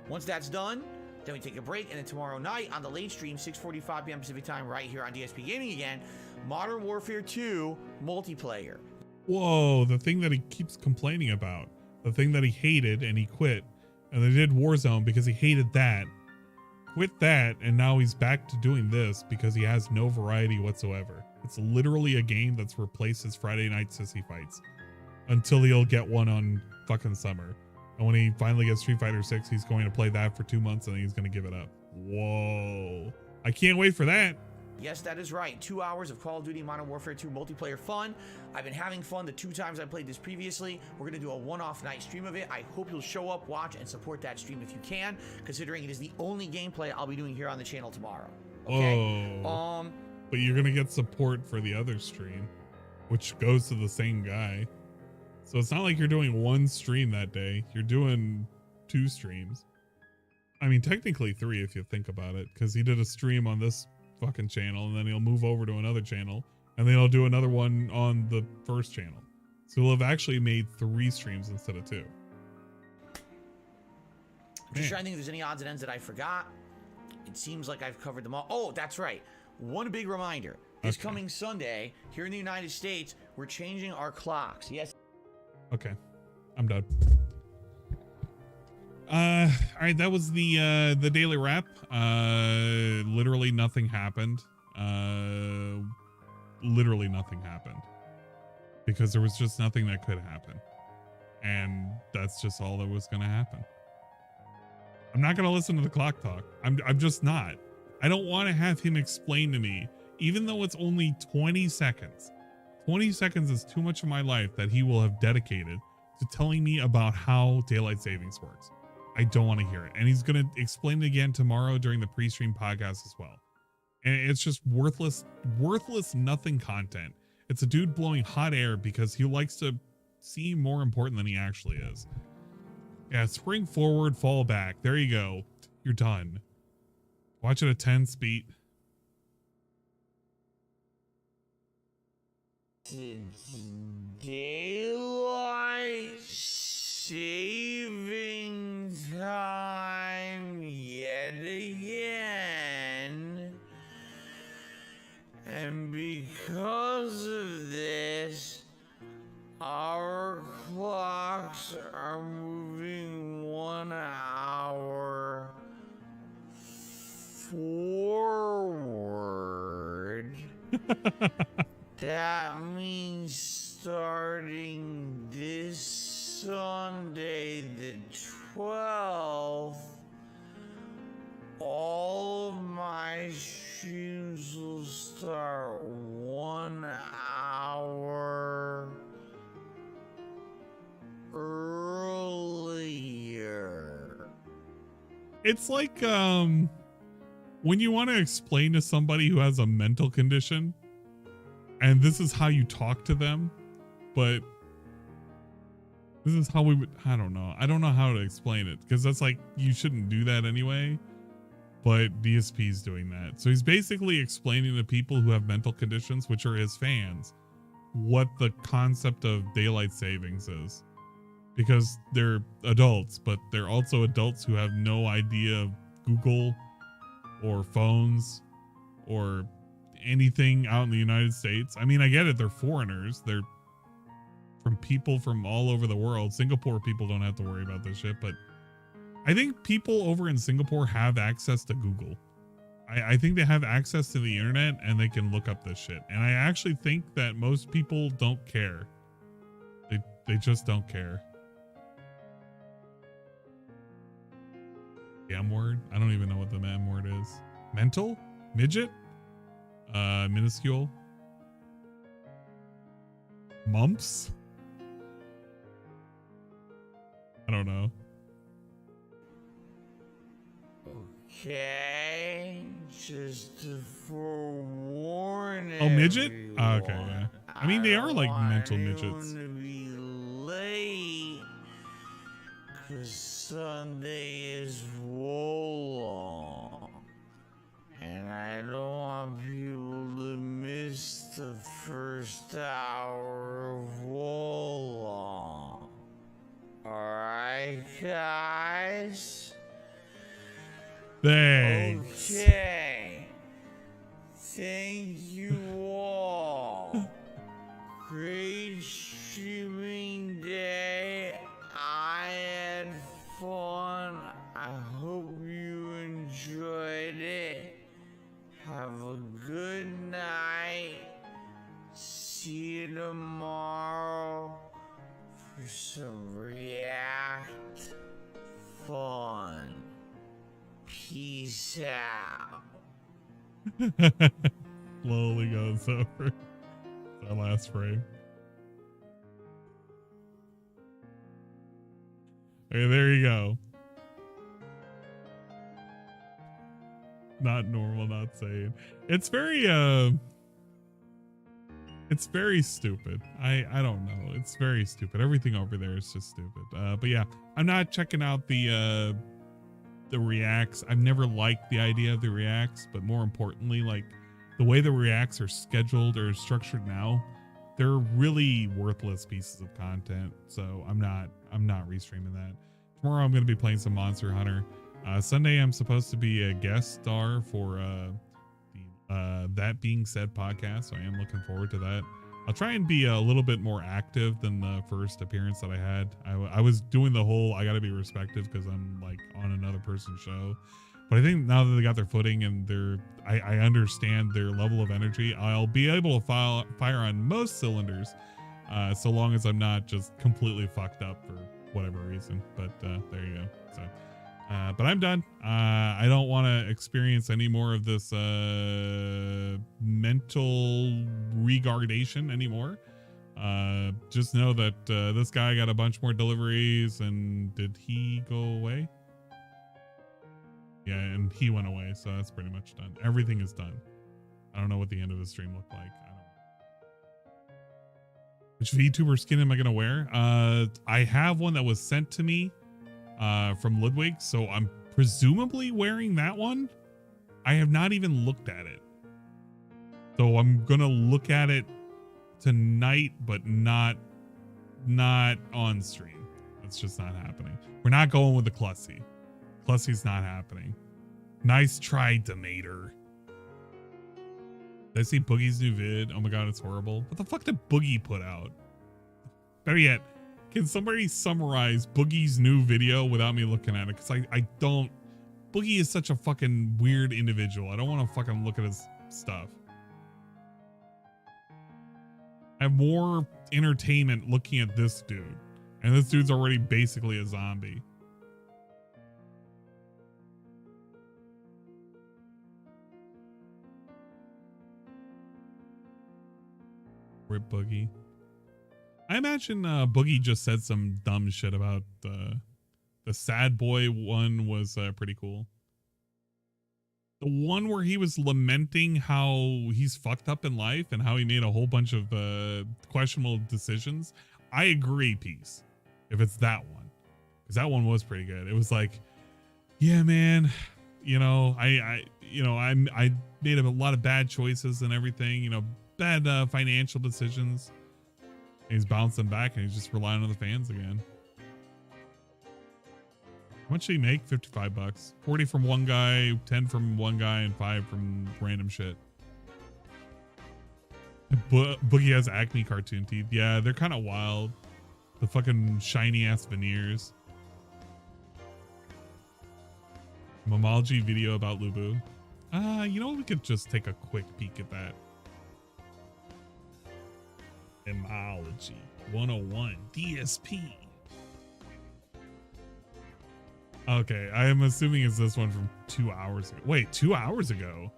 Once that's done, then we take a break, and then tomorrow night on the late stream, 6:45 p.m. Pacific time, right here on DSP Gaming again, Modern Warfare 2 multiplayer. Whoa, the thing that he keeps complaining about, the thing that he hated and he quit, and they did Warzone because he hated that, quit that, and now he's back to doing this because he has no variety whatsoever. It's literally a game that's replaced his Friday night sissy fights until he'll get one on fucking summer. And when he finally gets Street Fighter 6, he's going to play that for 2 months and then he's going to give it up. Whoa. I can't wait for that. Yes, that is right. 2 hours of Call of Duty Modern Warfare 2 multiplayer fun. I've been having fun the 2 times I played this previously. We're going to do a one-off night stream of it. I hope you'll show up, watch, and support that stream if you can, considering it is the only gameplay I'll be doing here on the channel tomorrow. Okay? Whoa. But you're going to get support for the other stream, which goes to the same guy. So it's not like you're doing one stream that day. You're doing 2 streams. I mean, technically 3 if you think about it, because he did a stream on this fucking channel and then he'll move over to another channel and then he'll do another one on the first channel. So he'll have actually made 3 streams instead of 2. Just trying to think if there's any odds and ends that I forgot. It seems like I've covered them all. Oh, that's right. One big reminder. This coming Sunday, here in the United States, we're changing our clocks. Yes. Okay. I'm done. All right, that was the daily wrap. Literally nothing happened. Literally nothing happened. Because there was just nothing that could happen. And that's just all that was gonna happen. I'm not gonna listen to the clock talk. I'm just not. I don't want to have him explain to me, even though it's only 20 seconds. 20 seconds is too much of my life that he will have dedicated to telling me about how daylight savings works. I don't want to hear it. And he's going to explain it again tomorrow during the pre-stream podcast as well. And it's just worthless nothing content. It's a dude blowing hot air because he likes to seem more important than he actually is. Yeah, spring forward, fall back. There you go. You're done. Watch it at 10 speed. Daylight saving time yet again. And because of this, our clocks are moving 1 hour forward. That means starting this Sunday, the 12th, all of my streams will start 1 hour earlier. It's like when you want to explain to somebody who has a mental condition, and this is how you talk to them, but this is how we would, I don't know how to explain it, because that's like, you shouldn't do that anyway, but DSP is doing that. So he's basically explaining to people who have mental conditions, which are his fans, what the concept of daylight savings is, because they're adults, but they're also adults who have no idea of Google or phones or anything out in the United States. I mean, I get it. They're foreigners. They're from people from all over the world. Singapore people don't have to worry about this shit, but I think people over in Singapore have access to Google. I think they have access to the internet and they can look up this shit. And I actually think that most people don't care. They just don't care. The M word? I don't even know what the M word is. Mental? Midget? Minuscule? Mumps? I don't know. Okay, just to forewarn Oh, midget? everyone, Okay, yeah. I mean, they are like mental midgets. to be late, 'cause Sunday is Wolong, and I don't want people to miss the first hour of Wolong. Alright, guys? Thanks. Okay. Thank you all. Great streaming day. I had fun. I hope you enjoyed it. Have a good night. See you tomorrow for some React fun. Peace out. Slowly goes over. That last frame. Okay, there you go. Not normal, not sane. It's very stupid. I don't know. It's very stupid. Everything over there is just stupid. But yeah, I'm not checking out the reacts. I've never liked the idea of the reacts, but more importantly, like the way the reacts are scheduled or structured now, they're really worthless pieces of content. So I'm not restreaming that. Tomorrow I'm going to be playing some Monster Hunter. Sunday I'm supposed to be a guest star for the That Being Said podcast, so I am looking forward to that. I'll try and be a little bit more active than the first appearance that I had. I was doing the whole I gotta be respective because I'm like on another person's show, but I think now that they got their footing and I understand their level of energy, I'll be able to fire on most cylinders, so long as I'm not just completely fucked up for whatever reason. But there you go. So but I'm done. I don't want to experience any more of this mental regardation anymore. Just know that this guy got a bunch more deliveries, and did he go away? Yeah, and he went away, so that's pretty much done. Everything is done. I don't know what the end of the stream looked like. I don't know. Which VTuber skin am I gonna wear? I have one that was sent to me from Ludwig, so I'm presumably wearing that one. I have not even looked at it, so I'm gonna look at it tonight, but not on stream. That's just not happening. We're not going with the Clussy. Clussy's not happening. Nice try, Demeter. Did I see Boogie's new vid? Oh my god, it's horrible. What the fuck did Boogie put out? Better yet, can somebody summarize Boogie's new video without me looking at it? Because I don't... Boogie is such a fucking weird individual. I don't want to fucking look at his stuff. I have more entertainment looking at this dude. And this dude's already basically a zombie. Rip Boogie. I imagine Boogie just said some dumb shit about the sad boy one was pretty cool. The one where he was lamenting how he's fucked up in life and how he made a whole bunch of questionable decisions. I agree, Peace, if it's that one. Because that one was pretty good. It was like, yeah, man, you know, I made a lot of bad choices and everything, you know, bad financial decisions. And he's bouncing back and he's just relying on the fans again. How much did he make? 55 bucks. 40 from one guy, 10 from one guy, and 5 from random shit. Boogie has acne cartoon teeth. Yeah, they're kind of wild. The fucking shiny ass veneers. Mamalji video about Lubu. You know what? We could just take a quick peek at that. Emology 101 DSP. Okay, I am assuming it's this one from 2 hours ago. Wait, 2 hours ago?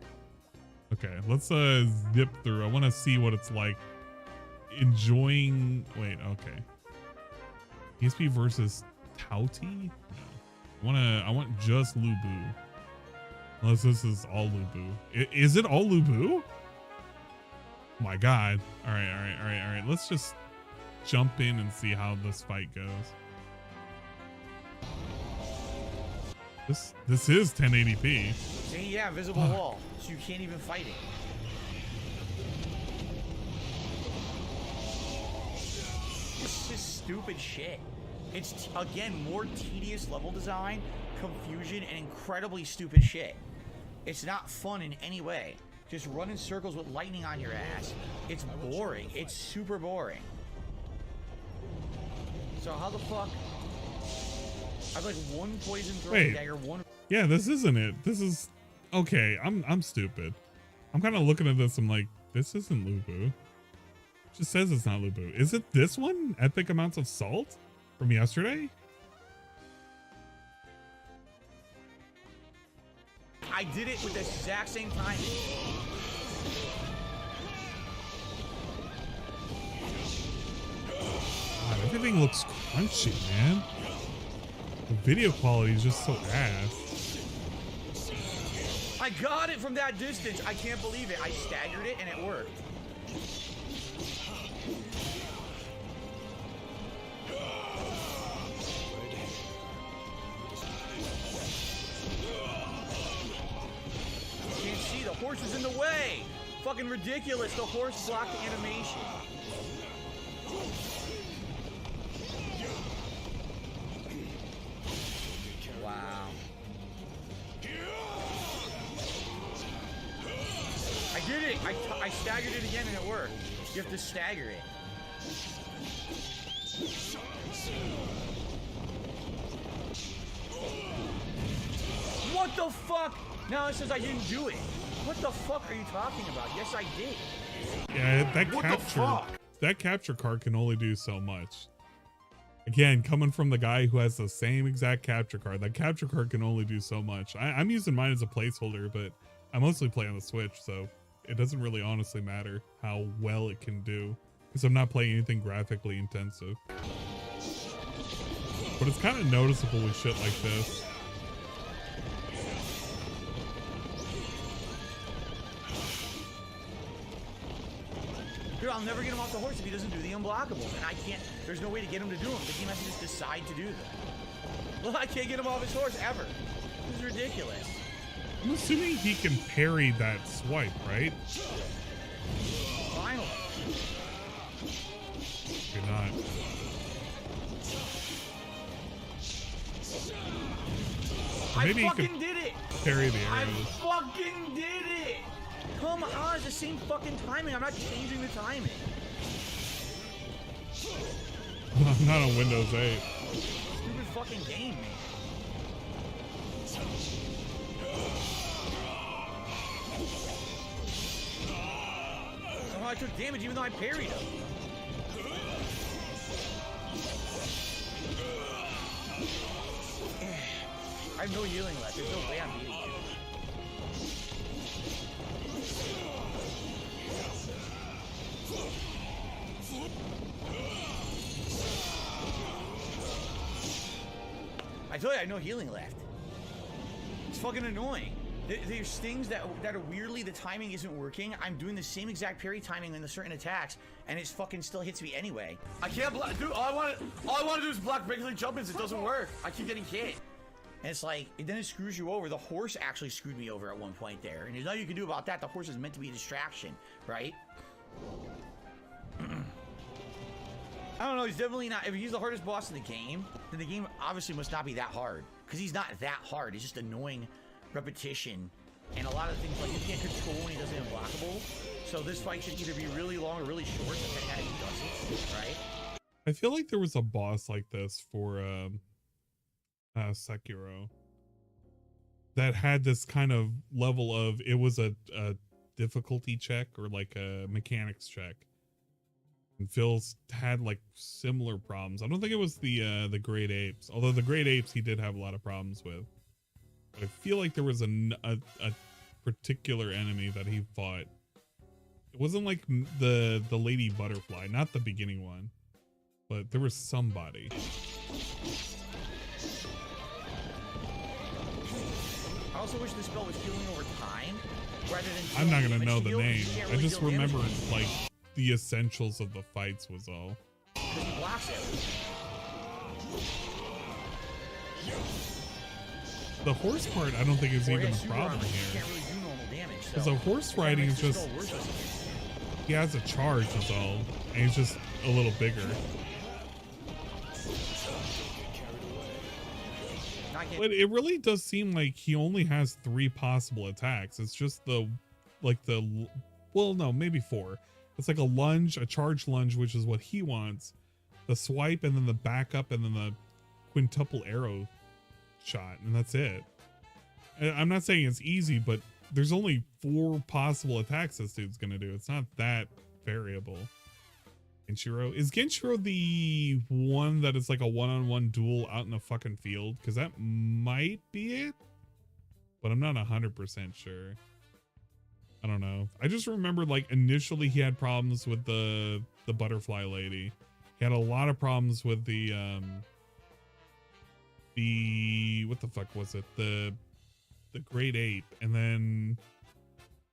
Okay, let's zip through. I want to see what it's like enjoying. Wait, okay. DSP versus Tauti? No. I want just Lubu. Unless this is all Lubu. Is it all Lubu? Oh my god. All right. Let's just jump in and see how this fight goes. This is 1080p. Yeah, visible wall, so you can't even fight it. It's just stupid shit. It's, again, more tedious level design, confusion, and incredibly stupid shit. It's not fun in any way. Just run in circles with lightning on your ass. It's boring. It's super boring. So how the fuck? I have like one poison throwing dagger, one. Yeah, this isn't it. This is okay. I'm stupid. I'm kind of looking at this. I'm like, this isn't Lubu. It just says it's not Lubu. Is it this one? Epic amounts of salt from yesterday? I did it with the exact same timing. God, everything looks crunchy, man. The video quality is just so ass. I got it from that distance. I can't believe it. I staggered it and it worked. Can't see, the horse is in the way. Fucking ridiculous. The horse blocked the animation. Wow. I did it! I staggered it again and it worked. You have to stagger it. What the fuck? Now it says I didn't do it. What the fuck are you talking about? Yes, I did. Yeah, that capture card can only do so much. Again, coming from the guy who has the same exact capture card, that capture card can only do so much. I'm using mine as a placeholder, but I mostly play on the Switch, so it doesn't really honestly matter how well it can do, because I'm not playing anything graphically intensive. But it's kind of noticeable with shit like this. Dude, I'll never get him off the horse if he doesn't do the unblockables, and I can't, there's no way to get him to do them. The game has to just decide to do them. Well, I can't get him off his horse ever. This is ridiculous. I'm assuming he can parry that swipe, right? Finally. You're not. Maybe I fucking did it! Parry the I arrows. fucking did it! Come on, it's the same fucking timing. I'm not changing the timing. I'm not on Windows 8. Stupid fucking game, man. Somehow I took damage even though I parried him. I have no healing left. There's no way I'm beating you. I told you I have no healing left. It's fucking annoying. There's things that are weirdly the timing isn't working. I'm doing the same exact parry timing in the certain attacks, and it fucking still hits me anyway. I can't block, dude. All I want to do is block regular jump-ins. It doesn't work. I keep getting hit. And it's like, then it screws you over. The horse actually screwed me over at one point there, and there's nothing you can do about that. The horse is meant to be a distraction, right? I don't know. He's definitely not. If he's the hardest boss in the game, then the game obviously must not be that hard, because he's not that hard. It's just annoying repetition, and a lot of things like you can't control when he does it unblockable. So this fight should either be really long or really short, depending on how he does it, right? I feel like there was a boss like this for Sekiro that had this kind of level of, it was a difficulty check or like a mechanics check, and Phil's had like similar problems. I don't think it was the Great Apes, although the Great Apes he did have a lot of problems with. But I feel like there was a particular enemy that he fought. It wasn't like the Lady Butterfly, not the beginning one, but there was somebody. I also wish the spell was healing over time, rather than. I'm not gonna know the name. I just remember like the essentials of the fights was all. Because he blocks it. The horse part, I don't think is even a problem here. Because the horse riding is just, he has a charge is all, and he's just a little bigger. But it really does seem like he only has 3 possible attacks. It's just well, no, maybe 4. It's like a lunge, a charge lunge, which is what he wants, the swipe, and then the backup, and then the quintuple arrow shot, and that's it. I'm not saying it's easy, but there's only 4 possible attacks this dude's gonna do. It's not that variable. Genshiro, is Genshiro the one that is like a one-on-one duel out in a fucking field? Because that might be it, but I'm not 100% sure. I don't know. I just remember like initially he had problems with the butterfly lady. He had a lot of problems with the what the fuck was it? The Great Ape, and then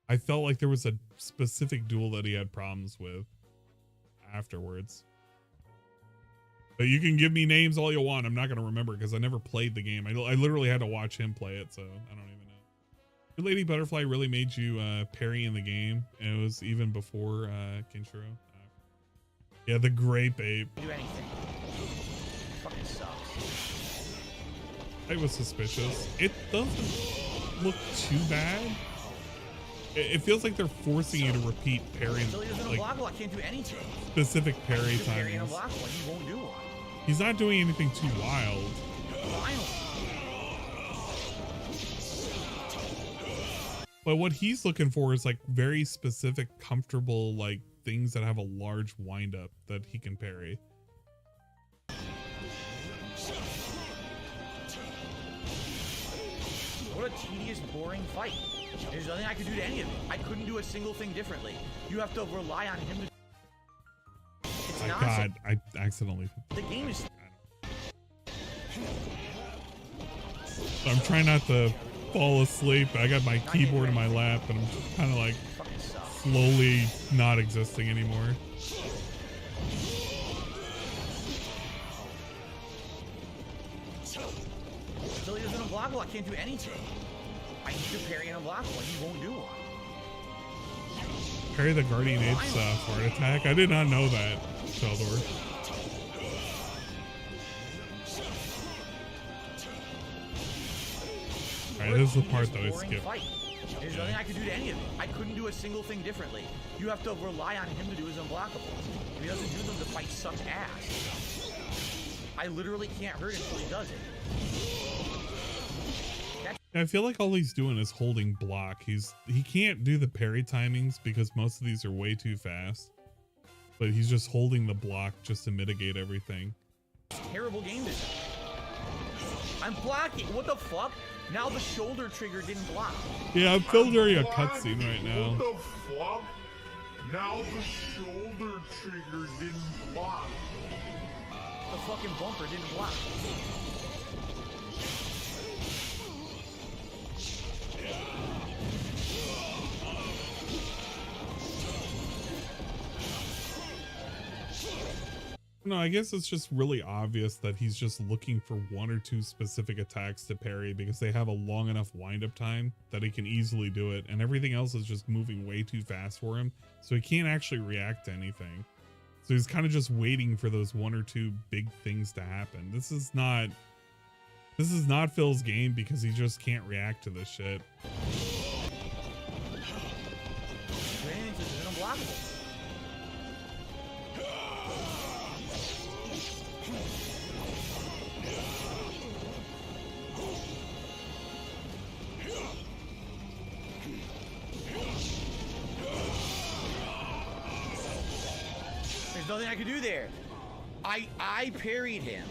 I felt like there was a specific duel that he had problems with afterwards. But you can give me names all you want. I'm not going to remember because I never played the game. I literally had to watch him play it, so I don't even know. The Lady Butterfly really made you parry in the game, and it was even before Genshiro. Yeah, the Grape Ape. Do anything. Fucking sucks. I was suspicious. It doesn't look too bad. It feels like they're forcing you to repeat parry, like I can't do anything. specific parry timings. He won't do one. He's not doing anything too wild. But what he's looking for is like very specific, comfortable, like things that have a large wind up that he can parry. What a tedious, boring fight. There's nothing I could do to any of it. I couldn't do a single thing differently. You have to rely on him to... It's My nonsense. God, I accidentally... The game is... So I'm trying not to fall asleep. I got my keyboard in my lap, and I'm just kind of like slowly not existing anymore. Still, he doesn't unblockable. I can't do anything. I need to parry and unblockable. He won't do one. Parry the Guardian Ape's fart attack. I did not know that, Sheldor. Alright, this is the part that I skipped. There's nothing I could do to any of it. I couldn't do a single thing differently. You have to rely on him to do his unblockable. If he doesn't do them, the fight sucks ass. I literally can't hurt him until he does it. I feel like all he's doing is holding block. He can't do the parry timings because most of these are way too fast. But he's just holding the block just to mitigate everything. Terrible game design. I'm blocking. What the fuck? Now the shoulder trigger didn't block. Yeah, I'm filming during a cutscene right now. What the fuck? Now the shoulder trigger didn't block. The fucking bumper didn't block. No, I guess it's just really obvious that he's just looking for one or two specific attacks to parry because they have a long enough wind-up time that he can easily do it, and everything else is just moving way too fast for him, so he can't actually react to anything. So he's kind of just waiting for those one or two big things to happen. This is not Phil's game because he just can't react to this shit. Range is unblockable. There's nothing I could do there. I parried him.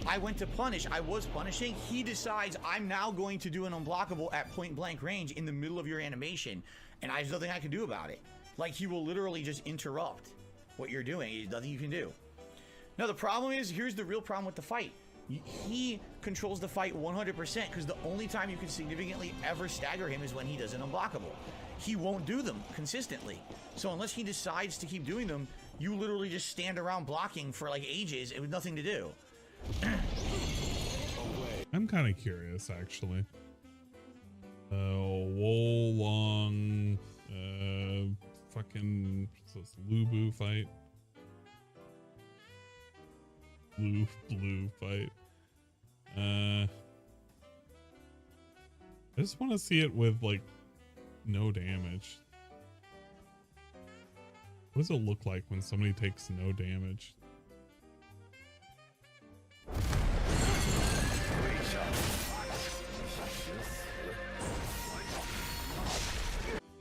I went to punish. I was punishing. He decides I'm now going to do an unblockable at point blank range in the middle of your animation, and there's nothing I can do about it. Like, he will literally just interrupt what you're doing. There's nothing you can do. Now, the problem is, here's the real problem with the fight. He controls the fight 100% because the only time you can significantly ever stagger him is when he does an unblockable. He won't do them consistently. So unless he decides to keep doing them, you literally just stand around blocking for like ages with nothing to do. I'm kind of curious, actually. Wolong, fucking, what's this, Lubu fight? Blue fight. I just want to see it with like no damage. What does it look like when somebody takes no damage?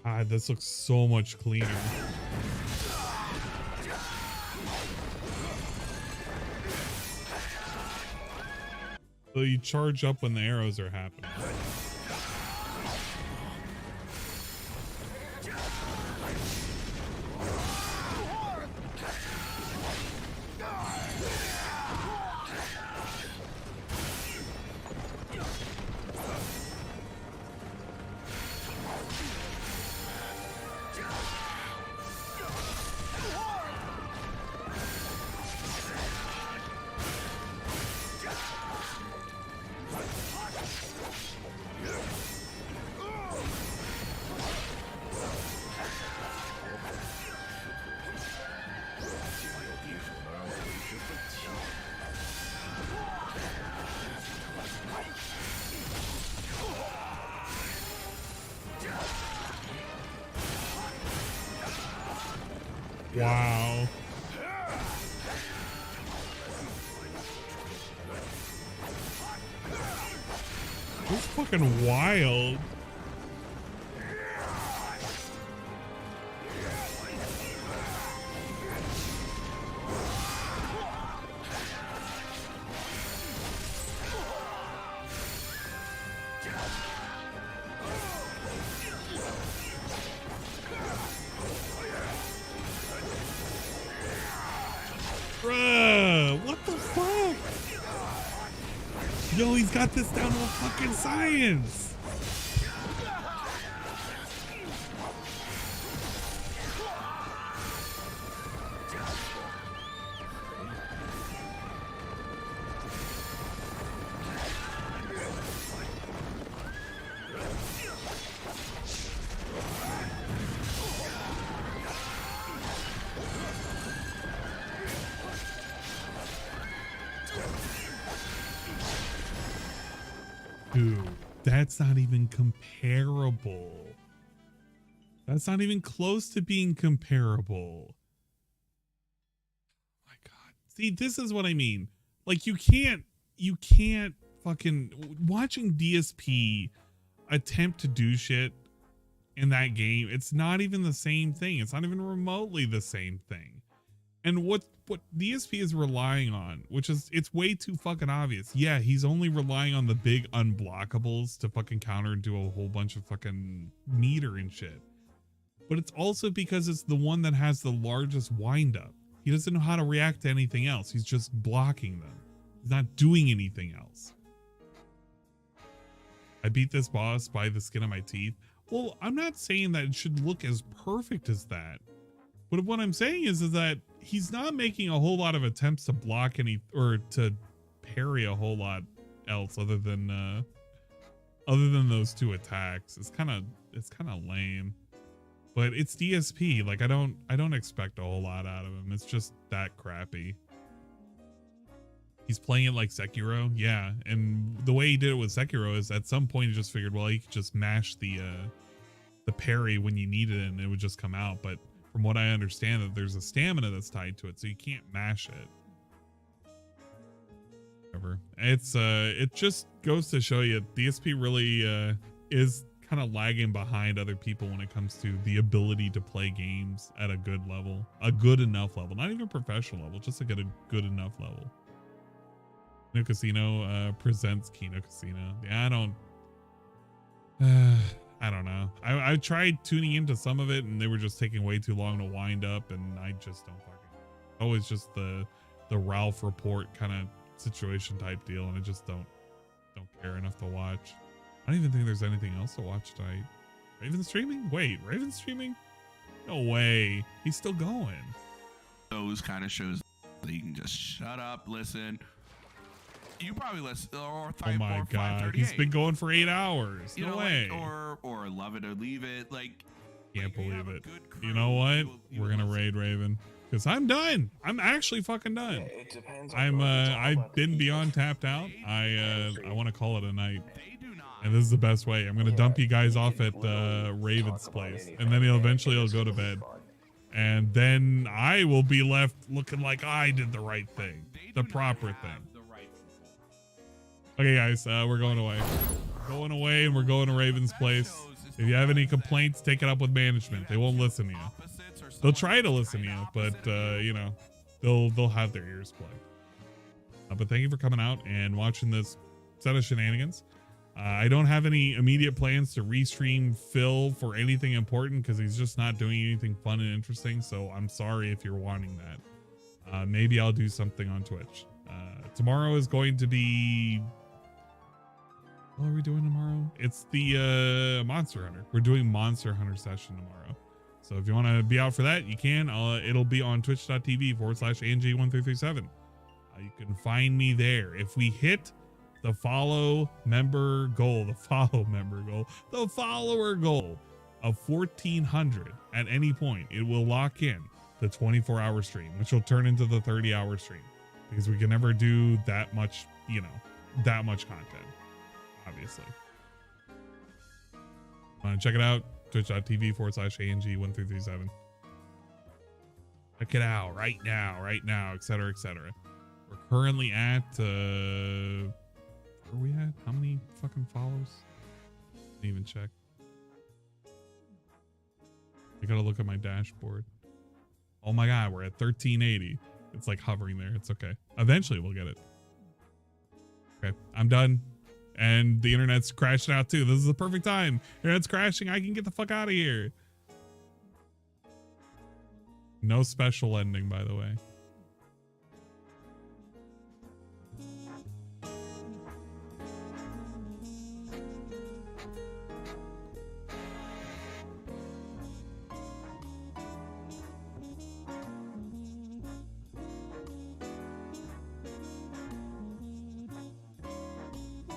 Ah, this looks so much cleaner. So you charge up when the arrows are happening. Wow. That's fucking wild. Bruh, what the fuck? Yo, he's got this down to a fucking science. Dude, that's not even comparable. That's not even close to being comparable. My God. See, this is what I mean. Like, you can't fucking watching DSP attempt to do shit in that game. It's not even the same thing. It's not even remotely the same thing. And what DSP is relying on, which is, it's way too fucking obvious. Yeah, he's only relying on the big unblockables to fucking counter and do a whole bunch of fucking meter and shit. But it's also because it's the one that has the largest windup. He doesn't know how to react to anything else. He's just blocking them. He's not doing anything else. I beat this boss by the skin of my teeth. Well, I'm not saying that it should look as perfect as that. But what I'm saying is that he's not making a whole lot of attempts to block any or to parry a whole lot else other than those two attacks. It's kind of lame. But it's DSP. Like I don't expect a whole lot out of him. It's just that crappy. He's playing it like Sekiro, yeah. And the way he did it with Sekiro is at some point he just figured, well, he could just mash the parry when you need it and it would just come out. But from what I understand, that there's a stamina that's tied to it, so you can't mash it. Whatever. It's it just goes to show you DSP really is kind of lagging behind other people when it comes to the ability to play games at a good level, a good enough level, not even professional level, just like at a good enough level. Kino Casino presents Kino Casino. Yeah, I don't know. I tried tuning into some of it and they were just taking way too long to wind up, and I just don't fucking. Always just the Ralph report kind of situation type deal, and I just don't care enough to watch. I don't even think there's anything else to watch tonight. Raven streaming? Wait, Raven streaming? No way. He's still going. Those kind of shows that you can just shut up, listen. You probably listen, or oh my god, he's been going for 8 hours. No way. Like, or love it or leave it. Like, can't believe it. You know what? We're gonna raid Raven because I'm done. I'm actually fucking done. Yeah, it depends on I've been beyond tapped out. I want to call it a night. And this is the best way. I'm gonna dump you guys off at Raven's place, and then eventually he'll go to bed, and then I will be left looking like I did the right thing, the proper thing. Okay, guys, we're going away. Going away, and we're going to Raven's place. If you have any complaints, take it up with management. They won't listen to you. They'll try to listen to you, but you know, they'll have their ears plugged. But thank you for coming out and watching this set of shenanigans. I don't have any immediate plans to restream Phil for anything important because he's just not doing anything fun and interesting. So I'm sorry if you're wanting that. Maybe I'll do something on Twitch. Tomorrow is going to be. What are we doing tomorrow? It's the Monster Hunter. We're doing Monster Hunter session tomorrow. So if you want to be out for that, you can. It'll be on twitch.tv/ANG1337. You can find me there. If we hit the follower goal of 1,400 at any point, it will lock in the 24-hour stream, which will turn into the 30-hour stream because we can never do that much, you know, that much content. Obviously. Want to check it out? Twitch.tv/ANG1337. Check it out right now, etc. We're currently at where are we at? How many fucking follows? Didn't even check. I gotta look at my dashboard. Oh my god, we're at 1380. It's like hovering there. It's okay. Eventually we'll get it. Okay, I'm done. And the internet's crashing out too. This is the perfect time. Internet's crashing. I can get the fuck out of here. No special ending, by the way.